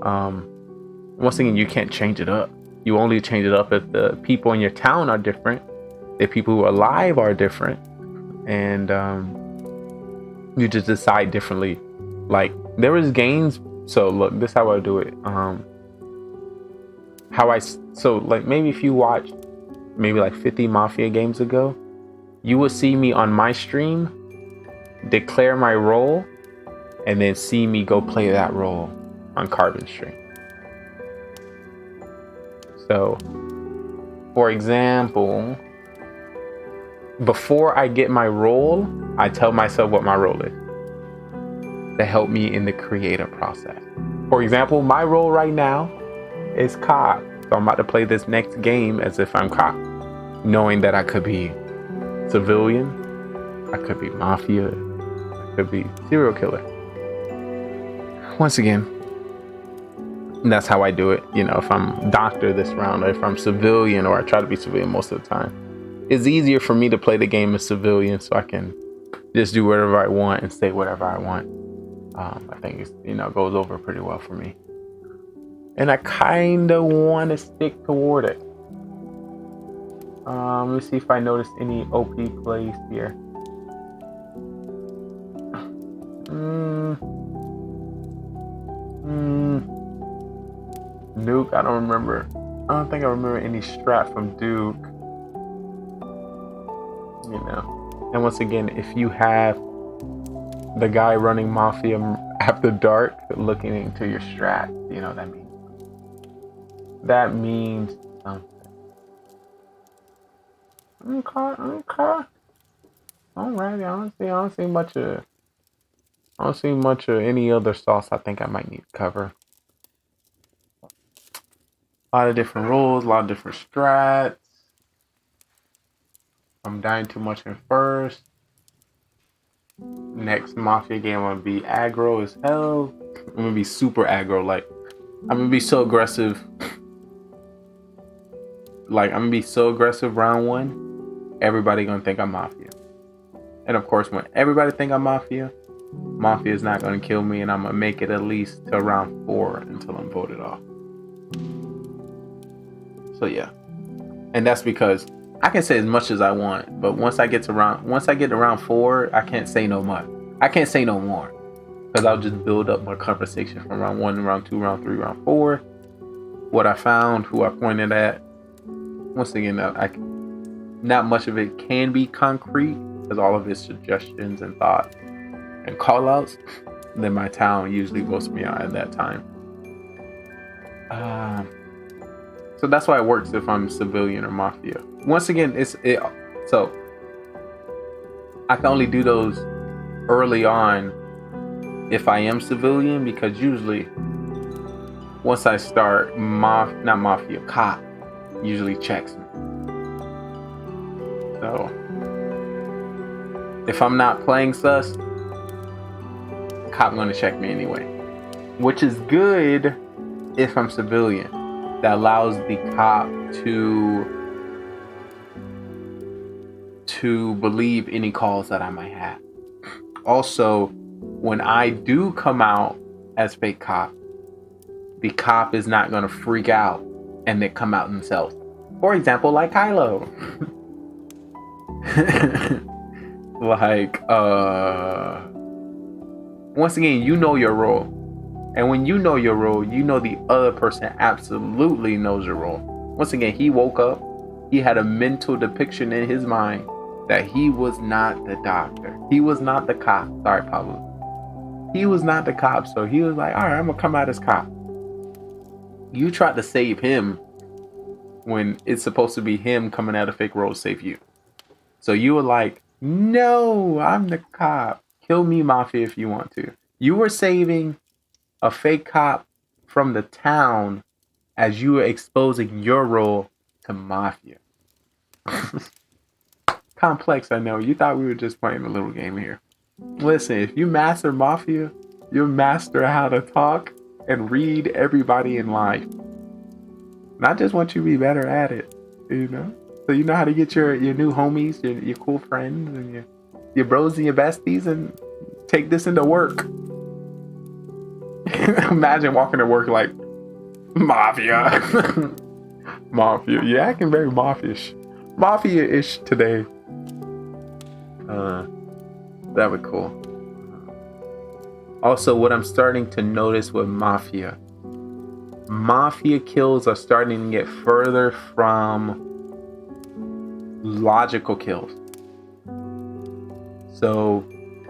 Speaker 6: Once again, you can't change it up. You only change it up if the people in your town are different, the people who are alive are different, and you just decide differently. Like, there is games. So look, this is how I do it. Like maybe if you watch maybe like 50 Mafia games ago, you will see me on my stream declare my role and then see me go play that role on Carbon's stream. So, for example, before I get my role, I tell myself what my role is to help me in the creative process. For example, my role right now is cop. So I'm about to play this next game as if I'm cop, knowing that I could be civilian, I could be Mafia, I could be serial killer. Once again, that's how I do it. You know, if I'm doctor this round, or if I'm civilian, or I try to be civilian most of the time, it's easier for me to play the game as civilian, so I can just do whatever I want and say whatever I want. I think it's, you know, goes over pretty well for me, and I kind of want to stick toward it. Let me see if I noticed any OP plays here. Duke, I don't remember. I don't think I remember any strat from Duke. You know, and once again, if you have the guy running Mafia after dark looking into your strat, you know, that means something. Okay. Alright, I don't see much of any other sauce I think I might need to cover. A lot of different rules, a lot of different strats. I'm dying too much in first. Next Mafia game, I'm gonna be aggro as hell. I'm gonna be super aggro. Like, I'm gonna be so aggressive. Like, I'm gonna be so aggressive round 1. Everybody gonna think I'm Mafia. And of course, when everybody think I'm Mafia, Mafia is not gonna kill me, and I'm gonna make it at least to round 4 until I'm voted off. So yeah, and that's because I can say as much as I want, but once I get to round 4, I can't say no more. I can't say no more, because I'll just build up my conversation from round 1, round 2, round 3, round 4. What I found, who I pointed at. Once again, not much of it can be concrete, because all of it's suggestions and thoughts and call outs. then my town usually votes me out at that time. So that's why it works if I'm civilian or mafia. Once again, so I can only do those early on if I am civilian, because usually once I start cop usually checks me. So if I'm not playing sus, cop gonna check me anyway, which is good if I'm civilian. That allows the cop to believe any calls that I might have. Also, when I do come out as fake cop, the cop is not gonna freak out and they come out themselves. For example, like Kylo. Once again, you know your role. And when you know your role, you know the other person absolutely knows your role. Once again, he woke up. He had a mental depiction in his mind that he was not the doctor. He was not the cop. Sorry, Pablo. He was not the cop. So he was like, all right, I'm going to come out as cop. You tried to save him when it's supposed to be him coming out of fake role to save you. So you were like, no, I'm the cop. Kill me, Mafia, if you want to. You were saving a fake cop from the town as you were exposing your role to Mafia. Complex, I know. You thought we were just playing a little game here. Listen, if you master Mafia, you'll master how to talk and read everybody in life. And I just want you to be better at it, you know? So you know how to get your new homies, your cool friends, and your bros and your besties, and take this into work. Imagine walking to work like, Mafia. Mafia. You're acting very Mafia-ish today. That would be cool. Also, what I'm starting to notice with Mafia kills are starting to get further from logical kills. So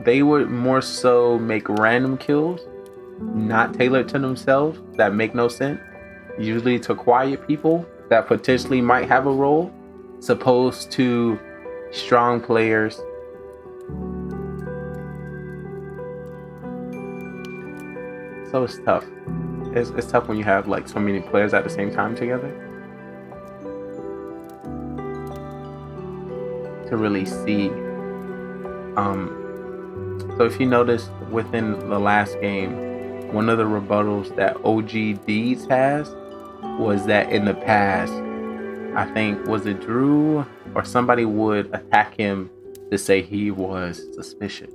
Speaker 6: they would more so make random kills, not tailored to themselves, that make no sense. Usually to quiet people that potentially might have a role, supposed to strong players. So it's tough. It's tough when you have like so many players at the same time together to really see. So if you notice within the last game, one of the rebuttals that OG Deeds has was that in the past, I think, was it Drew or somebody would attack him to say he was suspicious.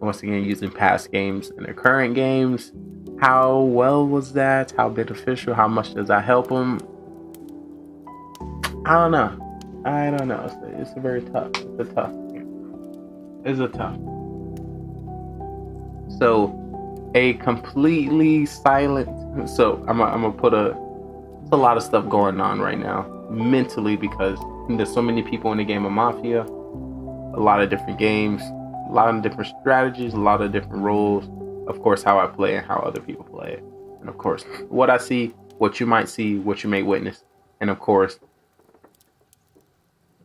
Speaker 6: Once again, using past games and the current games, how well was that? How beneficial? How much does that help him? I don't know. It's a very tough. It's a tough game. It's a tough. So, a completely silent. So I'm gonna put a lot of stuff going on right now mentally, because there's so many people in the game of Mafia, a lot of different games, a lot of different strategies, a lot of different roles. Of course, how I play and how other people play it, and of course, what I see, what you might see, what you may witness, and of course,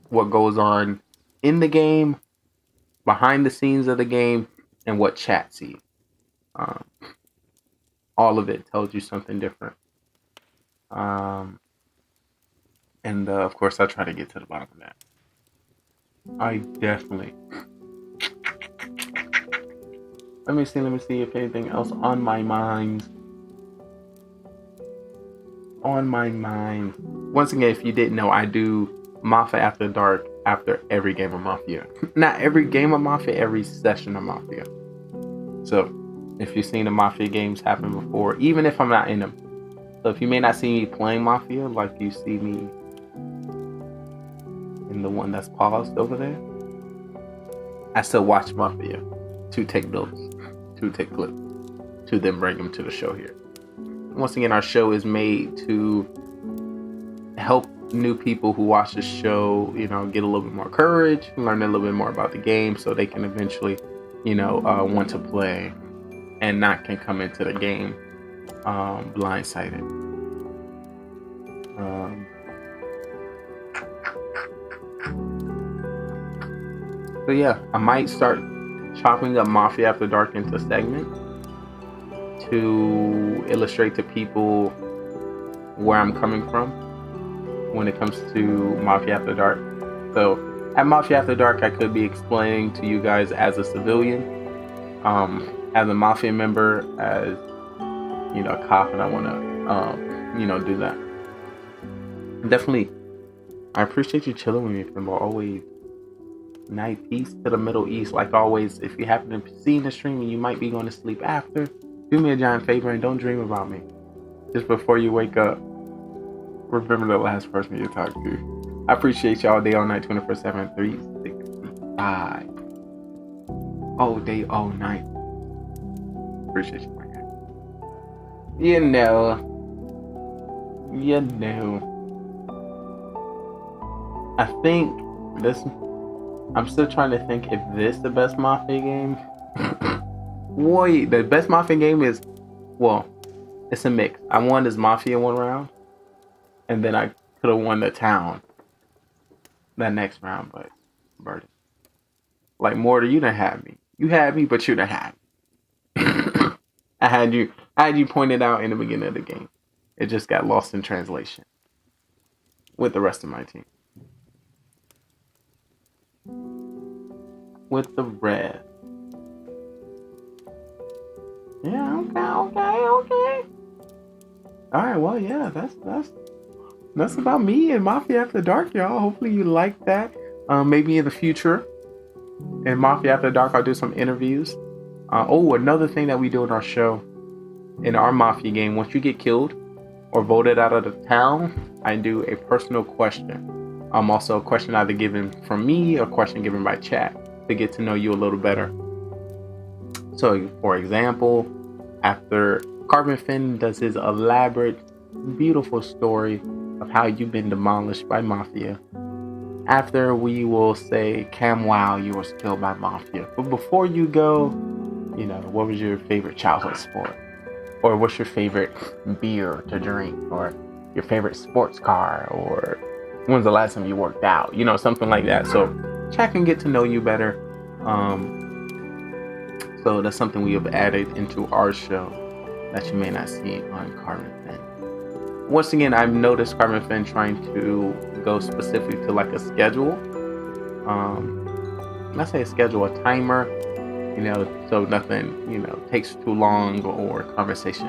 Speaker 6: what goes on in the game, behind the scenes of the game, and what chat sees. All of it tells you something different. And of course, I try to get to the bottom of that. I definitely. Let me see if anything else on my mind. Once again, if you didn't know, I do Mafia After Dark after every game of Mafia. Not every game of Mafia, every session of Mafia. So, if you've seen the Mafia games happen before, even if I'm not in them. So if you may not see me playing Mafia, like you see me in the one that's paused over there, I still watch Mafia to take notes, to take clips, to then bring them to the show here. Once again, our show is made to help new people who watch the show, get a little bit more courage, learn a little bit more about the game, so they can eventually, want to play, and not can come into the game blindsided. So yeah, I might start chopping up Mafia After Dark into segments to illustrate to people where I'm coming from when it comes to Mafia After Dark. So at Mafia After Dark, I could be explaining to you guys as a civilian, as a Mafia member, as a cop, and I want to do that. Definitely, I appreciate you chilling with me, Pinball. Always. Night, peace to the Middle East. Like always, if you happen to see the stream and you might be going to sleep after, do me a giant favor and don't dream about me. Just before you wake up, remember the last person you talked to. I appreciate you all day, all night, 24/7, 365. All day, all night. Appreciate you, my guy. I think this. I'm still trying to think if this is the best Mafia game. Wait, the best Mafia game is, well, it's a mix. I won this Mafia one round, and then I could have won the town that next round, but Birdie. Like, Mortar, you done had me. You had me, but you done had me. I had you pointed out in the beginning of the game. It just got lost in translation with the rest of my team. With the red. Yeah, okay. Alright, well, yeah, that's about me and Mafia After Dark, y'all. Hopefully you like that. Maybe in the future, in Mafia After Dark, I'll do some interviews. Another thing that we do in our show, in our Mafia game, once you get killed or voted out of the town, I do a personal question. Also a question either given from me or a question given by chat to get to know you a little better. So, for example, after Carbon Finn does his elaborate, beautiful story of how you've been demolished by Mafia, after we will say, Cam, wow, you was killed by Mafia. But before you go, what was your favorite childhood sport? Or what's your favorite beer to drink? Or your favorite sports car? Or when's the last time you worked out? Something like that. So chat can get to know you better. So that's something we have added into our show that you may not see on Carbon Finn. Once again, I've noticed Carbon Finn trying to go specific to like a schedule. Let's say a schedule, a timer, so nothing, takes too long or conversation,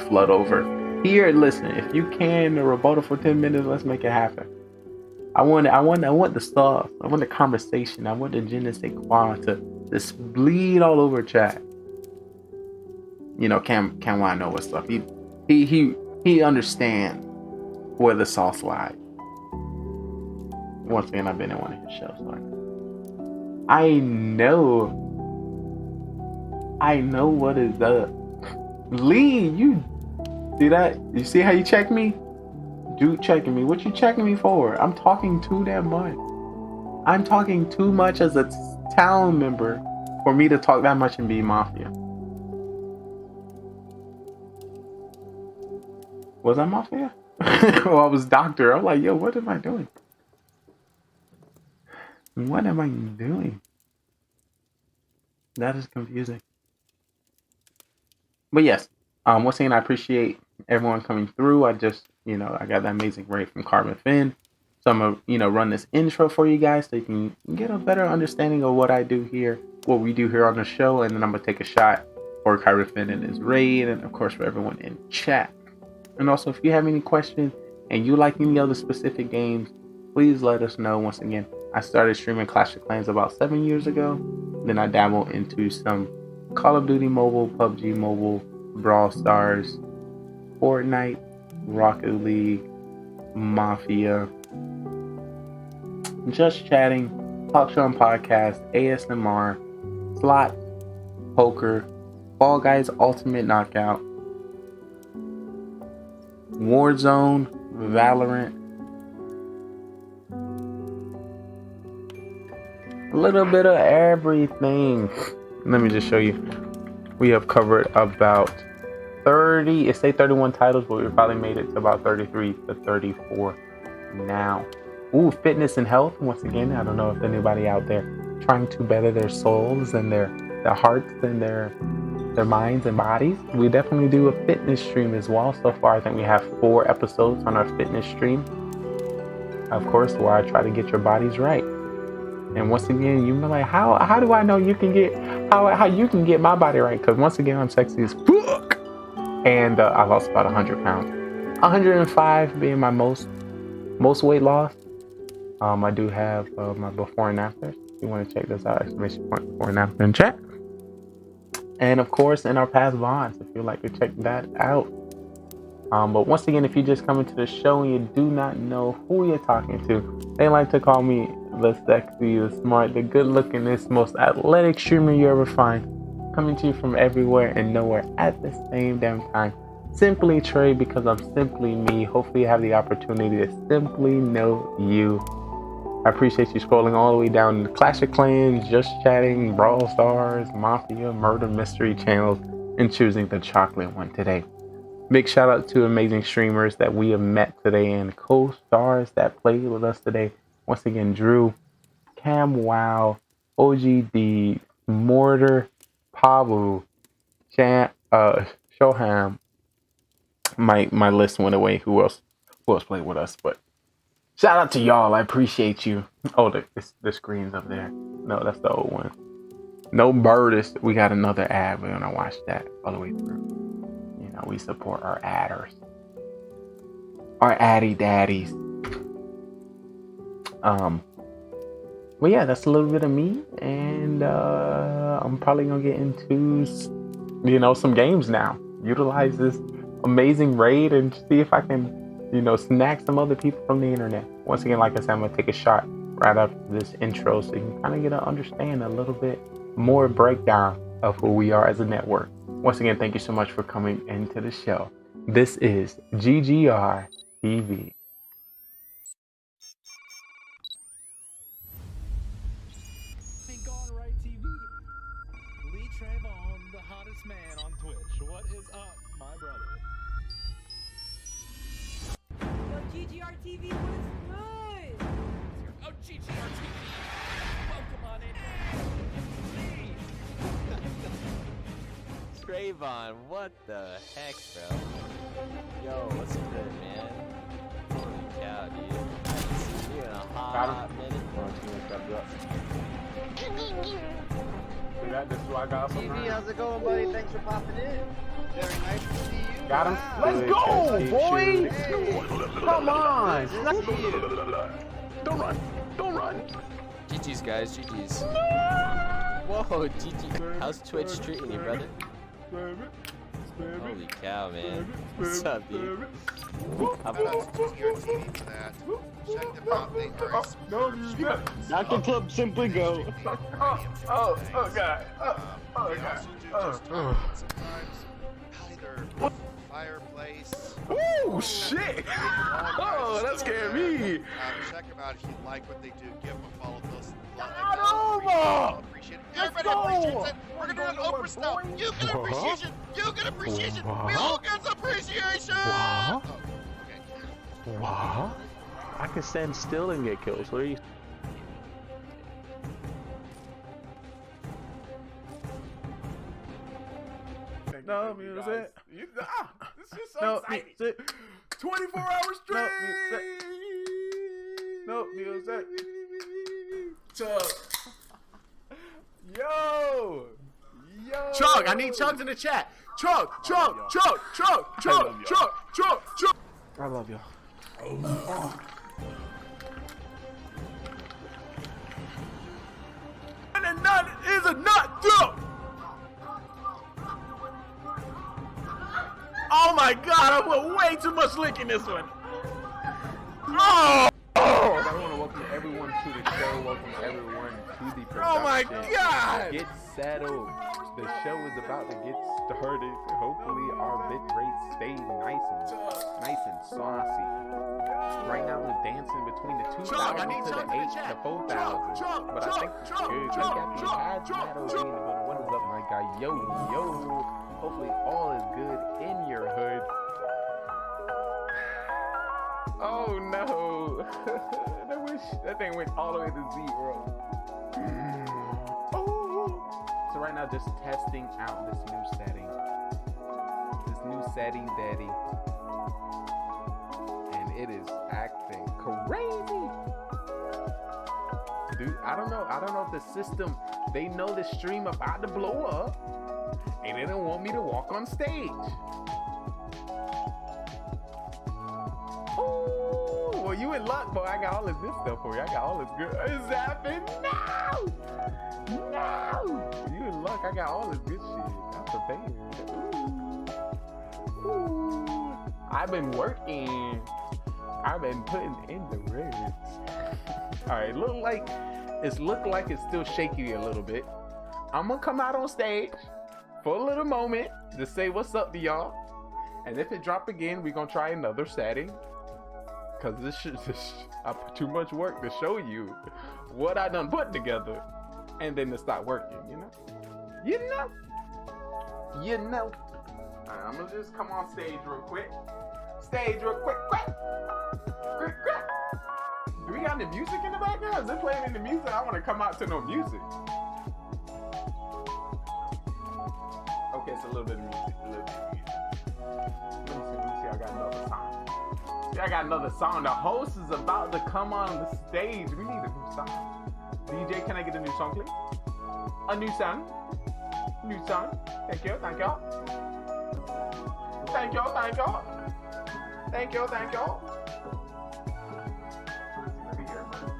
Speaker 6: flood over. Here, listen, if you can, a rebuttal for 10 minutes, let's make it happen. I want the stuff. I want the conversation. I want the je ne sais quoi to just bleed all over chat. Cam I know what stuff. He understands where the sauce lies. Once again, I've been in one of his shows. So I know what is up. Lee, you see that? You see how you check me? Dude checking me. What you checking me for? I'm talking too damn much. I'm talking too much as a town member for me to talk that much and be Mafia. Was I Mafia? Well, I was Doctor. I'm like, yo, what am I doing? What am I doing? That is confusing. But yes, once again, I appreciate everyone coming through. I just, I got that amazing rate from Carbon Finn. So I'm going to, run this intro for you guys so you can get a better understanding of what I do here, what we do here on the show. And then I'm going to take a shot for Carbon Finn and his raid, and of course for everyone in chat. And also, if you have any questions and you like any other specific games, please let us know. Once again, I started streaming Clash of Clans about 7 years ago. Then I dabbled into some Call of Duty Mobile, PUBG Mobile, Brawl Stars, Fortnite, Rocket League, Mafia, Just Chatting, Talk Show and Podcast, ASMR, Slot, Poker, Fall Guys Ultimate Knockout, Warzone, Valorant, A little bit of everything. Let me just show you. We have covered about 30, it say 31 titles, but we probably made it to about 33 to 34 now. Ooh, fitness and health. Once again, I don't know if anybody out there trying to better their souls and their hearts and their minds and bodies. We definitely do a fitness stream as well. So far, I think we have 4 episodes on our fitness stream. Of course, where I try to get your bodies right. And once again, you know, like, how do I know you can get how you can get my body right? Because once again, I'm sexy as fuck, and I lost about 100 pounds. 105 being my most weight loss. I do have my before and after. If you want to check this out, exclamation point before and after in chat. And of course, in our past VODs, if you'd like to check that out. But once again, if you just come into the show and you do not know who you're talking to, they like to call me the sexy, the smart, the good-lookingest, most athletic streamer you ever find. Coming to you from everywhere and nowhere at the same damn time. Simply Trey, because I'm simply me. Hopefully you have the opportunity to simply know you. I appreciate you scrolling all the way down to Clash of Clans, Just Chatting, Brawl Stars, Mafia, Murder Mystery channels, and choosing the chocolate one today. Big shout out to amazing streamers that we have met today and co-stars that played with us today. Once again, Drew, Cam Wow, OGD, Mortar, Pablo, Shoham. My list went away. Who else played with us? But shout out to y'all. I appreciate you. Oh, the screen's up there. No, that's the old one. No Birdist. We got another ad. We're gonna watch that all the way through. You know, we support our adders, our addy daddies. Well, yeah, that's a little bit of me, and I'm probably gonna get into, you know, some games now. Utilize this amazing raid and see if I can, you know, snag some other people from the internet. Once again, like I said, I'm gonna take a shot right after this intro, so you can kind of get to understand a little bit more breakdown of who we are as a network. Once again, thank you so much for coming into the show. This is GGR TV.
Speaker 17: GoneRight TV. Lee Trayvon, the hottest man on Twitch. What is up, my brother?
Speaker 18: Yo, GGR TV, what is good?
Speaker 17: Oh, GGR TV. Welcome on in.
Speaker 8: Trayvon, what the heck, bro? Yo, what's good, man? Holy cow, dude. I haven't seen you in a hot minute.
Speaker 6: This is what I got from
Speaker 19: TV, how's it going, buddy? Thanks for popping in. Very nice to see you.
Speaker 6: Got him.
Speaker 19: Wow.
Speaker 6: Let's go, boy.
Speaker 19: Hey.
Speaker 6: Come on.
Speaker 19: Nice to see you.
Speaker 6: Don't run. Don't run.
Speaker 20: GG's, guys. GG's. Whoa, GG. How's Twitch treating you, brother? Holy cow, man. What's up, dude?
Speaker 19: Shout out to GGR TV for that. Check them out. They are
Speaker 3: No, Dr. Club, simply go.
Speaker 6: Oh, God.
Speaker 19: They also do just sometimes either fireplace.
Speaker 6: Oh, shit. Oh, that scared me.
Speaker 19: Check them out if you like what they do. Give them a follow.
Speaker 6: Over.
Speaker 19: Appreciate it. Everybody appreciates it. We're gonna do an Oprah style. You get appreciation. You get appreciation. We all get appreciation.
Speaker 8: What?
Speaker 19: Oh, okay.
Speaker 8: What? I can stand still and get kills. What are you?
Speaker 6: No music. This is so exciting. 24 hours straight. No music. Chug. Yo. Chug. I need chugs in the chat. Chug. I love y'all. And none is a nut joke. Oh my God, I put way too much lick in this one. Oh! I want to welcome
Speaker 21: everyone to the show. Welcome everyone to the production.
Speaker 20: Oh my God!
Speaker 21: Get settled. The show is about to get started. Hopefully our bit rate stays nice and saucy. Right now we're dancing between the 2,000 to the 8 to 4,000. But I think it's good. We got the hazmat OG in the building. What is up, my guy? Yo. Hopefully all is good in your hood. Oh no. That thing went all the way to zero. So right now just testing out this new setting. Daddy. And it is acting crazy. Dude, I don't know if the system, they know the stream about to blow up and they don't want me to walk on stage. Well, you in luck, boy. I got all this good stuff for you. I got all this good. It's happening now. You in luck. I got all this good shit. I'm prepared. Ooh. I've been working. I've been putting in the work. All right, look like it's still shaky a little bit. I'm gonna come out on stage for a little moment to say what's up to y'all, and if it drop again, we're gonna try another setting. Cause I put too much work to show you what I done put together, and then to start working. You know. Alright, I'm gonna just come on stage real quick. Quick. Do we got any music in the background? Is it playing any music? I want to come out to no music. Okay, it's a little bit of music. Let me see. I got another song. I got another song. The host is about to come on the stage. We need a new song. DJ, can I get a new song, please? A new song. Thank you. Let me hear it first.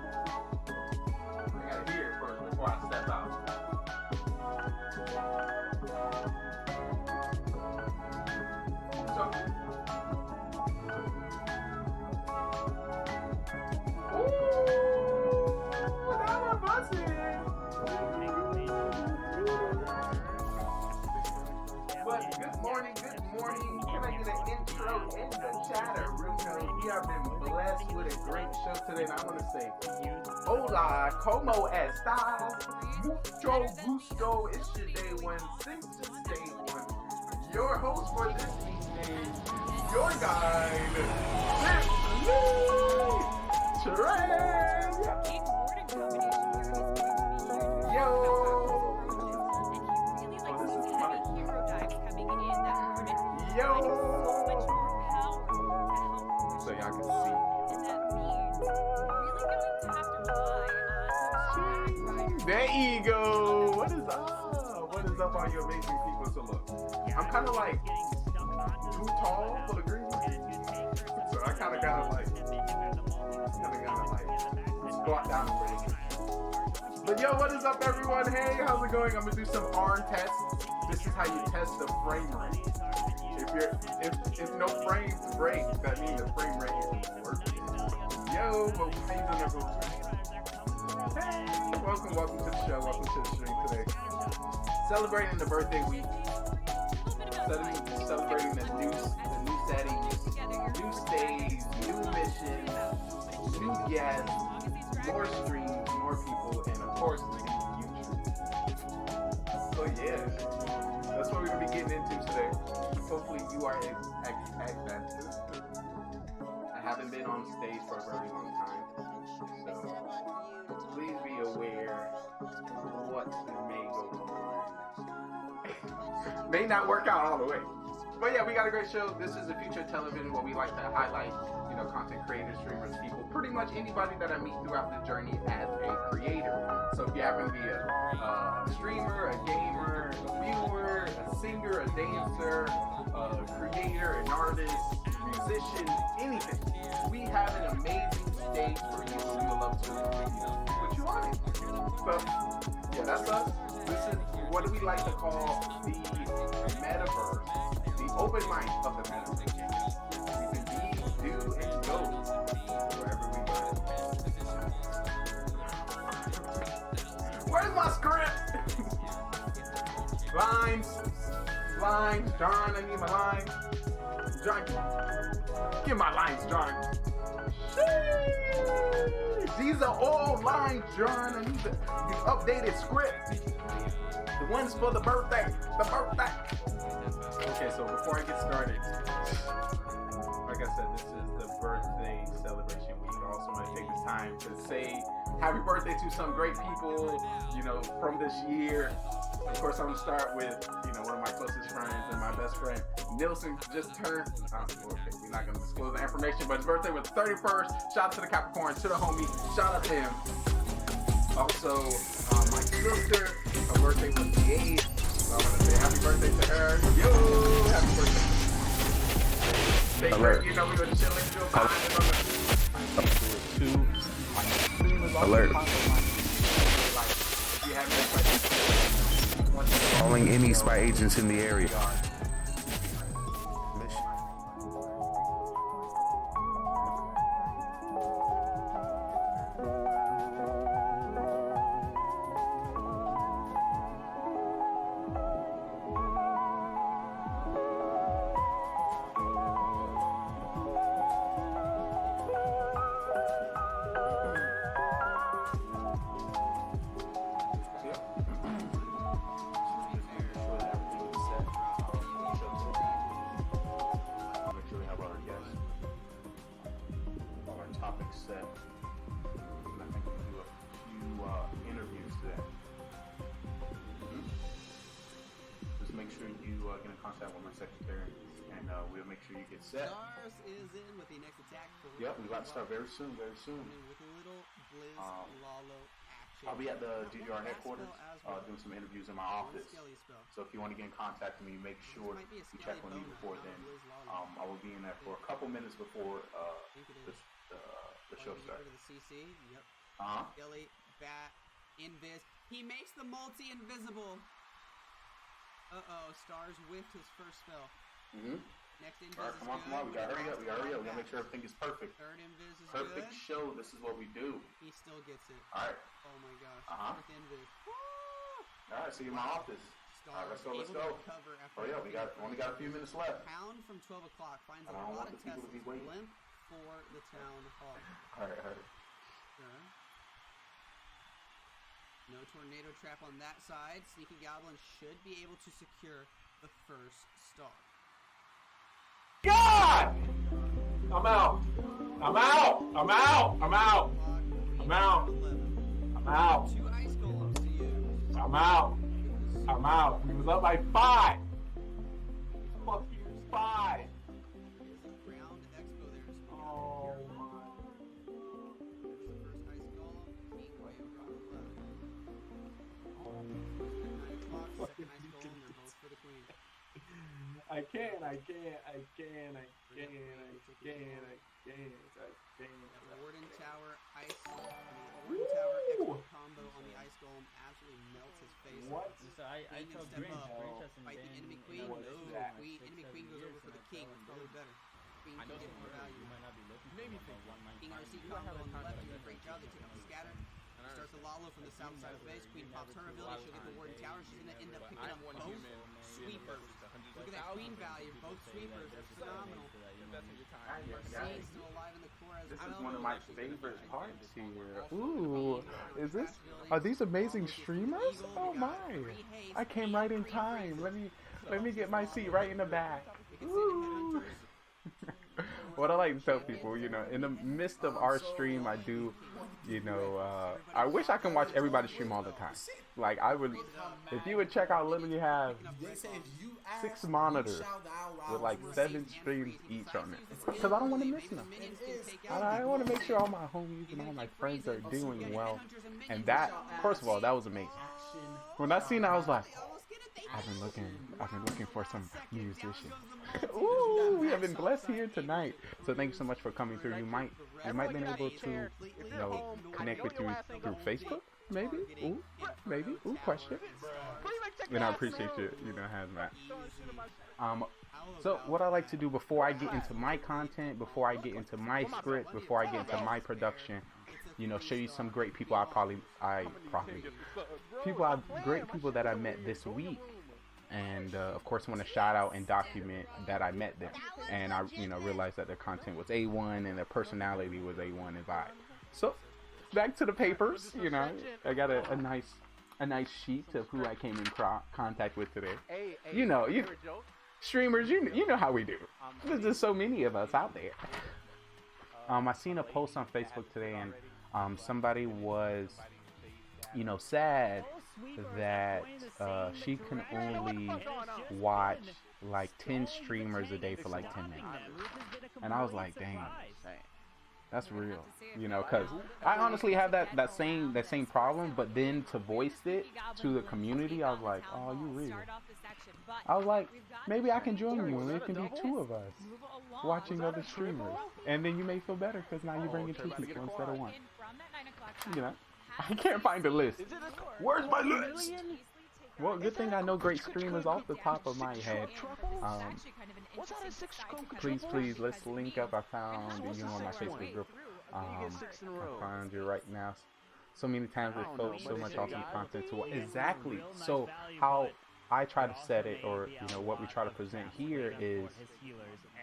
Speaker 21: I gotta hear it first before I step out. Good morning. Can I get an intro in the chatter room? We have been blessed with a great show today, and I want to say, hola, como estas? Mucho gusto. It's your day one, since day one. Your host for this evening, your guide, Trey. Yo. Yo! So y'all can see. There you go! What is up? What is up, all you amazing people? So look, I'm kind of like too tall for the green. So I kind of gotta squat down a little. But yo, what is up, everyone? Hey, how's it going? I'm gonna do some ARM tests. This is how you test the frame rate. If no frames break, that means the frame rate isn't working. Yo, but how you doing, everyone? Hey, welcome to the show. Welcome to the stream today. Celebrating the birthday week. Celebrating the new settings, new stage, new mission, new guests, more streams, more people, and of course, YouTube. So yeah, that's what we're gonna be getting into today. Hopefully you are excited. I haven't been on stage for a very long time, so please be aware what may go wrong. May not work out all the way. But yeah, we got a great show. This is the future of television where we like to highlight, content creators, streamers, people, pretty much anybody that I meet throughout the journey as a creator. So if you happen to be a streamer, a gamer, a viewer, a singer, a dancer, a creator, an artist, musician, anything, we have an amazing stage for you. We would love to put you on it. So yeah, that's us. This is what we like to call the metaverse, the open mic of the metaverse. We can be, do, and go wherever we go. lines. John, I need my lines. John, give my lines, John. Sheesh. These are old lines, John. I need the updated script. The ones for the birthday. Okay, so before I get started, like I said, this is the birthday celebration week. I also want to take this time to say happy birthday to some great people, from this year. Of course, I'm going to start with, one of my closest friends and my best friend, Nilson, just turned, okay, we're not going to disclose the information, but his birthday was 31st. Shout out to the Capricorn, to the homie. Shout out to him. Also, my sister, her birthday was the 8th. So I want to say happy birthday to her. Yo, happy birthday. Stay great. We were chilling, still
Speaker 6: Alert. Calling any spy agents in the area.
Speaker 7: Stars is in with the next attack.
Speaker 22: Yep, we're about to start very soon, very soon.
Speaker 7: With a little Blizz Lalo action.
Speaker 22: I'll be at the GGR headquarters doing some interviews in my office. So if you want to get in contact with me, make sure you check on me before then. I will be in there for a couple minutes before the show starts.
Speaker 7: The CC, yep.
Speaker 22: Uh-huh.
Speaker 7: Skelly, Bat, Invis. He makes the multi-invisible. Uh-oh, Stars whiffed his first spell.
Speaker 22: Mm-hmm.
Speaker 7: Next invis
Speaker 22: All right, come on. We gotta hurry up. We gotta make sure everything is perfect.
Speaker 7: Third invis is
Speaker 22: perfect
Speaker 7: good.
Speaker 22: Show. This is what we do.
Speaker 7: He still gets it.
Speaker 22: All right.
Speaker 7: Oh my gosh.
Speaker 22: Uh-huh.
Speaker 7: Fourth invis.
Speaker 22: All right, see you in my office. All right, let's go. Oh yeah, we only got a few minutes left.
Speaker 7: Pound from 12 o'clock finds a lot of Teslas. Limp for the town hall.
Speaker 22: All right.
Speaker 7: Sure. No tornado trap on that side. Sneaky Goblin should be able to secure the first star.
Speaker 21: God! I'm out.
Speaker 7: Two ice golems to use.
Speaker 21: I'm out. We was up by 5. Fuck you, 5.
Speaker 7: Ground expo there.
Speaker 21: Oh my.
Speaker 7: There's the first ice golem. King way over on the left. 9 o'clock, second ice golem. They're both for the queen.
Speaker 21: I can't.
Speaker 7: Warden Tower ice. Warden Tower expo combo on the ice golem absolutely melts his face.
Speaker 21: What?
Speaker 1: So I told Green,
Speaker 7: Fight the enemy queen. No, enemy queen goes over for the king. It's probably better. Queen can get more value.
Speaker 1: You might not be looking
Speaker 7: Maybe King RC combo on the left doing a great job. They take out the scatter. Starts the Lalo from the south side of base. Queen pops her ability. She'll get the Warden Tower. She's going to end up picking up both sweepers. Look at that queen value. Both sweepers are phenomenal. Racine still alive in the core as
Speaker 22: This
Speaker 7: well.
Speaker 22: is one of my favorite parts here. Ooh, are these amazing streamers? Oh my! I came right in time. Let me get my seat right in the back. Ooh. What I like to tell people, in the midst of our stream, I do, I wish I can watch everybody stream all the time. Like, I would, if you would check out, literally have 6 monitors with like 7 streams each on it. Because I don't want to miss them. I want to make sure all my homies and all my friends are doing well. And that, first of all, that was amazing. When I seen it, I was like, I've been looking for some musicians. Ooh, we have been blessed here tonight. So thank you so much for coming through. We might been able to, connect with you through Facebook, maybe. Ooh, question. And I appreciate you, Hazmat. So what I like to do before I get into my content, before I get into my script, before I get into my production, show you some great people great people that I met this week.
Speaker 9: and of course want to shout out and document that I met them, and I realized that their content was A1 and their personality was A1 and vibe. So back to the papers, I got a nice sheet of who I came in contact with today. Streamers, you know how we do. There's just so many of us out there. I seen a post on Facebook today, and somebody was, sad that she can only watch like 10 streamers a day for like 10 minutes. And I was like, dang, that's real, because I honestly have that same problem, but then to voice it to the community, I was like, oh, you real. I was like, maybe I can join you, and it can be 2 of us watching other streamers, and then you may feel better because now you're bringing 2 people instead of 1. I can't find the list. Where's my list? Well, good thing I know great streamers off the top of my head. Please, let's link up. I found you on my Facebook group. I found you right now. So many times with folks, so much awesome content to watch. Exactly. So how I try to set it, or what we try to present here is,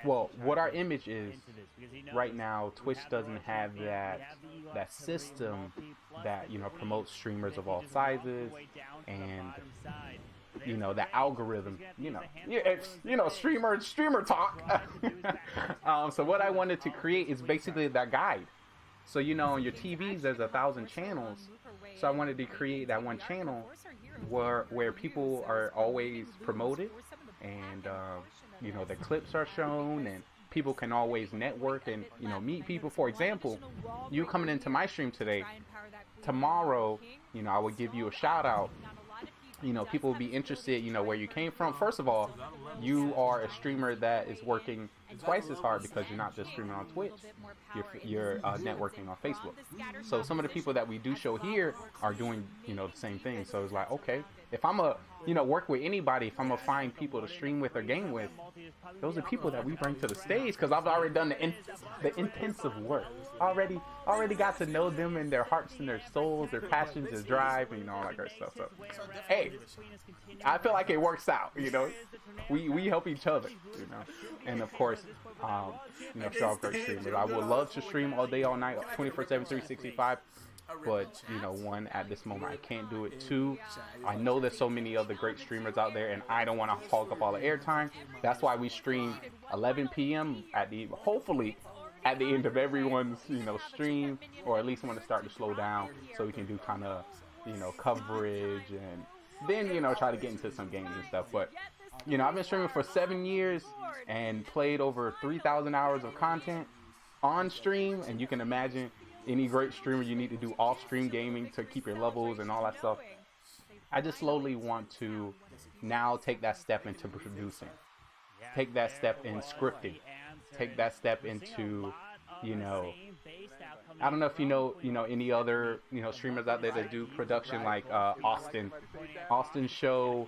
Speaker 9: well, what our image is right now. Twitch doesn't have that system that promotes streamers of all sizes, and the algorithm, it's streamer talk. So what I wanted to create is basically that guide. So on your TVs there's 1,000 channels, so I wanted to create that one channel where people are always promoted, and the clips are shown, and people can always network and meet people. For example, you coming into my stream today, tomorrow I would give you a shout out. People will be interested, where you came from. First of all, you are a streamer that is working twice as hard because you're not just streaming on Twitch, you're networking on Facebook. So some of the people that we do show here are doing, the same thing. So it's like, okay, if I'm work with anybody, if I'm gonna find people to stream with or game with, those are people that we bring to the stage, because I've already done the intensive work. Already got to know them and their hearts and their souls, their passions, their drive, and all that great stuff. So, hey, I feel like it works out. We help each other. And of course, show off great streamers. I would love to stream all day, all night, 24/7, 365. But one, at this moment I can't do it. 2, I know there's so many other great streamers out there, and I don't want to hog up all the airtime. That's why we stream 11 p.m. hopefully at the end of everyone's stream, or at least want to start to slow down so we can do kind of coverage, and then try to get into some games and stuff. But I've been streaming for 7 years and played over 3,000 hours of content on stream, and you can imagine any great streamer, you need to do off-stream gaming to keep your levels and all that stuff. I just slowly want to now take that step into producing, take that step in scripting, take that step into, I don't know if you know any other streamers out there that do production, like Austin Show,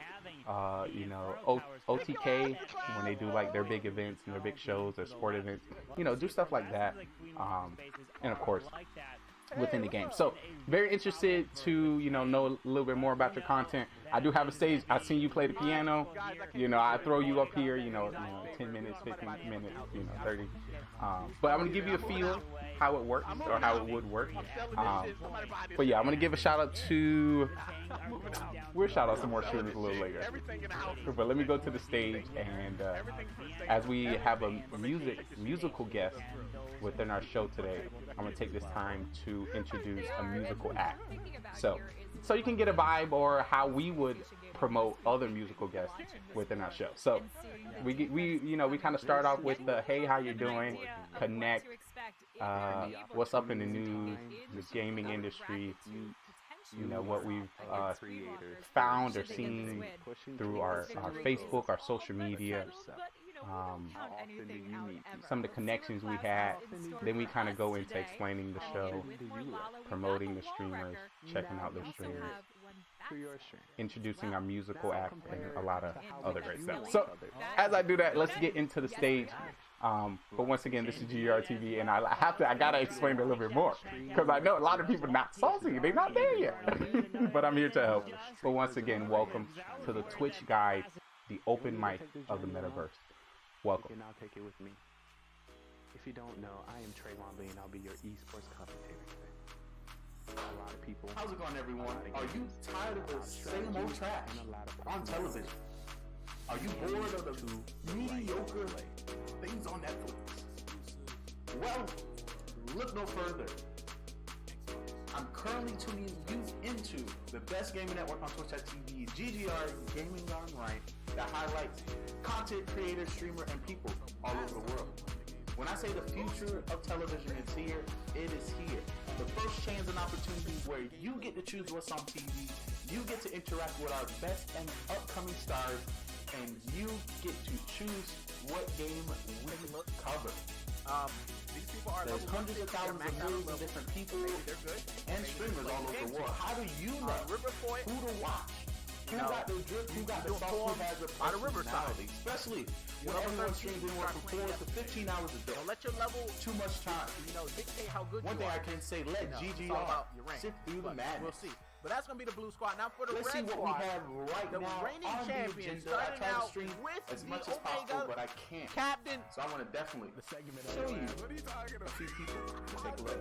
Speaker 9: OTK, when they do like their big events and their big shows, their sport events, do stuff like that, and of course within the game. So very interested to know a little bit more about your content. I do have a stage. I've seen you play the piano. I throw you up here, 10 minutes, 15 minutes, 30. But I'm gonna give you a feel how it works, or how it would work. But yeah, I'm gonna give a shout out to. We'll shout out some more streamers a little later. But let me go to the stage, and as we have a musical guest within our show today, I'm gonna take this time to introduce a musical act. So you can get a vibe, or how we would promote other musical guests within our show. So we kind of start off with the hey, how you doing, connect, what's up in the news, the gaming industry, what we've found or seen through our Facebook, our social media, some of the connections we had. Then we kind of go into explaining the show, promoting the streamers, checking out their streamers, introducing our musical act, and a lot of other great stuff. So as I do that, let's get into the stage. But once again, this is GGR TV, and I gotta explain a little bit more, because I know a lot of people are not salty, they're not there yet. But I'm here to help. But once again, welcome to the Twitch Guide the open mic of the metaverse. Welcome.
Speaker 8: You can now take it with me. If you don't know, I am Trayvon Lee, and I'll be your esports commentator today. A lot of people.
Speaker 10: How's it going, everyone? Are you tired of the same old trash on television? Are you bored of the mediocre things on Netflix? Well, look no further. I'm currently tuning you into the best gaming network on Twitch.tv, GGR, Gaming GoneRight, that highlights content creators, streamers, and people all over the world. When I say the future of television is here, it is here. The first chance and opportunity where you get to choose what's on TV, you get to interact with our best and upcoming stars, and you get to choose what game we cover.
Speaker 8: These people are
Speaker 10: There's hundreds of thousands of millions of different people and streamers all over the world. How do you know who to watch? Who got the drip, who got the sauce, who has the personality? Especially when everyone streams anywhere from 4 to 15 hours a day.
Speaker 8: Don't let your level
Speaker 10: too much time.
Speaker 8: Dictate how good
Speaker 10: One
Speaker 8: you
Speaker 10: thing
Speaker 8: are.
Speaker 10: I can say, let GGR sift through the madness.
Speaker 8: We'll see. But that's going to be the blue squad. Now for the
Speaker 10: Let's
Speaker 8: red
Speaker 10: see what
Speaker 8: squad,
Speaker 10: we have right
Speaker 8: the
Speaker 10: now
Speaker 8: reigning
Speaker 10: on the
Speaker 8: champion,
Speaker 10: agenda. I
Speaker 8: starting
Speaker 10: try to
Speaker 8: out
Speaker 10: stream
Speaker 8: with
Speaker 10: as
Speaker 8: the
Speaker 10: much as possible,
Speaker 8: Omega
Speaker 10: but I can't.
Speaker 8: Captain.
Speaker 10: So I want to definitely show you a few people to take a look.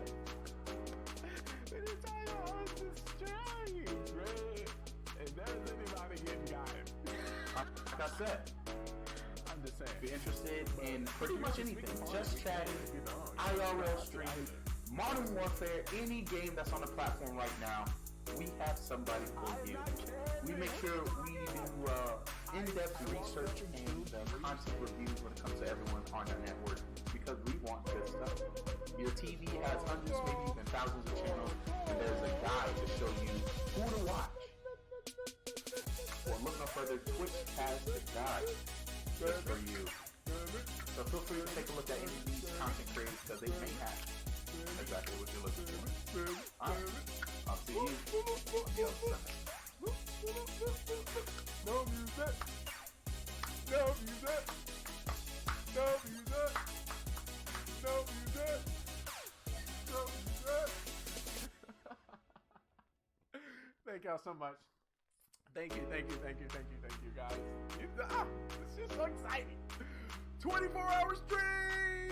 Speaker 10: Like I said,
Speaker 8: I'm just saying.
Speaker 10: if you're interested in pretty much anything, just chatting, IRL streaming, Modern Warfare, any game that's on the platform right now, we have somebody for you. We make sure we do in-depth research and content reviews when it comes to everyone on our network because we want good stuff. Your TV has hundreds, maybe even thousands of channels, and there's a guide to show you who to watch. Well, look no further, Twitch has the guide just for you. So feel free to take a look at any of these content creators because they may have exactly what you're looking for. Alright, I'll see you on the other side.
Speaker 22: No music. No music. No music. No music. No music. Thank y'all so much. Thank you, guys. This is so exciting. 24-hour stream.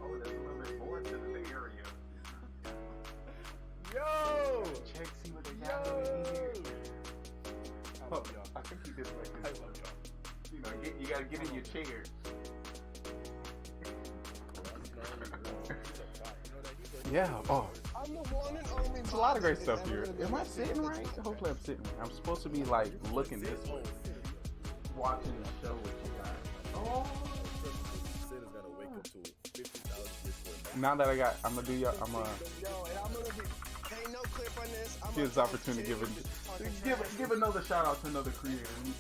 Speaker 10: Oh, there's a little bit more to the Bay Area.
Speaker 22: Yo!
Speaker 10: Check, see what they got over here.
Speaker 22: I love y'all.
Speaker 10: I think you did like
Speaker 22: I
Speaker 10: this.
Speaker 22: love y'all.
Speaker 10: You know, you gotta get in your chair.
Speaker 9: Yeah. Oh. There's a lot of great stuff here. Am I sitting right? Hopefully I'm sitting right. I'm supposed to be like looking this way.
Speaker 10: Watching the show with you guys. Oh.
Speaker 9: Now that I got, I'm gonna do y'all. I'm gonna give this opportunity to give another shout out to another creator. Let me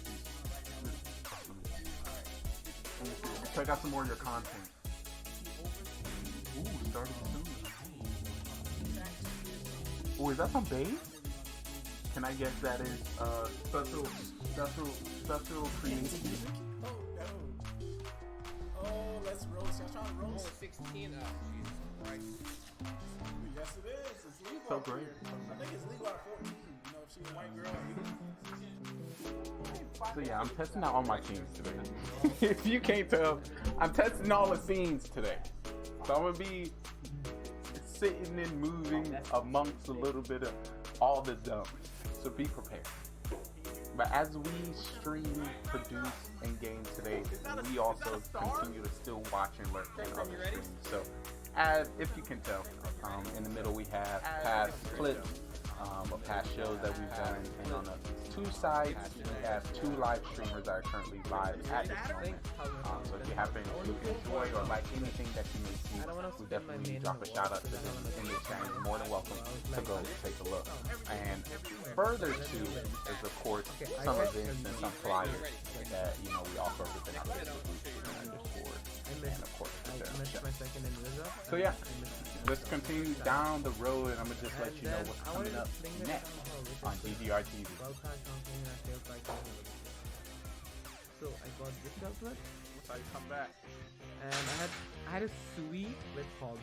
Speaker 9: see. Check out some more of your content. Ooh, started soon. Oh, is that some bass? Can I guess that is special creation?
Speaker 17: Oh, let's roll. So I'm trying to roll 16 out. Jesus Christ. Yes, it is. It's legal.
Speaker 9: So great.
Speaker 17: I think it's legal at 14. You know, if she's a white girl.
Speaker 9: So yeah, I'm testing out all my scenes today. If you can't tell, I'm testing all the scenes today. So I'm gonna be sitting and moving amongst a little bit of all the dumb. So be prepared. But as we stream, produce, and game today, we also continue to still watch and learn from other streams. So, as if you can tell, in the middle we have past clips of past shows that we've done, and on the two sides we have two live streamers that are currently live at this moment. So if you happen to enjoy or like anything that you may see, we definitely drop a shout out to them in the channel. You're more than welcome to go take a look. And further to is of course some events and some flyers that we offer within our Facebook group and Discord, and of course so yeah, let's continue down the road, and I'm gonna just let you know what's coming up next on GGR TV.
Speaker 16: So I got this tablet.
Speaker 8: That's how you come back.
Speaker 16: And I had a sweet lip bulb.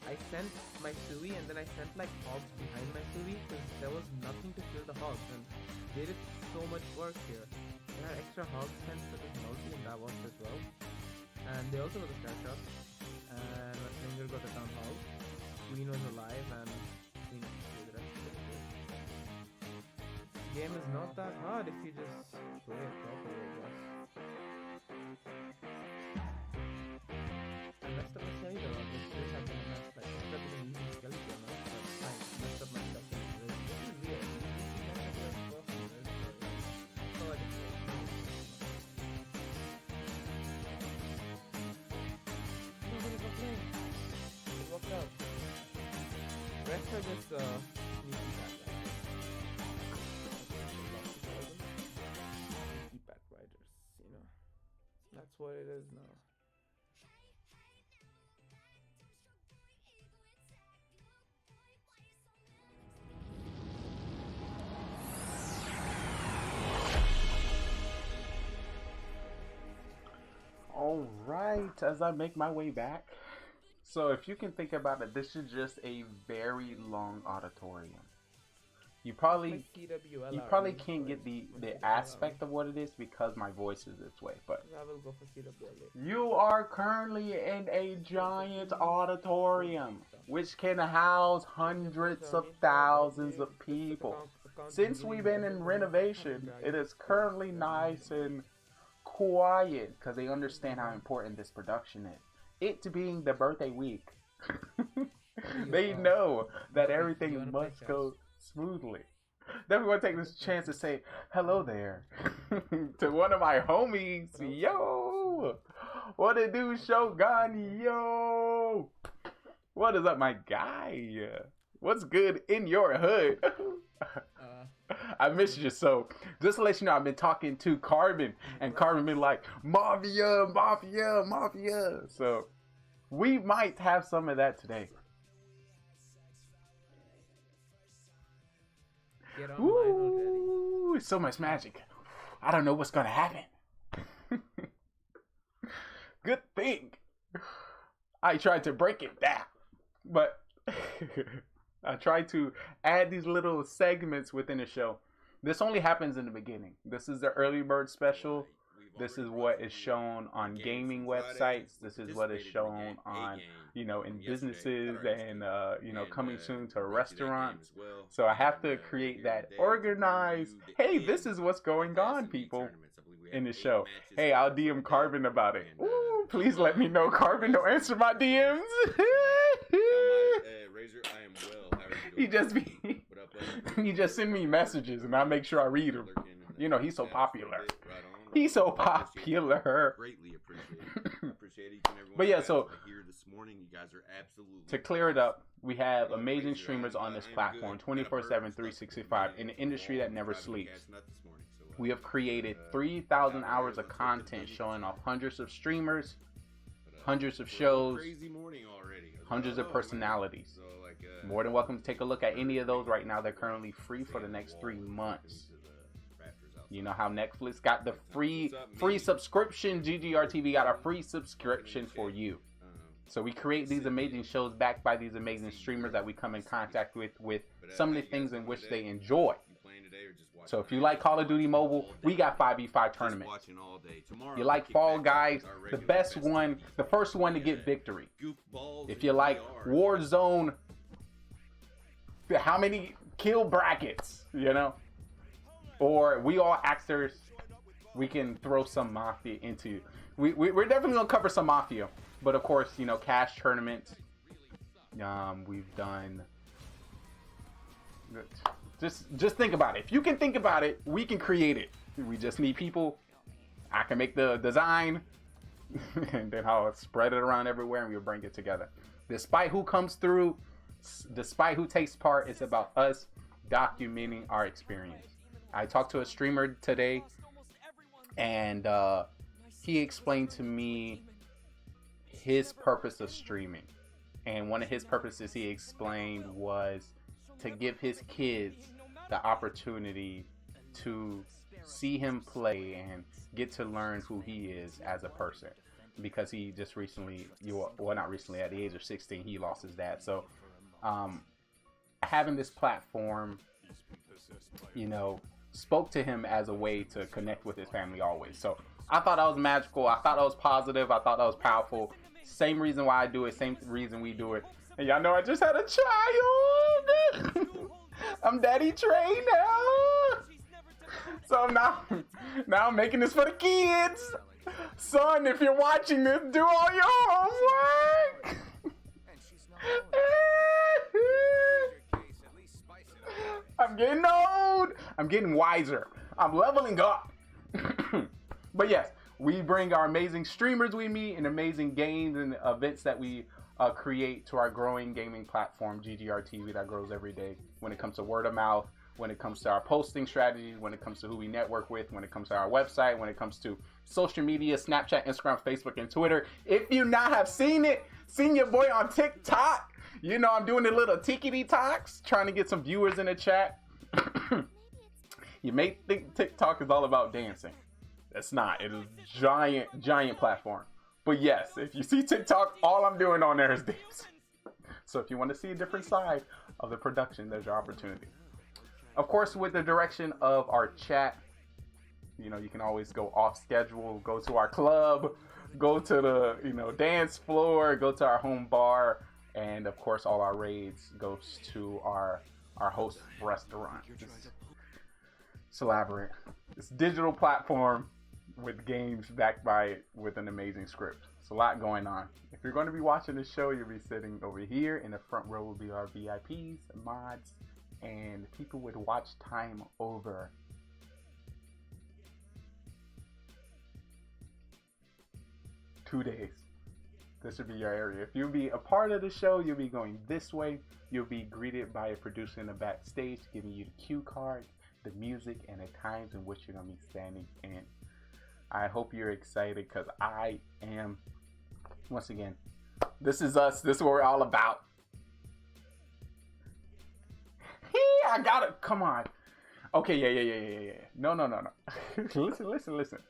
Speaker 16: I sent my Sui and then I sent like hogs behind my Sui because there was nothing to kill the hogs, and they did so much work here. They had extra hog fence for this multi and that worked as well. And they also got the star shot. And my finger got the town hall. Queen was alive and Queen did the rest of it. The game is not that hard if you just play it properly, I guess. I messed up my cellular on this. This happened in that, like, I ended up being using skeleton on it, but I messed up my stuff in this. This is weird. You messed up your stuff in this, so yeah. That's all I can say. Nobody's not playing. It worked out. The rest are just, sneaky bad riders. Sneaky bad riders, you know. That's what it is now.
Speaker 9: All right, as I make my way back. So if you can think about it, this is just a very long auditorium. You probably can't get the aspect of what it is because my voice is this way, but
Speaker 16: I will go for CWLA.
Speaker 9: you are currently in a giant auditorium which can house hundreds of thousands of people. Since we've been in renovation, it is currently nice and quiet because they understand how important this production is. It being the birthday week, they know that everything must go smoothly. Then we want to take this chance to say hello there to one of my homies. Yo, what it do, Shogun? Yo, what is up, my guy? What's good in your hood? I missed you. So just to let you know, I've been talking to Carbon, and Carbon been like, Mafia, Mafia, Mafia. So we might have some of that today. Ooh, it's so much magic. I don't know what's gonna happen. Good thing I tried to break it down, but I tried to add these little segments within the show. This only happens in the beginning. This is the early bird special. This is what is shown on gaming websites. This is what is shown on, you know, in businesses and, you know, coming soon to restaurants. So I have to create that organized, hey, this is what's going on, people, in the show. Hey, I'll DM Carbon about it. Ooh, please let me know, Carbon. Don't answer my DMs.
Speaker 4: Razor, I am well. How are you
Speaker 9: doing? He just send me messages and I make sure I read them. You know, he's so popular. He's so popular.
Speaker 4: Greatly appreciate each and every one.
Speaker 9: But yeah, so
Speaker 4: here this morning, you guys are absolutely
Speaker 9: to clear it up, we have amazing streamers on this platform 24/7, 365 in an industry that never sleeps. We have created 3,000 hours of content showing off hundreds of streamers, hundreds of shows, hundreds of personalities. More than welcome to take a look at any of those right now. They're currently free for the next 3 months. You know how Netflix got the free subscription? GGR TV got a free subscription for you. So we create these amazing shows backed by these amazing streamers that we come in contact with some of the things in which they enjoy. So if you like Call of Duty Mobile, we got 5v5 tournaments. You like Fall Guys, the best one, the first one to get victory. If you like Warzone, how many kill brackets, you know? Or we all actors, we can throw some Mafia into. We're definitely gonna cover some Mafia, but of course, you know, cash tournaments. We've done. Just think about it. If you can think about it, we can create it. We just need people. I can make the design, and then I'll spread it around everywhere, and we'll bring it together. Despite who comes through, despite who takes part, it's about us documenting our experience. I talked to a streamer today, and he explained to me his purpose of streaming. And one of his purposes he explained was to give his kids the opportunity to see him play and get to learn who he is as a person. because he just recently, not recently, at the age of 16, he lost his dad. So having this platform, spoke to him as a way to connect with his family always. So I thought that was magical. I thought that was positive. I thought that was powerful. Same reason why I do it. Same reason we do it. And y'all know I just had a child. I'm Daddy Trey now. So now I'm making this for the kids. Son, if you're watching this, do all your homework. I'm getting old. I'm getting wiser. I'm leveling up. But yes, we bring our amazing streamers we meet and amazing games and events that we create to our growing gaming platform, GGR TV, that grows every day. When it comes to word of mouth, when it comes to our posting strategies, when it comes to who we network with, when it comes to our website, when it comes to social media, Snapchat, Instagram, Facebook, and Twitter. If you not have seen your boy on TikTok. I'm doing a little tickety talks, trying to get some viewers in the chat. You may think TikTok is all about dancing. It's not. It is a giant platform. But yes, if you see TikTok, all I'm doing on there is dance. So if you want to see a different side of the production, there's your opportunity. Of course, with the direction of our chat, you can always go off schedule, go to our club, go to the, dance floor, go to our home bar, and of course, all our raids goes to our host restaurant. It's elaborate. It's a digital platform with games backed by it with an amazing script. It's a lot going on. If you're going to be watching the show, you'll be sitting over here. In the front row will be our VIPs, mods, and people with watch time over 2 days. This would be your area. If you'll be a part of the show, you'll be going this way. You'll be greeted by a producer in the backstage giving you the cue cards, the music, and the times in which you're going to be standing in. I hope you're excited because I am. Once again, this is us. This is what we're all about. I got it. Come on. Okay, yeah. No. Listen.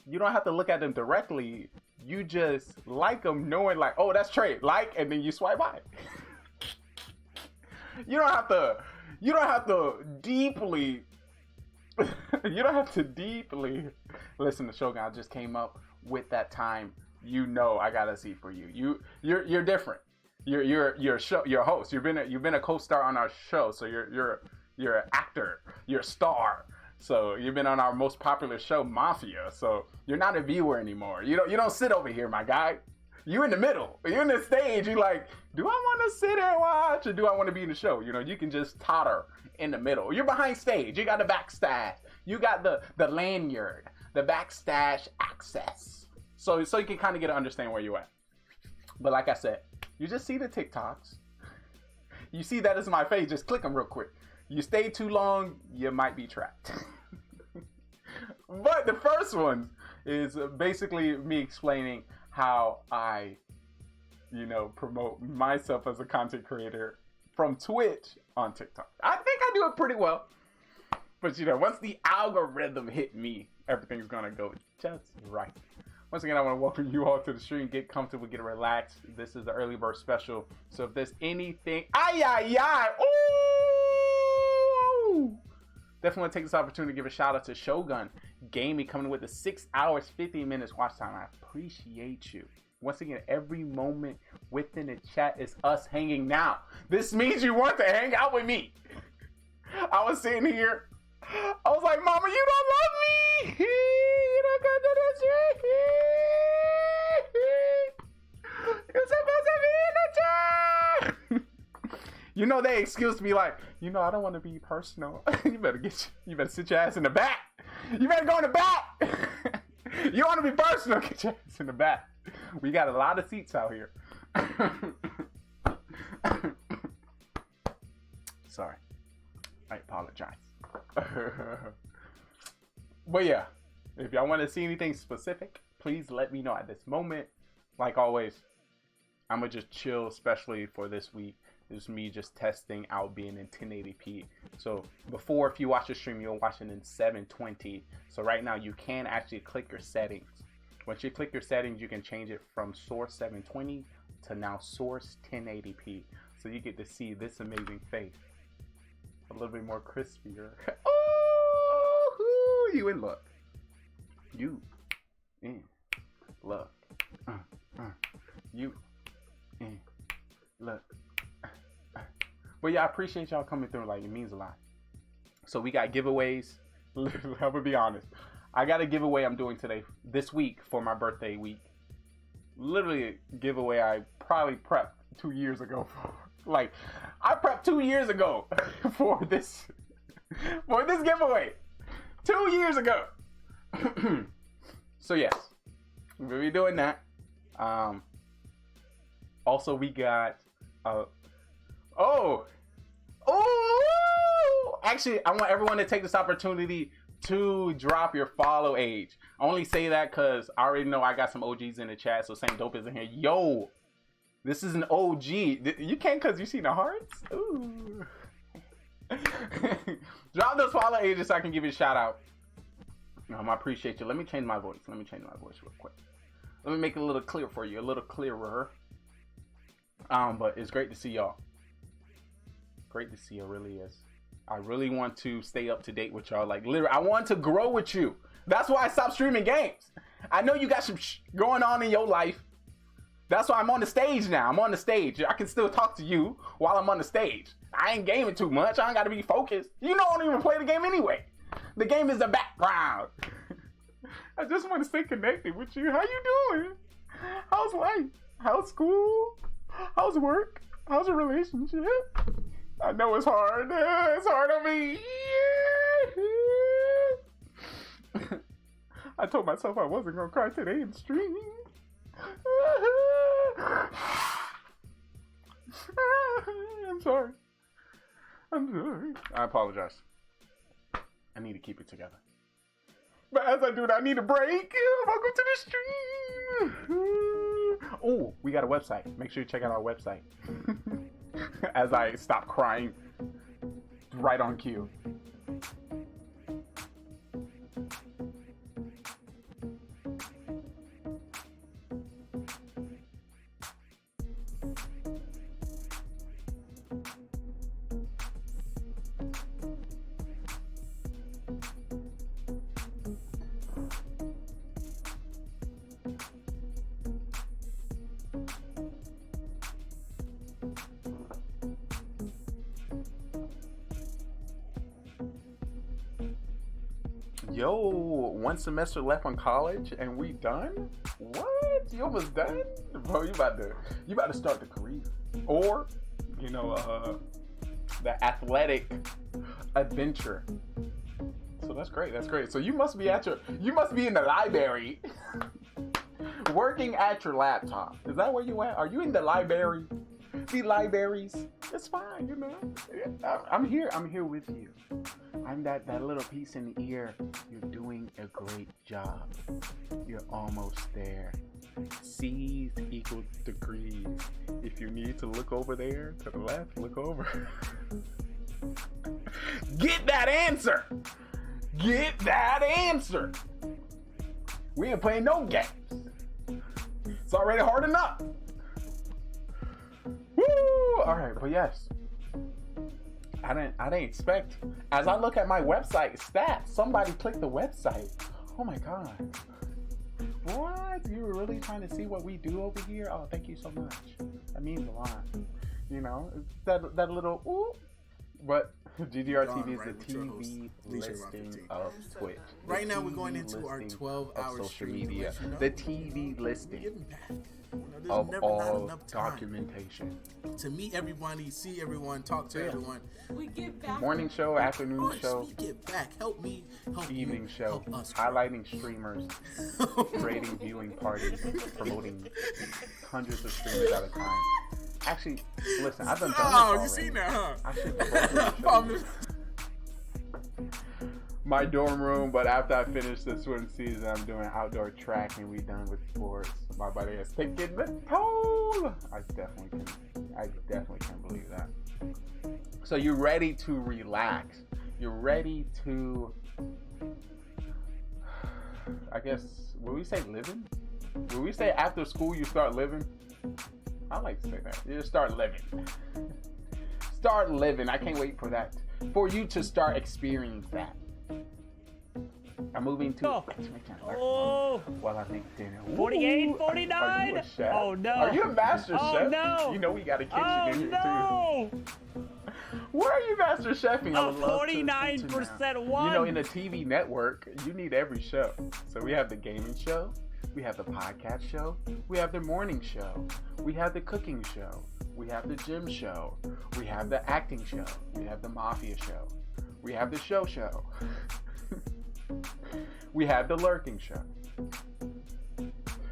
Speaker 9: You don't have to look at them directly. You just like them knowing like, oh, that's Trey. Like, and then you swipe by. You don't have to deeply listen to Shogun. I just came up with that time. I gotta see for you. You're different. You're a host. You've been a co-star on our show, so you're an actor. You're a star. So you've been on our most popular show, Mafia. So you're not a viewer anymore. You don't sit over here, my guy. You in the middle. You're in the stage. You're like, do I want to sit and watch or do I want to be in the show? You can just totter in the middle. You're behind stage. You got the backstage. You got the lanyard, the backstage access. So you can kind of get to understand where you're at. But like I said, you just see the TikToks. You see that is my face. Just click them real quick. You stay too long, you might be trapped. But the first one is basically me explaining how I, promote myself as a content creator from Twitch on TikTok. I think I do it pretty well. But, once the algorithm hit me, everything's going to go just right. Once again, I want to welcome you all to the stream. Get comfortable, get relaxed. This is the early bird special. So if there's anything, definitely want to take this opportunity to give a shout out to Shogun Gaming coming with the 6 hours, 50 minutes watch time. I appreciate you. Once again, every moment within the chat is us hanging now. This means you want to hang out with me. I was sitting here. I was like, Mama, you don't love me. You don't come to the street. You're supposed to be in the chat. They excuse me like, I don't want to be personal. You better sit your ass in the back. You better go in the back. You want to be personal? Get your ass in the back. We got a lot of seats out here. Sorry. I apologize. But yeah, if y'all want to see anything specific, please let me know at this moment. Like always, I'm going to just chill, especially for this week. It's me just testing out being in 1080p. So before, if you watch the stream, you'll watch it in 720. So right now you can actually click your settings Once you click your settings, you can change it from source 720 to now source 1080p. So you get to see this amazing face a little bit more crispier. Oh, you in luck. You in luck. You in luck. But yeah, I appreciate y'all coming through. Like, it means a lot. So we got giveaways. I'm gonna be honest. I got a giveaway I'm doing this week for my birthday week. Literally a giveaway I probably prepped 2 years ago for. Like, I prepped 2 years ago for this giveaway. 2 years ago. So yes, we'll be doing that. Also we got actually, I want everyone to take this opportunity to drop your follow age. I only say that because I already know I got some OGs in the chat, so Saint Dope is in here. Yo, this is an OG. You can't because you see the hearts? Ooh. Drop those follow ages so I can give you a shout out. I appreciate you. Let me change my voice. Real quick. Let me make it a little clear for you, a little clearer. But it's great to see y'all. Great to see you, really is. I really want to stay up to date with y'all. Like, literally, I want to grow with you. That's why I stopped streaming games. I know you got some going on in your life. That's why I'm on the stage now. I'm on the stage. I can still talk to you while I'm on the stage. I ain't gaming too much. I ain't got to be focused. You don't even play the game anyway. The game is the background. I just want to stay connected with you. How you doing? How's life? How's school? How's work? How's your relationship? I know it's hard. It's hard on me. I told myself I wasn't going to cry today in stream. I'm sorry. I apologize. I need to keep it together. But as I do that, I need a break. Welcome to the stream. Oh, we got a website. Make sure you check out our website. As I stop crying right on cue. Yo, 1 semester left on college and we done? What? You almost done? Bro, you about to start the career. Or, the athletic adventure. So that's great. So you must be in the library. Working at your laptop. Is that where you at? Are you in the library? The libraries? It's fine, I'm here with you. I'm that little piece in the ear. You're doing a great job. You're almost there. C's equal degrees. If you need to look over there to the left, look over. Get that answer. Get that answer. We ain't playing no games. It's already hard enough. Woo! All right, but yes. I didn't expect. As I look at my website stats, somebody clicked the website. Oh my god. What? You were really trying to see what we do over here? Oh, thank you so much. That means a lot. That little ooh. But GGR TV is the TV listing of Twitch.
Speaker 17: Right now we're going into our 12-hour
Speaker 9: social media. The TV listing of all documentation.
Speaker 17: To meet everybody, see everyone, talk to everyone.
Speaker 18: We give back.
Speaker 9: Morning show, afternoon show,
Speaker 17: we give back. Help me, help
Speaker 9: evening
Speaker 17: you,
Speaker 9: show,
Speaker 17: help us.
Speaker 9: highlighting streamers, creating viewing parties, promoting hundreds of streamers at a time. Actually, listen, I've done this already.
Speaker 17: You seen that, huh?
Speaker 9: I should my dorm room, but after I finish the swim season, I'm doing outdoor track and we done with sports. My body is taking the toll. I definitely can believe that. So you're ready to relax. You're ready to, I guess,
Speaker 22: Will we say living? Will we say after school you start living? I like to say that. You just start living. Start living. I can't wait for that. For you to start experiencing that. I'm moving to
Speaker 1: Oh.
Speaker 22: Well, I think dinner.
Speaker 1: 48, 49.
Speaker 22: Are you a chef?
Speaker 1: Oh no.
Speaker 22: Are you a master
Speaker 1: Oh,
Speaker 22: chef?
Speaker 1: no.
Speaker 22: You know we got a kitchen in here
Speaker 1: no.
Speaker 22: too. Where are you master chefing? I would love to
Speaker 1: 49% one.
Speaker 22: You know, in a TV network, you need every show. So we have the gaming show, we have the podcast show, we have the morning show, we have the cooking show, we have the gym show, we have the acting show, we have the mafia show, we have the show. We have the lurking show.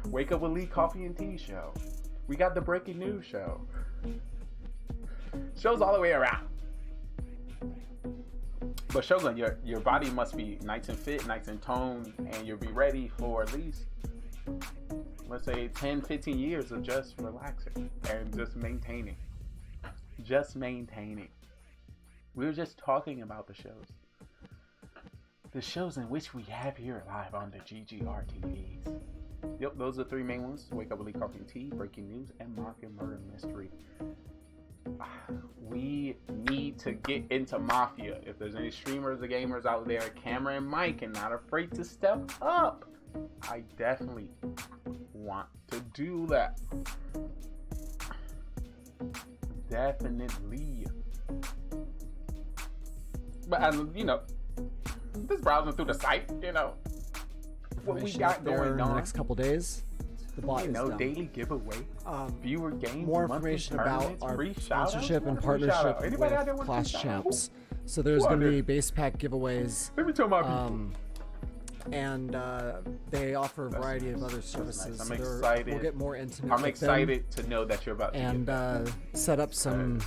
Speaker 22: Wake up with Lee Coffee and Tea show. We got the breaking news show. Shows all the way around. But Shogun, your body must be nice and fit, nice and toned, and you'll be ready for at least, let's say, 10, 15 years of just relaxing and just maintaining. Just maintaining. We were just talking about the shows. The shows in which we have here live on the GGR TVs. Yep, those are the 3 main ones. Wake Up with Lee Coffee and Tea, Breaking News, and MAFIA Murder Mystery. We need to get into Mafia. If there's any streamers or gamers out there, camera and mic, and not afraid to step up, I definitely want to do that. Definitely. But, you know, just browsing through the site, you know, what we got going
Speaker 11: in
Speaker 22: on.
Speaker 11: the next couple days. The bot
Speaker 22: You
Speaker 11: is
Speaker 22: know,
Speaker 11: done.
Speaker 22: daily giveaway, viewer games,
Speaker 11: More
Speaker 22: monthly
Speaker 11: information about
Speaker 22: tournaments,
Speaker 11: our
Speaker 22: free shout-outs.
Speaker 11: sponsorship and
Speaker 22: Free shout-out.
Speaker 11: partnership
Speaker 22: Anybody out there
Speaker 11: with
Speaker 22: want a
Speaker 11: Clash
Speaker 22: free shout-out?
Speaker 11: Champs. So there's
Speaker 22: Who out
Speaker 11: going to
Speaker 22: there?
Speaker 11: be base pack giveaways.
Speaker 22: Let me tell my people.
Speaker 11: And they offer a
Speaker 22: That's
Speaker 11: variety
Speaker 22: nice.
Speaker 11: of other
Speaker 22: That's
Speaker 11: services.
Speaker 22: nice.
Speaker 11: So
Speaker 22: I'm
Speaker 11: they're-
Speaker 22: excited.
Speaker 11: We'll get more intimate.
Speaker 22: I'm
Speaker 11: with
Speaker 22: excited
Speaker 11: them
Speaker 22: to know that you're about to
Speaker 11: and
Speaker 22: get that.
Speaker 11: set up some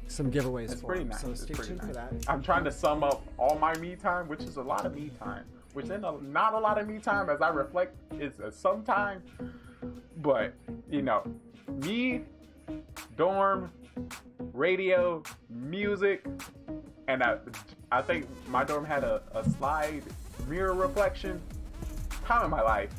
Speaker 11: giveaways
Speaker 22: It's
Speaker 11: for
Speaker 22: pretty
Speaker 11: them.
Speaker 22: nice.
Speaker 11: So
Speaker 22: It's
Speaker 11: stay
Speaker 22: pretty
Speaker 11: tuned
Speaker 22: nice.
Speaker 11: for that.
Speaker 22: I'm trying to sum up all my me time, which is a lot of me time. Which is not a lot of me time as I reflect. It's some time. But, you know, me, dorm, radio, music, and I think my dorm had a slide mirror reflection. Time in my life.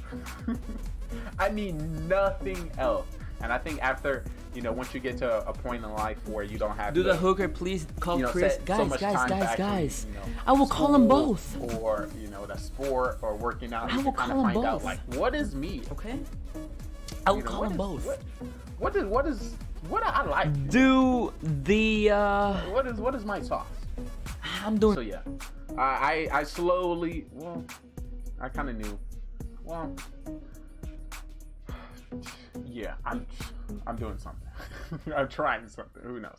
Speaker 22: I need nothing else. And I think after, you know, once you get to a point in life where you don't have
Speaker 20: Do
Speaker 22: to,
Speaker 20: the hooker please call
Speaker 22: you know,
Speaker 20: Chris?
Speaker 22: set so much time to actually, you know,
Speaker 20: I will call them
Speaker 22: school
Speaker 20: both.
Speaker 22: Or, you know, the sport or working out.
Speaker 20: I
Speaker 22: You
Speaker 20: will
Speaker 22: can kind
Speaker 20: call
Speaker 22: of
Speaker 20: them
Speaker 22: find out,
Speaker 20: both.
Speaker 22: like, what is me?
Speaker 20: Okay. I will
Speaker 22: You know,
Speaker 20: call
Speaker 22: what
Speaker 20: them
Speaker 22: is-
Speaker 20: both.
Speaker 22: What do I like?
Speaker 20: Do the
Speaker 22: What is my sauce?
Speaker 20: I'm doing.
Speaker 22: So yeah, I slowly, well, I kind of knew. Well, yeah, I'm doing something. I'm trying something. Who knows?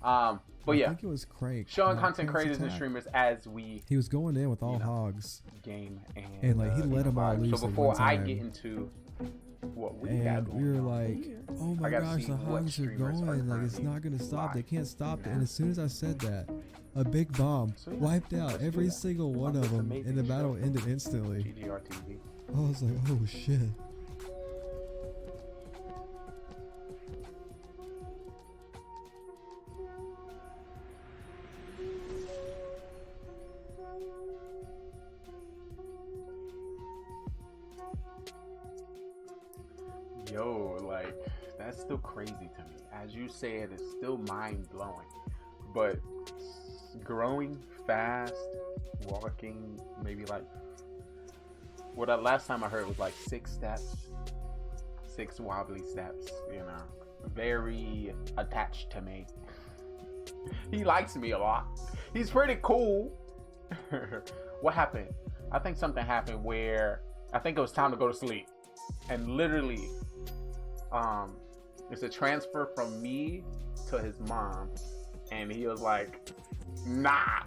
Speaker 22: But yeah,
Speaker 14: I think it was Craig.
Speaker 22: showing
Speaker 14: Like,
Speaker 22: content
Speaker 14: Craig's
Speaker 22: creators and
Speaker 14: attack.
Speaker 22: streamers as we
Speaker 14: He was going in with all hogs.
Speaker 22: game
Speaker 14: And like he
Speaker 22: you
Speaker 14: let
Speaker 22: know,
Speaker 14: them all
Speaker 22: vibe.
Speaker 14: loose.
Speaker 22: So
Speaker 14: like,
Speaker 22: before
Speaker 14: one
Speaker 22: I
Speaker 14: time.
Speaker 22: get into what we got
Speaker 14: And
Speaker 22: going
Speaker 14: we were
Speaker 22: on,
Speaker 14: like, oh my
Speaker 22: I gotta
Speaker 14: gosh,
Speaker 22: see
Speaker 14: the
Speaker 22: what
Speaker 14: hogs are
Speaker 22: streamers are
Speaker 14: going. Like, it's
Speaker 22: currently
Speaker 14: not going to stop. They
Speaker 22: live.
Speaker 14: can't stop it. And as soon as I said that, a big bomb
Speaker 22: So, yeah,
Speaker 14: wiped out
Speaker 22: let's do
Speaker 14: every
Speaker 22: that.
Speaker 14: single one
Speaker 22: On
Speaker 14: of
Speaker 22: this
Speaker 14: them.
Speaker 22: amazing
Speaker 14: And the battle
Speaker 22: show.
Speaker 14: ended instantly.
Speaker 22: GGR TV.
Speaker 14: I was like, oh shit.
Speaker 22: Yo, like, that's still crazy to me. As you said, it's still mind blowing. But growing fast, walking, maybe like, well, the last time I heard was like 6 steps, 6 wobbly steps, you know. Very attached to me. He likes me a lot. He's pretty cool. What happened? I think something happened where I think it was time to go to sleep. And literally, it's a transfer from me to his mom. And he was like, nah,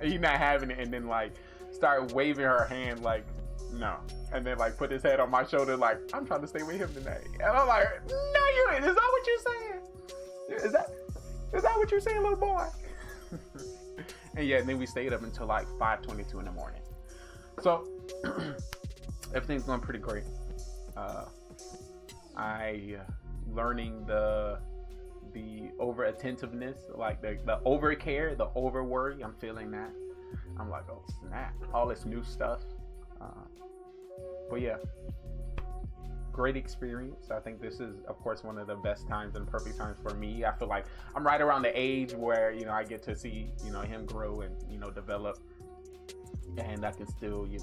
Speaker 22: he's not having it. And then like started waving her hand like, no. And then like put his head on my shoulder like, I'm trying to stay with him tonight. And I'm like, no, you ain't. Is that what you're saying? Is that what you're saying, little boy? And yeah, and then we stayed up until like 5:22 in the morning. So everything's going pretty great. I learning the over attentiveness, like the over care, the over worry. I'm feeling that. I'm like, oh snap, all this new stuff. But yeah, great experience. I think this is, of course, one of the best times and perfect times for me. I feel like I'm right around the age where, you know, I get to see, you know, him grow and, you know, develop, and I can still, you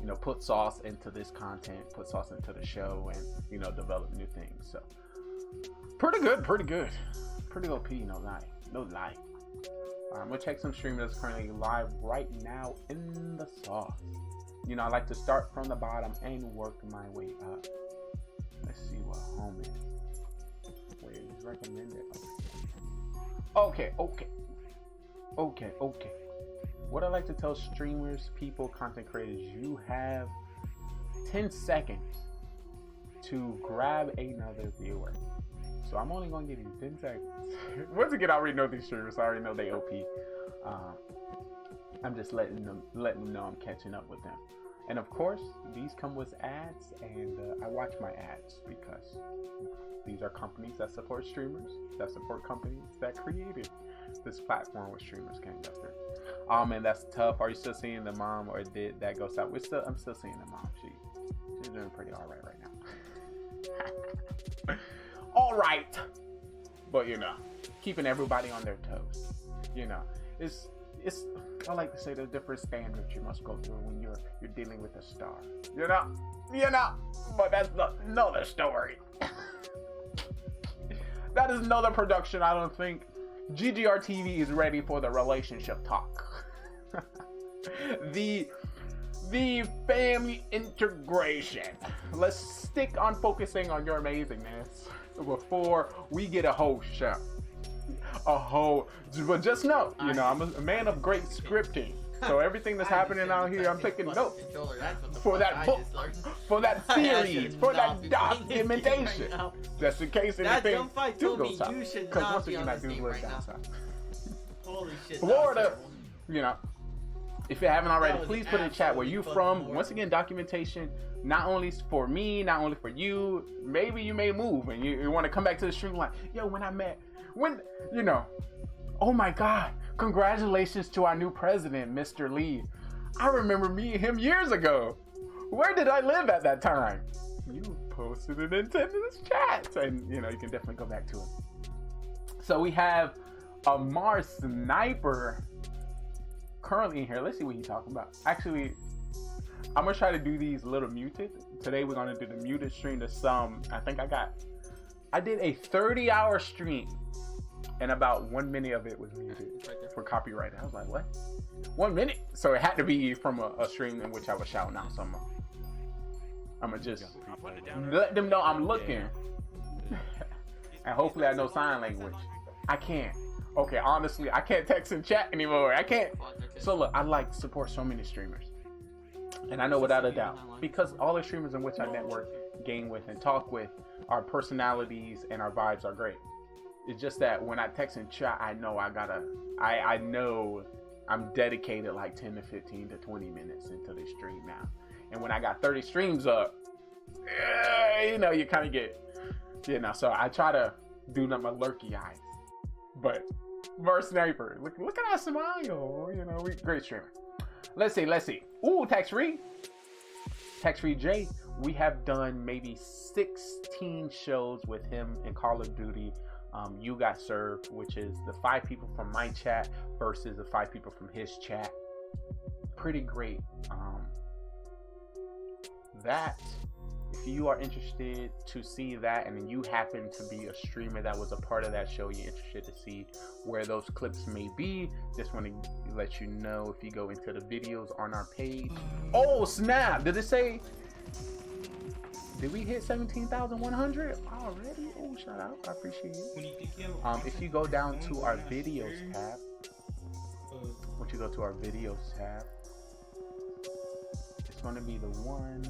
Speaker 22: know, put sauce into this content, put sauce into the show, and, you know, develop new things. So pretty good, pretty OP, no lie. I'm gonna check some streamers that's currently live right now in the sauce. You know, I like to start from the bottom and work my way up. Let's see what home is. Wait, it's recommended. Okay. What I like to tell streamers, people, content creators, you have 10 seconds to grab another viewer. So I'm only gonna give you 10 seconds. Once again, I already know these streamers. I already know they OP. I'm just letting them know I'm catching up with them. And of course, these come with ads, and I watch my ads because these are companies that support streamers, that support companies that created this platform where streamers can go through. Oh man, that's tough. Are you still seeing the mom, or did that go south? I'm still seeing the mom. She's doing pretty alright right now. Alright. But you know, keeping everybody on their toes. You know, it's I like to say there's different standards you must go through when you're dealing with a star. You know, but that's another story. That is another production. I don't think GGR TV is ready for the relationship talk. the family integration. Let's stick on focusing on your amazingness before we get a whole show. But just know, you know, I'm a man of great scripting. So everything that's happening out here, I'm taking notes for that book, for that series, for that documentation. Just in case anything do go south. Because once again, I do live down south.
Speaker 2: Holy shit.
Speaker 22: Florida, you know, if you haven't already, please put in chat where you from. Once again, documentation, not only for me, not only for you. Maybe you may move and you want to come back to the stream like, yo, when, you know, oh my God, congratulations to our new president, Mr. Lee. I remember meeting him years ago. Where did I live at that time? You posted it into this chat. And, you know, you can definitely go back to it. So we have a Mars Sniper currently in here. Let's see what he's talking about. Actually, I'm going to try to do these a little muted. Today we're going to do the muted stream to some. I did a 30-hour stream. And about 1 minute of it was muted for copyright. I was like, what? 1 minute? So it had to be from a stream in which I was shouting out. So I'm going to just let them know I'm looking. And hopefully I know sign language. I can't. Okay, honestly, I can't text and chat anymore. I can't. So look, I like to support so many streamers. And I know without a doubt, because all the streamers in which I network, game with, and talk with, our personalities and our vibes are great. It's just that when I text and chat, I know I know I'm dedicated like 10 to 15 to 20 minutes into the stream now. And when I got 30 streams up, you know, you kind of get, you know, so I try to do my lurky eyes. But Mars Sniper, look at our smile, you know, great streamer. Let's see. Ooh, tax-free J. We have done maybe 16 shows with him in Call of Duty. You Got Served, which is the 5 people from my chat versus the 5 people from his chat. Pretty great. That, if you are interested to see that, and then you happen to be a streamer that was a part of that show, you're interested to see where those clips may be, just want to let you know if you go into the videos on our page. Oh snap! Did it say? Did we hit 17,100 already? Oh, shout out. I appreciate it. If you go down to our videos tab, it's going to be the one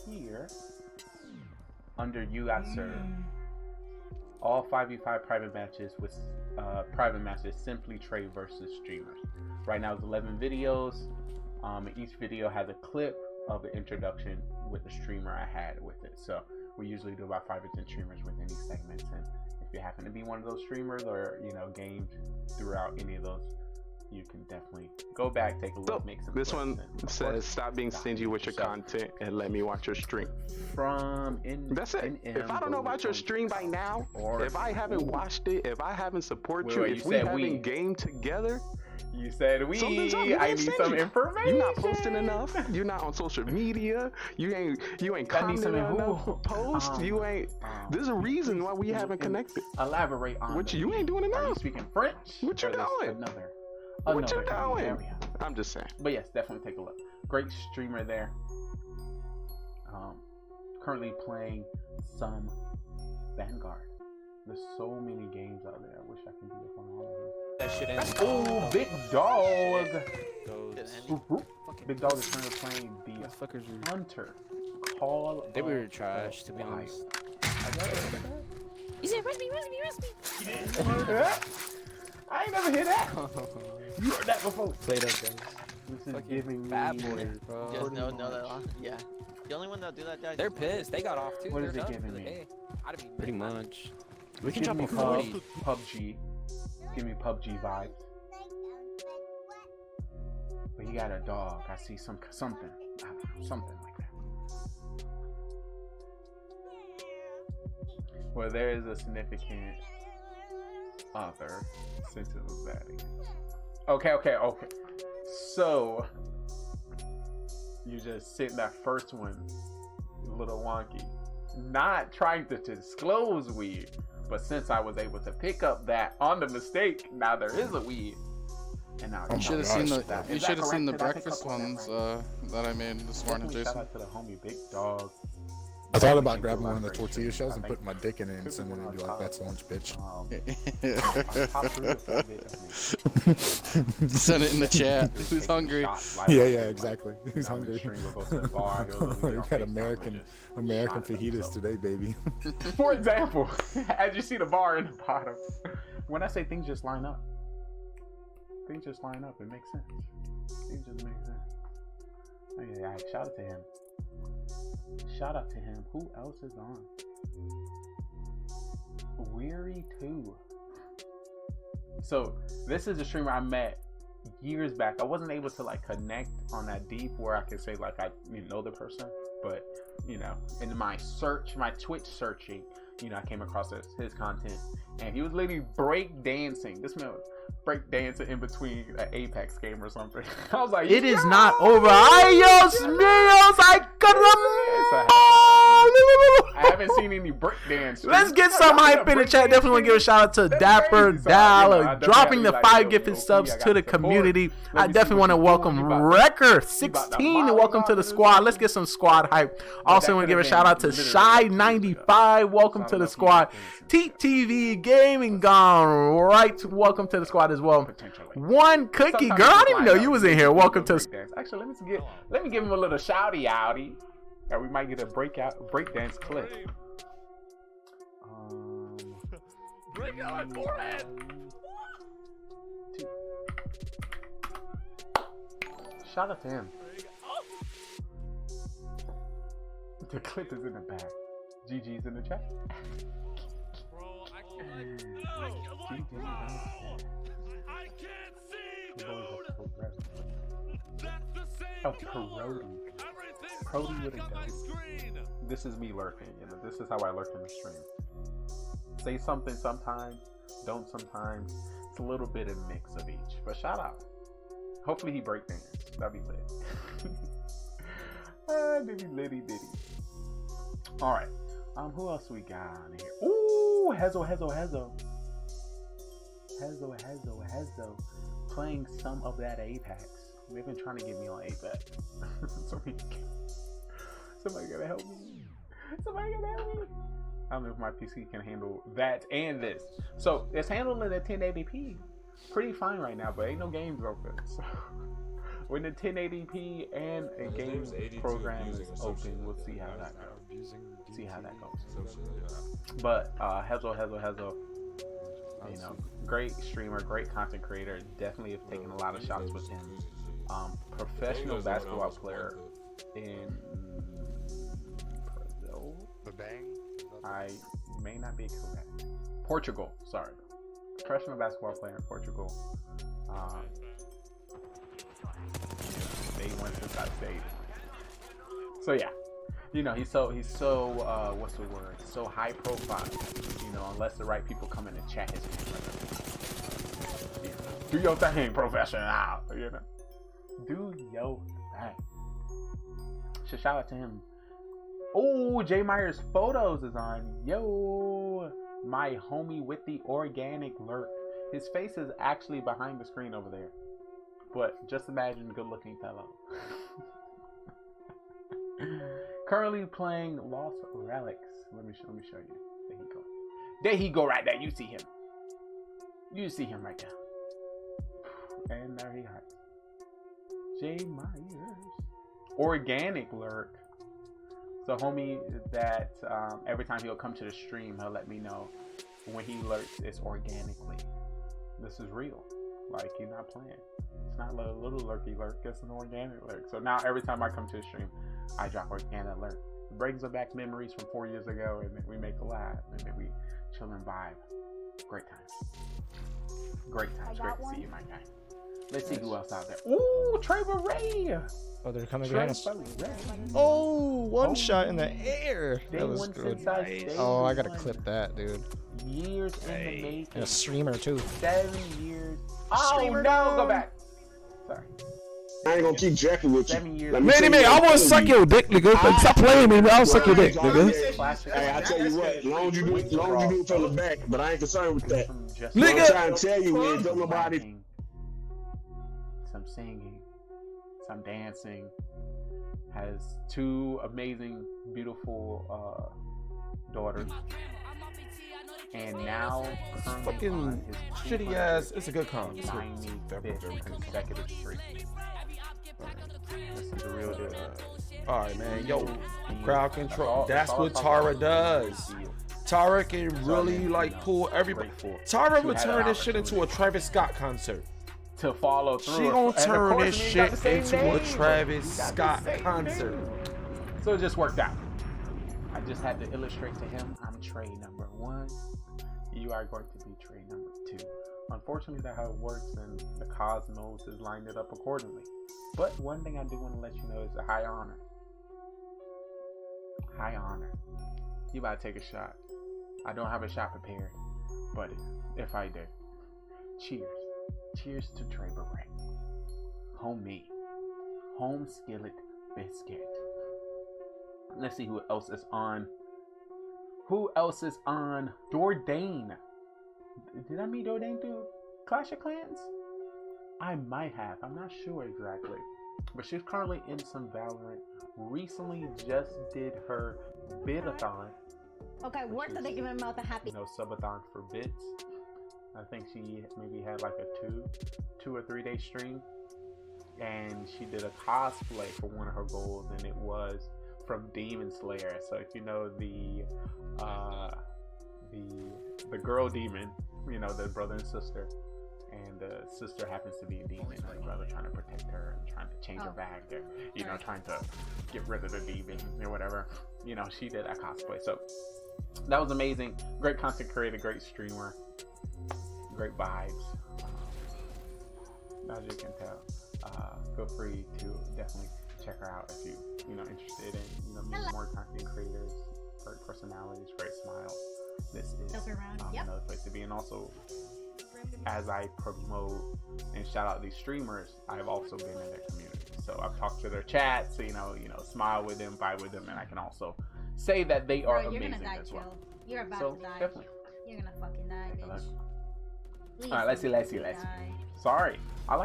Speaker 22: here under You Got Served. All 5v5 private matches with simply Trey versus streamers. Right now it's 11 videos. Each video has a clip of the introduction with the streamer I had with it. So we usually do about 5 or 10 streamers within these segments, and if you happen to be one of those streamers or, you know, gamed throughout any of those you can definitely go back, take a look, make some.
Speaker 8: This one says, "Stop being stingy with your content and let me watch your stream." That's it. If I don't know about your stream by now, if I haven't watched it, if I haven't supported you, if we haven't gamed together.
Speaker 22: You said I need some information.
Speaker 8: You're not posting enough. You're not on social media. You ain't commenting enough posts. You ain't. There's a reason why we haven't connected.
Speaker 22: Elaborate on
Speaker 8: what you ain't doing enough.
Speaker 22: Are you speaking French?
Speaker 8: What you doing? What you doing? I'm just saying.
Speaker 22: But yes, definitely take a look. Great streamer there. Currently playing some Vanguard. There's so many games out there. I wish I could be up on all of them.
Speaker 20: That shit ends.
Speaker 22: Oh, Big Dog. Big Dog is currently playing the Hunter. Call.
Speaker 20: They were trash, to be honest.
Speaker 18: He said, "Rest me."
Speaker 22: I ain't never hear that. You heard that before.
Speaker 20: Play those guys.
Speaker 22: This is giving
Speaker 20: bad
Speaker 22: me.
Speaker 20: boys,
Speaker 2: bro. Just know that. Yeah. The only one that'll do that, guys.
Speaker 20: They're pissed. They got off too.
Speaker 22: What is it giving me?
Speaker 20: Pretty much.
Speaker 22: We can drop a 40. PUBG. Give me PUBG vibes. But you got a dog. I see something. I don't know, something like that. Well, there is a significant other since it was that again. Okay. So you just sent that first one a little wonky. Not trying to disclose weed, but since I was able to pick up that on the mistake, now there is a weed. And now
Speaker 13: you should have seen the you should have seen the breakfast ones that I made this morning, Jason.
Speaker 22: Shout out to the homie Big Dog.
Speaker 13: I thought about grabbing one of the tortilla shells and putting my dick in it and sending it and be like, "That's lunch, bitch." Send it in the chat. Who's hungry? Yeah, exactly. Who's hungry? We got American fajitas today, baby.
Speaker 22: For example, as you see the bar in the bottom, when I say things just line up, it makes sense. Things just make sense. Oh, yeah, shout out to him. Who else is on? Weary 2. So this is a streamer I met years back. I wasn't able to like connect on that deep where I could say like I know the person, but in my Twitch searching, I came across his content, and he was literally break dancing. This man was break dancing in between an Apex game or something. I was like,
Speaker 15: it is not over. Ayos míos,
Speaker 22: I haven't seen any break dance.
Speaker 15: Let's get some hype in the chat. Definitely want to give a shout out to Dapper Dollar dropping the 5 gifted subs to the community. I definitely want to welcome Wrecker16 and welcome to the squad. Let's get some squad hype. Also want to give a shout out to Shy95. Welcome to the squad. TTV Gaming GoneRight. Welcome to the squad as well. One Cookie Girl. I didn't even know you was in here. Welcome to the
Speaker 22: Actually, let me give him a little shouty outy. Or we might get a breakdance clip.
Speaker 19: Break out my forehead.
Speaker 22: Shout out to him. The clip is in the back. GG's in the chat.
Speaker 19: Bro, I can't see, dude. That's the same
Speaker 22: Prody with a dog. This is me lurking. This is how I lurk in the stream. Say something sometimes, don't sometimes. It's a little bit of mix of each. But shout out. Hopefully he break dance. That'd be lit. Litty. Alright. Who else we got in here? Ooh, Hezo. Playing some of that Apex. They've been trying to get me on Apex. Somebody gotta help me. I don't know if my PC can handle that and this. So it's handling at 1080p. Pretty fine right now, but ain't no games open. So when the 1080p and a game program is open, we'll see how that goes. But Hezo. Great streamer, great content creator. Definitely have taken a lot of shots with him. Professional basketball player in Brazil. I may not be correct. Portugal, sorry.
Speaker 9: professional basketball player in Portugal. Day one since I stayed. So yeah, you know, he's so what's the word? So high profile. You know, unless the right people come in and chat his name. Do your thing, professional. You know, do your thing. So shout out to him. Oh, Jay Myers Photos is on. Yo, my homie with the organic lurk. His face is actually behind the screen over there. But just imagine good looking fellow. Currently playing Lost Relics. Let me show you. There he go. There he go right there. You see him. You see him right now. And there he hides. Jay Myers. Organic lurk. So homie that every time he'll come to the stream, he'll let me know when he lurks, it's organically. This is real. Like, you're not playing. It's not a little lurky lurk, it's an organic lurk. So now every time I come to the stream, I drop organic lurk. It brings back memories from 4 years ago, and then we make a laugh, and then we chill and vibe. Great times. Great times. Great to see you, my guy. Let's see who else out there. Ooh, Trevor Ray.
Speaker 5: Oh, they're coming behind us. Oh, one shot in the air. That was good. Oh, I gotta clip that, dude.
Speaker 9: Years in the making.
Speaker 5: And a streamer too.
Speaker 9: 7 years. Oh no, go back. Sorry.
Speaker 12: I ain't gonna keep jacking with you.
Speaker 9: 7 years.
Speaker 5: Man, I wanna suck your dick, nigga. Stop playing me, man. I'll suck your dick, nigga.
Speaker 12: Hey, I tell you what, long as you do it from the back, but I ain't concerned with that.
Speaker 5: Nigga,
Speaker 12: I'm trying to tell you, man, don't nobody.
Speaker 9: Some singing, some dancing. Has 2 amazing, beautiful daughters. And now,
Speaker 5: fucking shitty ass. It's a good con.
Speaker 9: 95th consecutive streak. This is the real deal.
Speaker 5: All right, man. Yo, crowd control. That's what Tara does. Tara can really like pull everybody. Tara would turn this shit into a Travis Scott concert.
Speaker 9: To follow through.
Speaker 5: She gonna turn this shit into a Travis Scott concert.
Speaker 9: So it just worked out. I just had to illustrate to him, I'm tray number 1. You are going to be tray number 2. Unfortunately, that's how it works, and the cosmos has lined it up accordingly. But one thing I do want to let you know is a high honor. High honor. You about to take a shot. I don't have a shot prepared, but if I did, cheers. Cheers to Trevor Ray. Homie. Home skillet biscuit. Let's see who else is on. Who else is on? Dordain. Did I meet Dordain through Clash of Clans? I might have. I'm not sure exactly. But she's currently in some Valorant. Recently just did her bidathon.
Speaker 23: Okay, what do they give him about the happy?
Speaker 9: You know, subathon for bits. I think she maybe had like a 2 or 3 day stream. And she did a cosplay for one of her goals, and it was from Demon Slayer. So if you know the girl demon, you know, the brother and sister, and the sister happens to be a demon, and the brother trying to protect her and trying to change her back, or you know, trying to get rid of the demon or whatever. You know, she did that cosplay. So that was amazing. Great content creator, great streamer, great vibes. As you can tell, feel free to definitely check her out if you know interested in meeting more content creators. Great personalities, great smiles. This is another place to be. And also, as I promote and shout out these streamers, I've also been in their community. So I've talked to their chats, so you know, smile with them, vibe with them, and I can also say that they are amazing as well.
Speaker 23: You're about
Speaker 9: so
Speaker 23: to die.
Speaker 9: Definitely.
Speaker 23: You're gonna fucking die, bitch.
Speaker 9: All right, let's see. Sorry. I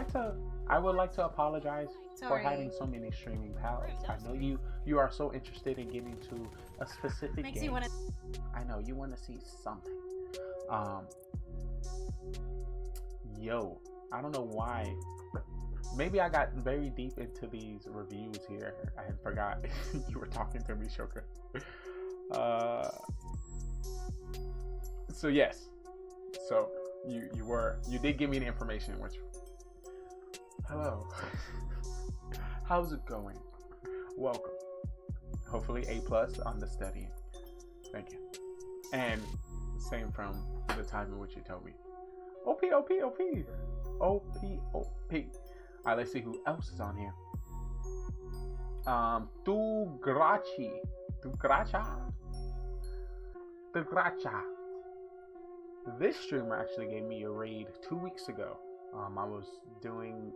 Speaker 9: would like to apologize for having so many streaming pals. I know you are so interested in getting to a specific
Speaker 23: Makes
Speaker 9: game.
Speaker 23: you wanna...
Speaker 9: I know you want to see something. Yo, I don't know why. Maybe I got very deep into these reviews here. I forgot you were talking to me, Shoka. So yes. So you did give me the information, which hello. How's it going? Welcome. Hopefully A+ on the studying. Thank you. And same from the time in which you told me.
Speaker 22: OP. Alright, let's see who else is on here. Tugracha. This streamer actually gave me a raid 2 weeks ago. I was doing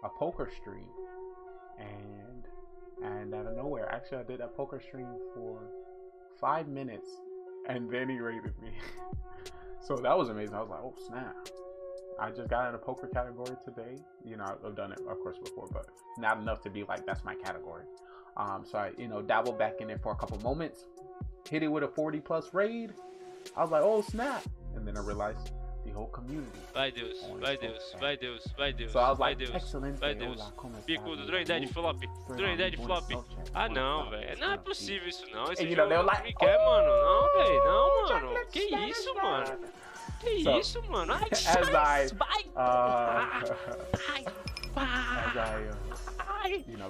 Speaker 22: a poker stream, and out of nowhere, actually I did a poker stream for 5 minutes, and then he raided me. So that was amazing. I was like, oh snap. I just got in a poker category today. You know, I've done it, of course, before, but not enough to be like, that's my category. So I, dabbled back in it for a couple moments, hit it with a 40+ raid. I was like, oh snap. And then I realized the whole community.
Speaker 3: Vai Deus.
Speaker 22: So I was like,
Speaker 3: Deus.
Speaker 22: excellent.
Speaker 3: Vai Deus. Bicudo, droidade flop. Droidade flop. Ah não, velho. Não é possível isso não. Esse jogo não me quer, mano. Não, velho. Não, mano. Que isso, mano? Que isso, mano? Ai,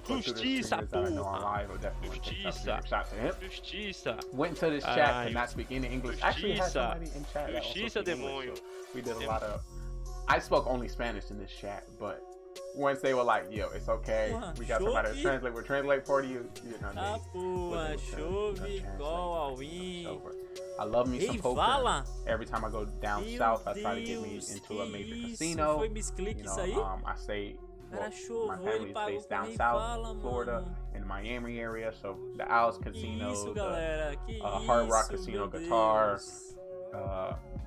Speaker 3: Justiça, porra. Justiça.
Speaker 22: Went to this chat and not speak any English. Actually, had somebody in chat.
Speaker 3: Justiça, demônio.
Speaker 22: We did a lot of. I spoke only Spanish in this chat, but once they were like, "Yo, it's okay. We got somebody to translate. We'll translate for you." You know what I mean? I love me some poker. Every time I go down south, I try to get me into a major casino. I say. Well, my family stays down south, Florida, in the Miami area, so the Owls Casino, the Hard Rock Casino, Guitar.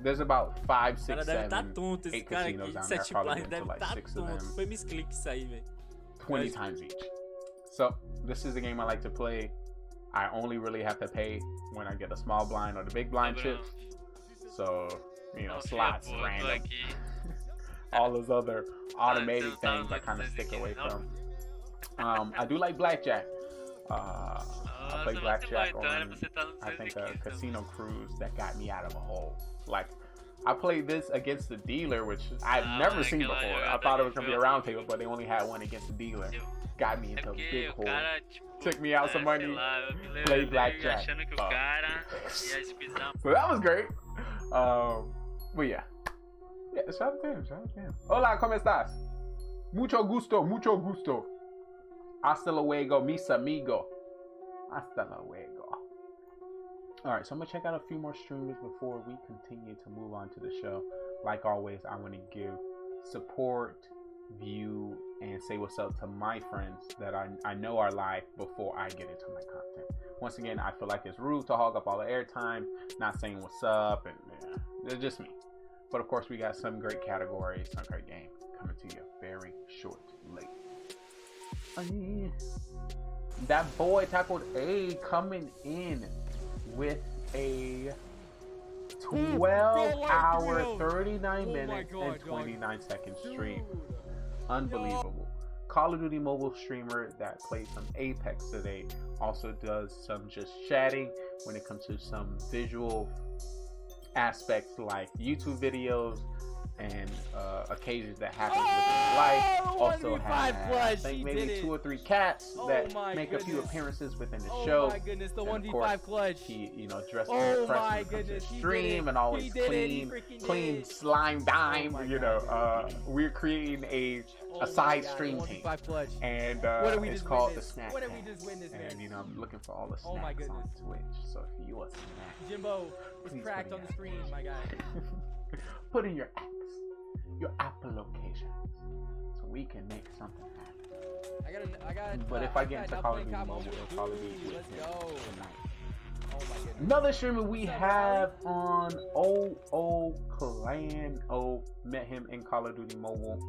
Speaker 22: There's about 5, 6, 7, 8 casinos down there. I've probably been to like 6 of them. 20 times each. So this is the game I like to play. I only really have to pay when I get a small blind or the big blind chips. So, slots, random. All those other automated things I kind of stick away from. I do like blackjack. I played blackjack on, I think, a casino cruise that got me out of a hole. Like, I played this against the dealer, which I've never seen before. I thought it was going to be a round table, but they only had one against the dealer. Got me into a big hole. Took me out some money. Played blackjack. So that was great. But yeah. Yeah, shout out to him. Hola, ¿cómo estás? Mucho gusto. Hasta luego, mis amigo. Hasta luego. Alright, so I'm going to check out a few more streamers before we continue to move on to the show. Like always, I want to give support, view, and say what's up to my friends that I know are live before I get into my content. Once again, I feel like it's rude to hog up all the airtime, not saying what's up, and it's just me. But of course, we got some great categories, some great game coming to you very shortly. That boy tackled A coming in with a 12-hour, 39 minutes, and 29 second stream. Unbelievable. Call of Duty mobile streamer that plays some Apex today also does some just chatting when it comes to some visual aspects like YouTube videos and occasions that happen within life. Also has, I think, maybe 2 or 3 cats that make a few appearances within the show.
Speaker 20: Oh my goodness, the
Speaker 22: 1v5 clutch. He, dressed in the press when it comes to stream and always clean slime dime. We're creating a side stream team, and it's called the Snack Pack. And I'm looking for all the snacks on Twitch. So if you a snack,
Speaker 20: Jimbo was cracked on the stream, my guy.
Speaker 22: Put in your apps, your Apple location, so we can make something happen.
Speaker 20: I got.
Speaker 22: But if I get into Call of Duty Mobile, it'll probably be with him tonight. Oh my goodness. Another streamer we have on Clan. Met him in Call of Duty Mobile.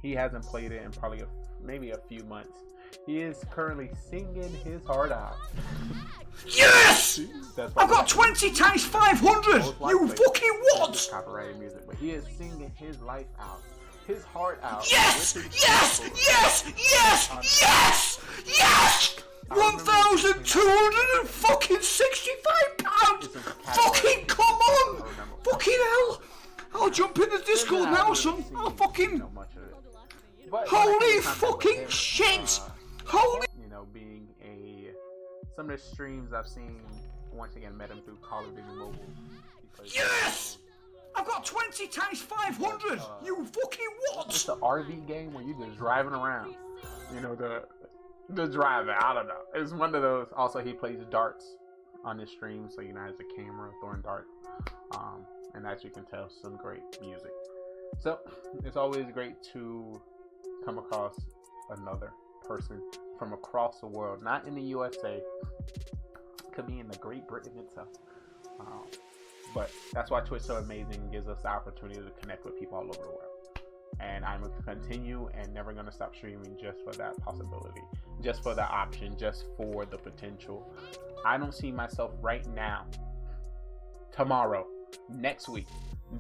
Speaker 22: He hasn't played it in probably maybe a few months. He is currently singing his heart out.
Speaker 6: Yes! I've got 20 times 500! You fucking what?
Speaker 22: Copyrighted music, but he is singing his life out. His heart out.
Speaker 6: Yes! Yes! 1,265 pounds! Fucking come on! Fucking hell! I'll jump in the Discord now, son. I'll fucking... Holy fucking shit! Holy...
Speaker 22: being some of the streams I've seen, once again, met him through Call of Duty Mobile.
Speaker 6: Yes! I've got 20 times 500. You fucking what?
Speaker 22: It's an RV game where you're just driving around. You know, the driving. I don't know. It's one of those. Also, he plays darts on his stream, so you know, has a camera throwing darts. And as you can tell, some great music. So it's always great to come across another person from across the world, not in the USA, could be in the Great Britain itself. But that's why Twitch is so amazing and gives us the opportunity to connect with people all over the world. And I'm going to continue and never going to stop streaming just for that possibility, just for the option, just for the potential. I don't see myself right now, tomorrow, next week,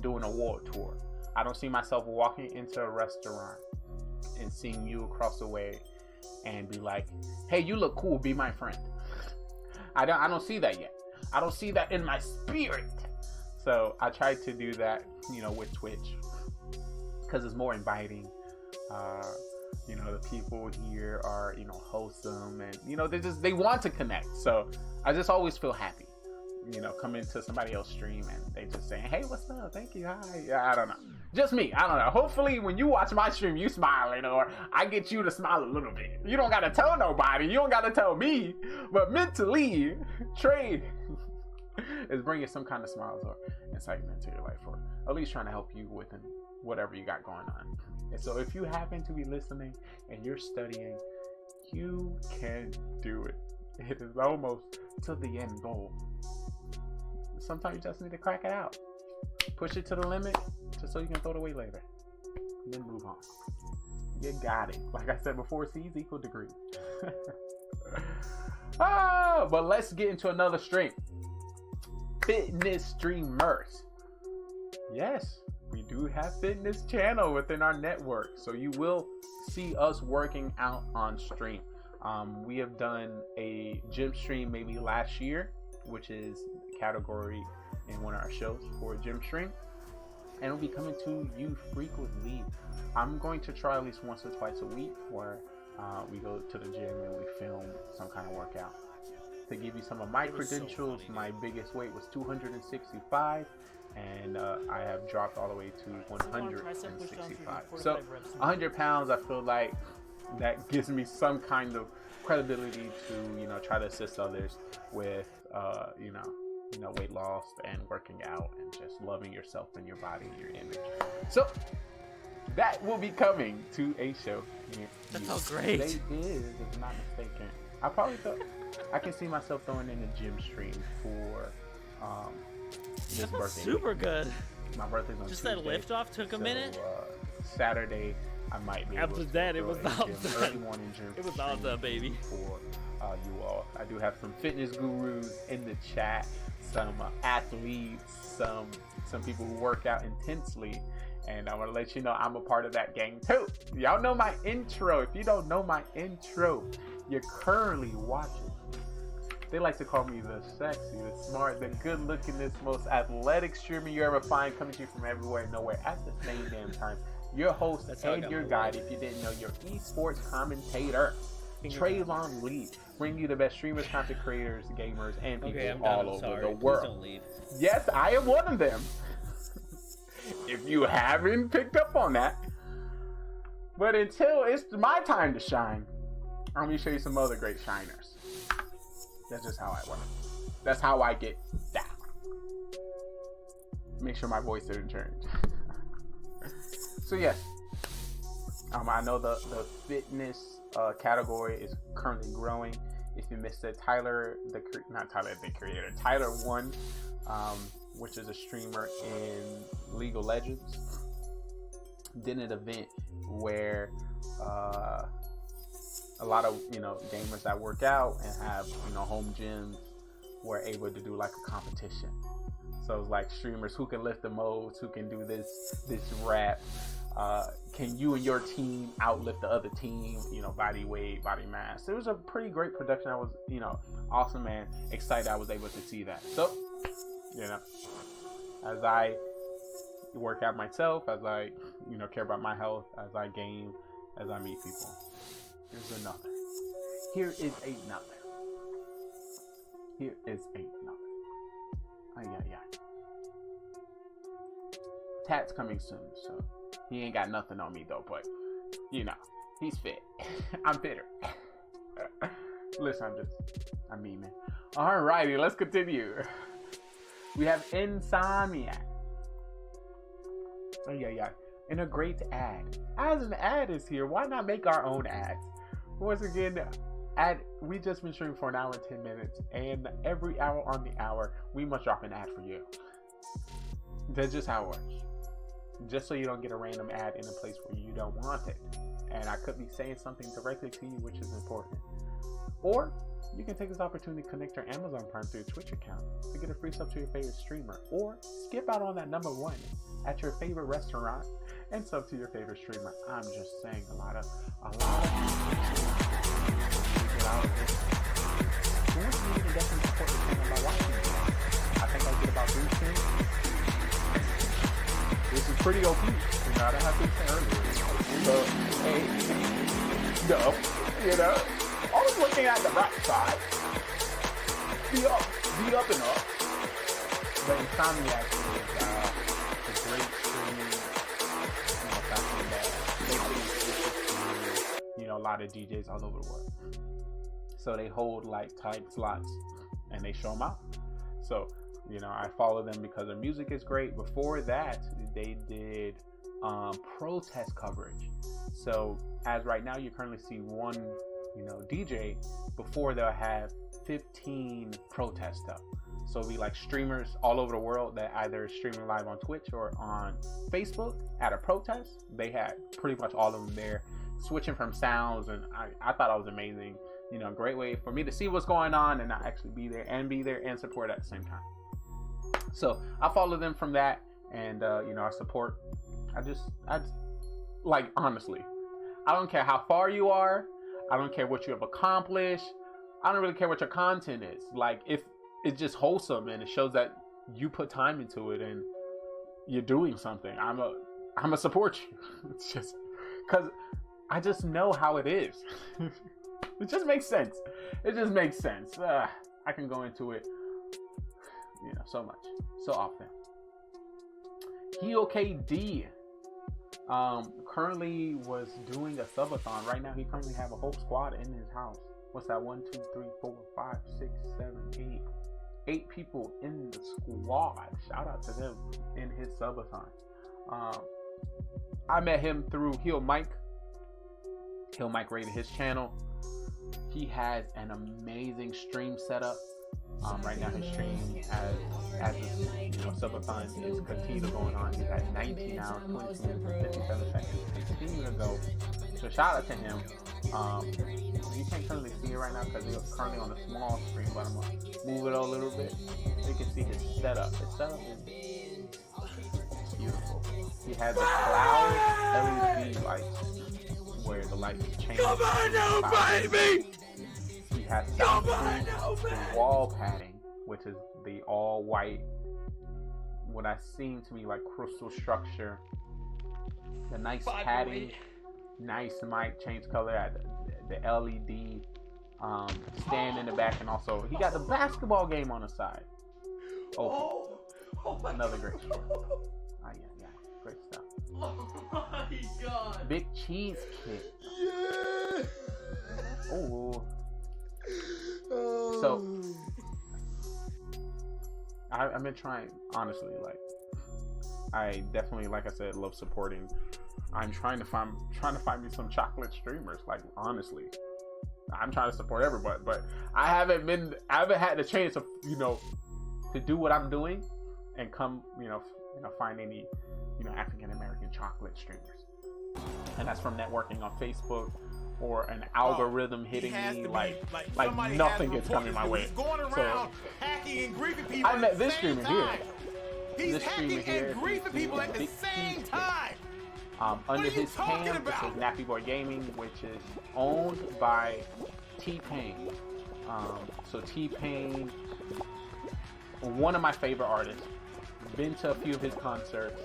Speaker 22: doing a world tour. I don't see myself walking into a restaurant and seeing you across the way and be like, hey, you look cool, be my friend. I don't see that yet. I don't see that in my spirit. So I tried to do that, you know, with Twitch because it's more inviting. You know, the people here are, you know, wholesome and, you know, they want to connect. So I just always feel happy, you know, coming to somebody else's stream and they just saying, hey, what's up? Thank you. Hi. Yeah, I don't know. Just me. I don't know. Hopefully when you watch my stream, you smiling or I get you to smile a little bit. You don't got to tell nobody. You don't got to tell me. But mentally, Trey is bringing some kind of smiles or excitement to your life, or at least trying to help you with whatever you got going on. And so if you happen to be listening and you're studying, you can do it. It is almost to the end goal. Sometimes you just need to crack it out. Push it to the limit just so you can throw it away later. And then move on. You got it. Like I said before, C's equal degrees. But let's get into another stream. Fitness streamers. Yes, we do have fitness channel within our network, so you will see us working out on stream. We have done a gym stream maybe last year, which is the category in one of our shows for a gym stream, and it'll be coming to you frequently. I'm going to try at least once or twice a week where we go to the gym and we film some kind of workout. To give you some of my credentials, my biggest weight was 265, and I have dropped all the way to 165. So 100 pounds, I feel like that gives me some kind of credibility to, you know, try to assist others with, you know, weight loss and working out and just loving yourself and your body and your image. So that will be coming to a show.
Speaker 2: That felt great.
Speaker 22: It is, if I'm not mistaken. I can see myself throwing in a gym stream for this birthday.
Speaker 2: Super good.
Speaker 22: My birthday's on
Speaker 2: Tuesday.
Speaker 22: Tuesday.
Speaker 2: That lift off took a minute.
Speaker 22: Saturday, I might be able
Speaker 2: After
Speaker 22: to
Speaker 2: that, it
Speaker 22: throw
Speaker 2: was
Speaker 22: a gym,
Speaker 2: awesome.
Speaker 22: early morning gym.
Speaker 2: It was awesome, baby.
Speaker 22: For you all, I do have some fitness gurus in the chat, some athletes, some people who work out intensely. And I want to let you know I'm a part of that gang too. Y'all know my intro. If you don't know my intro, you're currently watching. They like to call me the sexy, the smart, the good lookingest, most athletic streamer you ever find, coming to you from everywhere and nowhere at the same damn time. Your host and your guide, if you didn't know, your esports commentator, Trayvon Lee, bring you the best streamers, content creators, gamers, and people all over the world.
Speaker 2: Please don't leave.
Speaker 22: Yes, I am one of them. If you haven't picked up on that. But until it's my time to shine, I'm going to show you some other great shiners. That's just how I work. That's how I get down. Make sure my voice didn't change. So yes, I know the fitness category is currently growing. If you missed it, Tyler One, which is a streamer in League of Legends, did an event where a lot of, you know, gamers that work out and have, you know, home gyms were able to do like a competition. So it's like streamers who can lift the most, who can do this rap. Can you and your team outlift the other team, you know, body weight, body mass. It was a pretty great production. I was, you know, awesome, man. Excited I was able to see that. So, you know, as I work out myself, as I, you know, care about my health, as I game, as I meet people. Here's another. Here is another. Here is another. Ay, ay, ay. tats coming soon, so he ain't got nothing on me though. But you know, he's fit. I'm fitter. Listen, I'm mean, man. Alrighty, let's continue. We have Insomniac. Oh yeah. And a great ad. As an ad is here, why not make our own ads? Once again, we just been streaming for an hour and 10 minutes, and every hour on the hour, we must drop an ad for you. That's just how it works. Just so you don't get a random ad in a place where you don't want it. And I could be saying something directly to you, which is important. Or you can take this opportunity to connect your Amazon Prime to your Twitch account to get a free sub to your favorite streamer. Or skip out on that number 1 at your favorite restaurant and sub to your favorite streamer. I'm just saying a lot of get out of this. Who wants me to definitely support the channel by watching it? I think I get about 3 streams. This is pretty OP. You know, I don't have to say earlier. So, hey, no, you know, always looking at the right side. Be up and up. But Insomniac is a great streaming, platform that basically, a lot of DJs all over the world. So they hold like time slots and they show them out. So, I follow them because their music is great. Before that, they did protest coverage. So as right now, you currently see one, DJ. Before they'll have 15 protests up. So it'll be like streamers all over the world that either streaming live on Twitch or on Facebook at a protest. They had pretty much all of them there, switching from sounds, and I thought it was amazing. Great way for me to see what's going on and not actually be there and support at the same time. So I follow them from that, and I support. I just like, honestly, I don't care how far you are. I don't care what you have accomplished. I don't really care what your content is. Like, if it's just wholesome and it shows that you put time into it and you're doing something, I'm a support you. It's just because I just know how it is. It just makes sense. It just makes sense. I can go into it, so much, so often. HeOKD currently was doing a subathon. Right now, he currently have a whole squad in his house. What's that? 1, 2, 3, 4, 5, 6, 7, 8 people in the squad. Shout out to him in his subathon. I met him through Heel Mike. Heel Mike rated his channel. He has an amazing stream setup. Right now his stream as the subathon is continuing going on. He's at 19 hours, 22 minutes, 57 seconds. Continue to go. So shout out to him. You can't currently see it right now because he's currently on a small screen, but I'm gonna move it a little bit so you can see his setup. His setup is beautiful. He has a cloud LED lights where the lights change. Come on now, baby! He has soundproof wall padding, which is the all white, what I seem to me like crystal structure. The nice padding, nice mic change color at the LED stand in the back, and also he got the basketball game on the side. Oh another great story. Yeah, great stuff.
Speaker 17: Oh my god.
Speaker 22: Big cheese kit.
Speaker 17: Yeah.
Speaker 22: Oh. So I've been trying, honestly, like I definitely, like I said, love supporting. I'm trying to find me some chocolate streamers. Like, honestly, I'm trying to support everybody, but I haven't had the chance of, to do what I'm doing and come, find any, African American chocolate streamers. And that's from networking on Facebook or an algorithm hitting me, like nothing gets coming my way. So I met this streamer here. This streamer here, people at the same time. Under his hand, this is Nappy Boy Gaming, which is owned by T-Pain. So T-Pain, one of my favorite artists. Been to a few of his concerts.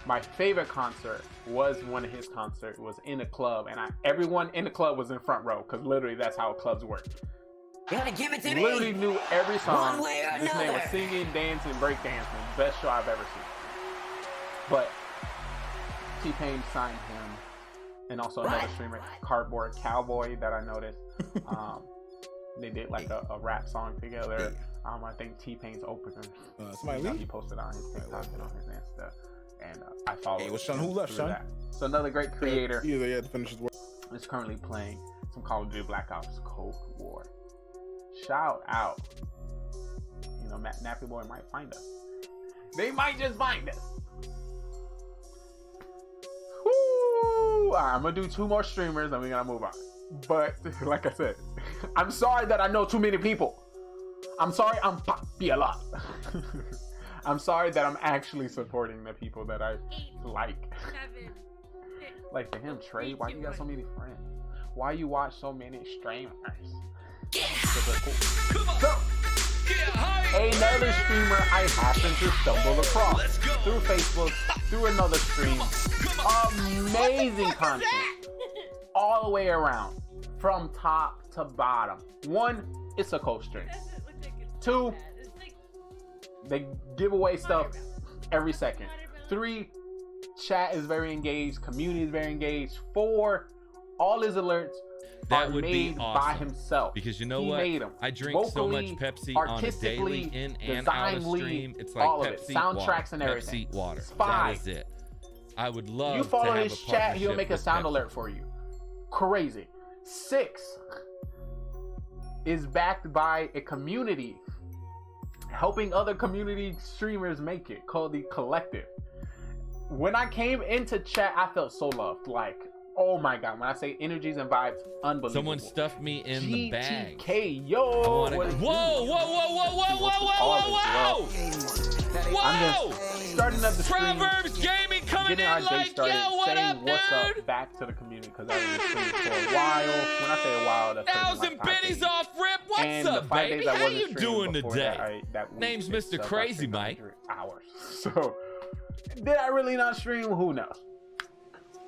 Speaker 22: My favorite concert was one of his concerts. It was in a club, and everyone in the club was in front row, because literally that's how clubs work.
Speaker 17: Gotta give it to me.
Speaker 22: Literally knew every song.
Speaker 17: One way or
Speaker 22: This man
Speaker 17: another.
Speaker 22: was singing, dancing, breakdancing. Best show I've ever But T-Pain signed him, and also another streamer, Cardboard Cowboy, that I noticed. They did like a rap song together. I think T-Pain's opener. He posted on his TikTok and on his Insta, and I followed.
Speaker 5: Hey, what's Sean? Who left, Sean?
Speaker 22: So another great creator.
Speaker 5: He had to finish his work.
Speaker 22: Is currently playing some Call of Duty Black Ops Cold War. Shout out. You know, Nappy Boy might find us. They might just find us. Woo! Alright, I'm gonna do 2 more streamers and we're gonna move on. But like I said, I'm sorry that I know too many people. I'm sorry I'm popular. I'm sorry that I'm actually supporting the people that I like. Like for him, Trey, why you got so many friends? Why you watch so many streamers? So, another streamer I happened to stumble across through Facebook, through another stream. Amazing content all the way around, from top to bottom. 1, it's a co-stream. 2, they give away stuff every second. 3, chat is very engaged, community is very engaged. 4, all his alerts
Speaker 7: that
Speaker 22: are
Speaker 7: would
Speaker 22: made
Speaker 7: be awesome.
Speaker 22: by himself.
Speaker 7: Because you know
Speaker 22: He
Speaker 7: what?
Speaker 22: made them.
Speaker 7: I drink so much Pepsi on a daily in and out of stream. It's like
Speaker 22: all
Speaker 7: Pepsi
Speaker 22: soundtracks
Speaker 7: water.
Speaker 22: and everything.
Speaker 7: Pepsi water.
Speaker 22: 5.
Speaker 7: That is it. I would love
Speaker 22: You follow
Speaker 7: to have
Speaker 22: his
Speaker 7: a
Speaker 22: chat, he'll
Speaker 7: partnership
Speaker 22: make a
Speaker 7: with
Speaker 22: sound
Speaker 7: Pepsi.
Speaker 22: alert for you. Crazy. 6 is backed by a community helping other community streamers make it, called the Collective. When I came into chat, I felt so loved. Like, oh my god, when I say energies and vibes, unbelievable.
Speaker 7: Someone stuffed me in the bag.
Speaker 22: GTK, yo.
Speaker 7: Whoa, whoa, whoa, whoa, whoa, whoa, whoa, whoa.
Speaker 22: I'm just starting up the stream.
Speaker 7: Proverbs Gaming coming
Speaker 22: getting
Speaker 7: in
Speaker 22: our day
Speaker 7: like,
Speaker 22: started,
Speaker 7: yo, what
Speaker 22: saying
Speaker 7: up,
Speaker 22: what's
Speaker 7: dude?
Speaker 22: up back to the community, because I've been streaming for a while. When I say a while, that's
Speaker 7: 1,000 pennies off rip. What's
Speaker 22: and
Speaker 7: up,
Speaker 22: the 5
Speaker 7: baby?
Speaker 22: days I
Speaker 7: How
Speaker 22: wasn't
Speaker 7: you
Speaker 22: streaming
Speaker 7: doing
Speaker 22: before
Speaker 7: today?
Speaker 22: that week,
Speaker 7: Name's
Speaker 22: it's
Speaker 7: Mr.
Speaker 22: about
Speaker 7: Crazy Mike.
Speaker 22: 300 hours. So, did I really not stream? Who knows?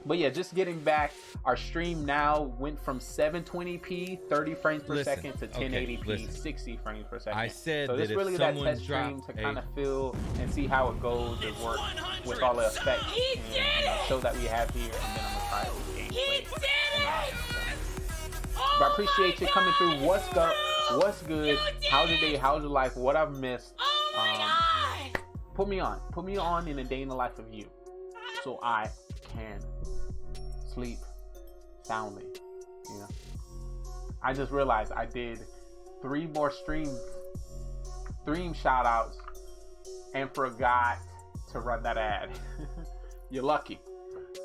Speaker 22: But yeah, just getting back, our stream now went from 720p, 30 frames per second, to 1080p, 60 frames per second.
Speaker 7: I said
Speaker 22: so
Speaker 7: that
Speaker 22: this
Speaker 7: if
Speaker 22: really that
Speaker 7: someone
Speaker 22: test stream to
Speaker 7: dropped
Speaker 22: kind of feel and see how it goes and work with all the effects and show that we have here, and then I'm gonna try it with gameplay. But I appreciate you coming through. What's up? What's good? How's your day? How's your life? What I've missed? Put me on in a day in the life of you, so I can sleep soundly. You know, I just realized I did 3 more stream shout outs and forgot to run that ad. You're lucky.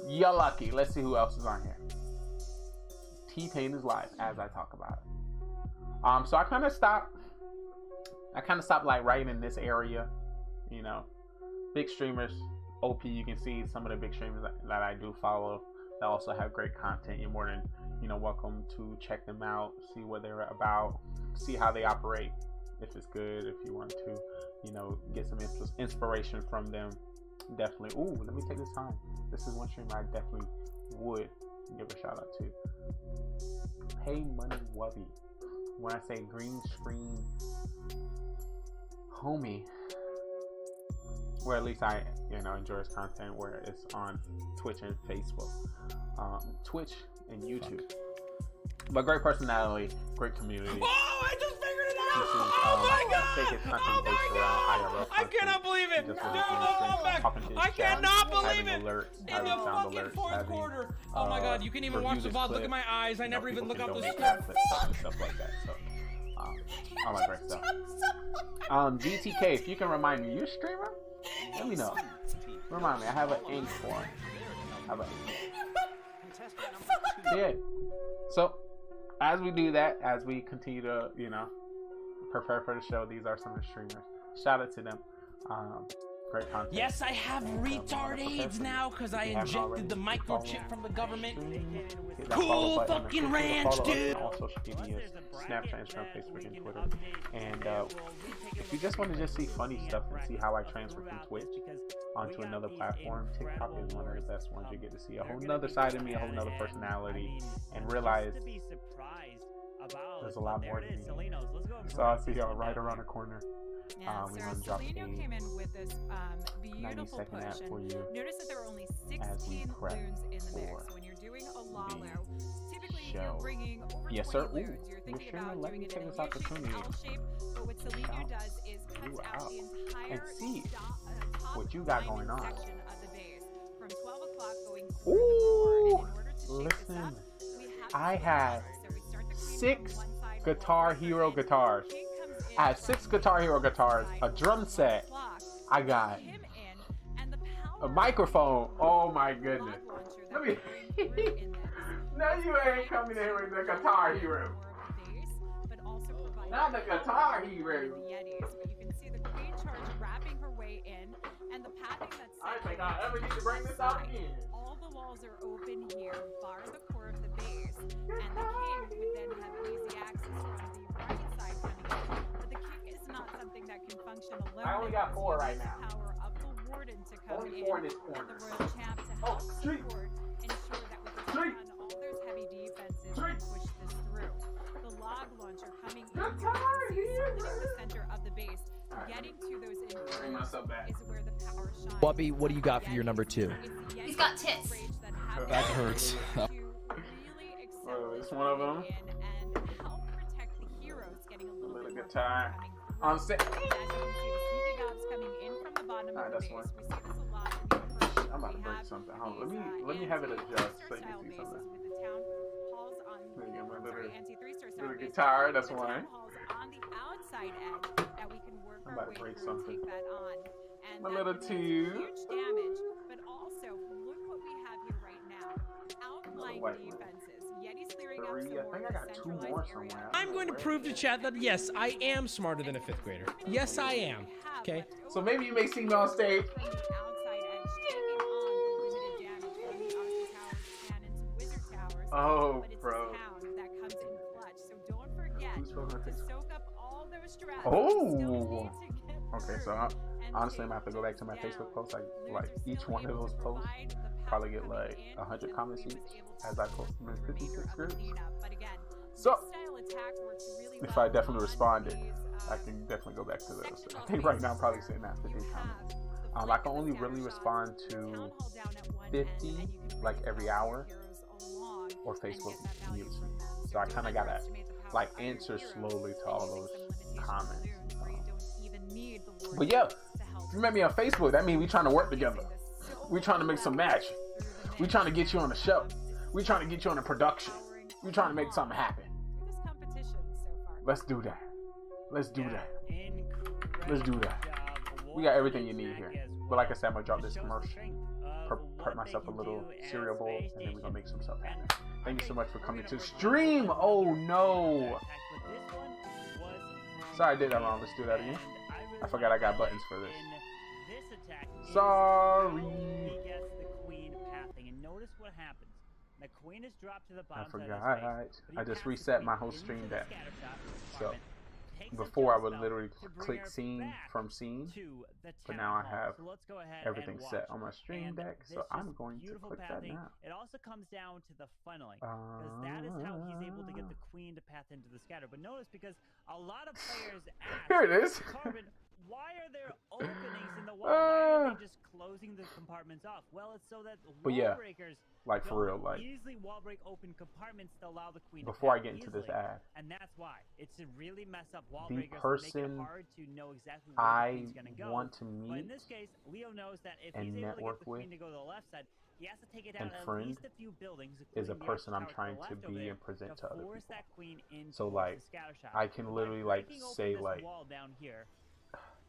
Speaker 22: Let's see who else is on here. T-Pain is live as I talk about it. So I kind of stopped like right in this area. You know, big streamers, OP, you can see some of the big streamers that I do follow that also have great content. You're more than, you know, welcome to check them out, see what they're about, see how they operate, if it's good, if you want to, you know, get some inspiration from them. Definitely. Ooh, let me take this time. This is one streamer I definitely would give a shout out to. Pay Money Wubby. When I say green screen homie, where at least I, you know, enjoy his content, where it's on Twitch and Facebook, Twitch and YouTube. But great personality, great community.
Speaker 7: Oh, I just figured it out!
Speaker 22: This is,
Speaker 7: oh my god!
Speaker 22: Take his content based around IRL
Speaker 7: I cannot believe it! Dude, I'm back! I cannot believe it!
Speaker 22: Alerts,
Speaker 7: In the fucking
Speaker 22: alerts,
Speaker 7: fourth quarter! Oh my god, you can even watch the VOD. Look at my eyes. I never even look out the
Speaker 22: stuff like that. So, all my great stuff. GTK, if you can remind me, you a streamer? Let me know. Remind me. I have an ink for him. Yeah. So, as we do that, as we continue to, you know, prepare for the show, these are some of the streamers. Shout out to them. Great content.
Speaker 10: Yes, I have retard AIDS now because I injected the microchip from the government. Cool fucking ranch, dude.
Speaker 22: All social medias, Snapchat, Instagram, Facebook, and Twitter. And if you just want to just see funny stuff and see how I transfer from Twitch onto another platform, TikTok is one of the best ones. You get to see a whole nother side of me, a whole nother personality, and realize
Speaker 1: about.
Speaker 22: There's a lot
Speaker 1: there
Speaker 22: more
Speaker 1: it
Speaker 22: to
Speaker 1: is,
Speaker 22: me.
Speaker 1: Salinos. Let's go.
Speaker 22: So I see y'all right around the corner.
Speaker 4: Yeah,
Speaker 22: We're
Speaker 4: so
Speaker 22: gonna drop
Speaker 4: Salino came in with this beautiful
Speaker 22: 90-second ad
Speaker 4: push,
Speaker 22: for
Speaker 4: and
Speaker 22: you
Speaker 4: notice that there are only
Speaker 22: as we
Speaker 4: 16
Speaker 22: prep
Speaker 4: loons in the mix.
Speaker 22: for
Speaker 4: So when you're doing a Lalo, typically
Speaker 22: show.
Speaker 4: you're bringing over
Speaker 22: Yes,
Speaker 4: 20
Speaker 22: sir.
Speaker 4: loons.
Speaker 22: Ooh,
Speaker 4: You're thinking
Speaker 22: Miss Sherman,
Speaker 4: about
Speaker 22: let
Speaker 4: doing
Speaker 22: me
Speaker 4: it
Speaker 22: take
Speaker 4: in a
Speaker 22: this
Speaker 4: U shape,
Speaker 22: opportunity
Speaker 4: L shape, but what Salino does is cuts out the entire
Speaker 22: and see
Speaker 4: top
Speaker 22: what you got going on.
Speaker 4: section of the base from 12 o'clock going through the core. And in order to shape this
Speaker 22: Listen,
Speaker 4: up, we have
Speaker 22: I
Speaker 4: to
Speaker 22: had
Speaker 4: so we start the queen
Speaker 22: 6
Speaker 4: from one side,
Speaker 22: Guitar Hero guitars. I had 6 Guitar Hero guitars, a drum set. I got a microphone. Oh my goodness. Let me. No, you ain't coming in with the Guitar Hero. Not the Guitar Hero.
Speaker 4: But you can see the queen charge wrapping her way in, and the pathing that's
Speaker 22: I think I ever need to bring this out again.
Speaker 4: all the walls are open here, bar the core of the base, and the king would then have easy access from the right side coming in. But the king is not something that can function alone.
Speaker 22: I only got 4 right now.
Speaker 4: The power of the warden to come
Speaker 22: Only
Speaker 4: in,
Speaker 22: 4 in this
Speaker 4: and
Speaker 22: corner.
Speaker 4: the royal champ to help support, ensure that with the on all those heavy defenses can push this through. The log launcher coming in the center of the base, getting to those
Speaker 22: Bring myself back.
Speaker 4: is where the power shines.
Speaker 16: Wubby, what do you got for your number 2?
Speaker 23: He's got tits.
Speaker 16: That hurts.
Speaker 22: It's one of them.
Speaker 4: And help protect the heroes getting a
Speaker 22: little guitar on set. Alright, that's one. I'm about to break something. Hold on. Let me have it adjust so you can see something. Let me get my little guitar. That's one.
Speaker 4: On the outside edge that we can work
Speaker 22: I'm
Speaker 4: our
Speaker 22: about
Speaker 4: way
Speaker 22: to break
Speaker 4: through
Speaker 22: something.
Speaker 4: and take that on. And
Speaker 22: My
Speaker 4: that
Speaker 22: little
Speaker 4: prevents
Speaker 22: tube.
Speaker 4: huge damage, but also look what we have here right now. Outline
Speaker 22: white one.
Speaker 4: defenses. Yeti's clearing up
Speaker 22: 3.
Speaker 4: some
Speaker 22: I
Speaker 4: more
Speaker 22: think I got 2 more somewhere.
Speaker 7: I'm going to prove to chat that yes, I am smarter than a 5th grader. Yes, I am. Okay.
Speaker 22: So maybe you may see me on stage. Oh, bro. Who's supposed to take? Oh. Okay, so honestly, I'm gonna have to go back to my Facebook post. Like each one of those posts probably get like 100 comments each as I post them in 56 groups. So if I definitely responded, I can definitely go back to those. I think right now I'm probably sitting at 50 comments. I can only really respond to 50 like every hour, or Facebook mutes me. So I kind of gotta like answer slowly to all those comments. But yeah, if you met me on Facebook, that means we trying to work together. We trying to make some magic. We trying to get you on the show. We trying to get you on the production. We trying to make something happen. Let's do that. Let's do that. Let's do that. We got everything you need here. But like I said, I'm gonna drop this commercial, prep myself a little cereal bowl, and then we're gonna make some stuff happen. Thank you so much for coming to stream. Oh no. Sorry, I did that wrong. Let's do that again. I forgot I got buttons for this. Sorry.
Speaker 1: The queen is dropped to the bottom.
Speaker 22: I forgot. I just reset my whole stream deck. So before I would literally click scene from scene, but now I have everything set on my stream deck. So I'm going to click that now.
Speaker 1: It also comes down to the funneling, because that is how he's able to get the queen to path into the scatter. But notice, because a lot of players ask,
Speaker 22: here it is.
Speaker 1: Carbon, why are there openings in the wall? Why are they just closing the compartments off? Well, it's so that wall breakers
Speaker 22: like for real, like
Speaker 1: easily wall break open compartments to allow the queen
Speaker 22: before
Speaker 1: to
Speaker 22: I get into
Speaker 1: easily.
Speaker 22: This ad.
Speaker 1: And that's why it's to really mess up wall
Speaker 22: the
Speaker 1: breakers
Speaker 22: person
Speaker 1: and make it hard to know exactly where the queen's gonna go.
Speaker 22: Want to
Speaker 1: But
Speaker 22: meet
Speaker 1: in this case, Leo knows that if
Speaker 22: and
Speaker 1: he's able to get
Speaker 22: network
Speaker 1: the queen
Speaker 22: with
Speaker 1: to go to the left side, he has to take it down
Speaker 22: and
Speaker 1: at
Speaker 22: friend
Speaker 1: least a few buildings.
Speaker 22: is a
Speaker 1: including the
Speaker 22: person I'm
Speaker 1: tower
Speaker 22: trying
Speaker 1: the
Speaker 22: to
Speaker 1: left over
Speaker 22: be
Speaker 1: there,
Speaker 22: and present to other
Speaker 1: force
Speaker 22: people.
Speaker 1: that queen in
Speaker 22: So
Speaker 1: towards
Speaker 22: like
Speaker 1: the scatter shot.
Speaker 22: I can literally like
Speaker 1: Breaking open
Speaker 22: say
Speaker 1: this
Speaker 22: like
Speaker 1: wall down here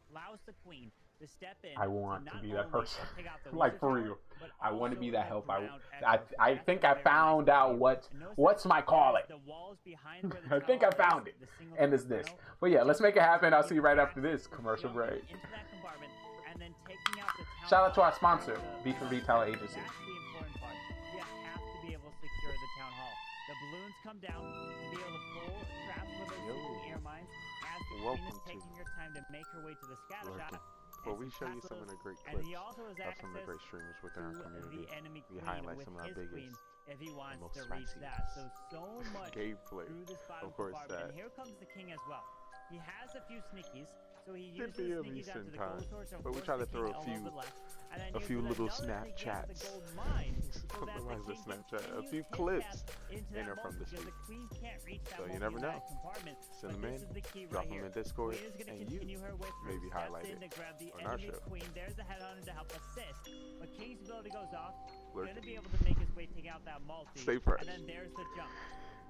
Speaker 1: allows the queen to step in.
Speaker 22: I want to be that person.
Speaker 1: Like
Speaker 22: like for real. I want to be that help. I think I found out what's my calling. I think I found it. And it's this. But yeah, let's make it happen. I'll see you right after this commercial break. Shout out to our sponsor, Beef and Retail Agency.
Speaker 1: That's the important part. You have to be able to secure the town hall. The balloons come down to be able to pull traps with those air mines as the queen is taking your time to make her way to the scatter shot.
Speaker 21: Well, we show you some of the great clips of some of the great streamers within our community. We highlight some of our biggest
Speaker 1: if he wants
Speaker 8: Most
Speaker 1: to reach
Speaker 8: spicy.
Speaker 1: that. So much
Speaker 22: Gameplay.
Speaker 1: through this bottom
Speaker 22: Of course,
Speaker 1: compartment.
Speaker 22: that.
Speaker 1: And here comes the king as well. He has a few sneakies, so he
Speaker 22: 10
Speaker 1: uses
Speaker 22: p.m.
Speaker 1: sneakies
Speaker 22: Eastern
Speaker 1: onto the
Speaker 22: time.
Speaker 1: gold sword. So
Speaker 22: But we
Speaker 1: of
Speaker 22: try
Speaker 1: course
Speaker 22: to
Speaker 1: the
Speaker 22: throw
Speaker 1: king
Speaker 22: a few,
Speaker 1: all over left. And then
Speaker 22: a
Speaker 1: here's
Speaker 22: few
Speaker 1: another
Speaker 22: little
Speaker 1: sneaky on the
Speaker 22: Snapchats.
Speaker 1: gold mine, so that
Speaker 22: Why
Speaker 1: the
Speaker 22: is it
Speaker 1: king
Speaker 22: Snapchat? A
Speaker 1: continues
Speaker 22: few
Speaker 1: his
Speaker 22: clips
Speaker 1: path into
Speaker 22: in
Speaker 1: that
Speaker 22: or from the
Speaker 1: vault, because
Speaker 22: street.
Speaker 1: the queen can't reach that
Speaker 22: So you
Speaker 1: vault
Speaker 22: never
Speaker 1: in
Speaker 22: know.
Speaker 1: that compartment.
Speaker 22: Send them
Speaker 1: But
Speaker 22: in,
Speaker 1: this is the key
Speaker 22: drop
Speaker 1: right
Speaker 22: them
Speaker 1: here.
Speaker 22: in Discord,
Speaker 1: Queen is gonna
Speaker 22: and
Speaker 1: continue her way through,
Speaker 22: maybe
Speaker 1: steps
Speaker 22: highlight
Speaker 1: in
Speaker 22: it
Speaker 1: to grab the
Speaker 22: on our
Speaker 1: enemy
Speaker 22: show.
Speaker 1: queen. There's the headhunter to help assist. But King's ability goes off.
Speaker 22: Lurking.
Speaker 1: Gonna be able to make his way, take out that multi.
Speaker 22: Stay fresh.
Speaker 1: And then there's the jump.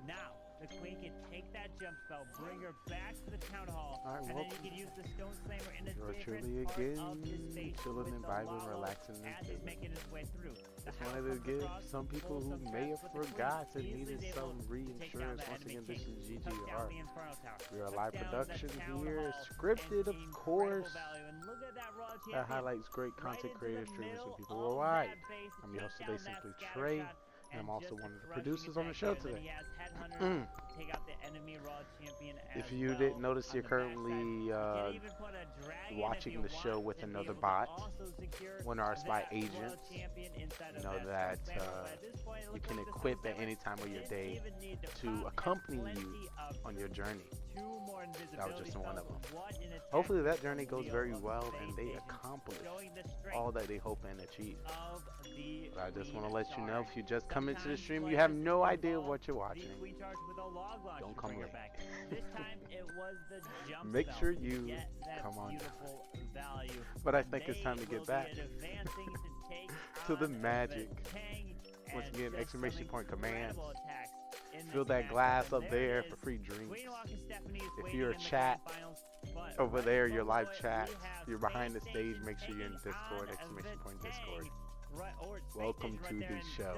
Speaker 1: Now, the queen can take that jump spell, bring her back to the town hall,
Speaker 22: All right,
Speaker 1: and
Speaker 22: well,
Speaker 1: then you can use the stone slammer in a
Speaker 22: you're
Speaker 1: different
Speaker 22: truly
Speaker 1: part
Speaker 22: again
Speaker 1: of his face
Speaker 22: chilling
Speaker 1: with
Speaker 22: and
Speaker 1: the
Speaker 22: vibing,
Speaker 1: lava
Speaker 22: relaxing, and
Speaker 1: as he's
Speaker 22: chilling.
Speaker 1: making his way through. The
Speaker 22: Just
Speaker 1: house
Speaker 22: wanted to
Speaker 1: comes
Speaker 22: give
Speaker 1: across,
Speaker 22: some people
Speaker 1: pulls
Speaker 22: who
Speaker 1: some
Speaker 22: may
Speaker 1: traps,
Speaker 22: have
Speaker 1: but the queen
Speaker 22: forgot and
Speaker 1: easily
Speaker 22: needed
Speaker 1: is able
Speaker 22: some
Speaker 1: to take down
Speaker 22: reinsurance.
Speaker 1: the
Speaker 22: Once
Speaker 1: enemy
Speaker 22: again, this
Speaker 1: king,
Speaker 22: is
Speaker 1: took down
Speaker 22: GGR.
Speaker 1: the Inferno Tower,
Speaker 22: We are
Speaker 1: took
Speaker 22: live
Speaker 1: down the
Speaker 22: production
Speaker 1: town
Speaker 22: here,
Speaker 1: hall,
Speaker 22: scripted, of
Speaker 1: and
Speaker 22: course.
Speaker 1: incredible value. And look at that raw
Speaker 22: That
Speaker 1: champion
Speaker 22: highlights great
Speaker 1: right
Speaker 22: content
Speaker 1: into
Speaker 22: creators,
Speaker 1: the
Speaker 22: streamers, and
Speaker 1: middle
Speaker 22: people
Speaker 1: of
Speaker 22: worldwide.
Speaker 1: that base,
Speaker 22: I'm your
Speaker 1: take
Speaker 22: host
Speaker 1: down
Speaker 22: today,
Speaker 1: that
Speaker 22: Simply
Speaker 1: scatter
Speaker 22: Trey,
Speaker 1: shot,
Speaker 22: and I'm also
Speaker 1: just
Speaker 22: one of the
Speaker 1: crushing
Speaker 22: producers on the
Speaker 1: attack
Speaker 22: show
Speaker 1: there. And then
Speaker 22: today.
Speaker 1: he has Headhunter take out the enemy raw champion
Speaker 22: If
Speaker 1: as
Speaker 22: you
Speaker 1: well
Speaker 22: didn't notice,
Speaker 1: on
Speaker 22: you're
Speaker 1: the
Speaker 22: currently
Speaker 1: backside. You can even put a dragon if
Speaker 22: watching
Speaker 1: you
Speaker 22: the show
Speaker 1: want
Speaker 22: with
Speaker 1: to be
Speaker 22: another
Speaker 1: able to
Speaker 22: bot,
Speaker 1: also secure
Speaker 22: one of our spy
Speaker 1: that raw
Speaker 22: agents.
Speaker 1: champion inside
Speaker 22: You
Speaker 1: of
Speaker 22: know
Speaker 1: that
Speaker 22: that
Speaker 1: stone slammer. But at this point, it
Speaker 22: you
Speaker 1: looks
Speaker 22: can
Speaker 1: like the
Speaker 22: equip
Speaker 1: stone
Speaker 22: at any time of your
Speaker 1: didn't
Speaker 22: day
Speaker 1: even need
Speaker 22: to
Speaker 1: pop.
Speaker 22: accompany
Speaker 1: Plenty
Speaker 22: you
Speaker 1: of
Speaker 22: on your journey.
Speaker 1: two more
Speaker 22: That was
Speaker 1: invisibility
Speaker 22: just one of
Speaker 1: spells.
Speaker 22: them.
Speaker 1: What an attack
Speaker 22: Hopefully that journey goes
Speaker 1: deal
Speaker 22: very
Speaker 1: of
Speaker 22: well
Speaker 1: space
Speaker 22: and they
Speaker 1: station,
Speaker 22: accomplish
Speaker 1: showing the strength
Speaker 22: all that they hope and achieve.
Speaker 1: of the
Speaker 22: But I just
Speaker 1: queen
Speaker 22: want to let you know,
Speaker 1: charge.
Speaker 22: if you just come into the
Speaker 1: Sometimes
Speaker 22: stream, you
Speaker 1: players
Speaker 22: have no idea
Speaker 1: involve
Speaker 22: what you're
Speaker 1: the
Speaker 22: watching.
Speaker 1: queen charge with a log launcher
Speaker 22: Don't
Speaker 1: to
Speaker 22: come
Speaker 1: bring her
Speaker 22: late.
Speaker 1: back. This time it was the jump
Speaker 22: Make
Speaker 1: spell
Speaker 22: sure
Speaker 1: to
Speaker 22: you
Speaker 1: get that
Speaker 22: come on.
Speaker 1: beautiful value.
Speaker 22: But I think it's time to
Speaker 1: They
Speaker 22: get
Speaker 1: will
Speaker 22: back
Speaker 1: be advancing to take
Speaker 22: to the
Speaker 1: on
Speaker 22: magic.
Speaker 1: Tang
Speaker 22: Once
Speaker 1: and
Speaker 22: again,
Speaker 1: just
Speaker 22: exclamation
Speaker 1: some
Speaker 22: point commands.
Speaker 1: incredible attacks in
Speaker 22: Fill
Speaker 1: this
Speaker 22: that
Speaker 1: matchup.
Speaker 22: glass
Speaker 1: And
Speaker 22: up
Speaker 1: there
Speaker 22: there
Speaker 1: it
Speaker 22: for
Speaker 1: is.
Speaker 22: free drinks.
Speaker 1: Queen Walk and Stephanie is
Speaker 22: If
Speaker 1: waiting
Speaker 22: you're a
Speaker 1: in the
Speaker 22: chat
Speaker 1: grand finals, but
Speaker 22: over
Speaker 1: right
Speaker 22: there, your live
Speaker 1: below it,
Speaker 22: chat,
Speaker 1: we have
Speaker 22: you're behind the
Speaker 1: Space
Speaker 22: stage,
Speaker 1: Station
Speaker 22: make sure you're in
Speaker 1: taking
Speaker 22: Discord,
Speaker 1: on
Speaker 22: exclamation point
Speaker 1: the
Speaker 22: Discord.
Speaker 1: Tang. Right, or Space
Speaker 22: Welcome
Speaker 1: Station
Speaker 22: to
Speaker 1: right there,
Speaker 22: the
Speaker 1: and
Speaker 22: show.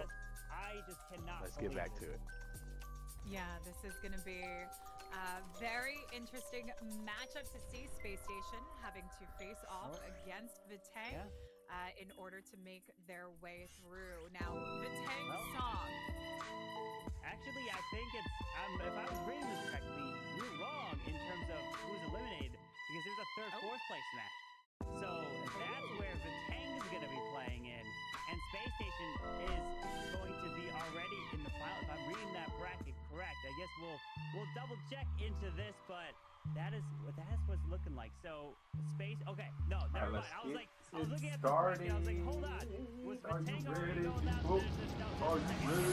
Speaker 1: I just cannot
Speaker 22: Let's get
Speaker 1: believe
Speaker 22: back to it.
Speaker 4: Yeah, this is going to be a very interesting matchup to see. Space Station having to face off against Vitang in order to make their way through. Now, Vitang's song.
Speaker 1: Actually, I think it's, if I was reading this correctly, we're wrong in terms of who's eliminated, because there's a third, fourth place match. So that's where Vitang is going to be playing in, and Space Station is going to be already in the final. If I'm reading that bracket correct, I guess we'll double check into this, but that is what's looking like. So Space, okay, no, never mind. I was looking at the bracket, I was like, hold on, was Vitang already going down?
Speaker 22: Are you ready?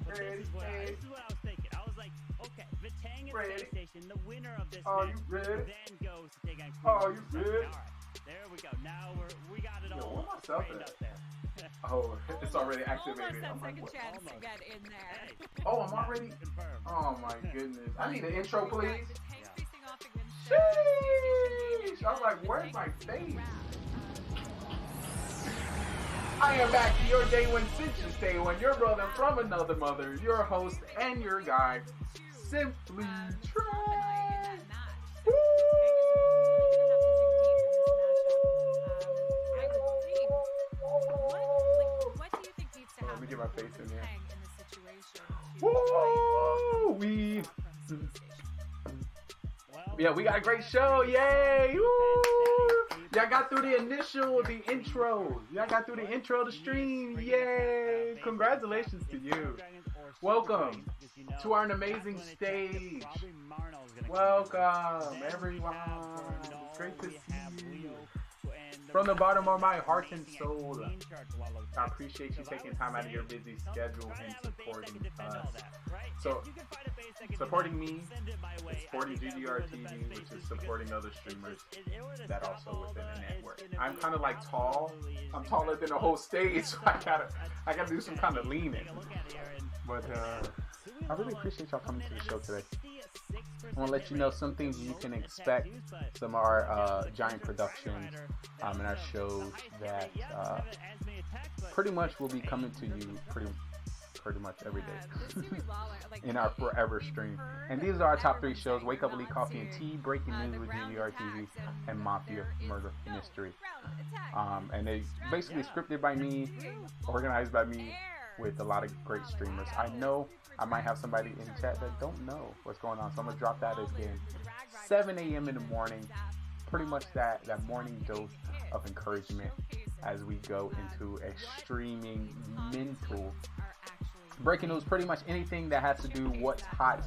Speaker 1: This is what I was thinking. I was like, okay, Vitang and Space Station, the winner of this
Speaker 22: Are
Speaker 1: match,
Speaker 22: you ready?
Speaker 1: then goes to take on Queen.
Speaker 22: Are you ready?
Speaker 1: All right, there we go. Now we got it all straightened up there.
Speaker 22: Oh, it's already activated.
Speaker 4: Almost
Speaker 22: I'm
Speaker 4: that
Speaker 22: like,
Speaker 4: second
Speaker 22: what?
Speaker 4: chance to get in there.
Speaker 22: Oh, I'm already. Oh my goodness. I need an intro, please.
Speaker 4: Vitang facing off against
Speaker 22: Sheesh. I'm like, where's my face? I am back to your day one, since you stay one, your brother from another mother, your host and your guy, Simply Trey. Woo!
Speaker 4: What do you think needs to happen?
Speaker 22: Let me get my face in there.
Speaker 4: Vitang in this situation
Speaker 22: Woo! Yeah, we got a great show. Yay! Woo! Y'all got through the intro. Y'all got through the intro of the stream. Yay! Congratulations to you. Welcome to our amazing stage. Welcome, everyone. It's great to see you. From the bottom of my heart and soul, I appreciate you taking time out of your busy schedule and supporting us. So, supporting me is supporting GGR TV, which is supporting other streamers that also within the network. I'm kind of like tall. I'm taller than the whole stage, so I gotta do some kind of leaning. But I really appreciate y'all coming to the show today. I want to let you know some things you can expect, some of our giant productions and our shows that pretty much will be coming to you pretty much every day in our forever stream. And these are our top 3 shows: Wake Up, Elite Coffee and Tea, Breaking News with GGR TV, and MAFIA Murder Mystery. And they basically scripted by me, organized by me, with a lot of great streamers. I know I might have somebody in chat that don't know what's going on, so I'm gonna drop that again. 7 a.m. in the morning pretty much that morning dose of encouragement as we go into a streaming mental breaking news. Pretty much anything that has to do what's hot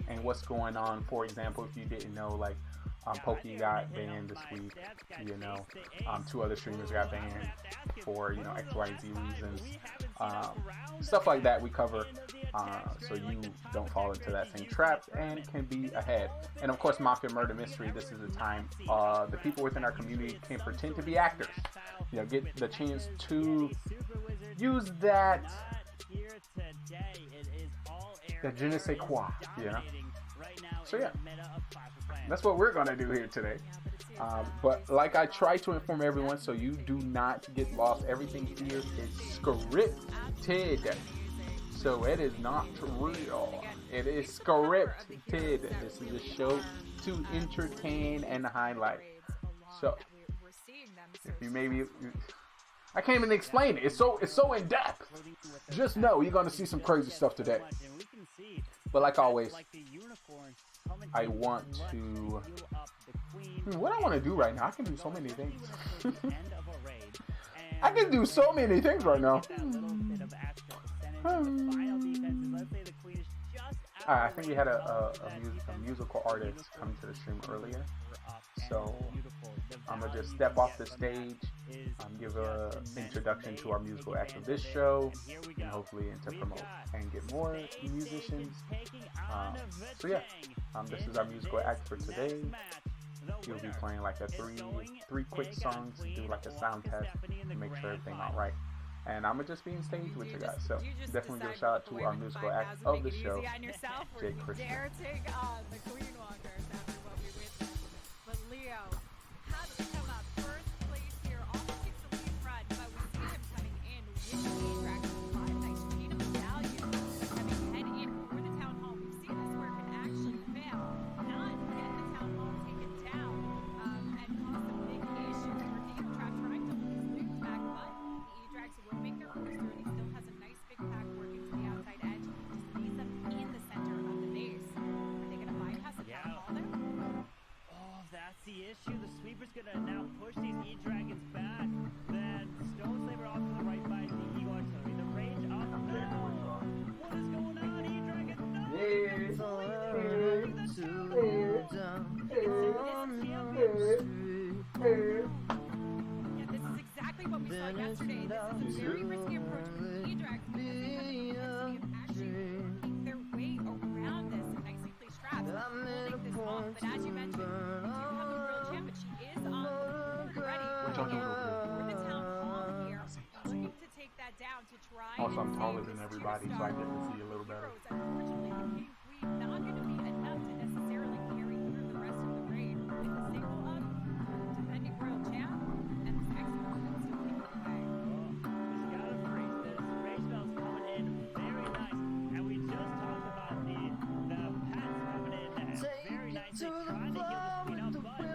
Speaker 22: and what's going on. For example, if you didn't know, like Pokey got banned this week, you know, 2 other streamers got banned for, you know, XYZ reasons, stuff like that we cover, so you don't fall into that same trap and can be ahead. And of course, MAFIA Murder Mystery, this is the time the people within our community can pretend to be actors, you know, get the chance to use that je ne sais quoi, you know. So yeah, that's what we're gonna do here today. But like I try to inform everyone, so you do not get lost. Everything here is scripted, so it is not real. It is scripted. This is a show to entertain and highlight. So if you maybe, I can't even explain it. It's so in depth. Just know you're gonna see some crazy stuff today. But like always, I want to. What I want to do right now? I can do so many things. I can do so many things right now. I think we had a musical artist come to the stream earlier, so I'm gonna just step off the stage, give an introduction to our musical act of this show, and hopefully to promote and get more musicians. So yeah, this is our musical act for today. You'll be playing like a three quick songs, do like a sound test to make sure everything all right. And I'm gonna just be in stage with you guys. So definitely give a shout out to our musical act of the show, Jake Christian.
Speaker 4: Dare take on the Queen Walkers after what we witnessed. But Leo has to come up first place here. Almost takes the lead front, but we see him coming in with the A-Dragon. 5 nice chain of medallions having head in for the town hall. We've seen this where it can actually fail, not get the town hall taken down, and cause some big issues for Deotrap trying to hold his lead back, but the E-Drags will make their course through, and he still has a nice big pack working to the outside edge. Just leaves them in the center of the base. Are they gonna bypass the town hall there?
Speaker 1: Oh, that's the issue. The sweeper's gonna now push these E-Dragons back. Then Stone Slaver off to the right by the Eagle Artillery. The range up. No! What is going on, E-Dragon? No!
Speaker 4: Yeah, this is exactly what we saw yesterday. This is a very risky approach for the E-Drags because they have the capacity of actually working their way around this and nicely placed traps, holding this off. But as you mentioned, we do have a real champ, but she is on the board ready for the town hall here, looking to take that down to try.
Speaker 22: Also, I'm taller than everybody, so I get to see a little better.
Speaker 4: Unfortunately, the King Queen not going to be enough to necessarily carry through the rest of the raid with the single up defending royal champ and this excellent still kicking away.
Speaker 1: He's got to freeze this. Rage Bell's coming in very nice. And we just talked about the pets coming in very nicely, trying to heal this queen up, but we have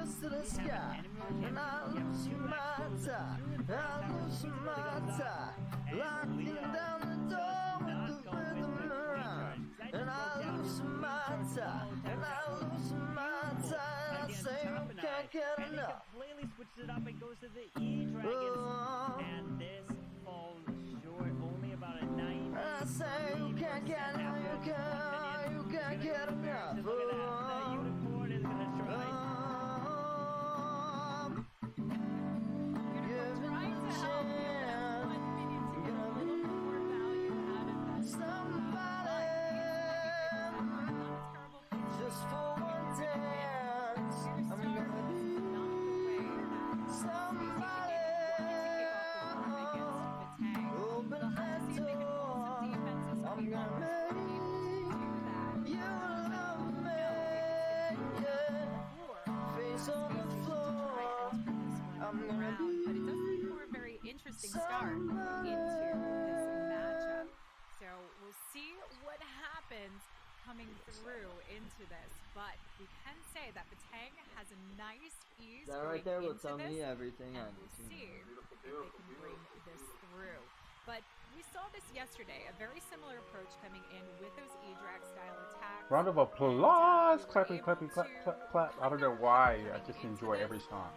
Speaker 1: an enemy completely switches it up and goes to the E-Dragons, and this falls short, only about a 9. I say you can't get enough, you can't get enough. Look at that, the unicorn is gonna try.
Speaker 4: Trying to help give them 1 minute to get a little bit more value out of that. Somebody
Speaker 1: just for one dance, I'm gonna be somebody. Open that door, I'm gonna make you love me, yeah. Face on the floor, I'm gonna be.
Speaker 4: But it does make for a very interesting start into this matchup. So we'll see what happens coming through into this, but we can say that Batang has a nice ease.
Speaker 11: That right there will tell
Speaker 4: this,
Speaker 11: me everything I need to
Speaker 4: see
Speaker 11: know.
Speaker 4: if they can bring this through. But we saw this yesterday, a very similar approach coming in with those E-drag style attacks.
Speaker 22: Round of applause. Clapping, clapping, clap, clap, clap. I don't know why. I just enjoy every song.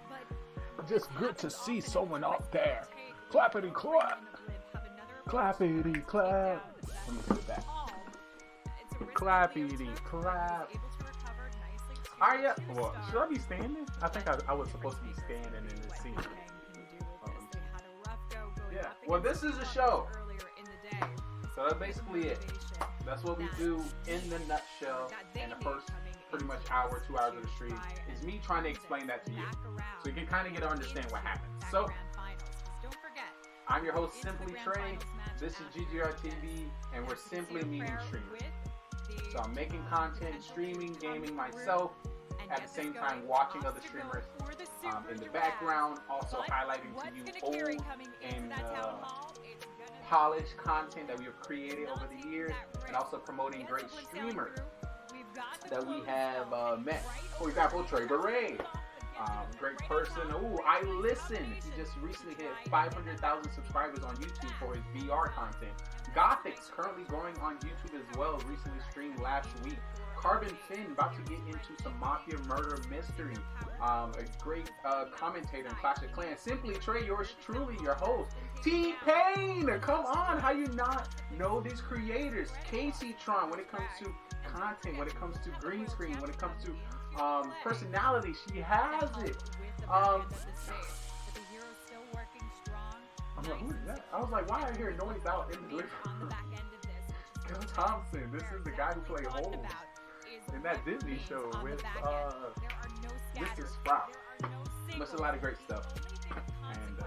Speaker 22: Just good to see someone up there. Clappity clap. Clappity clap. Let me put that. Clappity clap. Alright, yeah. Well, should I be standing? I think I was supposed to be standing in this scene. Yeah. Well, this is a show. So that's basically it. That's what we do in the nutshell in the first pretty much hour, 2 hours of the stream. Is me trying to explain that to you. So you can kind of get to understand what happens. So, I'm your host, Simply Trey. This is GGR TV, and we're simply meeting streamers. So I'm making content, streaming, gaming myself, at the same time watching other streamers in the background, also highlighting to you old and polished content that we have created over the years, and also promoting great streamers that we have met. For example, Trey Beret. Great person. Ooh, I Listen. He just recently hit 500,000 subscribers on YouTube for his VR content. Gothic's currently going on YouTube as well. Recently streamed last week. Carbon Finn about to get into some Mafia Murder Mystery. A great commentator in Clash of Clans. Simply Trey, yours truly, your host. T-Pain! Come on, how you not know these creators? Casey Tron, when it comes to content, when it comes to green screen, when it comes to personality, she has it. I'm like, who is that? I was like, why I hear noise out in the living room? Gil Thompson, this is the guy who played Holmes in that Disney show with Mr. Sprout. There's a lot of great stuff. And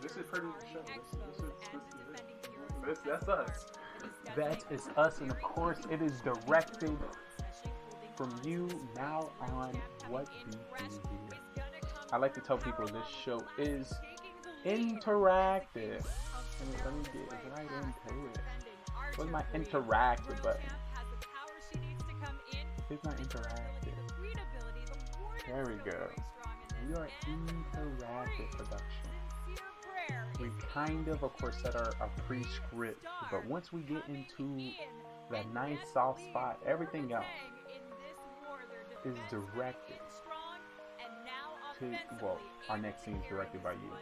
Speaker 22: this is pretty much the show. That's us. That is us, and of course it is directed from you now on what we do here. I like to tell people this show is interactive. Let me get right into it. Where's my interactive button? It's not interactive. There we go. We are interactive production. We kind of course, set our pre-script, but once we get into that nice soft spot, everything else is directed to, well, our next scene is directed by you.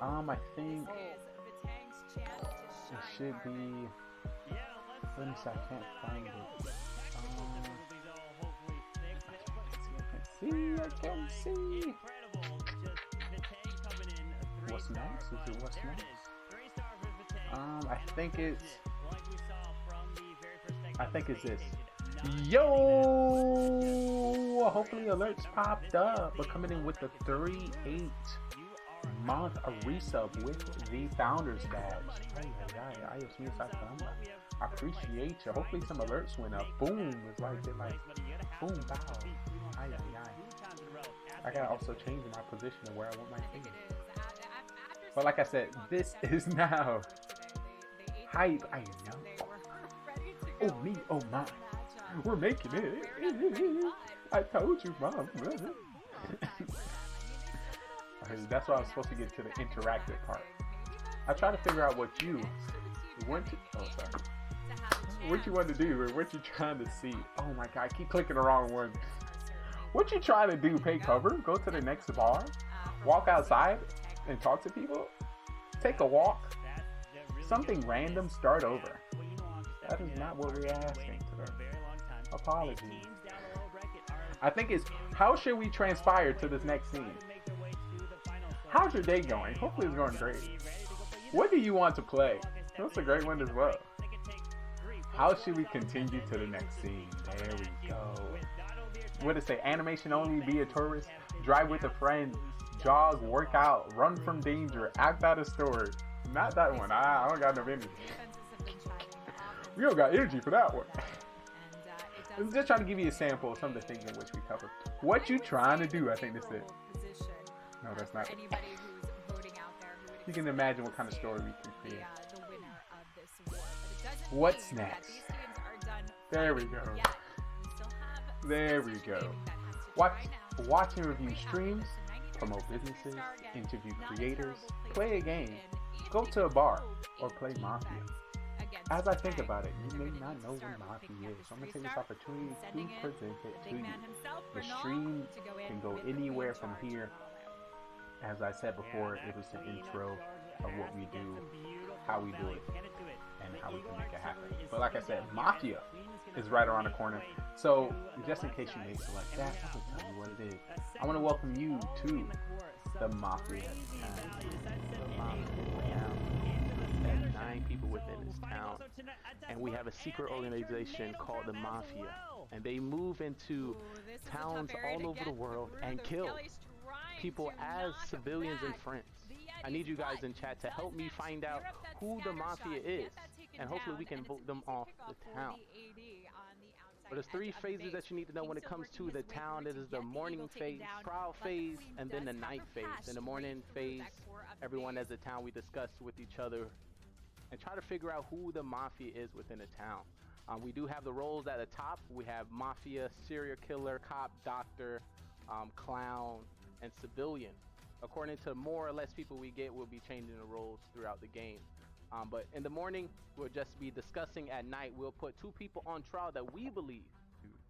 Speaker 22: I think it should be, let me see, I can't find it. I can't see. What's next? Is it what's next? I think it's this. Yo! Hopefully alerts popped up. But coming in with the 3-8-month resub with the Founders Badge. I appreciate you. Hopefully some alerts went up. Boom. It's like, they're like, boom, bow. I gotta also change my position of where I want my thing. But like I said, this is now hype. I know. Oh me, oh my. We're making it. I told you, Mom. That's why I was supposed to get to the interactive part. I try to figure out what you want to. Oh, sorry. What you want to do or what you trying to see. Oh my God, I keep clicking the wrong one. What you trying to do? Pay cover? Go to the next bar? Walk outside and talk to people? Take a walk? Something random? Start over. That is not what we're asking today. Apologies. I think it's, how should we transpire to this next scene? How's your day going? Hopefully it's going great. What do you want to play? That's a great one as well. How should we continue to the next scene? There we go. What did it say? Animation only, be a tourist, drive with a friend, jog, work out, run from danger, act out a story. Not that one. I don't got no energy. We don't got energy for that one. I'm just trying to give you a sample of some of the things in which we covered. What you trying to do? I think that's it. No, that's not it. You can imagine what kind of story we can create. What's next? There we go. There we go. Watch and review streams, promote businesses, interview creators, play a game, go to a bar or play Mafia. As I think about it, you may not know what Mafia is, so I'm going to take this opportunity to present it to you. The stream can go anywhere from here. As I said before, it was the intro of what we do, how we do it, and how we can make it happen. But like I said, Mafia is right around the corner. So just in case you may select that, I'm going to tell you what it is. I want to welcome you to the Mafia.
Speaker 8: There's 9 people within this town, and we have a secret organization called the Mafia, and they move into towns all over the world and kill people as civilians and friends. I need you guys in chat to help me find out who the Mafia is, and hopefully we can vote them off the town. But there's 3 phases that you need to know when it comes to the town. It is the morning phase, trial phase, and then the night phase. In the morning phase, everyone as a town, we discuss with each other and try to figure out who the Mafia is within the town. We do have the roles at the top. We have Mafia, serial killer, cop, doctor, clown, and civilian. According to more or less people we get, we'll be changing the roles throughout the game. But in the morning, we'll just be discussing. At night, we'll put 2 people on trial that we believe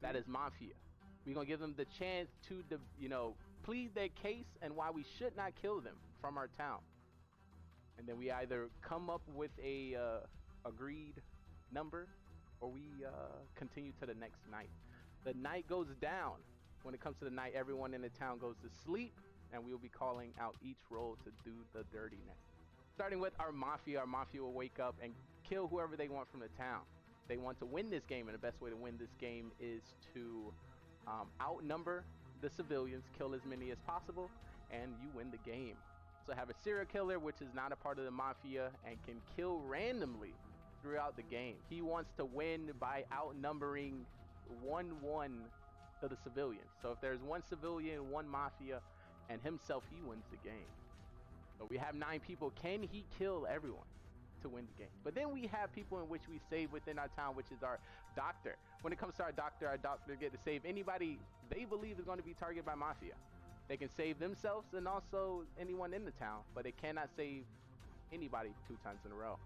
Speaker 8: that is Mafia. We're going to give them the chance to, plead their case and why we should not kill them from our town. And then we either come up with a agreed number, or we continue to the next night. The night goes down. When it comes to the night, everyone in the town goes to sleep, and we'll be calling out each role to do the dirtiness. Starting with our Mafia will wake up and kill whoever they want from the town. They want to win this game, and the best way to win this game is to outnumber the civilians, kill as many as possible, and you win the game. So have a serial killer, which is not a part of the Mafia and can kill randomly throughout the game. He wants to win by outnumbering 1-1 to the civilians. So if there's 1 civilian, 1 Mafia, and himself, he wins the game. So we have 9 people. Can he kill everyone to win the game? But then we have people in which we save within our town, which is our doctor. When it comes to our doctor get to save anybody they believe is going to be targeted by Mafia. They can save themselves and also anyone in the town, but they cannot save anybody 2 times in a row.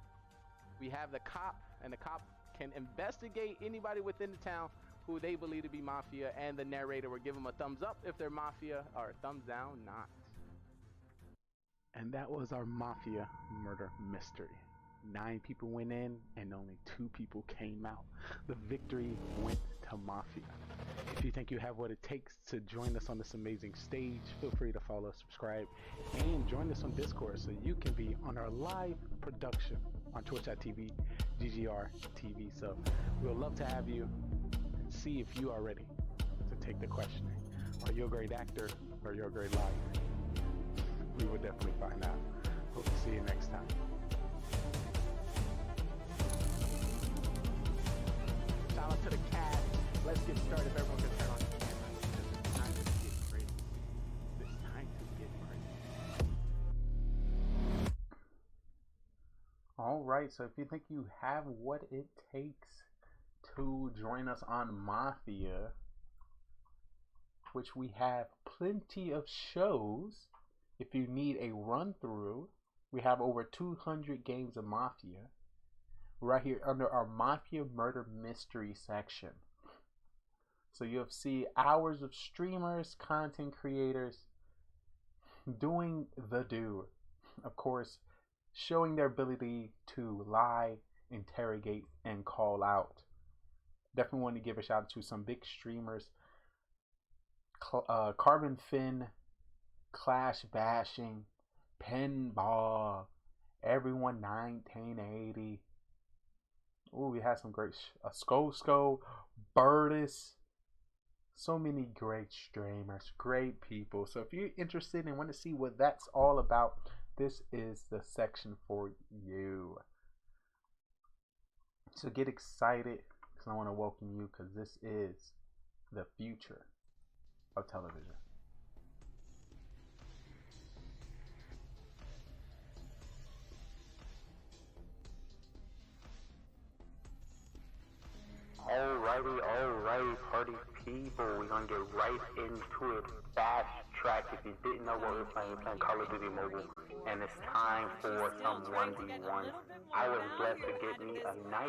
Speaker 8: We have the cop, and the cop can investigate anybody within the town who they believe to be Mafia, and the narrator will give them a thumbs up if they're Mafia, or a thumbs down not. And that was our Mafia Murder Mystery. 9 people went in and only 2 people came out. The victory went to Mafia. If you think you have what it takes to join us on this amazing stage, feel free to follow, subscribe, and join us on Discord so you can be on our live production on twitch.tv, GGR TV. So we'll love to have you and see if you are ready to take the questioning. Are you a great actor or you're a great liar? We will definitely find out. Hope to see you next time. Shout out to the cast. Let's get started. If everyone can turn on the camera. It's time to get crazy. It's time to get crazy.
Speaker 22: Alright, so if you think you have what it takes to join us on Mafia, which we have plenty of shows. If you need a run through, we have over 200 games of Mafia right here under our Mafia Murder Mystery section. So you'll see hours of streamers, content creators doing the do. Of course, showing their ability to lie, interrogate, and call out. Definitely want to give a shout out to some big streamers. Carbon Finn, Clash Bashing, Pinball, Everyone 1980. Oh, we had some great Sko, Birdis. So many great streamers, great people. So if you're interested and want to see what that's all about, this is the section for you. So get excited because I want to welcome you because this is the future of television. Alrighty, party people. We're gonna get right into it. Fast track. If you didn't know what we were playing Call of Duty Mobile, and it's time for some 1v1. I was blessed to get me a nice